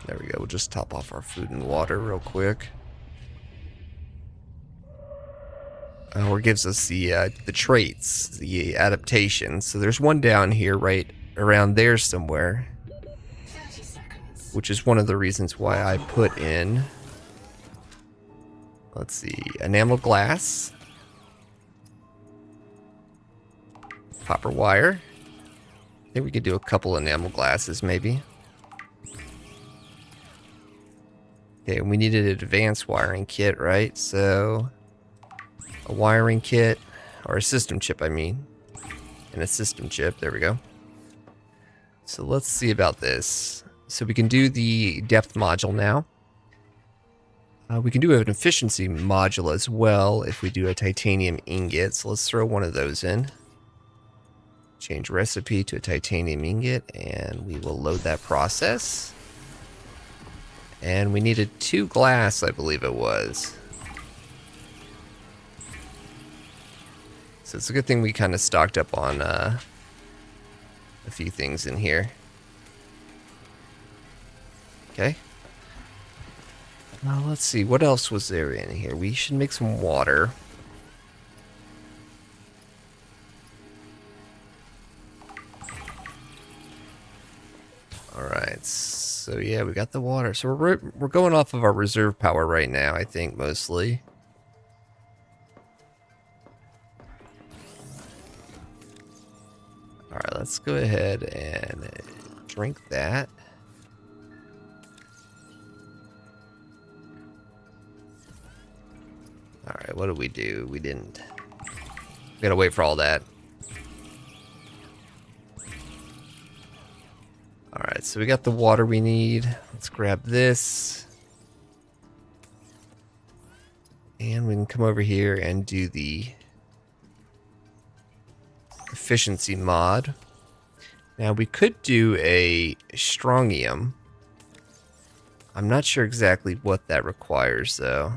There we go. We'll just top off our food and water real quick. Or gives us the traits, the adaptation. So there's one down here, right around there somewhere, 30 seconds. which is one of the reasons why I put in. Let's see, enamel glass, copper wire. I think we could do a couple enamel glasses, maybe. Okay, and we needed an advanced wiring kit, right? So a wiring kit, or a system chip, I mean. And a system chip, there we go. So let's see about this. So we can do the depth module now. We can do an efficiency module as well if we do a titanium ingot. So let's throw one of those in. Change recipe to a titanium ingot, and we will load that process. And we needed 2 glass, I believe it was. So it's a good thing we kind of stocked up on a few things in here. Okay. Let's see, what else was there in here? We should make some water. Alright, so yeah, we got the water. So we're going off of our reserve power right now, I think, mostly. Alright, let's go ahead and drink that. Alright, what did we do? We didn't. We gotta wait for all that. Alright, so we got the water we need. Let's grab this. And we can come over here and do the efficiency mod. Now we could do a strontium. I'm not sure exactly what that requires though.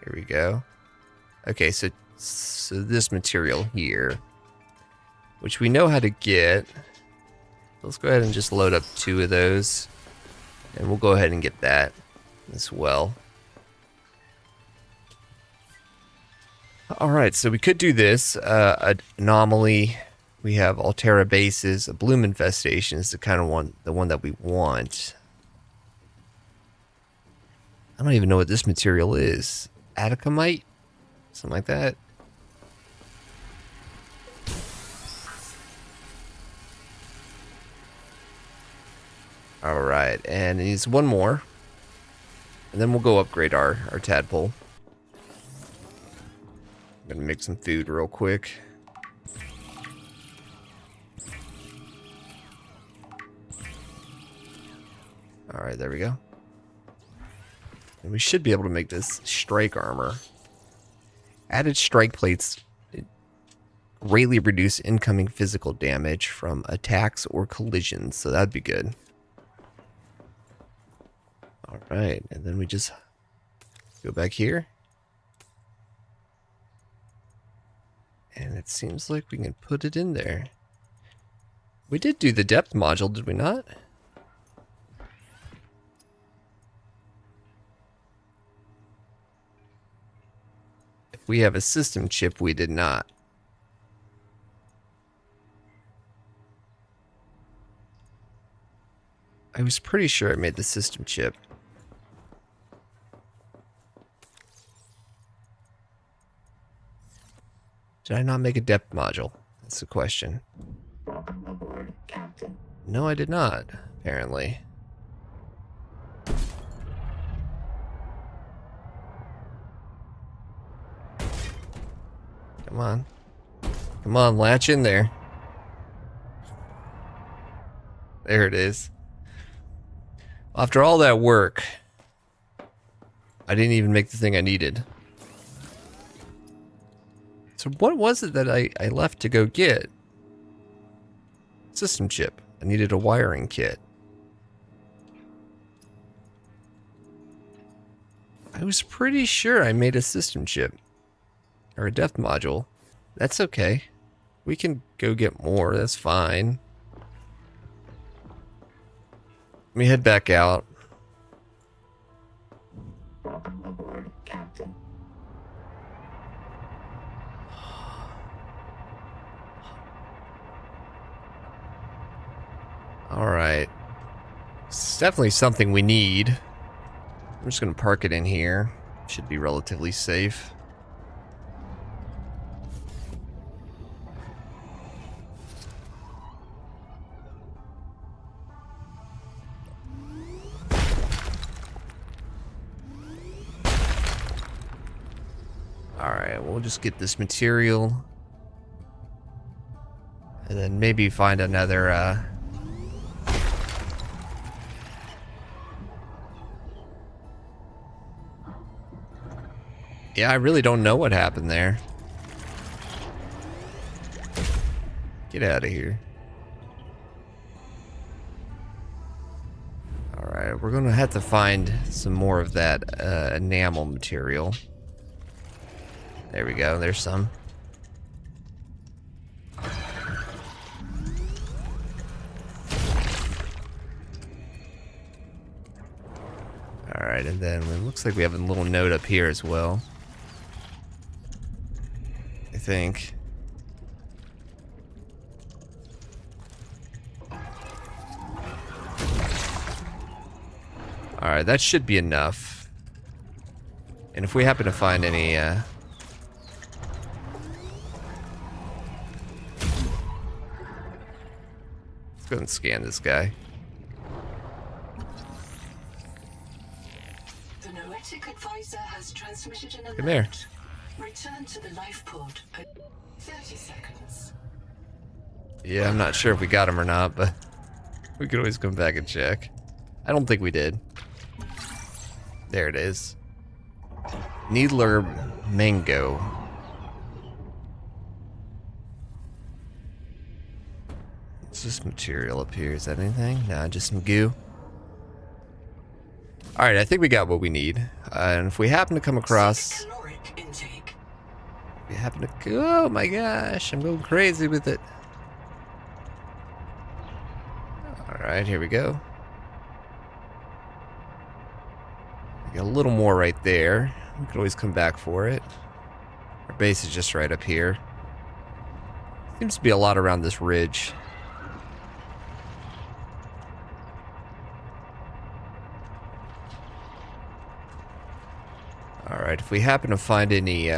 Here we go. Okay, so this material here, which we know how to get. Let's go ahead and just load up 2 of those, and we'll go ahead and get that as well. Alright, so we could do this. Anomaly. We have Altera bases. A bloom infestation is the kind of one, the one that we want. I don't even know what this material is. Atacamite? Something like that. Alright, and it needs 1 more. And then we'll go upgrade our tadpole. I'm gonna make some food real quick. Alright, there we go. And we should be able to make this strike armor. Added strike plates greatly reduce incoming physical damage from attacks or collisions, so that'd be good. Alright, and then we just go back here. And it seems like we can put it in there. We did do the depth module, did we not? If we have a system chip, we did not. I was pretty sure I made the system chip. Did I not make a depth module? That's the question. Welcome aboard, Captain. No, I did not, apparently. Come on. Come on, latch in there. There it is. After all that work, I didn't even make the thing I needed. So what was it that I left to go get? System chip. I needed a wiring kit. I was pretty sure I made a system chip. Or a depth module. That's okay. We can go get more, that's fine. Let me head back out. Welcome aboard, Captain. Alright. It's definitely something we need. I'm just gonna park it in here. Should be relatively safe. Alright, we'll just get this material. And then maybe find another, Yeah, I really don't know what happened there. Get out of here. Alright, we're gonna have to find some more of that enamel material. There we go, there's some. Alright, and then it looks like we have a little note up here as well. I think. Alright, that should be enough. And if we happen to find any, let's go ahead and scan this guy. The Noetic advisor has transmitted an alert. Come here. Return to the life pod at 30 seconds. Yeah, I'm not sure if we got him or not, but we could always come back and check. I don't think we did. There it is. Needler mango. What's this material up here? Is that anything? Nah, just some goo. Alright, I think we got what we need. And if we happen to come across... Caloric intake. We happen to... Oh my gosh, I'm going crazy with it. Alright, here we go. We got a little more right there. We could always come back for it. Our base is just right up here. Seems to be a lot around this ridge. Alright, if we happen to find any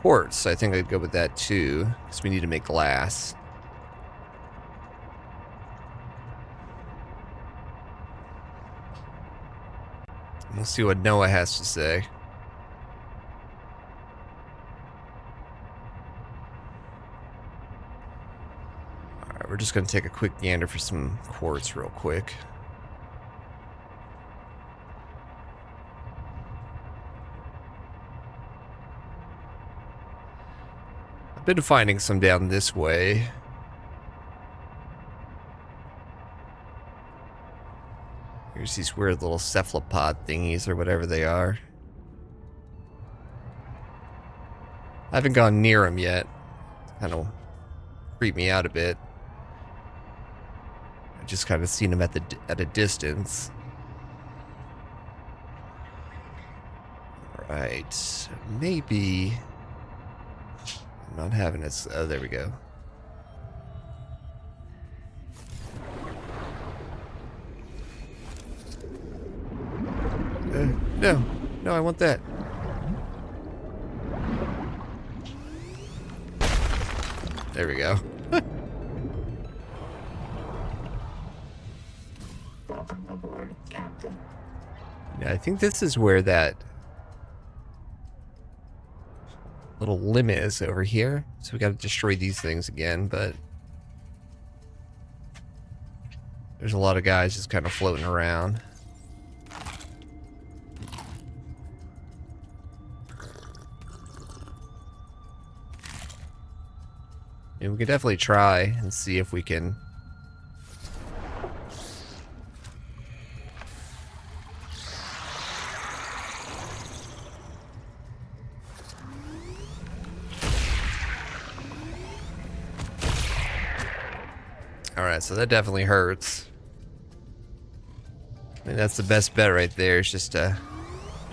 quartz, I think I'd go with that too, because we need to make glass. We'll see what Noah has to say. Alright, we're just going to take a quick gander for some quartz real quick. I've been finding some down this way. Here's these weird little cephalopod thingies or whatever they are. I haven't gone near them yet. Kind of creep me out a bit. I just kind of seen them at a distance. Right, maybe. I'm not having it. Oh, there we go. No, no, I want that. There we go. Welcome aboard, Captain. Yeah, I think this is where that little limit is over here. So we got to destroy these things again, but there's a lot of guys just kind of floating around. And we could definitely try and see if we can. Alright, so that definitely hurts. I mean, that's the best bet right there, is just to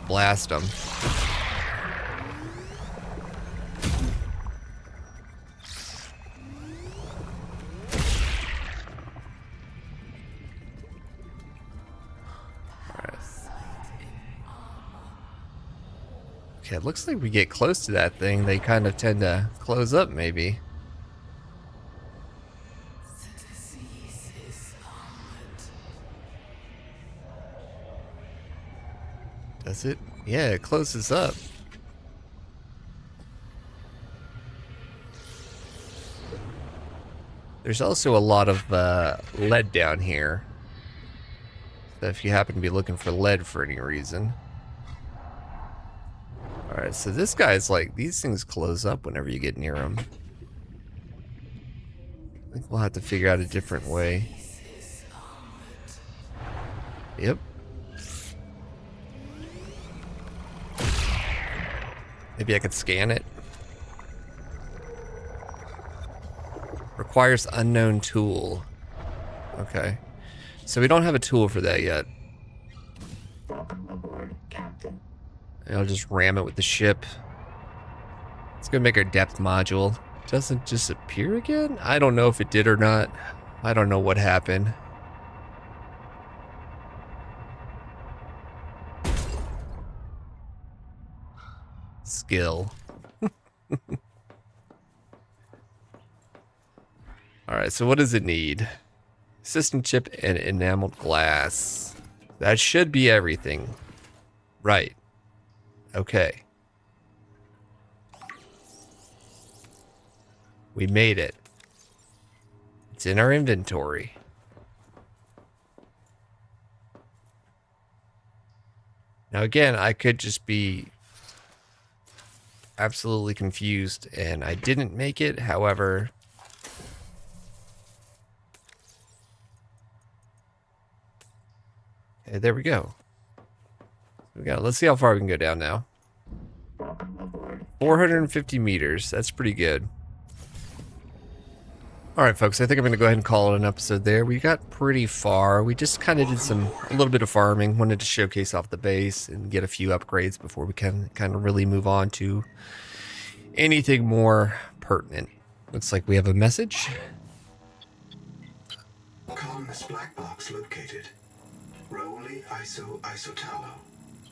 blast them. Okay, it looks like we get close to that thing, they kind of tend to close up, maybe. Does it? Yeah, it closes up. There's also a lot of lead down here. So if you happen to be looking for lead for any reason. Alright, so this guy's like, these things close up whenever you get near them. I think we'll have to figure out a different way. Yep. Maybe I could scan it. Requires unknown tool. Okay. So we don't have a tool for that yet. Welcome aboard, Captain. I'll just ram it with the ship. Let's go make our depth module. Doesn't disappear again? I don't know if it did or not. I don't know what happened. Skill. Alright, so what does it need? System chip and enameled glass. That should be everything. Right. Okay. We made it. It's in our inventory. Now again, I could just be absolutely confused and I didn't make it. However, okay, there we go. Let's see how far we can go down now. 450 meters. That's pretty good. Alright, folks, I think I'm going to go ahead and call it an episode there. We got pretty far. We just kind of did a little bit of farming. Wanted to showcase off the base and get a few upgrades before we can kind of really move on to anything more pertinent. Looks like we have a message. Columnist black box located. Raoli Isotalo.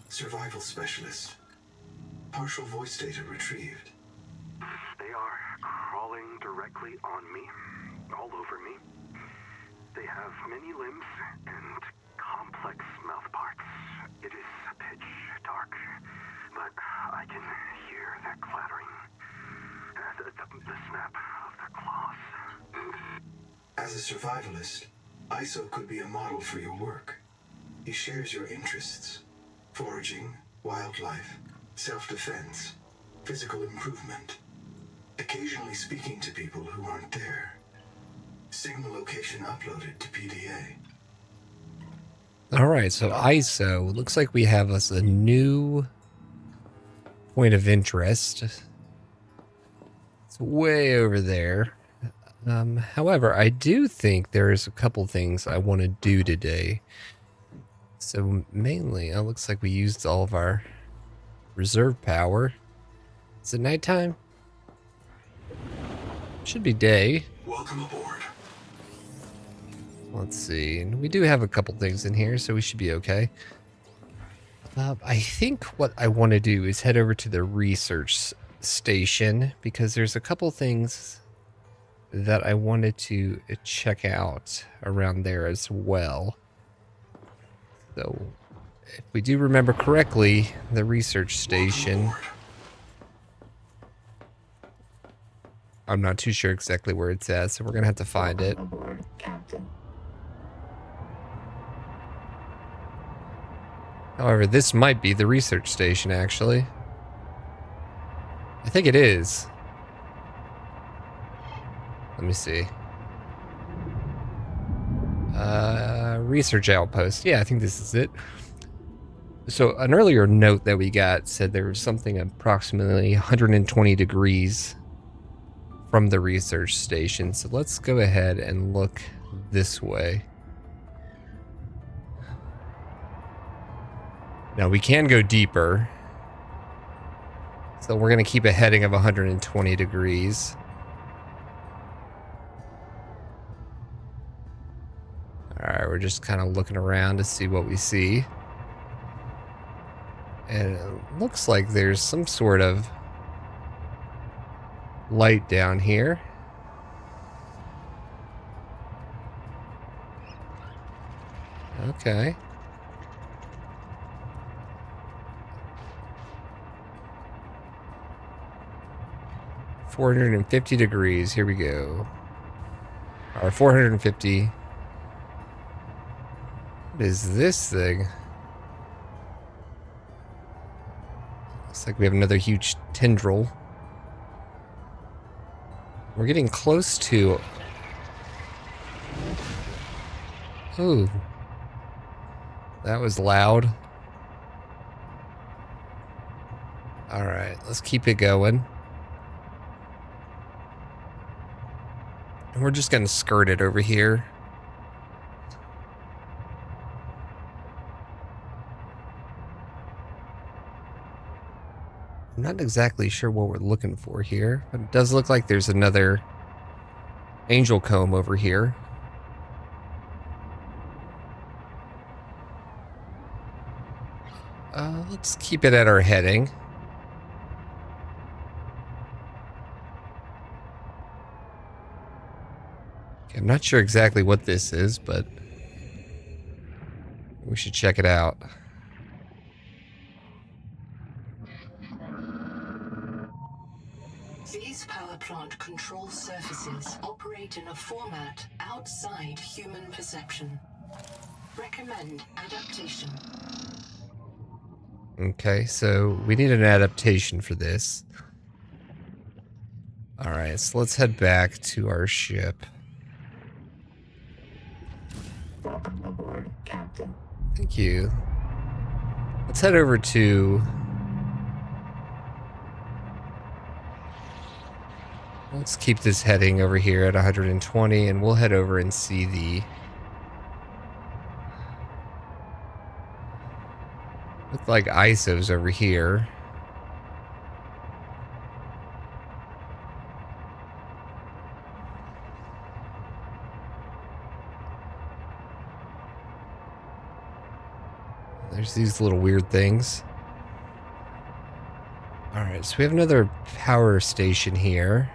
Survival specialist. Partial voice data retrieved. They are crawling directly on me, all over me. They have many limbs and complex mouth parts. It is pitch dark, but I can hear their clattering. The snap of their claws. As a survivalist, ISO could be a model for your work. He shares your interests. Foraging, wildlife, self-defense, physical improvement. Occasionally speaking to people who aren't there. Signal location uploaded to PDA. Alright, so ISO. Looks like we have us a new point of interest. It's way over there. However, I do think there's a couple things I want to do today. So mainly, it looks like we used all of our reserve power. Is it nighttime? Should be day. Welcome aboard. Let's see. And we do have a couple things in here, so we should be okay. I think what I want to do is head over to the research station because there's a couple things that I wanted to check out around there as well. So, if we do remember correctly, the research station I'm not too sure exactly where it's at, so we're gonna have to find it. Aboard, Captain. However, this might be the research station, actually. I think it is. Let me see. Research outpost. Yeah, I think this is it. So an earlier note that we got said there was something approximately 120 degrees from the research station. So let's go ahead and look this way. Now we can go deeper. So we're going to keep a heading of 120 degrees. Alright, we're just kind of looking around to see what we see. And it looks like there's some sort of light down here. Okay. $450 degrees. Here we go. Or 450. What is this thing? Looks like we have another huge tendril. We're getting close to... Ooh. That was loud. Alright, let's keep it going. And we're just gonna skirt it over here. I'm not exactly sure what we're looking for here, but it does look like there's another angel comb over here. Let's keep it at our heading. Okay, I'm not sure exactly what this is, but we should check it out. These power plant control surfaces operate in a format outside human perception. Recommend adaptation. Okay, so we need an adaptation for this. Alright, so let's head back to our ship. Welcome aboard, Captain. Thank you. Let's head over to... Let's keep this heading over here at 120, and we'll head over and see the... Look like ISOs over here. There's these little weird things. Alright, so we have another power station here.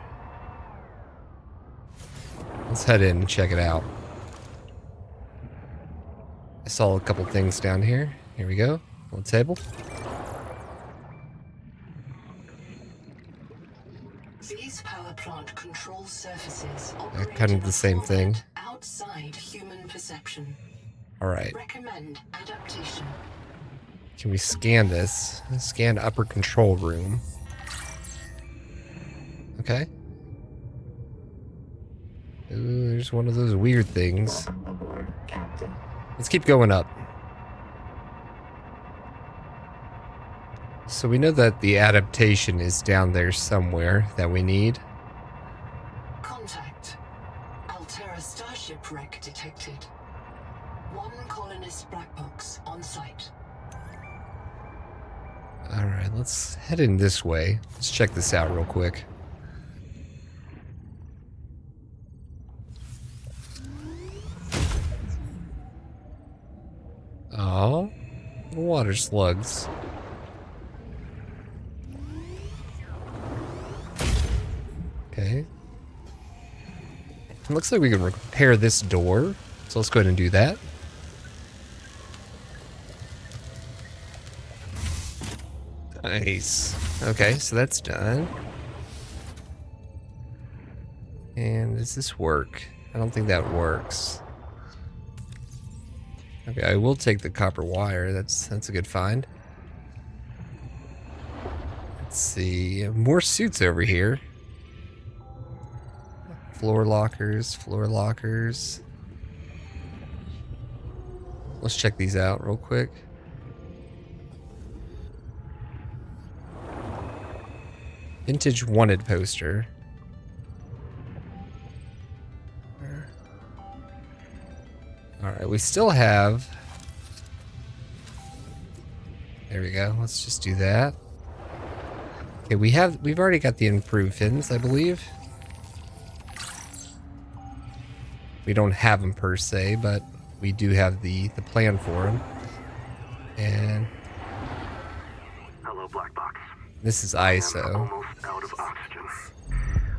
Let's head in and check it out. I saw a couple things down here. Here we go. On the table. These power plant control surfaces Kind operate of the same thing. outside human perception. Alright. Recommend adaptation. Can we scan this? Scan upper control room. Okay. Ooh, there's one of those weird things. Welcome aboard, Captain. Let's keep going up. So we know that the adaptation is down there somewhere that we need. Contact. Altera starship wreck detected. One colonist black box on site. Alright, let's head in this way. Let's check this out real quick. Oh, water slugs. Okay. It looks like we can repair this door, so let's go ahead and do that. Nice. Okay, so that's done. And does this work? I don't think that works. Okay, I will take the copper wire. That's a good find. Let's see. More suits over here. Floor lockers, floor lockers. Let's check these out real quick. Vintage wanted poster. Alright, we still have... There we go. Let's just do that. Okay, we've already got the improved fins, I believe. We don't have them per se, but we do have the plan for them. And Hello, Black Box. this is I am ISO. almost out of oxygen.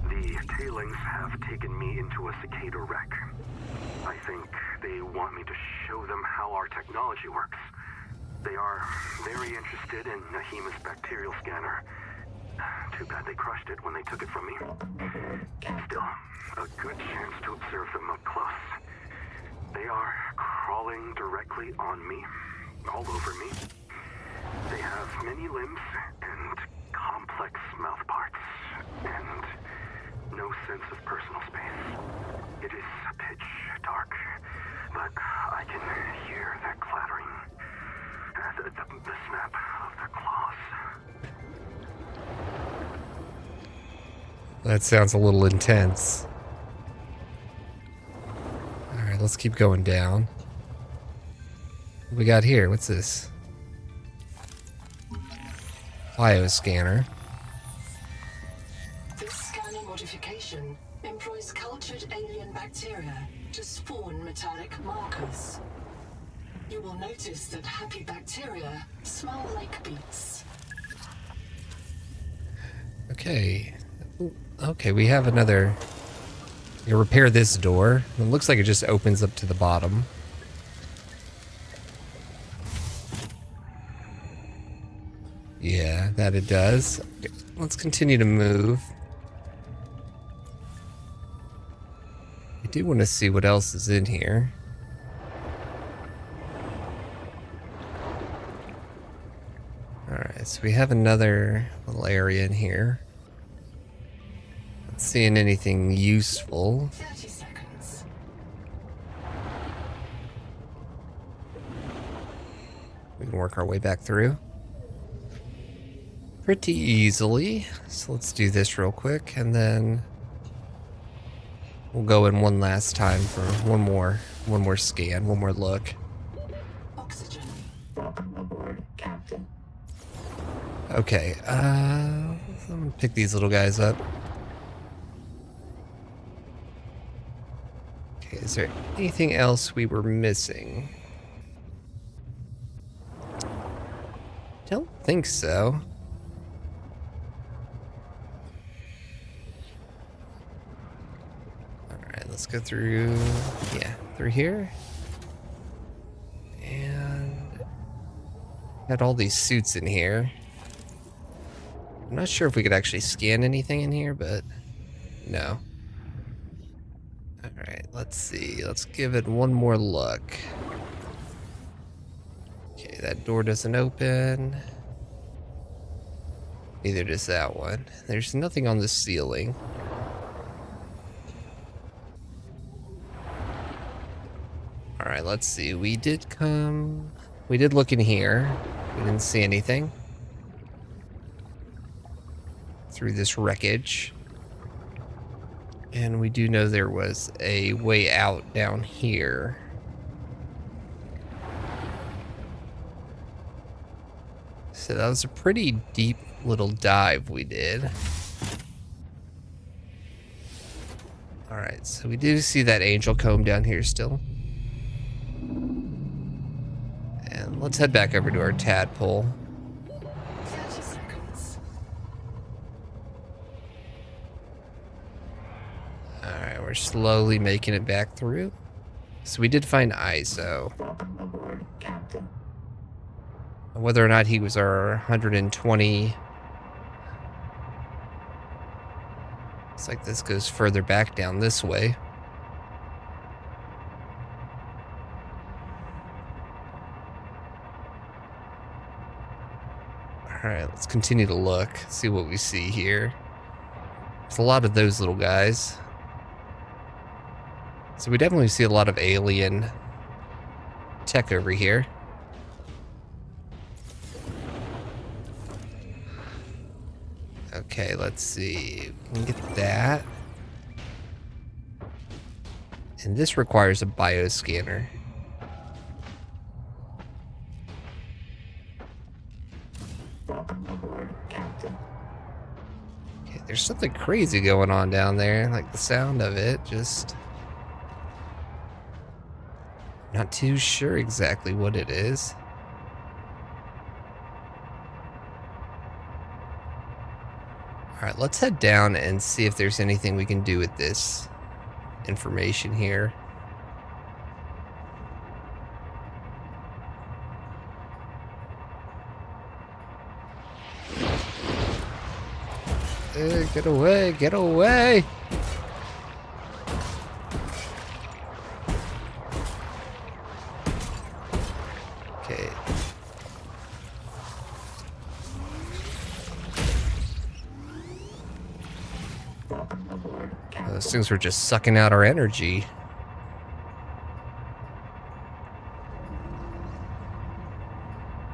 The tailings have taken me into a cicada wreck. I think they want me to show them how our technology works. They are very interested in Nahima's bacterial scanner. Too bad they crushed it when they took it from me. Still, a good chance to observe them up close. They are crawling directly on me, all over me. They have many limbs and complex mouth parts, and no sense of personal space. It is pitch dark, but I can hear their clattering, the snap of their claws. That sounds a little intense. Alright, let's keep going down. What we got here? What's this? Bioscanner. This scanner modification employs cultured alien bacteria to spawn metallic markers. You will notice that happy bacteria smell like beets. Okay. Okay, we have another... You repair this door. It looks like it just opens up to the bottom. Yeah, that it does. Okay, let's continue to move. I do want to see what else is in here. Alright, so we have another little area in here. Not seeing anything useful. 30 seconds. We can work our way back through pretty easily. So let's do this real quick, and then we'll go in one last time for one more scan, one more look. Oxygen. Welcome aboard, Captain. Okay, I'm gonna pick these little guys up. Okay, is there anything else we were missing? Don't think so. Alright, let's go through, yeah, through here. And got all these suits in here. I'm not sure if we could actually scan anything in here, but no. Alright, let's see. Let's give it one more look. Okay, that door doesn't open. Neither does that one. There's nothing on the ceiling. Alright, let's see. We did look in here. We didn't see anything through this wreckage. And we do know there was a way out down here. So that was a pretty deep little dive we did. Alright, so we do see that angel comb down here still. And let's head back over to our tadpole. 30 seconds. Alright, we're slowly making it back through. So we did find ISO. Welcome aboard, Captain. Whether or not he was our 120 Looks like this goes further back down this way. Alright, let's continue to look, see what we see here. There's a lot of those little guys. So we definitely see a lot of alien tech over here. Okay, let's see. We can get that. And this requires a bioscanner. Welcome aboard, Captain. Okay, there's something crazy going on down there. Like the sound of it, just... not too sure exactly what it is. Alright, let's head down and see if there's anything we can do with this information here. Get away, get away! Okay. Welcome aboard, Captain. Those things were just sucking out our energy.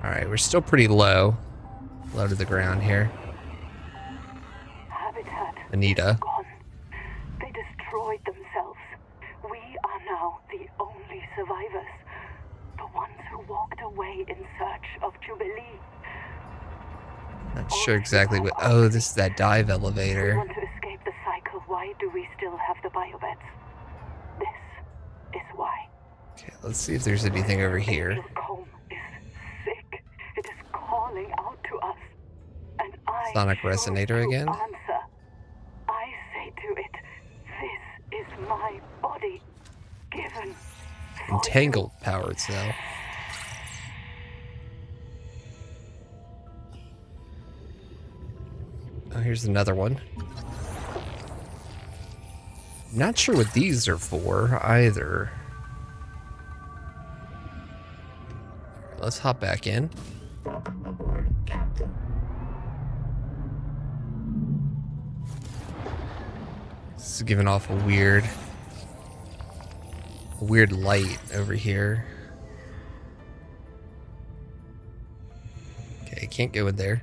Alright, we're still pretty low. Low to the ground here. Habitat Anita. gone. They destroyed themselves. We are now the only survivors. The ones who walked away in search of Jubilee. Not sure exactly what... oh, this is that dive We elevator. want to escape the cycle. Why do we still have the biobeds? This is why. Okay, let's see if there's anything over here. Angel Comb is sick. It is calling out to us. And I Sonic choose resonator to again? answer. I say to it, this is my body given for Entangled powered cell. Oh, here's another one. Not sure what these are for either. Let's hop back in. Welcome aboard, Captain. This is giving off a weird light over here. Okay, can't go in there.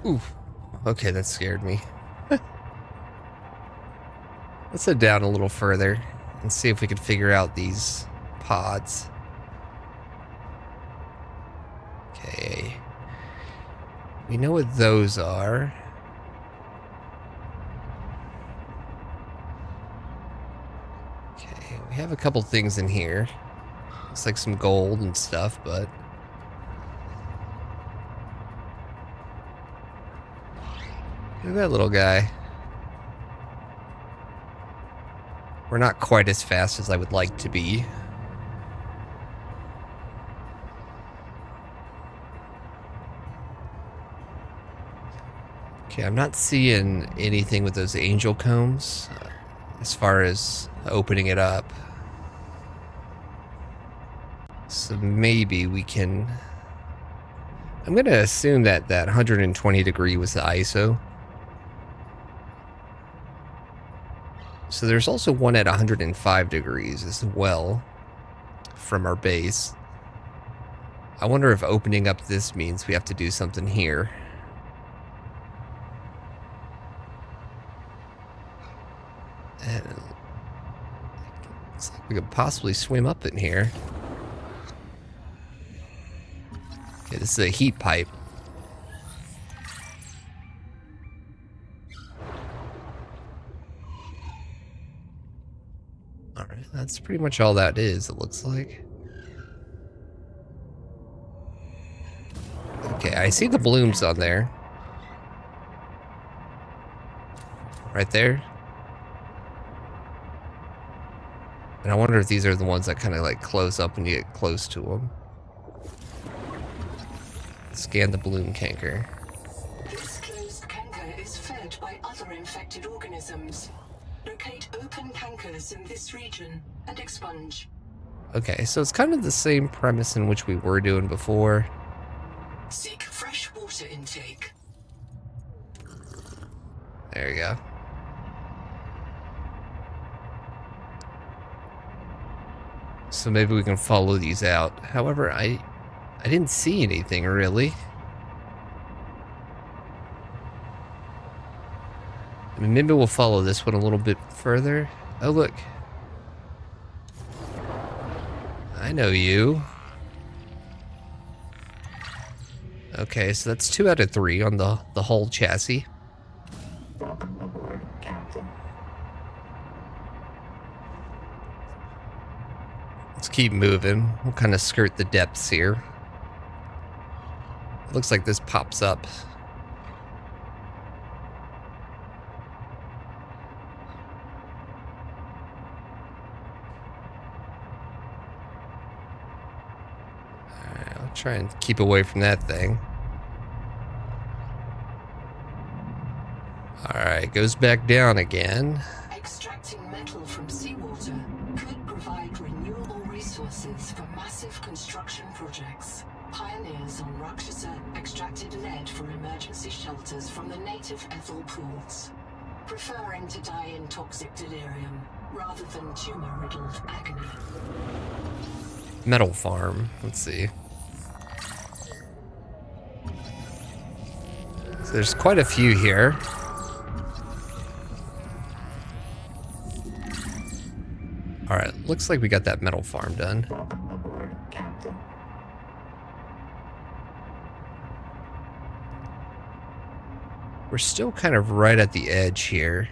Ooh. Okay, that scared me. Let's head down a little further and see if we can figure out these pods. Okay. We know what those are. Okay, we have a couple things in here. Looks like some gold and stuff, but... look at that little guy. We're not quite as fast as I would like to be. Okay, I'm not seeing anything with those angel combs as far as opening it up. So maybe we can... I'm going to assume that 120 degree was the ISO. So there's also one at 105 degrees as well from our base. I wonder if opening up this means we have to do something here. And it looks like we could possibly swim up in here. Okay, this is a heat pipe. Alright, that's pretty much all that is, it looks like. Okay, I see the blooms on there. Right there. And I wonder if these are the ones that kind of like close up when you get close to them. Scan the bloom canker. This closed canker is triggered by other infected organisms. Locate open cankers in this region and expunge. Okay, so it's kind of the same premise in which we were doing before. Seek fresh water intake. There you go. So maybe we can follow these out. However, I didn't see anything really. I mean, maybe we'll follow this one a little bit further. Oh, look. I know you. Okay, so that's 2 out of 3 on the hull chassis. Welcome aboard, Captain. Let's keep moving. We'll kind of skirt the depths here. It looks like this pops up. Alright, I'll try and keep away from that thing. Alright, goes back down again. Extracting metal from seawater could provide renewable resources for massive construction projects. Pioneers on Rakshasa extracted lead for emergency shelters from the native ethel pools, preferring to die in toxic delirium rather than tumor-riddled agony. Metal farm. Let's see. So there's quite a few here. Alright, looks like we got that metal farm done. Welcome aboard, Captain. We're still kind of right at the edge here.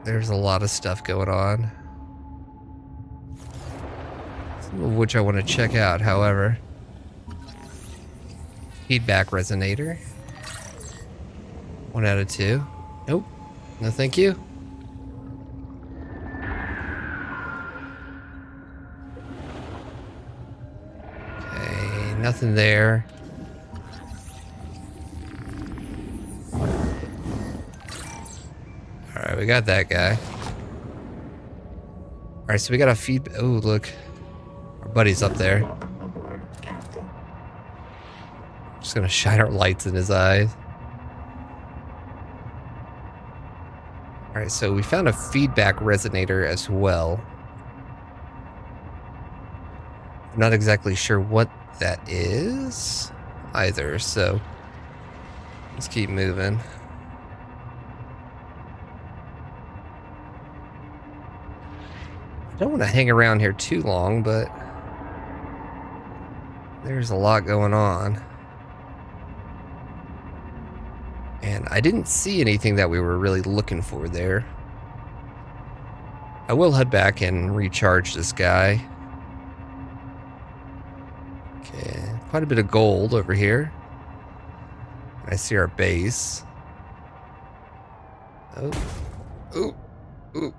There's a lot of stuff going on. Some of which I want to check out, however. Feedback resonator. 1 out of 2. Nope. No thank you. Okay, nothing there. Alright, we got that guy. Alright, so we got a feed. Oh, look. Our buddy's up there. Welcome aboard, Captain. Just gonna shine our lights in his eyes. Alright, so we found a feedback resonator as well. I'm not exactly sure what that is either, so let's keep moving. I don't want to hang around here too long, but there's a lot going on. And I didn't see anything that we were really looking for there. I will head back and recharge this guy. Okay, quite a bit of gold over here. I see our base. Oh. Ooh. Ooh.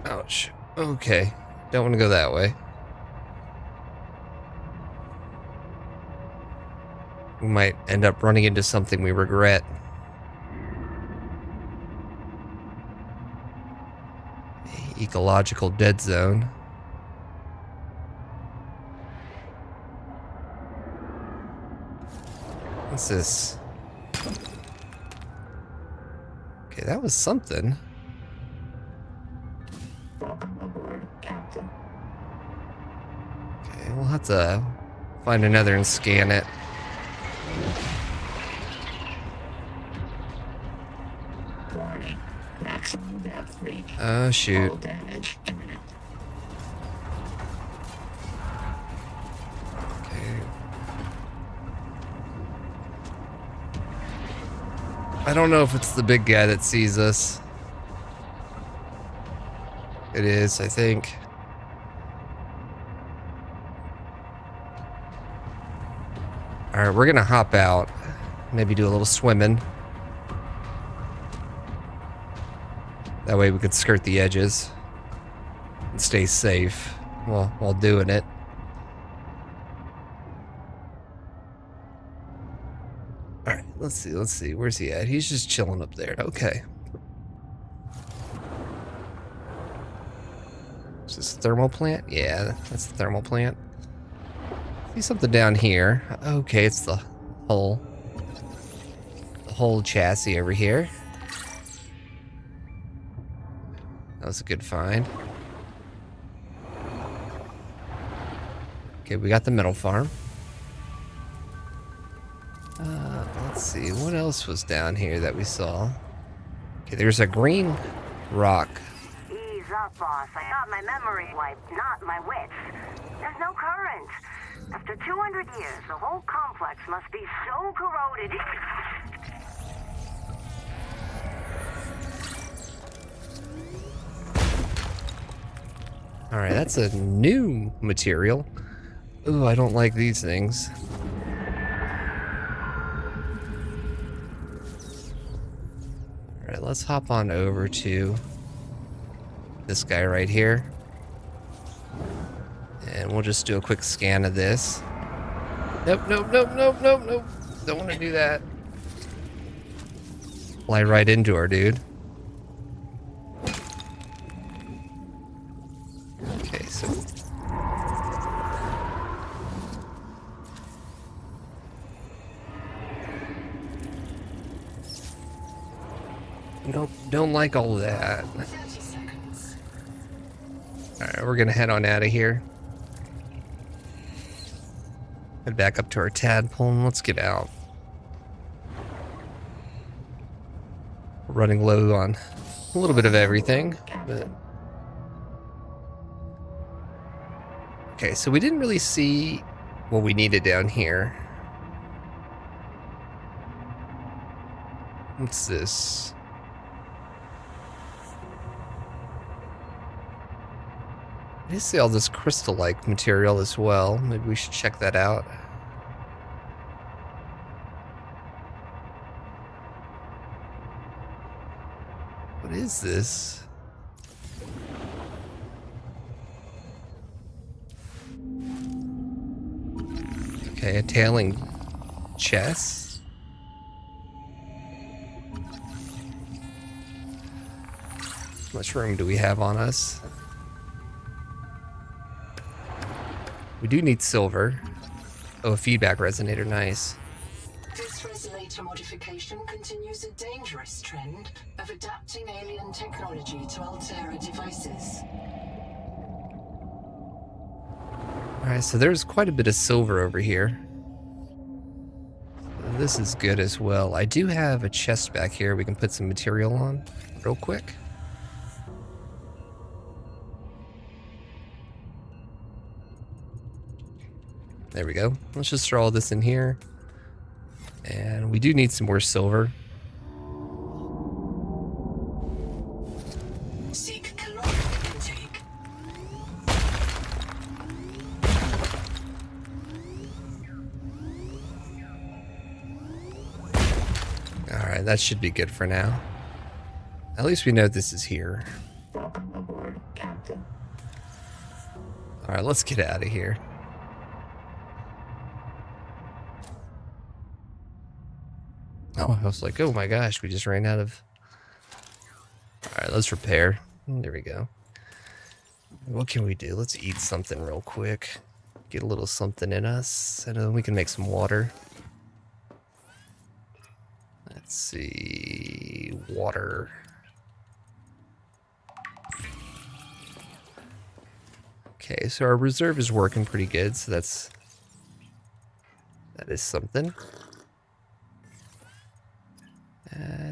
Ouch. Okay. Don't want to go that way. We might end up running into something we regret. Ecological dead zone. What's this? Okay, that was something. Welcome aboard, Captain. Okay, we'll have to find another and scan it. Warning. Maximum depth reached. Oh, shoot. Hull damage imminent. Okay. I don't know if it's the big guy that sees us. It is, I think. Alright, we're gonna hop out. Maybe do a little swimming. That way we could skirt the edges and stay safe while doing it. Alright, let's see. Where's he at? He's just chilling up there. Okay. Is this a thermal plant? Yeah, that's the thermal plant. See something down here. Okay, it's the whole chassis over here. That was a good find. Okay, we got the metal farm. Let's see, what else was down here that we saw? Okay, there's a green rock. Ease up, boss. I got my memory wiped, not my wits. There's no current. After 200 years, the whole complex must be so corroded. Alright, that's a new material. Ooh, I don't like these things. Alright, let's hop on over to this guy right here. And we'll just do a quick scan of this. Nope. Don't want to do that. Fly right into her, dude. Okay, so... Nope, don't like all of that. 30 seconds. Alright, we're gonna head on out of here. Head back up to our tadpole and let's get out. We're running low on a little bit of everything, but... Okay, so we didn't really see what we needed down here. What's this? I see all this crystal-like material as well. Maybe we should check that out. What is this? Okay, a tailing chest. How much room do we have on us? We do need silver. Oh, a feedback resonator, nice. This resonator modification continues a dangerous trend of adapting alien technology to Altera devices. Alright, so there's quite a bit of silver over here. This is good as well. I do have a chest back here we can put some material on real quick. There we go. Let's just throw all this in here. And we do need some more silver. Seek caloric intake. Alright, that should be good for now. At least we know this is here. Welcome aboard, Captain. Alright, let's get out of here. Oh, I was like, oh my gosh, we just ran out of... Alright, let's repair. There we go. What can we do? Let's eat something real quick. Get a little something in us, and then we can make some water. Let's see... Water. Okay, so our reserve is working pretty good, so that is something.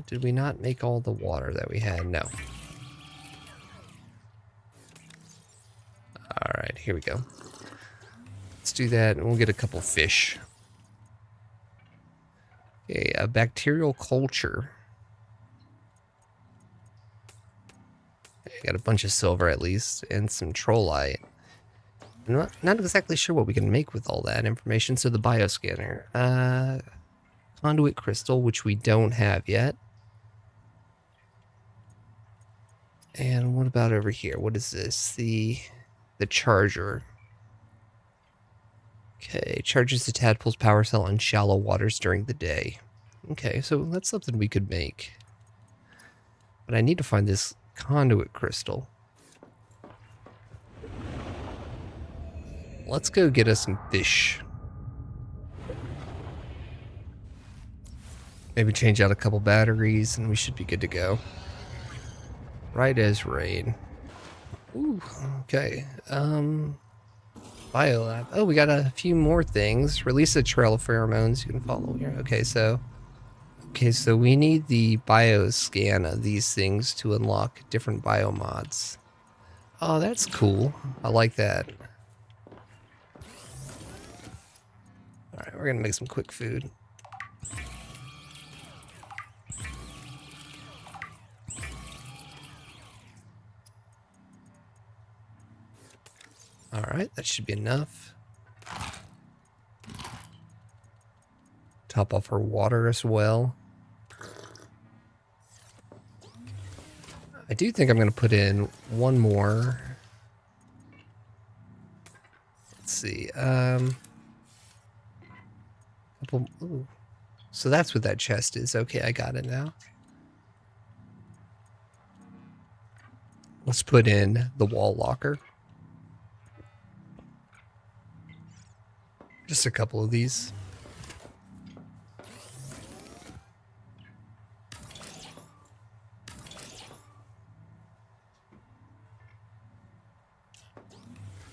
Did we not make all the water that we had? No. Alright, here we go. Let's do that, and we'll get a couple fish. Okay, a bacterial culture. Got a bunch of silver at least, and some trollite. I'm not exactly sure what we can make with all that information. So the bioscanner. Conduit crystal, which we don't have yet. And what about over here? What is this? The charger. Okay, charges the tadpole's power cell in shallow waters during the day. Okay, so that's something we could make. But I need to find this conduit crystal. Let's go get us some fish. Maybe change out a couple batteries and we should be good to go. Right as rain. Ooh, okay. Biolab. Oh, we got a few more things. Release a trail of pheromones you can follow here. Okay, so we need the bioscan of these things to unlock different biomods. Oh, that's cool. I like that. Alright, we're gonna make some quick food. Alright, that should be enough. Top off our water as well. I do think I'm going to put in one more. Let's see. Ooh. So that's what that chest is. Okay, I got it now. Let's put in the wall locker. Just a couple of these.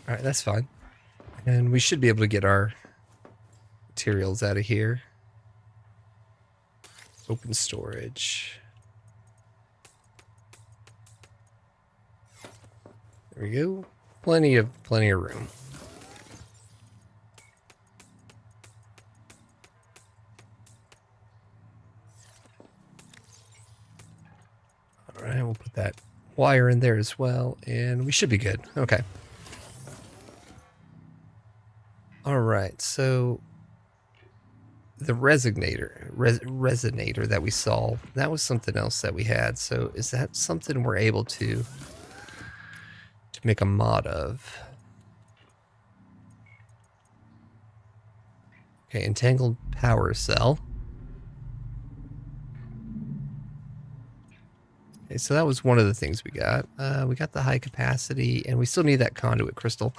All right, that's fine. And we should be able to get our materials out of here. Open storage. There we go. Plenty of room. All right, we'll put that wire in there as well, and we should be good. Okay. All right, so the resonator that we saw, that was something else that we had. So is that something we're able to make a mod of? Okay, entangled power cell. Okay, so that was one of the things we got. We got the high capacity, and we still need that conduit crystal.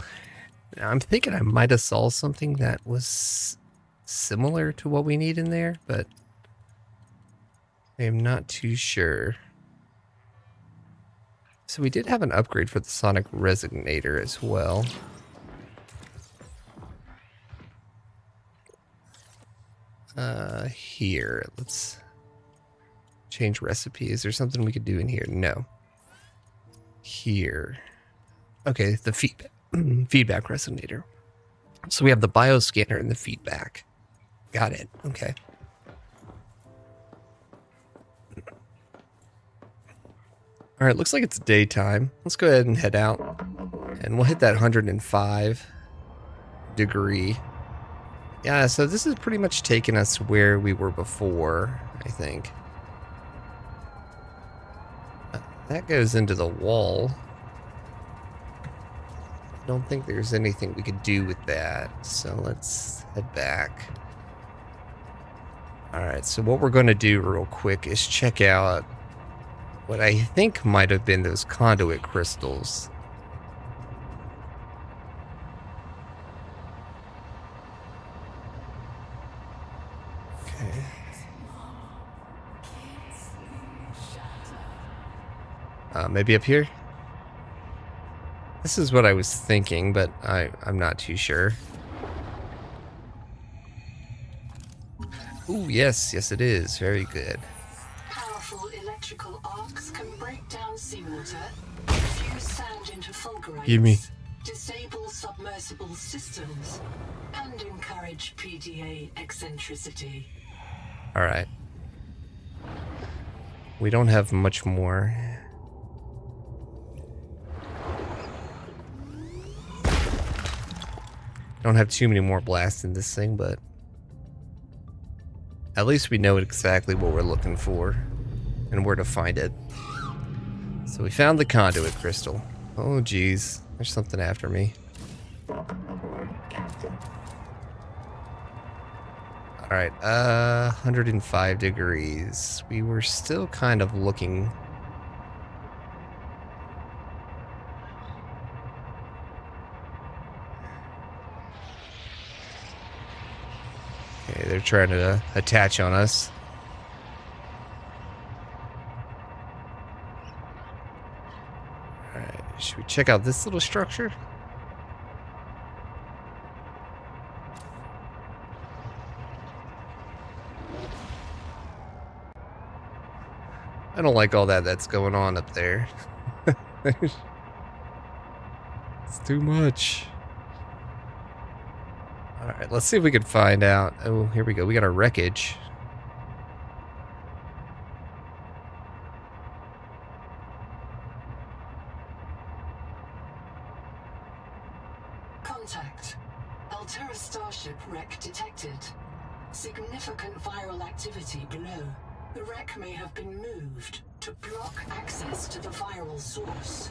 Now, I'm thinking I might have saw something that was similar to what we need in there, but I am not too sure. So we did have an upgrade for the sonic resonator as well. Here, let's change recipe. Is there something we could do in here? No. Here. Okay, the feedback resonator. So we have the bioscanner and the feedback. Got it. Okay. All right, looks like it's daytime. Let's go ahead and head out. And we'll hit that 105 degree. Yeah, so this is pretty much taking us where we were before, I think. That goes into the wall. I don't think there's anything we could do with that, so let's head back. Alright, so what we're going to do real quick is check out what I think might have been those conduit crystals. Okay. Maybe up here? This is what I was thinking, but I'm not too sure. Ooh, yes, it is. Very good. Powerful electrical arcs can break down seawater, fuse sand into fulgurites, Give me. disable submersible systems, and encourage PDA eccentricity. All right. We don't have much more. Don't have too many more blasts in this thing, but at least we know exactly what we're looking for and where to find it. So we found the conduit crystal. Oh, geez. There's something after me. Welcome aboard, Captain. Alright, 105 degrees. We were still kind of looking. Okay, they're trying to attach on us. Alright, should we check out this little structure? I don't like all that's going on up there. It's too much. Alright, let's see if we can find out. Oh, here we go. We got our wreckage. Contact. Altera starship wreck detected. Significant viral activity below. The wreck may have been moved to block access to the viral source.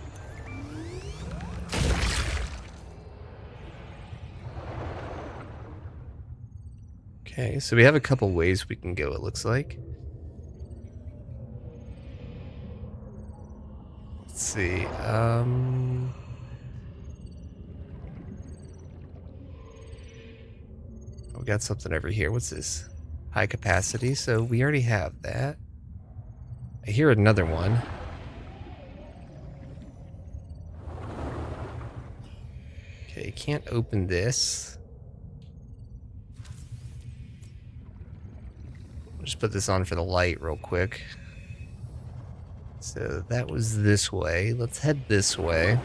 Okay, so we have a couple ways we can go, it looks like. Let's see. We got something over here. What's this? High capacity, so we already have that. I hear another one. Okay, can't open this. I'll just put this on for the light real quick. So that was this way. Let's head this way.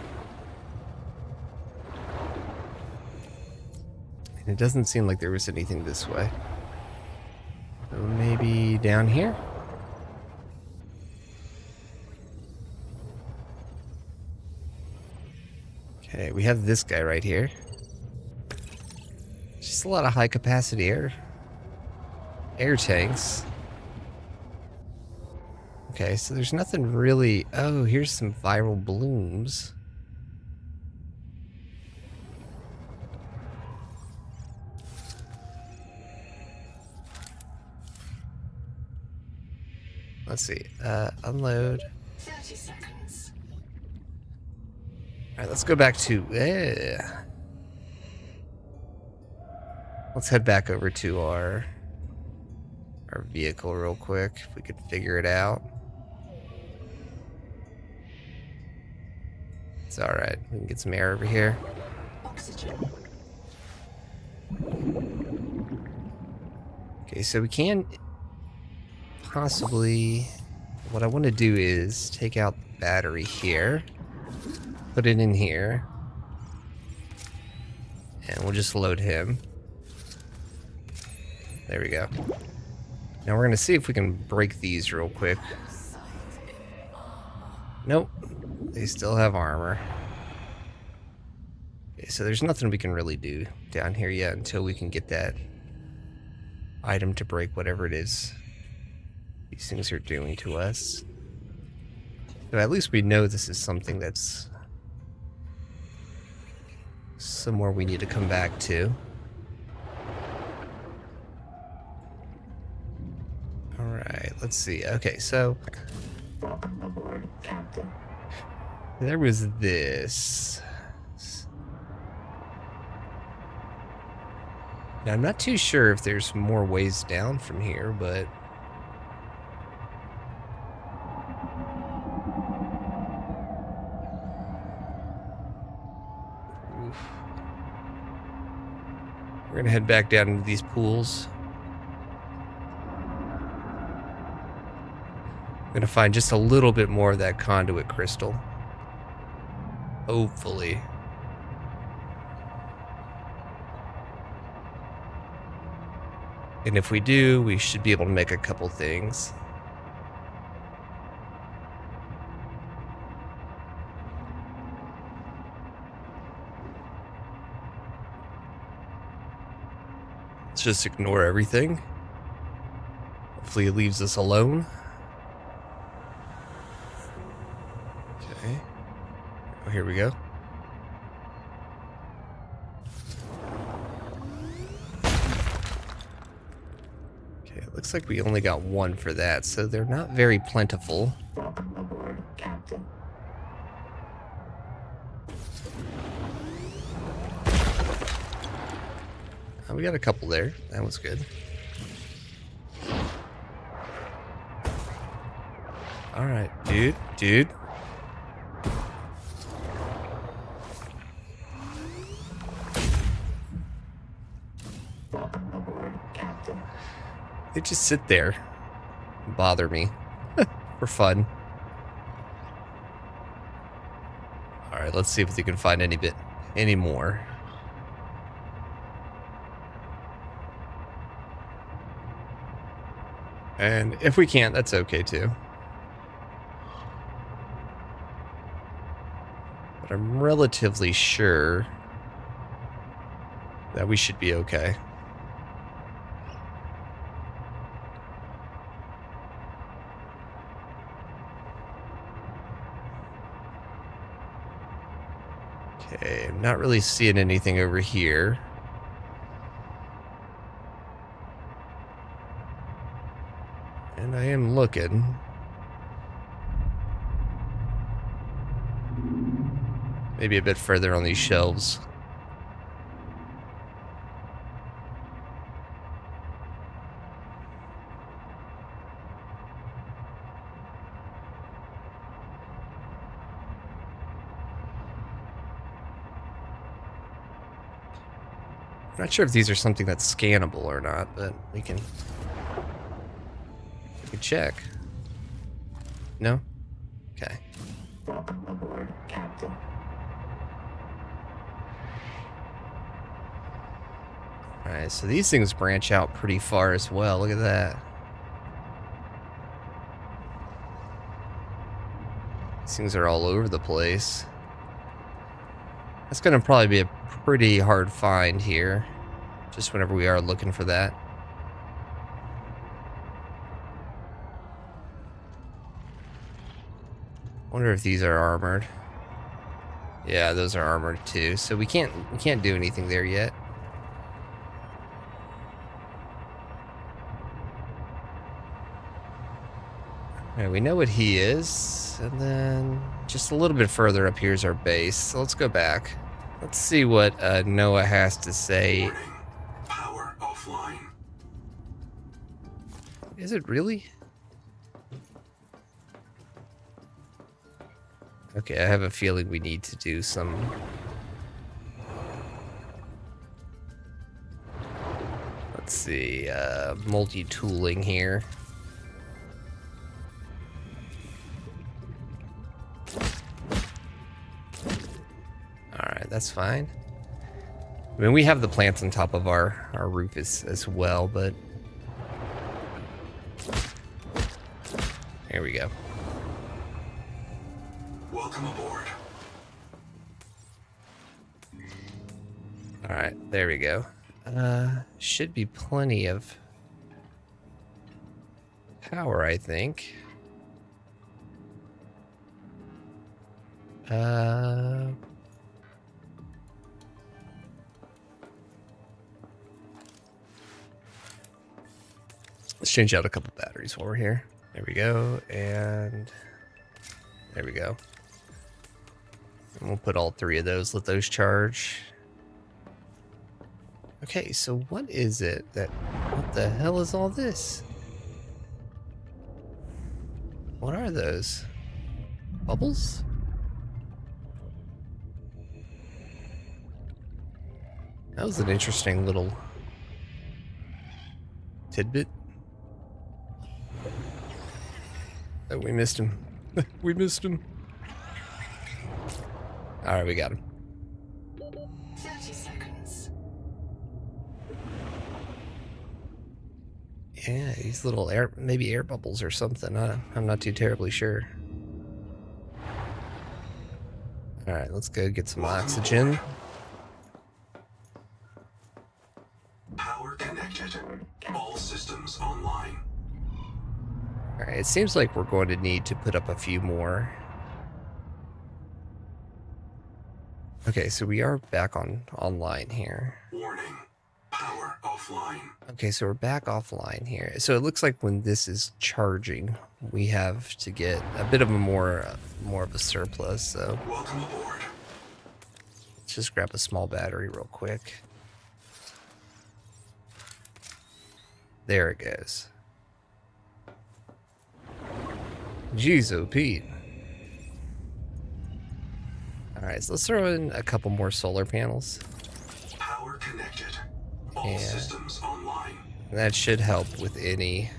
And it doesn't seem like there was anything this way. So maybe down here? Okay, we have this guy right here. Just a lot of high capacity air tanks. Okay, so there's nothing really. Oh, here's some viral blooms. Let's see. Unload. 30 seconds. Alright, let's go back to... Let's head back over to our vehicle real quick, if we could figure it out. It's alright. We can get some air over here. Oxygen. Okay, so we can possibly... What I want to do is take out the battery here, put it in here, and we'll just load him. There we go. Now we're going to see if we can break these real quick. Nope. They still have armor. Okay, so there's nothing we can really do down here yet until we can get that item to break whatever it is these things are doing to us. So at least we know this is something that's somewhere we need to come back to. Alright, let's see. Okay, so Welcome aboard, Captain. there was this. Now, I'm not too sure if there's more ways down from here, but... Oof. We're gonna head back down into these pools. Gonna find just a little bit more of that conduit crystal. Hopefully. And if we do, we should be able to make a couple things. Let's just ignore everything. Hopefully it leaves us alone. here we go. Okay, it looks like we only got one for that, so they're not very plentiful. Welcome aboard, Captain. We got a couple there. That was good. Alright, dude. Welcome aboard, Captain. They just sit there and bother me for fun. Alright, let's see if we can find any more. And if we can't, that's okay too. But I'm relatively sure that we should be okay. Okay, I'm not really seeing anything over here. And I am looking. Maybe a bit further on these shelves. I'm not sure if these are something that's scannable or not, but we can check. No? Okay. Welcome aboard, Captain. Alright, so these things branch out pretty far as well. Look at that. These things are all over the place. That's going to probably be a pretty hard find here. Just whenever we are looking for that. Wonder if these are armored. Yeah, those are armored too. So we can't do anything there yet. Alright, we know what he is, and then just a little bit further up here is our base. So let's go back. Let's see what Noah has to say. Warning. Power offline. Is it really? Okay, I have a feeling we need to do some... Let's see, multi-tooling here. Alright, that's fine. I mean, we have the plants on top of our roof as well, but... Here we go. Welcome aboard. Alright, there we go. Should be plenty of power, I think. Let's change out a couple batteries while we're here. There we go, and there we go. And we'll put all three of those, let those charge. Okay, so what is it that... What the hell is all this? What are those? Bubbles? That was an interesting little tidbit. Oh, we missed him. We missed him. Alright, we got him. 30 seconds. Yeah, these little maybe air bubbles or something. I'm not too terribly sure. Alright, let's go get some oxygen. Power connected. All systems online. Alright, it seems like we're going to need to put up a few more Okay, so we are back online here. Warning. Power offline. Okay, so we're back offline here. So it looks like when this is charging, we have to get a bit of a more of a surplus. So Welcome aboard. let's just grab a small battery real quick. There it goes. Jeez, oh Pete. Alright, so let's throw in a couple more solar panels. Power connected. All Yeah. systems online. And that should help with any...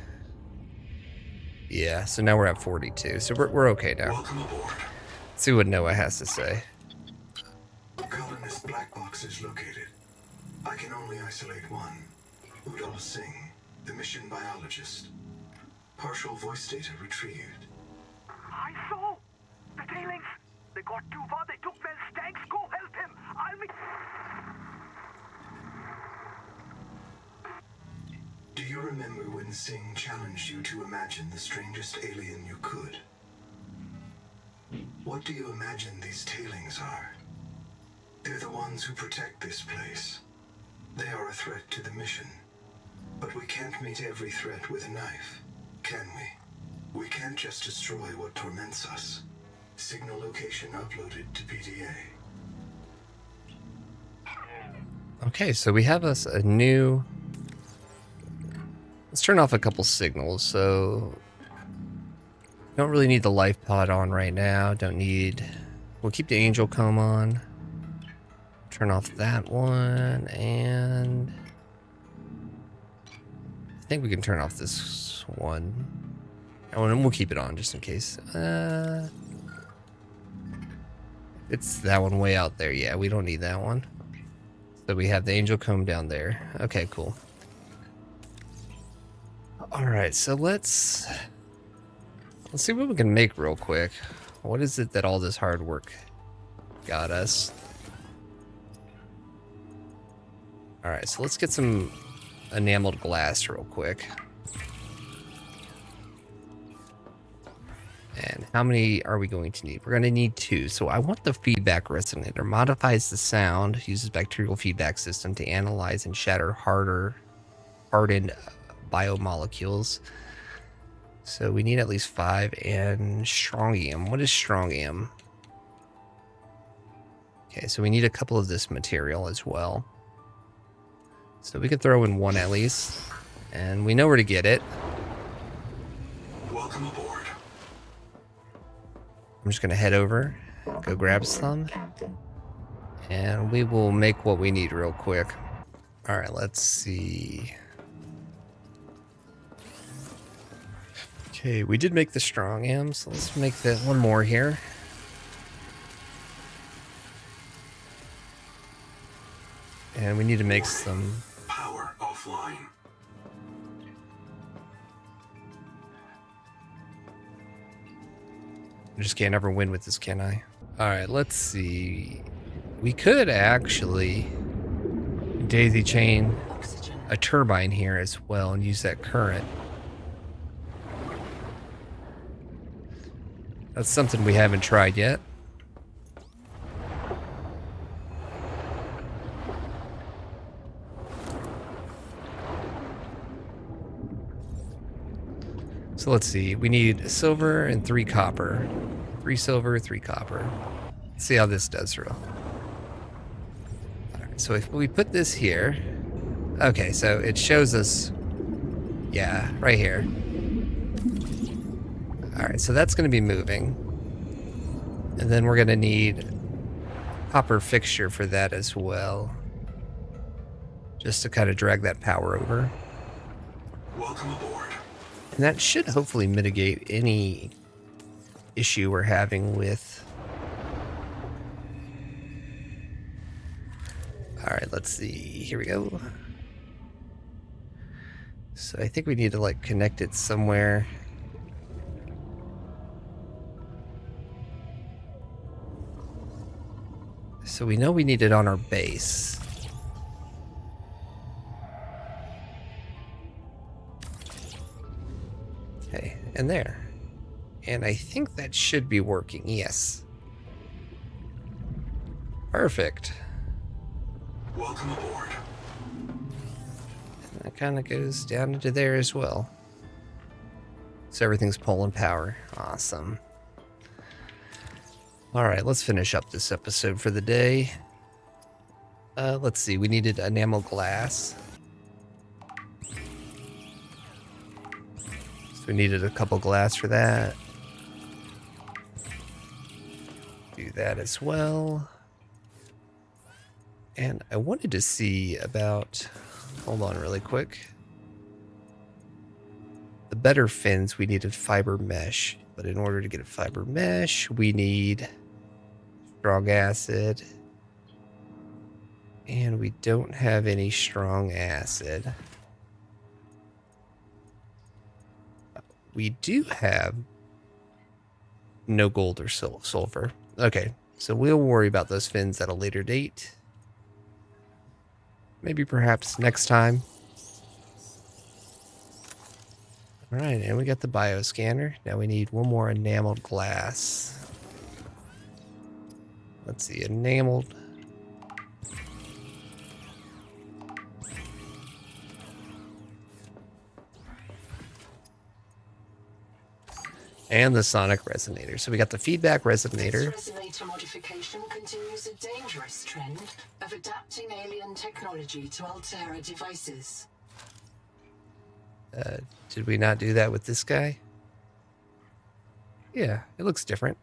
Yeah, so now we're at 42. So we're okay now. Welcome aboard. Let's see what Noah has to say. Colonist black box is located. I can only isolate one. Udall Singh, the mission biologist. Partial voice data retrieved. I saw the tailings. They got too far. They took their stanks. Go help him. I'll be. Do you remember when Singh challenged you to imagine the strangest alien you could? What do you imagine these tailings are? They're the ones who protect this place. They are a threat to the mission. But we can't meet every threat with a knife, can we? We can't just destroy what torments us. Signal location uploaded to PDA. Okay, so we have us a new... Let's turn off a couple signals. So don't really need the life pod on right now. Don't need... We'll keep the angel comb on. Turn off that one, and I think we can turn off this one. Oh, and we'll keep it on just in case. It's that one way out there. Yeah, we don't need that one. So we have the angel comb down there. Okay, cool. All right, so let's see what we can make real quick. What is it that all this hard work got us? All right, so let's get some enameled glass real quick. And how many are we going to need? We're going to need 2. So I want the feedback resonator. Modifies the sound, uses bacterial feedback system to analyze and shatter hardened biomolecules. So we need at least 5. And strontium. What is strontium? Okay, so we need a couple of this material as well. So we could throw in 1 at least. And we know where to get it. Welcome aboard. I'm just going to head over, go grab some, and we will make what we need real quick. All right, let's see. Okay, we did make the strong am, so let's make that one more here. And we need to make some... Power offline. I just can't ever win with this, can I? All right, let's see. We could actually daisy chain a turbine here as well and use that current. That's something we haven't tried yet. So let's see, we need silver and 3 copper. 3 silver, 3 copper. Let's see how this does, real. Alright, so if we put this here... Okay, so it shows us... Yeah, right here. Alright, so that's going to be moving. And then we're going to need copper fixture for that as well. Just to kind of drag that power over. Welcome aboard. And that should hopefully mitigate any issue we're having with... Alright, let's see. Here we go. So I think we need to like connect it somewhere. So we know we need it on our base. Okay, and there. And I think that should be working, yes. Perfect. Welcome aboard. And that kind of goes down into there as well. So everything's pulling power. Awesome. Alright, let's finish up this episode for the day. Let's see, we needed enamel glass. So we needed a couple glass for that. Do that as well. And I wanted to see about, hold on really quick. The better fins, we needed fiber mesh. But in order to get a fiber mesh, we need strong acid. And we don't have any strong acid. We do have no gold or sulfur. Okay, so we'll worry about those fins at a later date. Maybe perhaps next time. Alright, and we got the bioscanner. Now we need one more enameled glass. Let's see, enameled. And the sonic resonator. So we got the feedback resonator. This resonator modification continues a dangerous trend of adapting alien technology to Altera devices. Did we not do that with this guy? Yeah, it looks different.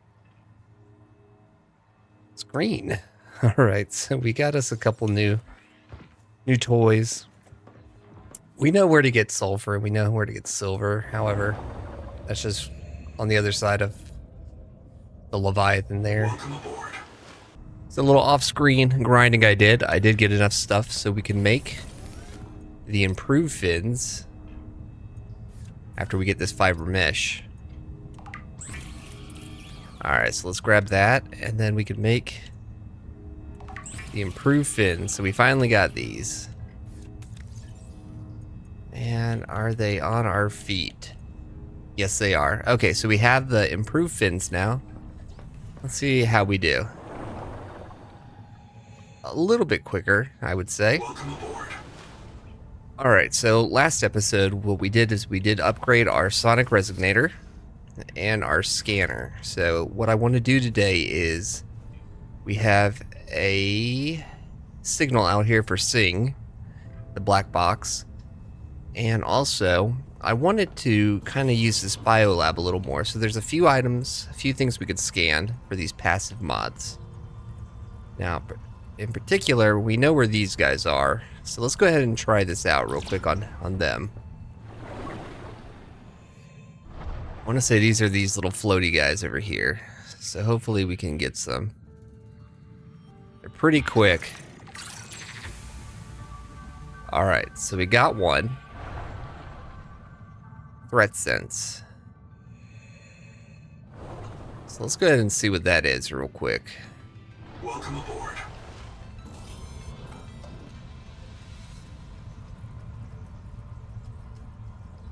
It's green. All right, so we got us a couple new toys. We know where to get sulfur and we know where to get silver. However, that's just on the other side of the Leviathan there. Welcome aboard. It's a little off-screen grinding I did. I did get enough stuff so we can make the improved fins after we get this fiber mesh. Alright, so let's grab that, and then we can make the improved fins. So we finally got these. And are they on our feet? Yes, they are. Okay, so we have the improved fins now. Let's see how we do. A little bit quicker, I would say. Welcome aboard. Alright, so last episode, what we did is we did upgrade our sonic resonator and our scanner. So what I want to do today is we have a signal out here for Sing, the black box, and also I wanted to kind of use this biolab a little more. So there's a few items, a few things we could scan for these passive mods. Now, in particular, we know where these guys are, so let's go ahead and try this out real quick on them. I want to say these are these little floaty guys over here, so hopefully we can get some. They're pretty quick. Alright, so we got one. Threat sense. So let's go ahead and see what that is real quick. Welcome aboard.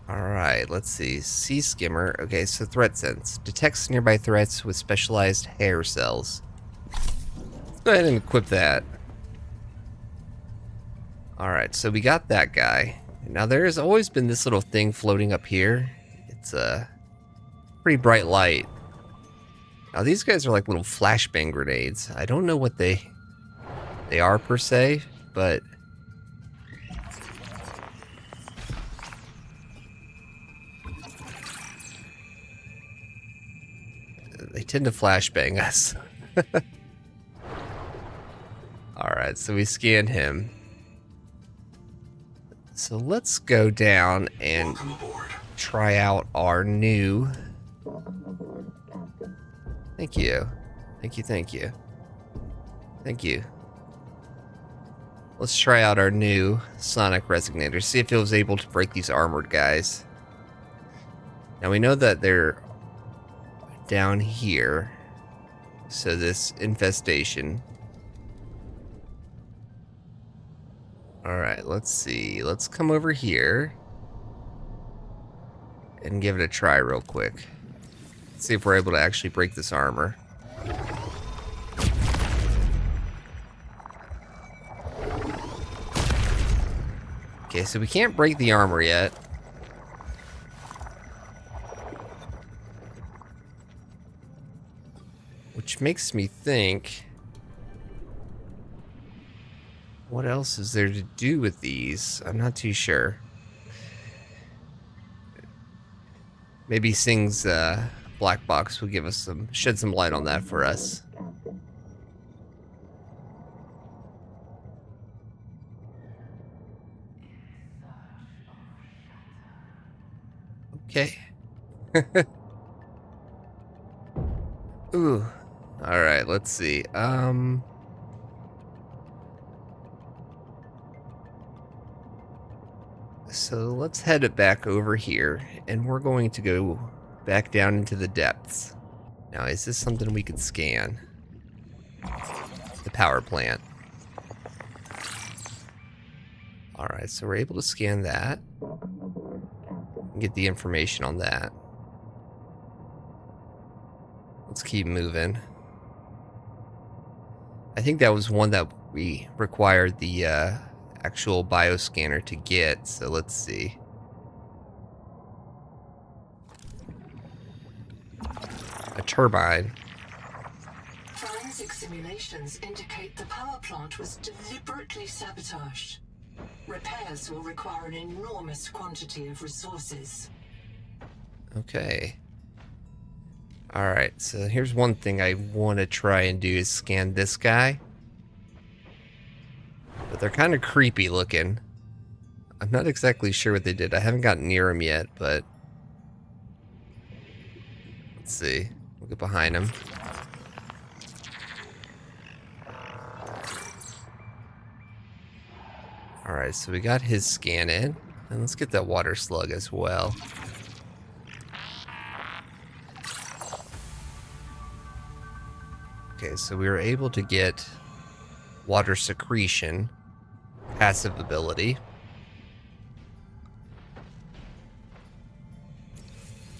Alright, let's see. Sea skimmer. Okay, so threat sense. Detects nearby threats with specialized hair cells. Let's go ahead and equip that. Alright, so we got that guy. Now there has always been this little thing floating up here. It's a pretty bright light. Now these guys are like little flashbang grenades. I don't know what they are per se, but they tend to flashbang us. Alright, so we scanned him. So let's go down and Welcome aboard. try out our new... Thank you. Thank you, thank you. Thank you. Let's try out our new sonic resonator. See if it was able to break these armored guys. Now we know that they're down here. So this infestation. Alright, let's see. Let's come over here and give it a try real quick. See if we're able to actually break this armor. Okay, so we can't break the armor yet. Which makes me think... what else is there to do with these? I'm not too sure. Maybe Sing's black box will give us shed some light on that for us. Okay. Ooh. All right, let's see. So let's head it back over here, and we're going to go back down into the depths. Now, is this something we could scan? The power plant. All right, so we're able to scan that. Get the information on that. Let's keep moving. I think that was one that we required the actual bioscanner to get, so let's see. A turbine. Forensic simulations indicate the power plant was deliberately sabotaged. Repairs will require an enormous quantity of resources. Okay. Alright, so here's one thing I want to try and do is scan this guy. But they're kind of creepy looking. I'm not exactly sure what they did. I haven't gotten near him yet, but... let's see. We'll get behind him. Alright, so we got his scan in. And let's get that water slug as well. Okay, so we were able to get water secretion, passive ability.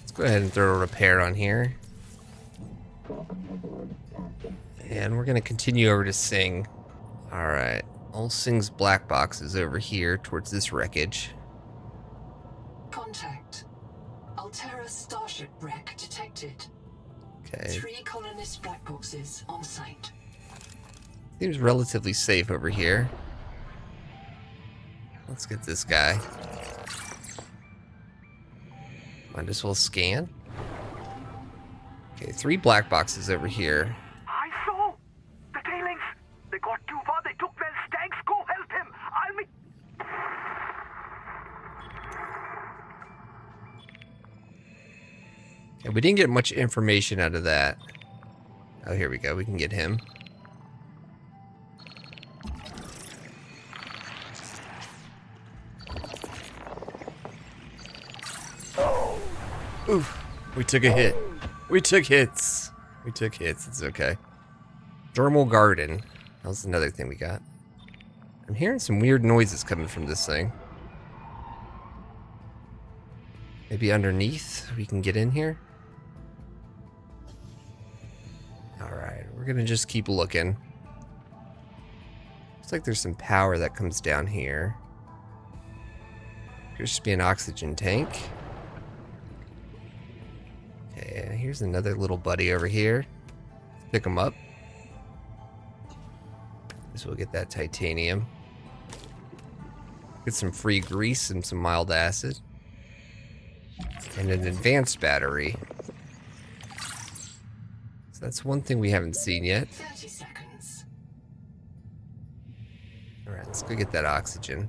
Let's go ahead and throw a repair on here. And we're going to continue over to Sing. Alright, all Sing's black box is over here towards this wreckage. Contact. Altera starship wreck detected. Okay. 3 colonist black boxes on site. Seems relatively safe over here. Let's get this guy. Might as well scan. Okay, 3 black boxes over here. I saw the tailings. They got too far. They took Mel's tanks. Go help him. I'll meet. Okay, we didn't get much information out of that. Oh, here we go. We can get him. Oof. We took a hit. We took hits. We took hits. It's okay. Dermal garden. That was another thing we got. I'm hearing some weird noises coming from this thing. Maybe underneath we can get in here? Alright, we're gonna just keep looking. Looks like there's some power that comes down here. Appears to be an oxygen tank. Okay, here's another little buddy over here. Let's pick him up. Guess we'll get that titanium. Get some free grease and some mild acid. And an advanced battery. So that's one thing we haven't seen yet. 30 seconds. Alright, let's go get that oxygen.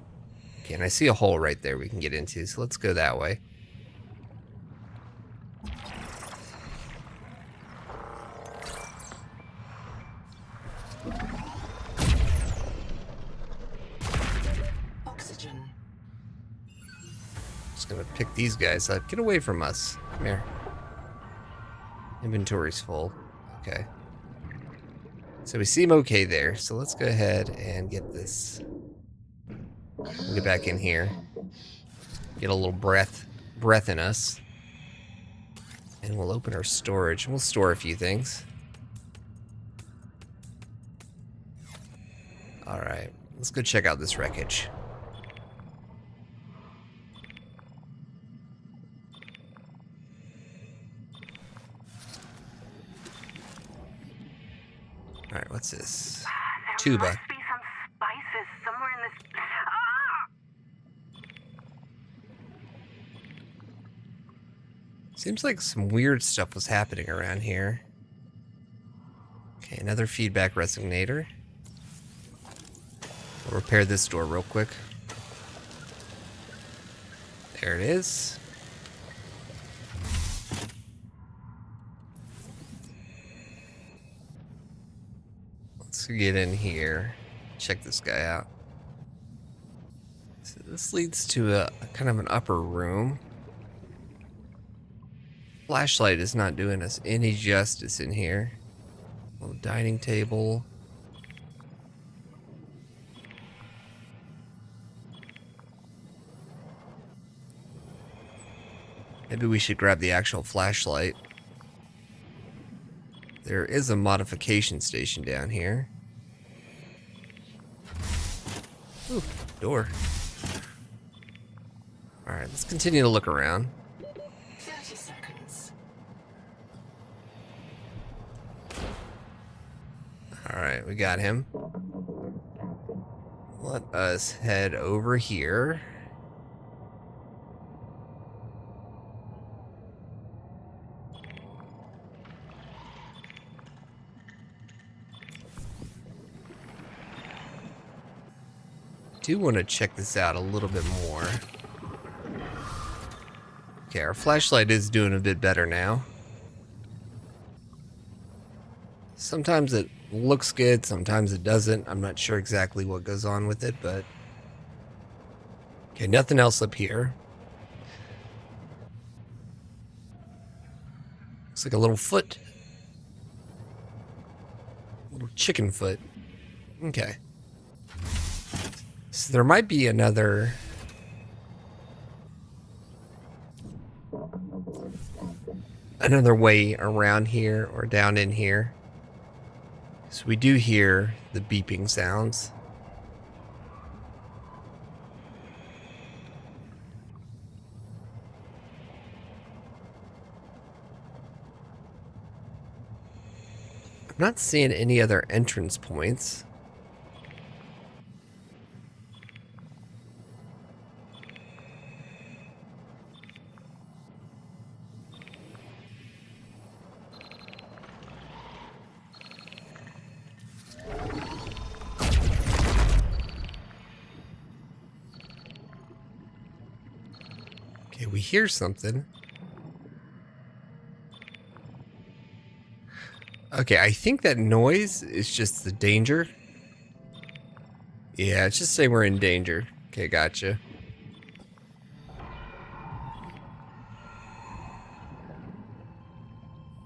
Okay, and I see a hole right there we can get into, so let's go that way. Oxygen. Just gonna pick these guys up. Get away from us. Come here. Inventory's full. Okay. So we seem okay there. So let's go ahead and get this. We'll get back in here. Get a little breath in us. And we'll open our storage. We'll store a few things. Alright. Let's go check out this wreckage. Alright, what's this? There Tuba. must be some spices somewhere in this. Seems like some weird stuff was happening around here. Okay, another feedback resonator. We'll repair this door real quick. There it is. Let's get in here. Check this guy out. So this leads to a kind of an upper room. Flashlight is not doing us any justice in here. Little dining table. Maybe we should grab the actual flashlight. There is a modification station down here. Ooh, door. Alright, let's continue to look around. 30 seconds. Alright, we got him. Let us head over here. Do want to check this out a little bit more. Okay, our flashlight is doing a bit better now. Sometimes it looks good, sometimes it doesn't. I'm not sure exactly what goes on with it, but... Okay, nothing else up here. Looks like a little foot. A little chicken foot. Okay. So there might be another way around here or down in here. So we do hear the beeping sounds. I'm not seeing any other entrance points. Okay, we hear something. Okay, I think that noise is just the danger. Yeah, it's just saying we're in danger. Okay, gotcha.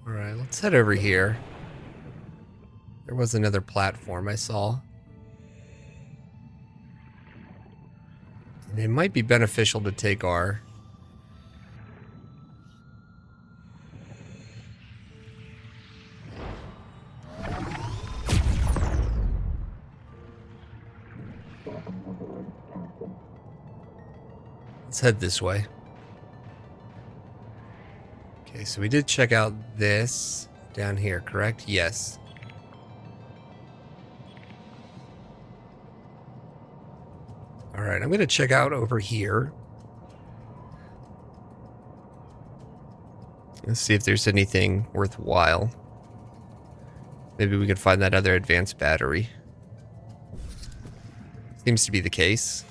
Alright, let's head over here. There was another platform I saw. And it might be beneficial to take our... Let's head this way. Okay, so we did check out this down here, correct? Yes. Alright, I'm going to check out over here. Let's see if there's anything worthwhile. Maybe we could find that other advanced battery. Seems to be the case.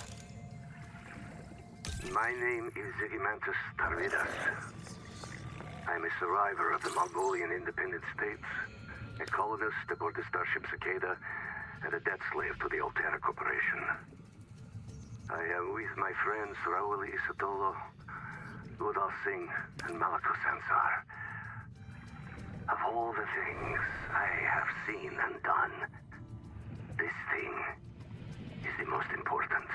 My name is Zigimantus Tarvidas. I'm a survivor of the Mongolian Independent States, a colonist aboard the starship Cicada, and a debt slave to the Altera Corporation. I am with my friends Raul Isatolo, Udal Singh, and Malako Sansar. Of all the things I have seen and done, this thing is the most important.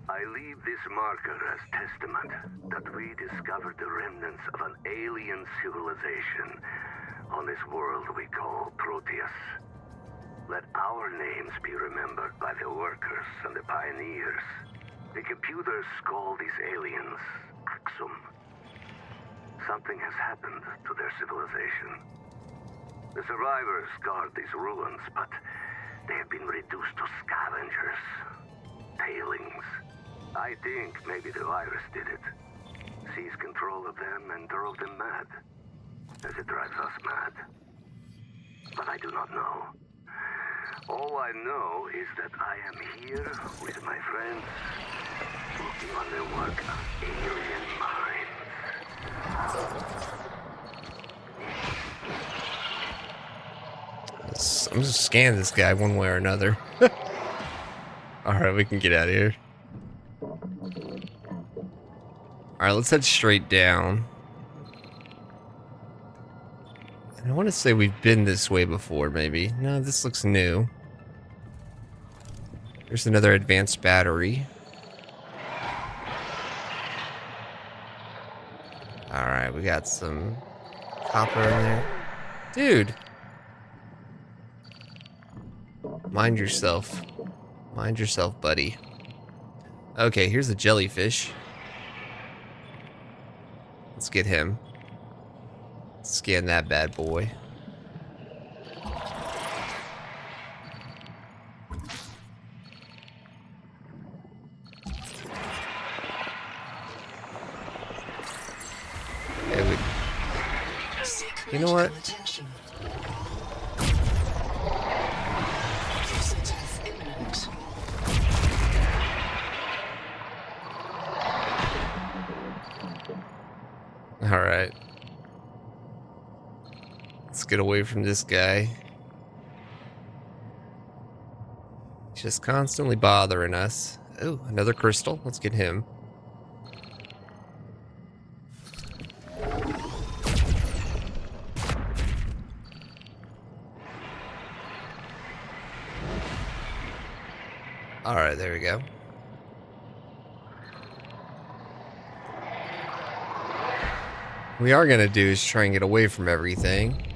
I leave this marker as testament that we discovered the remnants of an alien civilization on this world we call Proteus. Let our names be remembered by the workers and the pioneers. The computers call these aliens Axum. Something has happened to their civilization. The survivors guard these ruins, but they have been reduced to scavengers. Tailings. I think maybe the virus did it. Seize control of them and drove them mad. As it drives us mad. But I do not know. All I know is that I am here with my friends, working on the work of alien minds. I'm just scanning this guy one way or another. Alright, we can get out of here. Alright, let's head straight down. And I want to say we've been this way before, maybe. No, this looks new. There's another advanced battery. Alright, we got some copper in there. Dude! Mind yourself. Mind yourself, buddy. Okay, here's a jellyfish. Let's get him. Scan that bad boy. Okay, you know what? Alright. Let's get away from this guy. He's just constantly bothering us. Oh, another crystal. Let's get him. Alright, there we go. What we are gonna do is try and get away from everything.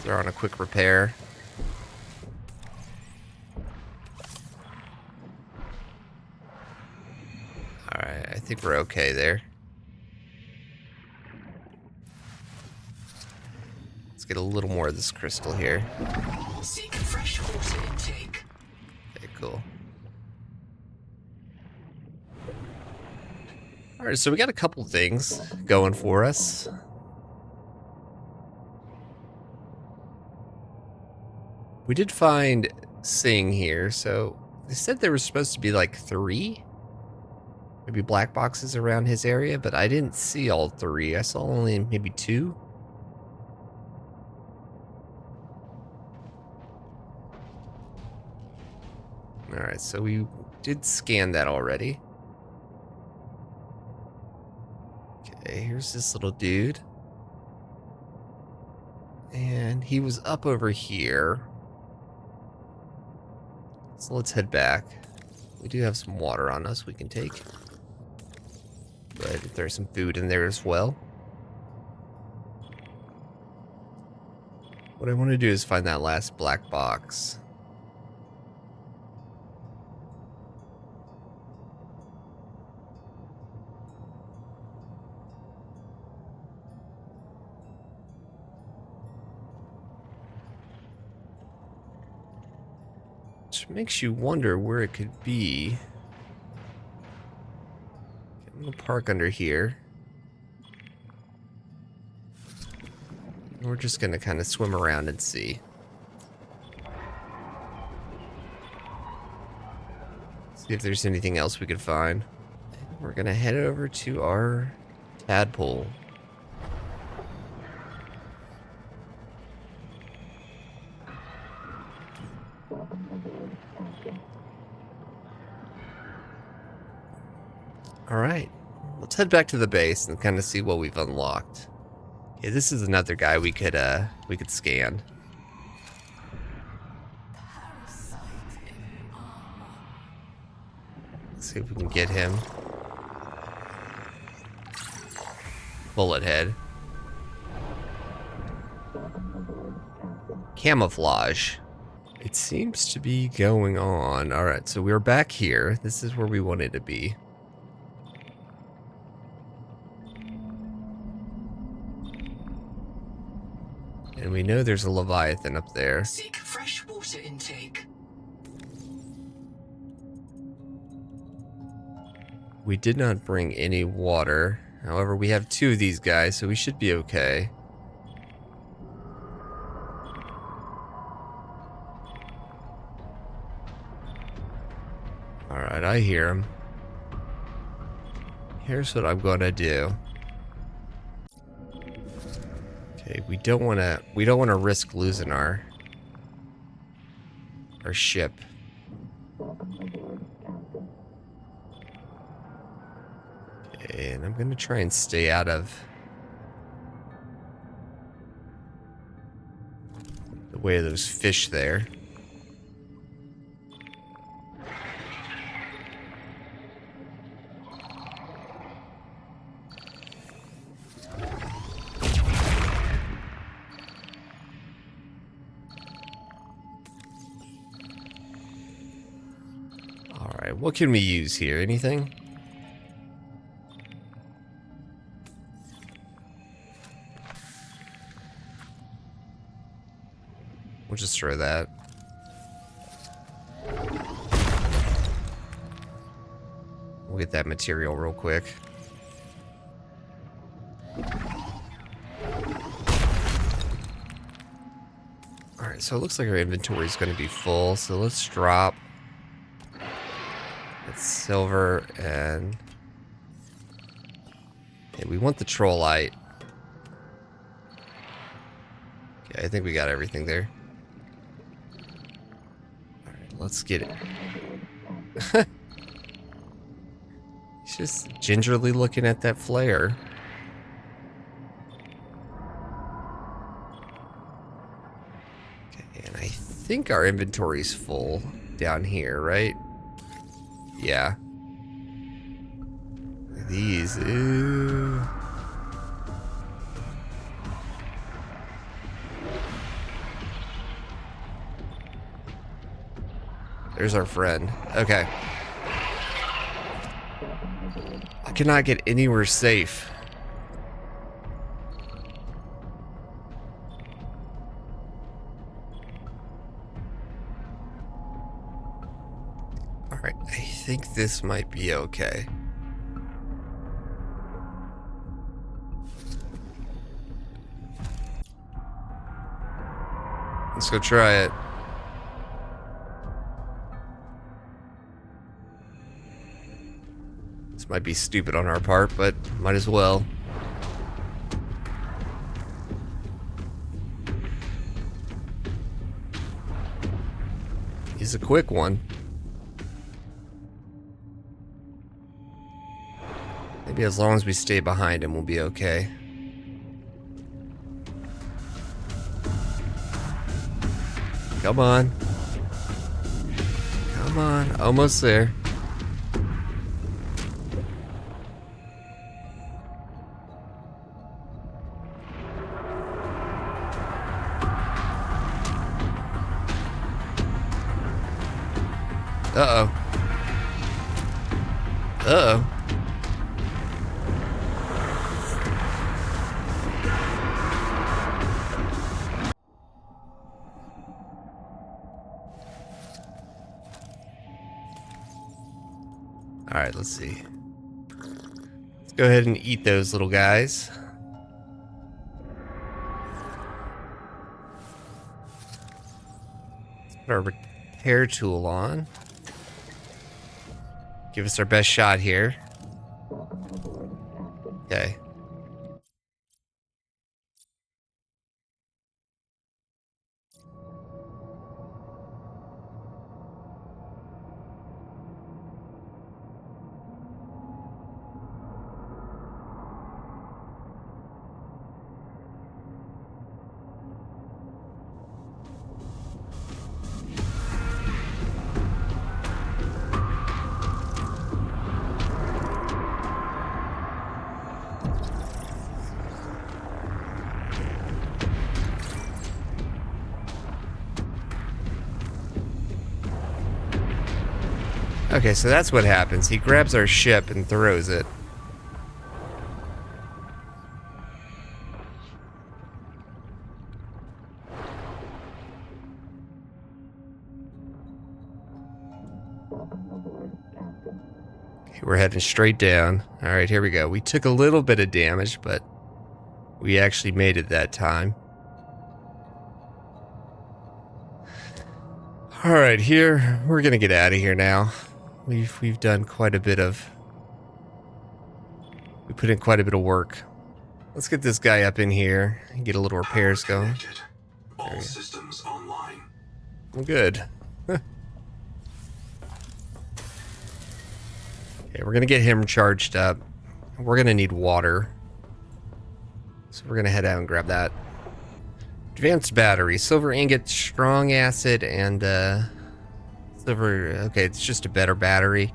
Throw on a quick repair. Alright, I think we're okay there. Let's get a little more of this crystal here. Seek fresh water intake. Okay, cool. Alright, so we got a couple things going for us. We did find Sing here, so they said there was supposed to be like 3? Maybe black boxes around his area, but I didn't see all 3. I saw only maybe 2. Alright, so we did scan that already. Okay, here's this little dude. And he was up over here. So let's head back. We do have some water on us we can take. But there's some food in there as well. What I want to do is find that last black box. Which makes you wonder where it could be. I'm gonna park under here. And we're just gonna kind of swim around and see. See if there's anything else we could find. We're gonna head over to our tadpole. Alright, let's head back to the base and kind of see what we've unlocked. Okay, this is another guy we could scan. Let's see if we can get him. Bullet head. Camouflage. It seems to be going on. Alright, so we're back here. This is where we wanted to be. And we know there's a Leviathan up there. Seek fresh water intake. We did not bring any water. However, we have 2 of these guys, so we should be okay. Alright, I hear him. Here's what I'm gonna do. Okay, we don't wanna risk losing our ship. Okay, and I'm gonna try and stay out of the way of those fish there. Alright, what can we use here? Anything? We'll just throw that. We'll get that material real quick. Alright, so it looks like our inventory is going to be full, so let's drop that silver and... Okay, we want the trollite. Okay, I think we got everything there. Alright, let's get it. He's just gingerly looking at that flare. Okay, and I think our inventory's full down here, right? Yeah. These, ooh. There's our friend. Okay. I cannot get anywhere safe. Alright, I think this might be okay. Let's go try it. This might be stupid on our part, but might as well. He's a quick one. Maybe as long as we stay behind him, we'll be okay. Come on. Come on. Almost there. Uh-oh. Uh-oh. Alright, let's see. Let's go ahead and eat those little guys. Let's put our repair tool on. Give us our best shot here. Okay. Okay, so that's what happens. He grabs our ship and throws it. we're heading straight down. Alright, here we go. We took a little bit of damage, but we actually made it that time. Alright, here, we're gonna get out of here now. We've done quite a bit of... We put in quite a bit of work. Let's get this guy up in here and get a little repairs going. All systems online. Well, good. Okay, we're gonna get him charged up. We're gonna need water. So we're gonna head out and grab that. Advanced battery, silver ingot, strong acid, and silver. Okay, it's just a better battery.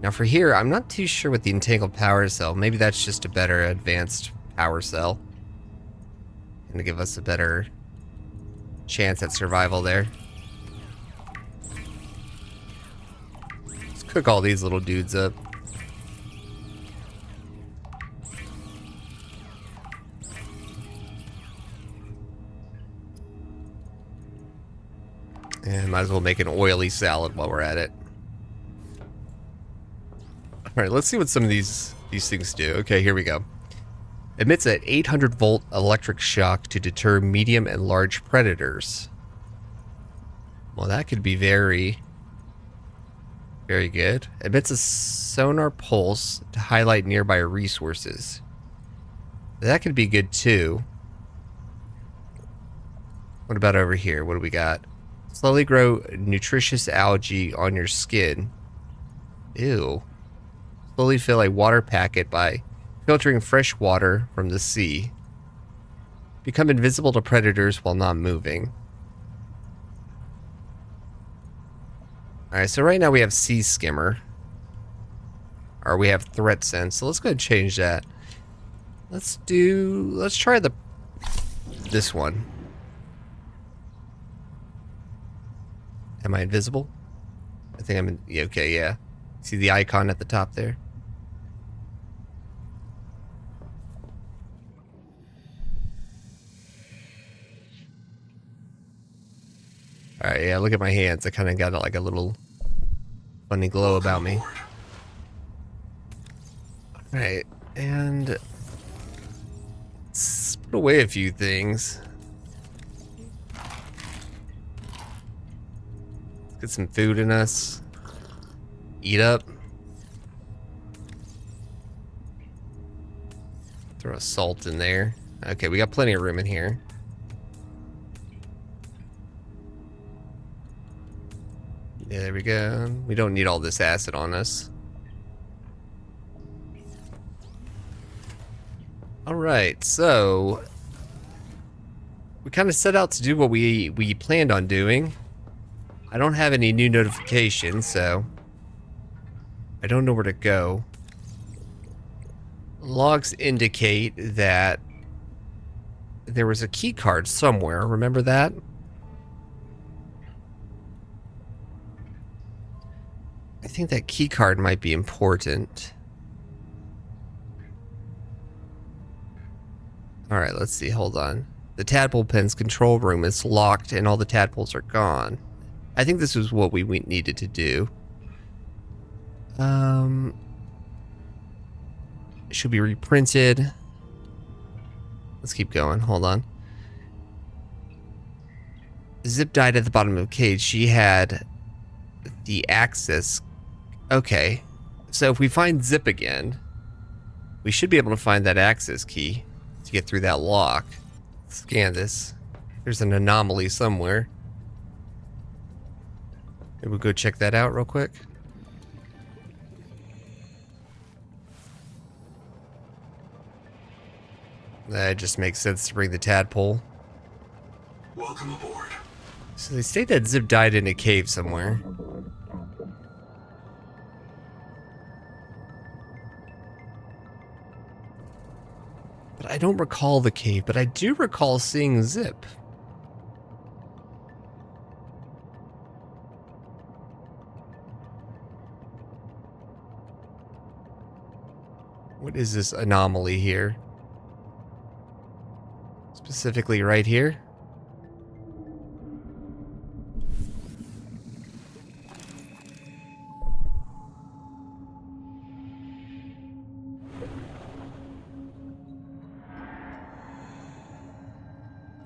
Now for here, I'm not too sure with the entangled power cell. Maybe that's just a better advanced power cell. Gonna give us a better chance at survival there. Let's cook all these little dudes up. And might as well make an oily salad while we're at it. Alright, let's see what some of these things do. Okay, here we go. Emits an 800 volt electric shock to deter medium and large predators. Well, that could be very good. Emits a sonar pulse to highlight nearby resources. That could be good too. What about over here? What do we got? Slowly grow nutritious algae on your skin. Ew. Slowly fill a water packet by filtering fresh water from the sea. Become invisible to predators while not moving. Alright, so right now we have Sea Skimmer. Or we have Threat Sense. So let's go ahead and change that. Let's try this one. Am I invisible? I think I'm in, yeah, okay, yeah. See the icon at the top there? Alright, yeah, look at my hands. I kind of got like a little funny glow about me. Alright, and let's put away a few things. Get some food in us. Eat up. Throw a salt in there. Okay, we got plenty of room in here. Yeah, there we go. We don't need all this acid on us. Alright, so we kind of set out to do what we planned on doing. I don't have any new notifications, so I don't know where to go. Logs indicate that there was a key card somewhere. Remember that? I think that key card might be important. Alright, let's see. Hold on. The tadpole pen's control room is locked and all the tadpoles are gone. I think this is what we needed to do. It should be reprinted. Let's keep going. Hold on. Zip died at the bottom of the cage. She had the access. Okay. So if we find Zip again, we should be able to find that access key to get through that lock. Scan this. There's an anomaly somewhere. Maybe we'll go check that out real quick. That just makes sense to bring the tadpole. Welcome aboard. So they state that Zip died in a cave somewhere. But I don't recall the cave, but I do recall seeing Zip. What is this anomaly here? Specifically right here?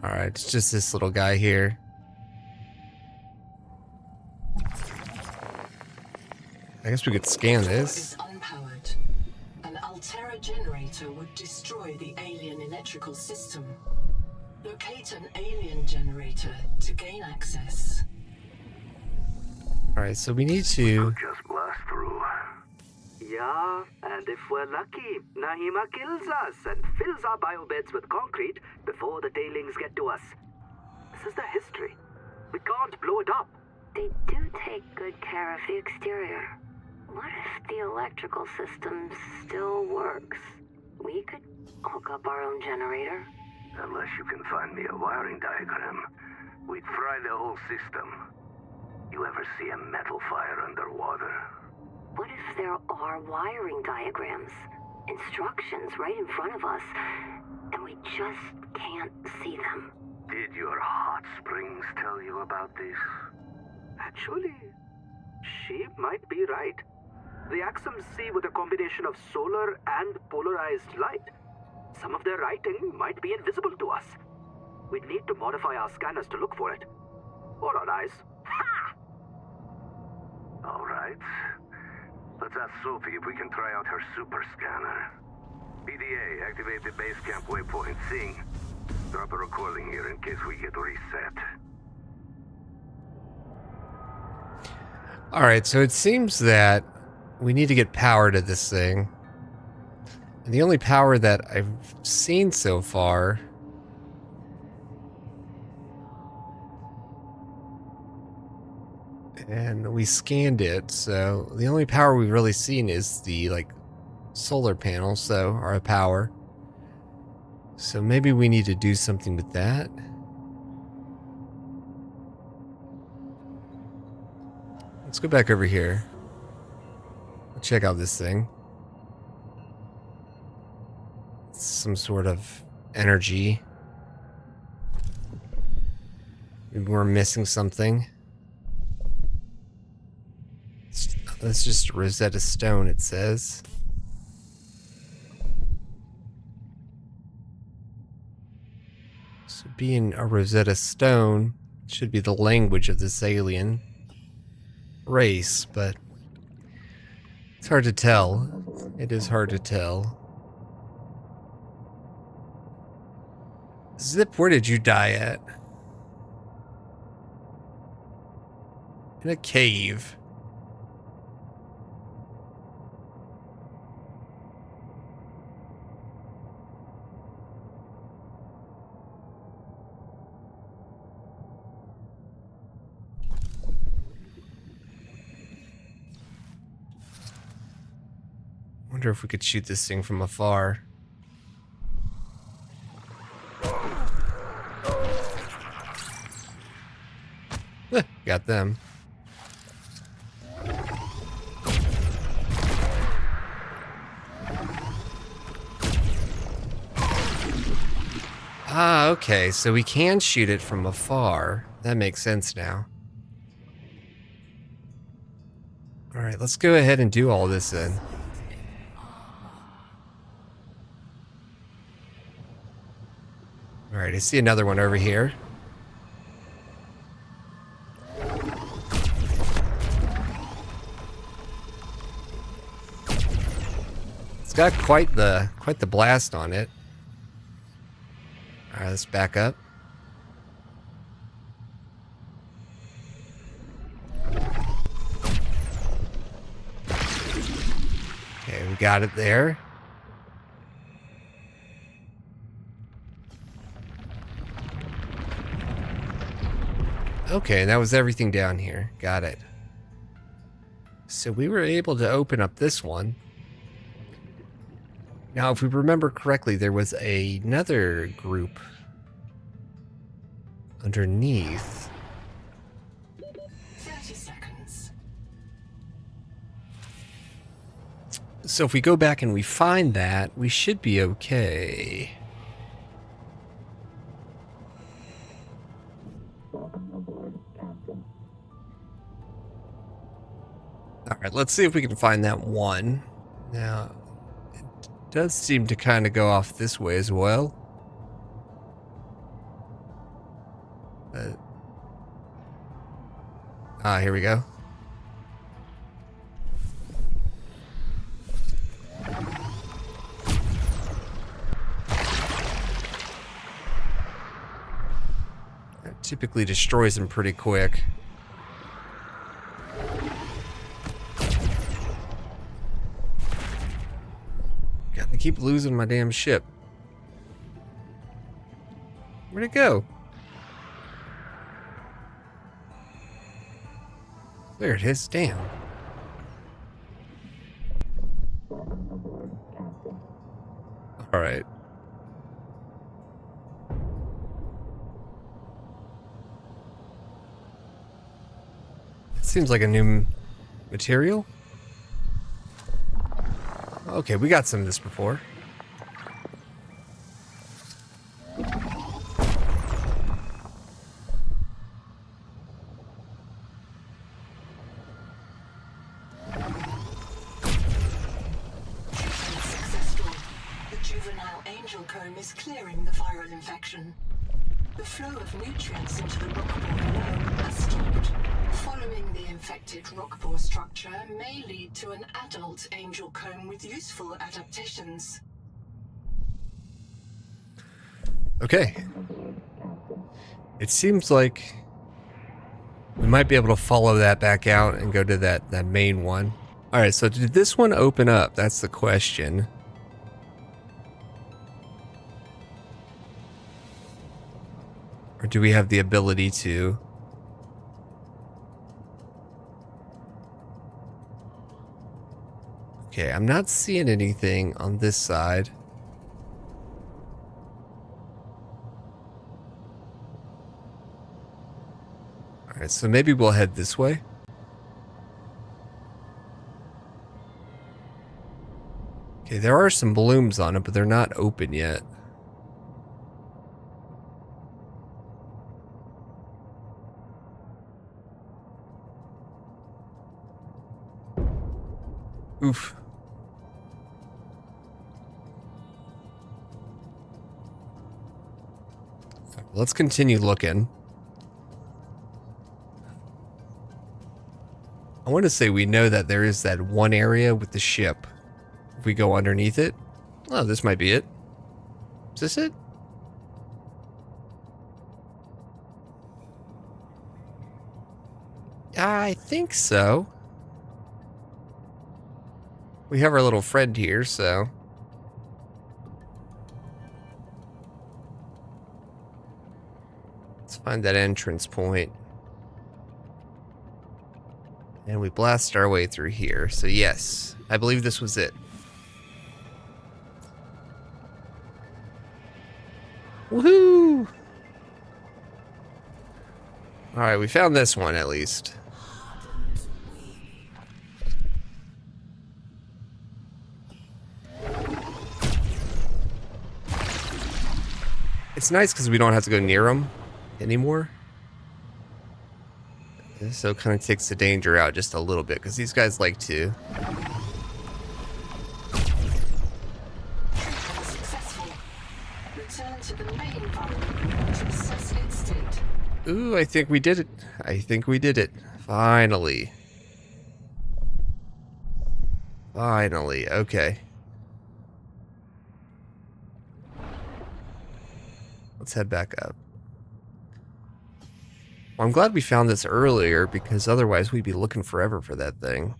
Alright, it's just this little guy here. I guess we could scan this. Is unpowered. An Altera generator would destroy the alien electrical system. Locate an alien generator to gain access. Alright, so we need to... Just blast through. Yeah, and if we're lucky, Nahima kills us and fills our biobeds with concrete before the tailings get to us. This is the history. We can't blow it up. They do take good care of the exterior. What if the electrical system still works? We could hook up our own generator. Unless you can find me a wiring diagram, we'd fry the whole system. You ever see a metal fire underwater? What if there are wiring diagrams, instructions right in front of us, and we just can't see them? Did your hot springs tell you about this? Actually, she might be right. The Axums see with a combination of solar and polarized light. Some of their writing might be invisible to us. We'd need to modify our scanners to look for it. Or our eyes. Ha! All right. Let's ask Sophie if we can try out her super scanner. PDA, activate the base camp waypoint. Sing. Drop a recording here in case we get reset. Alright, so it seems that we need to get power to this thing. And the only power that I've seen so far... And we scanned it, so the only power we've really seen is the, like, solar panel, so, our power. So maybe we need to do something with that. Let's go back over here. Check out this thing. It's some sort of energy. Maybe we're missing something. That's just Rosetta Stone, it says. So being a Rosetta Stone should be the language of this alien race, but it's hard to tell. It is hard to tell. Zip, where did you die at? In a cave. Wonder if we could shoot this thing from afar. Got them. Ah, okay, so we can shoot it from afar. That makes sense now. Alright, let's go ahead and do all this then. Alright, I see another one over here. It's got quite the blast on it. Alright, let's back up. Okay, we got it there. Okay, that was everything down here. Got it. So we were able to open up this one. Now, if we remember correctly, there was another group underneath. 30 seconds. So if we go back and we find that, we should be okay. Alright, let's see if we can find that one. Now, it does seem to kind of go off this way as well. Ah, here we go. That typically destroys them pretty quick. God, I keep losing my damn ship. Where'd it go? There it is. Damn. All right. It seems like a new material. Okay, we got some of this before. Successful. The juvenile angel comb is clearing the viral infection. The flow of nutrients into the rock bore below has stopped. Following the infected rock bore structure may lead to an adult angel comb with useful adaptations. Okay. It seems like we might be able to follow that back out and go to that main one. All right, so did this one open up? That's the question. Or do we have the ability to? Okay, I'm not seeing anything on this side. All right, so maybe we'll head this way. Okay, there are some blooms on it, but they're not open yet. Oof. Let's continue looking. I want to say we know that there is that one area with the ship. If we go underneath it. Oh, this might be it. Is this it? I think so. We have our little friend here, so. Let's find that entrance point. And we blast our way through here. So yes, I believe this was it. Woohoo! Alright, we found this one at least. It's nice because we don't have to go near them anymore. So it kind of takes the danger out just a little bit, because these guys like to. Successful. Return to the main environment to assess its state. Ooh, I think we did it. I think we did it. Finally. Finally. Okay. Let's head back up. Well, I'm glad we found this earlier, because otherwise we'd be looking forever for that thing.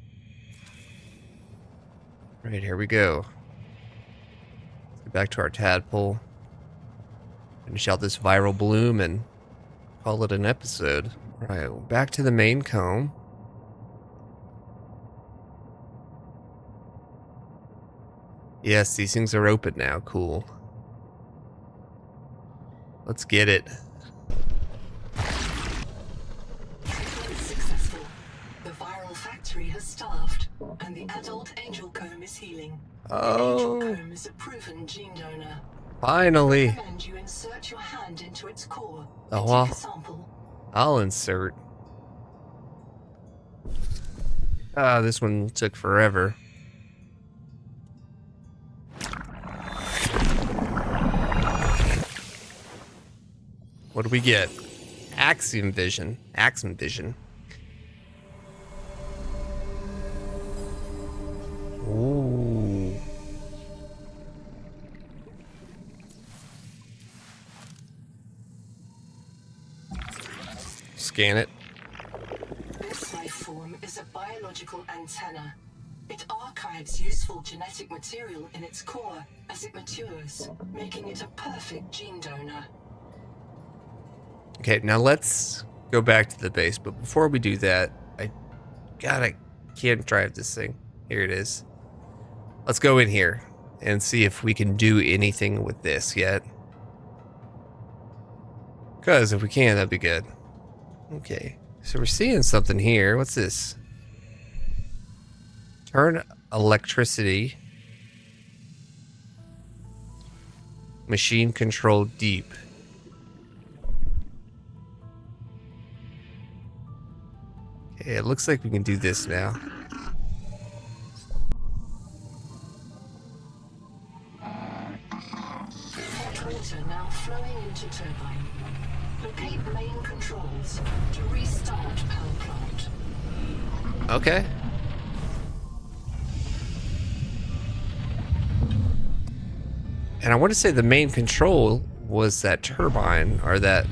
Right, here we go. Let's get back to our tadpole. Finish out this viral bloom and call it an episode. Alright, back to the main comb. Yes, these things are open now. Cool. Let's get it. Successful. The viral factory has starved, and the adult angel comb is healing. Oh. The angel comb is a proven gene donor. Finally. I recommend you insert your hand into its core Oh, and wow. take a sample. I'll insert. Ah, this one took forever. What do we get? Axiom vision. Axiom vision. scan it. This life form is a biological antenna. It archives useful genetic material in its core as it matures, making it a perfect gene donor. Okay, now let's go back to the base. But before we do that, I can't drive this thing. Here it is. Let's go in here and see if we can do anything with this yet. Because if we can, that'd be good. Okay, so we're seeing something here. What's this? Turn electricity. Machine control deep. Okay, it looks like we can do this now. Hot water now flowing into turbine. Locate main controls to restart power plant. Okay. And I want to say the main control was that turbine, or that...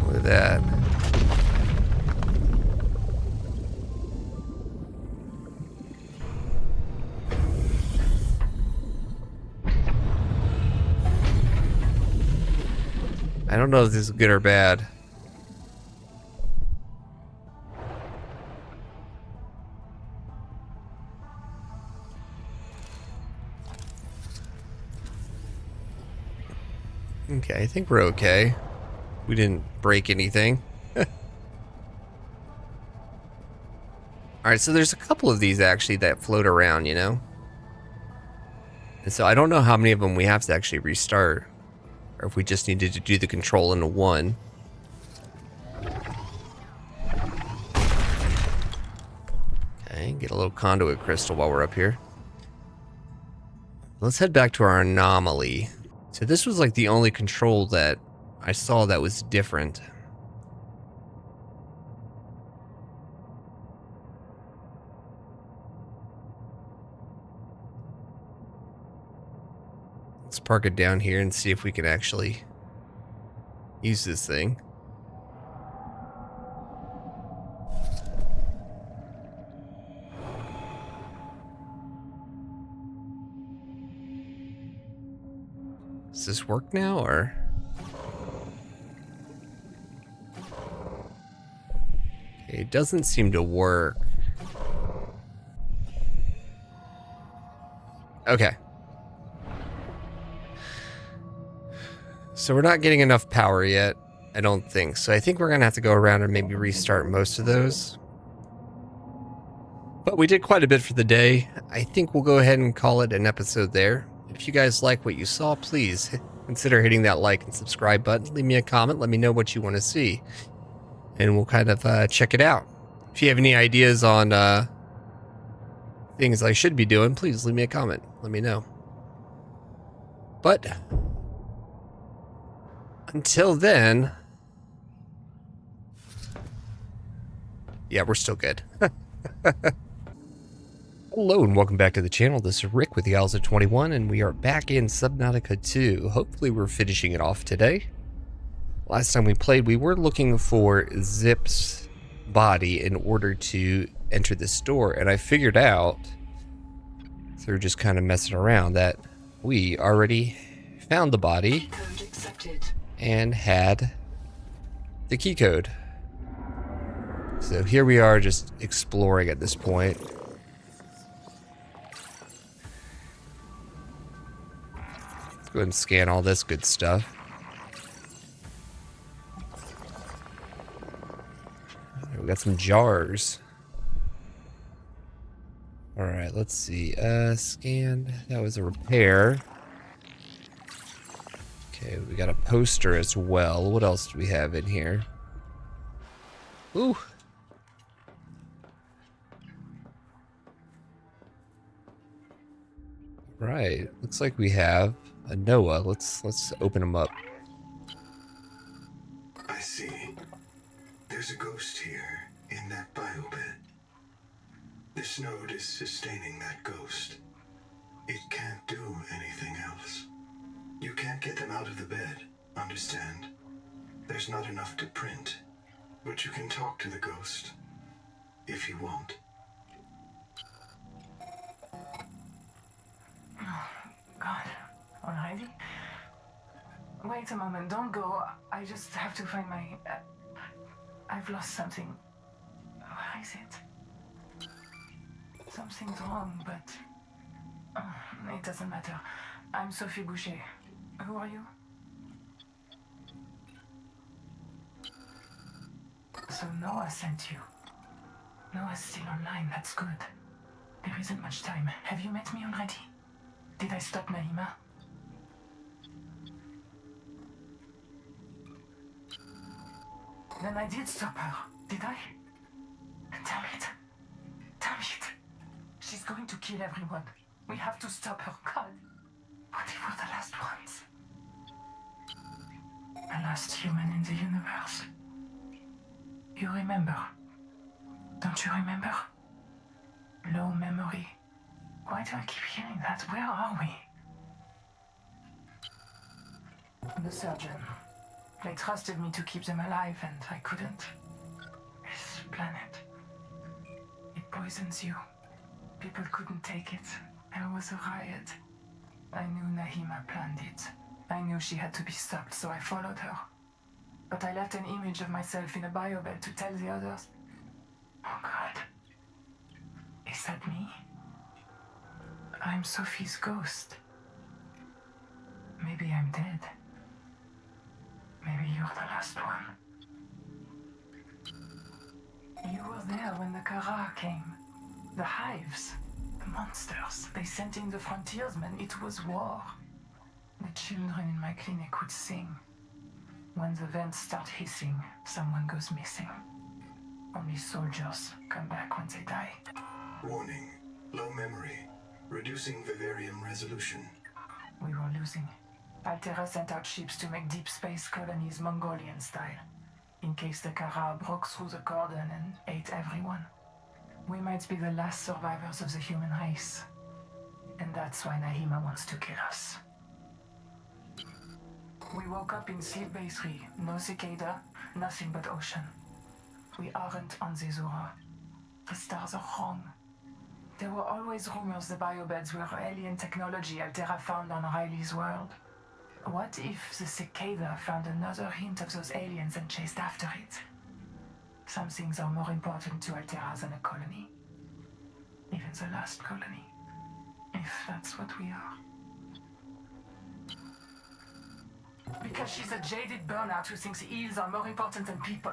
Look at that. I don't know if this is good or bad. Okay, I think we're okay. We didn't break anything. Alright, so there's a couple of these actually that float around, you know? And so I don't know how many of them we have to actually restart. Or if we just needed to do the control into one. Okay, get a little conduit crystal while we're up here. Let's head back to our anomaly. So this was like the only control that I saw that was different. Let's park it down here and see if we can actually use this thing. Does this work now, or? Okay, it doesn't seem to work. Okay. So we're not getting enough power yet, I don't think. So I think we're gonna have to go around and maybe restart most of those. But we did quite a bit for the day. I think we'll go ahead and call it an episode there. If you guys like what you saw, please consider hitting that like and subscribe button. Leave me a comment. Let me know what you want to see. And we'll kind of check it out. If you have any ideas on things I should be doing, please leave me a comment. Let me know. But until then, yeah, we're still good. Hello and welcome back to the channel. This is Rick with the Owls at 21, and we are back in Subnautica 2. Hopefully we're finishing it off today. Last time we played, we were looking for Zip's body in order to enter this door, and I figured out, through just kind of messing around, that we already found the body and had the key code. So here we are just exploring at this point. Go ahead and scan all this good stuff. We got some jars. Alright, let's see. Scanned. That was a repair. Okay, we got a poster as well. What else do we have in here? Ooh. Right. Looks like we have a Noah. Let's open them up. I see. There's a ghost here in that biobed. This node is sustaining that ghost. It can't do anything else. You can't get them out of the bed, understand? There's not enough to print, but you can talk to the ghost, if you want. God, already? Wait a moment, don't go. I just have to find my... I've lost something. Where is it? Something's wrong, but... it doesn't matter. I'm Sophie Boucher. Who are you? So Noah sent you. Noah's still online, that's good. There isn't much time. Have you met me already? Did I stop Naima? Then I did stop her, did I? Damn it. Damn it. She's going to kill everyone. We have to stop her, God. What if we're the last ones? The last human in the universe. You remember? Don't you remember? Low memory. Why do I keep hearing that? Where are we? The surgeon. They trusted me to keep them alive, and I couldn't. This planet. It poisons you. People couldn't take it. There was a riot. I knew Nahima planned it. I knew she had to be stopped, so I followed her. But I left an image of myself in a biobed to tell the others. Oh God. Is that me? I'm Sophie's ghost. Maybe I'm dead. Maybe you're the last one. You were there when the Kara came. The hives. The monsters. They sent in the frontiersmen. It was war. The children in my clinic would sing. When the vents start hissing, someone goes missing. Only soldiers come back when they die. Warning. Low memory. Reducing vivarium resolution. We were losing. Altera sent out ships to make deep space colonies Mongolian style, in case the Kara broke through the cordon and ate everyone. We might be the last survivors of the human race. And that's why Nahima wants to kill us. We woke up in Sleep Bay 3. No cicada, nothing but ocean. We aren't on Zezura. The stars are wrong. There were always rumors the biobeds were alien technology Altera found on Riley's world. What if the cicada found another hint of those aliens and chased after it? Some things are more important to Altera than a colony. Even the last colony. If that's what we are. Because she's a jaded burnout who thinks eels are more important than people.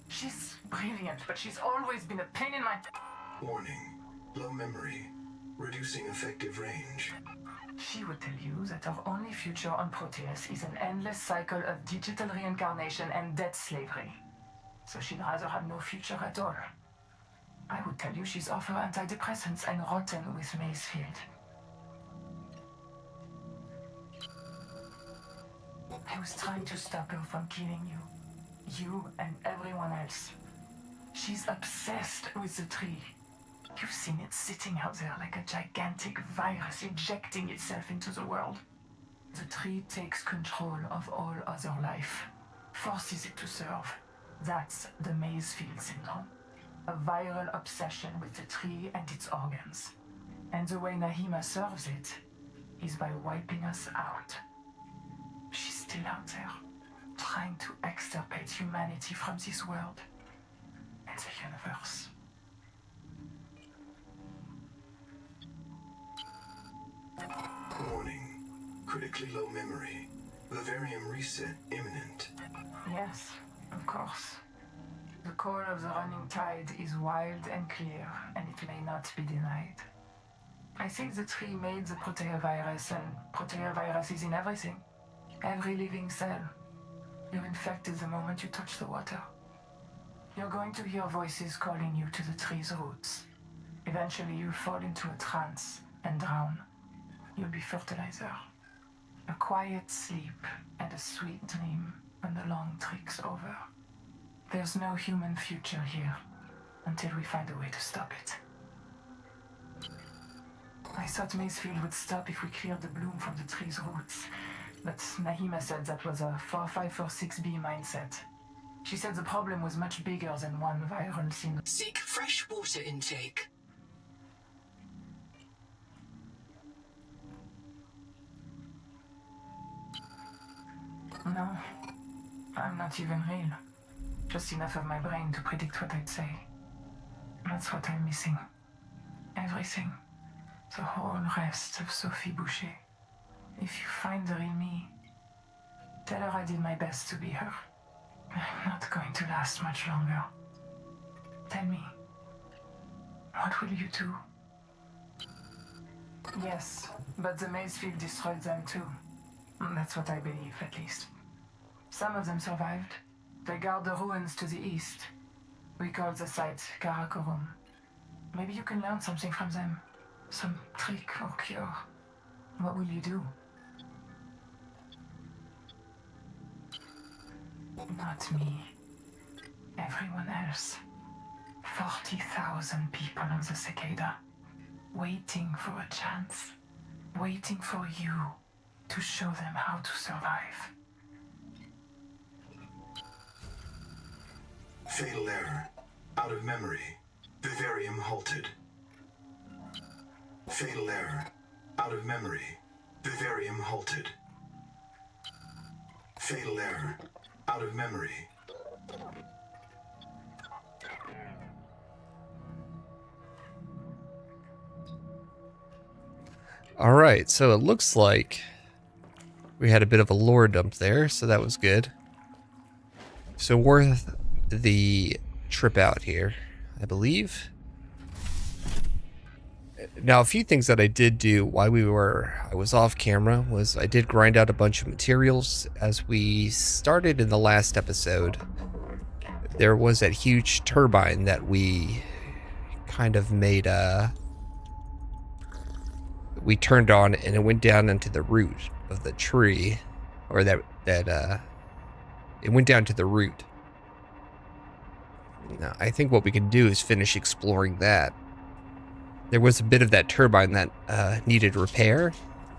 She's brilliant, but she's always been a pain in my... Warning. Low memory. Reducing effective range. She would tell you that our only future on Proteus is an endless cycle of digital reincarnation and debt slavery. So she'd rather have no future at all. I would tell you she's off her antidepressants and rotten with Macefield. I was trying to stop her from killing you. You and everyone else. She's obsessed with the tree. You've seen it sitting out there like a gigantic virus injecting itself into the world. The tree takes control of all other life, forces it to serve. That's the Macefield syndrome. A viral obsession with the tree and its organs. And the way Nahima serves it is by wiping us out. She's still out there, trying to extirpate humanity from this world and the universe. Warning. Critically low memory. Vivarium reset imminent. Yes, of course. The call of the running tide is wild and clear, and it may not be denied. I think the tree made the proteovirus, and proteovirus is in everything. Every living cell. You're infected the moment you touch the water. You're going to hear voices calling you to the tree's roots. Eventually you'll fall into a trance and drown. You'll be fertilizer. A quiet sleep and a sweet dream when the long trick's over. There's no human future here until we find a way to stop it. I thought Macefield would stop if we cleared the bloom from the tree's roots. but Nahima said that was a 4546B mindset. She said the problem was much bigger than one viral thing. Seek fresh water intake. No, I'm not even real. Just enough of my brain to predict what I'd say. That's what I'm missing. Everything. The whole rest of Sophie Boucher. If you find the real me, tell her I did my best to be her. I'm not going to last much longer. Tell me, what will you do? Yes, but the Mazefield destroyed them too. That's what I believe, at least. Some of them survived. They guard the ruins to the east. We call the site Karakorum. Maybe you can learn something from them. Some trick or cure. What will you do? Not me. Everyone else. 40,000 people on the cicada. Waiting for a chance. Waiting for you to show them how to survive. Fatal error. Out of memory. Vivarium halted. Fatal error. Out of memory. Vivarium halted. Fatal error. Out of memory. All right, so it looks like we had a bit of a lore dump there, so that was good. So worth the trip out here, I believe. Now, a few things that I did do while I was off camera was I did grind out a bunch of materials. As we started in the last episode, there was that huge turbine that we kind of made we turned on, and it went down into the root of the tree, or it went down to the root. Now, I think what we can do is finish exploring that. There was a bit of that turbine that needed repair,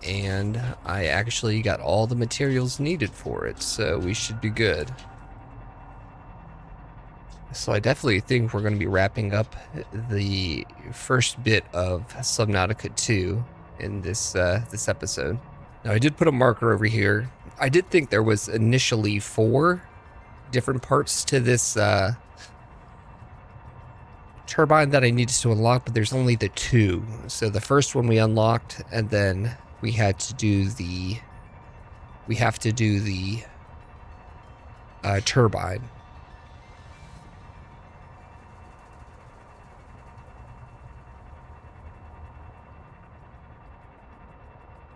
and I actually got all the materials needed for it, so we should be good. So I definitely think we're going to be wrapping up the first bit of Subnautica 2 in this episode. Now, I did put a marker over here. I did think there was initially 4 different parts to this turbine that I needed to unlock, but there's only the 2. So the first one we unlocked, and then we have to do the turbine.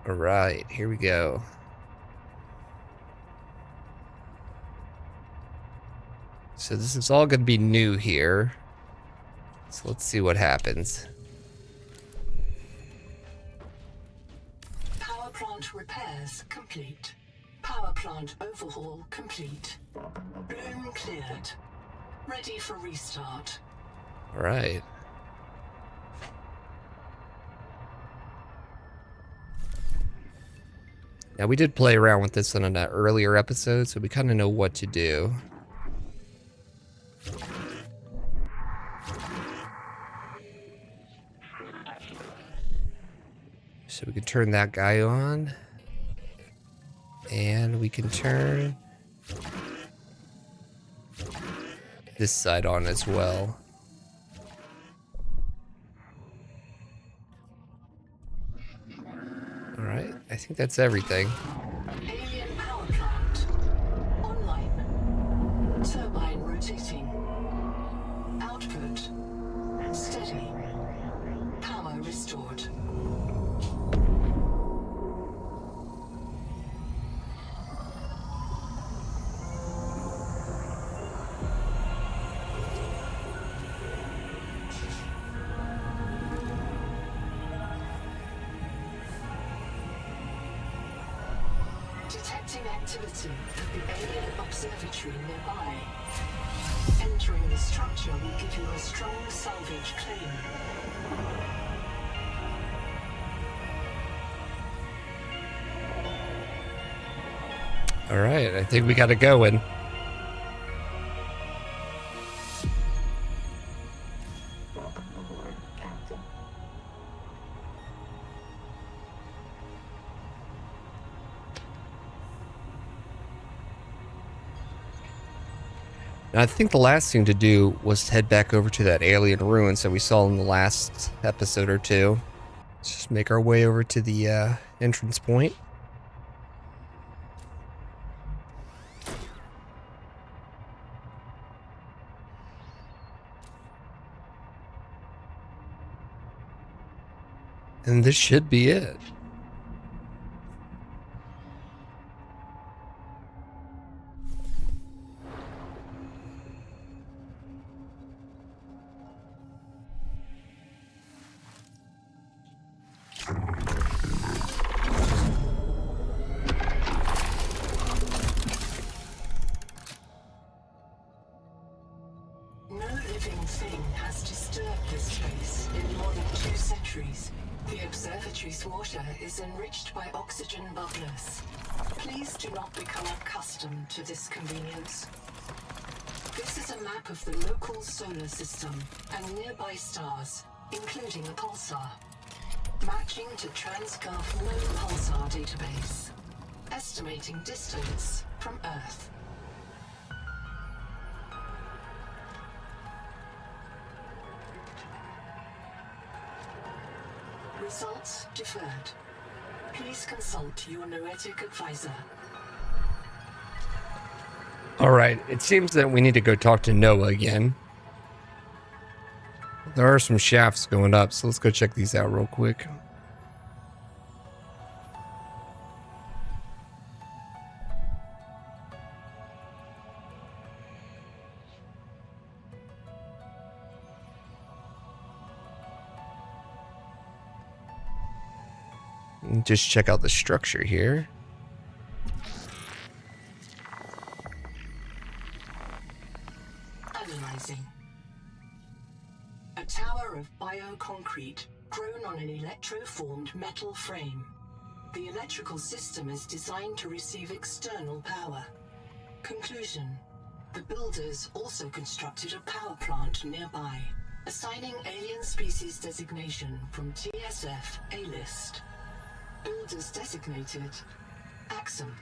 All right, here we go. So this is all going to be new here. So let's see what happens. Power plant repairs complete. Power plant overhaul complete. Bloom cleared. Ready for restart. All right. Now, we did play around with this in an earlier episode, so we kind of know what to do. So we can turn that guy on. And we can turn this side on as well. All right, I think that's everything. Alien power plant. Online. Turbine rotating. Output. Steady. Power restored. Detecting activity at the alien observatory nearby. Entering the structure will give you a strong salvage claim. All right, I think we got it going. Welcome aboard, Captain. Now, I think the last thing to do was head back over to that alien ruins that we saw in the last episode or two. Let's just make our way over to the entrance point. And this should be it. No living thing has disturbed this space in more than 2 centuries. The observatory's water is enriched by oxygen bubblers. Please do not become accustomed to this convenience. This is a map of the local solar system and nearby stars, including a pulsar. Matching to Transgov known pulsar database. Estimating distance from Earth. Results deferred. Please consult your noetic advisor. All right, it seems that we need to go talk to Noah again. There are some shafts going up, so let's go check these out real quick. And just check out the structure here. Analyzing. A tower of bioconcrete grown on an electroformed metal frame. The electrical system is designed to receive external power. Conclusion. The builders also constructed a power plant nearby, assigning alien species designation from TSF A-list. Builders designated Axum.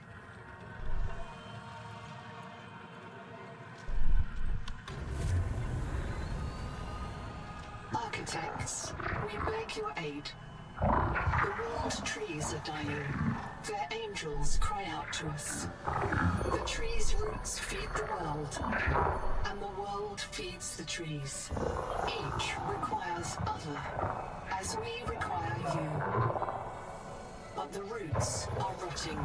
Architects, we beg your aid. The world trees are dying. Their angels cry out to us. The trees' roots feed the world, and the world feeds the trees. Each requires other, as we require you. But the roots are rotting.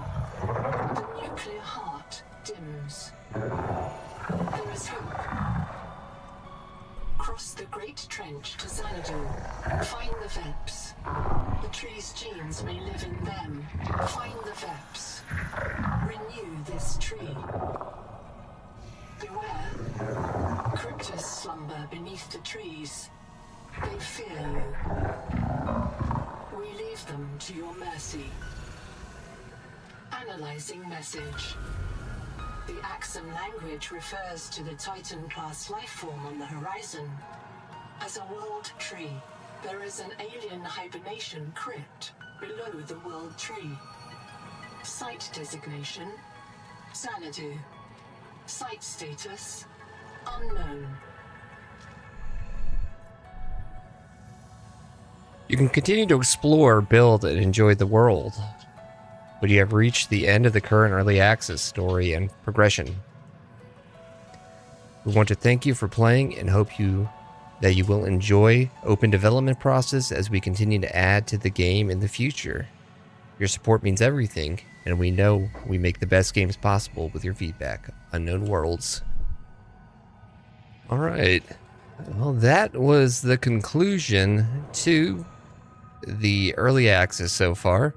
The nuclear heart dims. There is hope. Cross the Great Trench to Xanadu. Find the Veps. The tree's genes may live in them. Find the Veps. Renew this tree. Beware. Cryptos slumber beneath the trees. They fear you. We leave them to your mercy. Analyzing message. The Axum language refers to the Titan-class lifeform on the horizon. As a world tree, there is an alien hibernation crypt below the world tree. Site designation, Xanadu. Site status, unknown. You can continue to explore, build, and enjoy the world, but you have reached the end of the current early access story and progression. We want to thank you for playing and hope that you will enjoy open development process as we continue to add to the game in the future. Your support means everything, and we know we make the best games possible with your feedback. Unknown Worlds. All right. Well, that was the conclusion to the early access so far.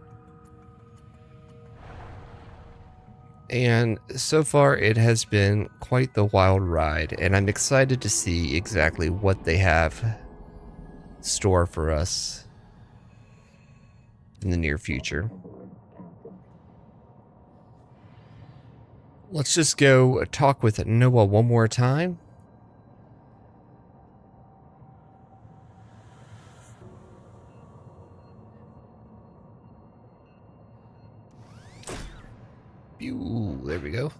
And so far, it has been quite the wild ride, and I'm excited to see exactly what they have in store for us in the near future. Let's just go talk with Noah one more time. Ooh, there we go.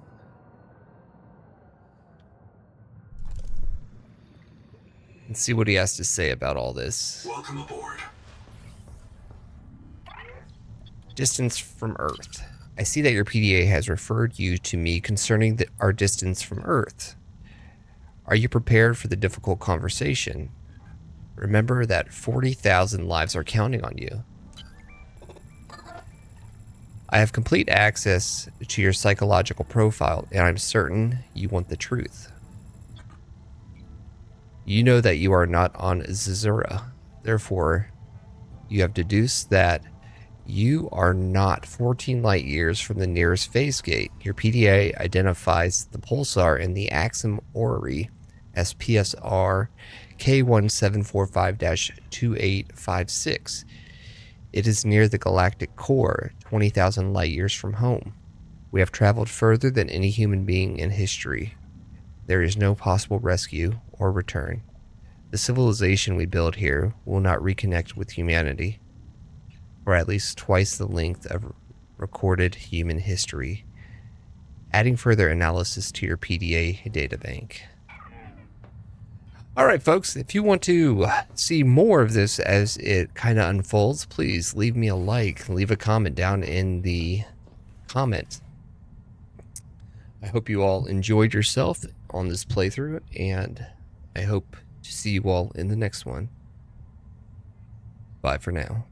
Let's see what he has to say about all this. Welcome aboard. Distance from Earth. I see that your PDA has referred you to me concerning our distance from Earth. Are you prepared for the difficult conversation? Remember that 40,000 lives are counting on you. I have complete access to your psychological profile, and I'm certain you want the truth. You know that you are not on Zazura. Therefore, you have deduced that you are not 14 light years from the nearest phase gate. Your PDA identifies the pulsar in the Axum Orrery as PSR K1745-2856. It is near the galactic core, 20,000 light years from home. We have traveled further than any human being in history. There is no possible rescue or return. The civilization we build here will not reconnect with humanity for at least twice the length of recorded human history, adding further analysis to your PDA databank. All right, folks, if you want to see more of this as it kind of unfolds, please leave me a like, leave a comment down in the comment. I hope you all enjoyed yourself on this playthrough, and I hope to see you all in the next one. Bye for now.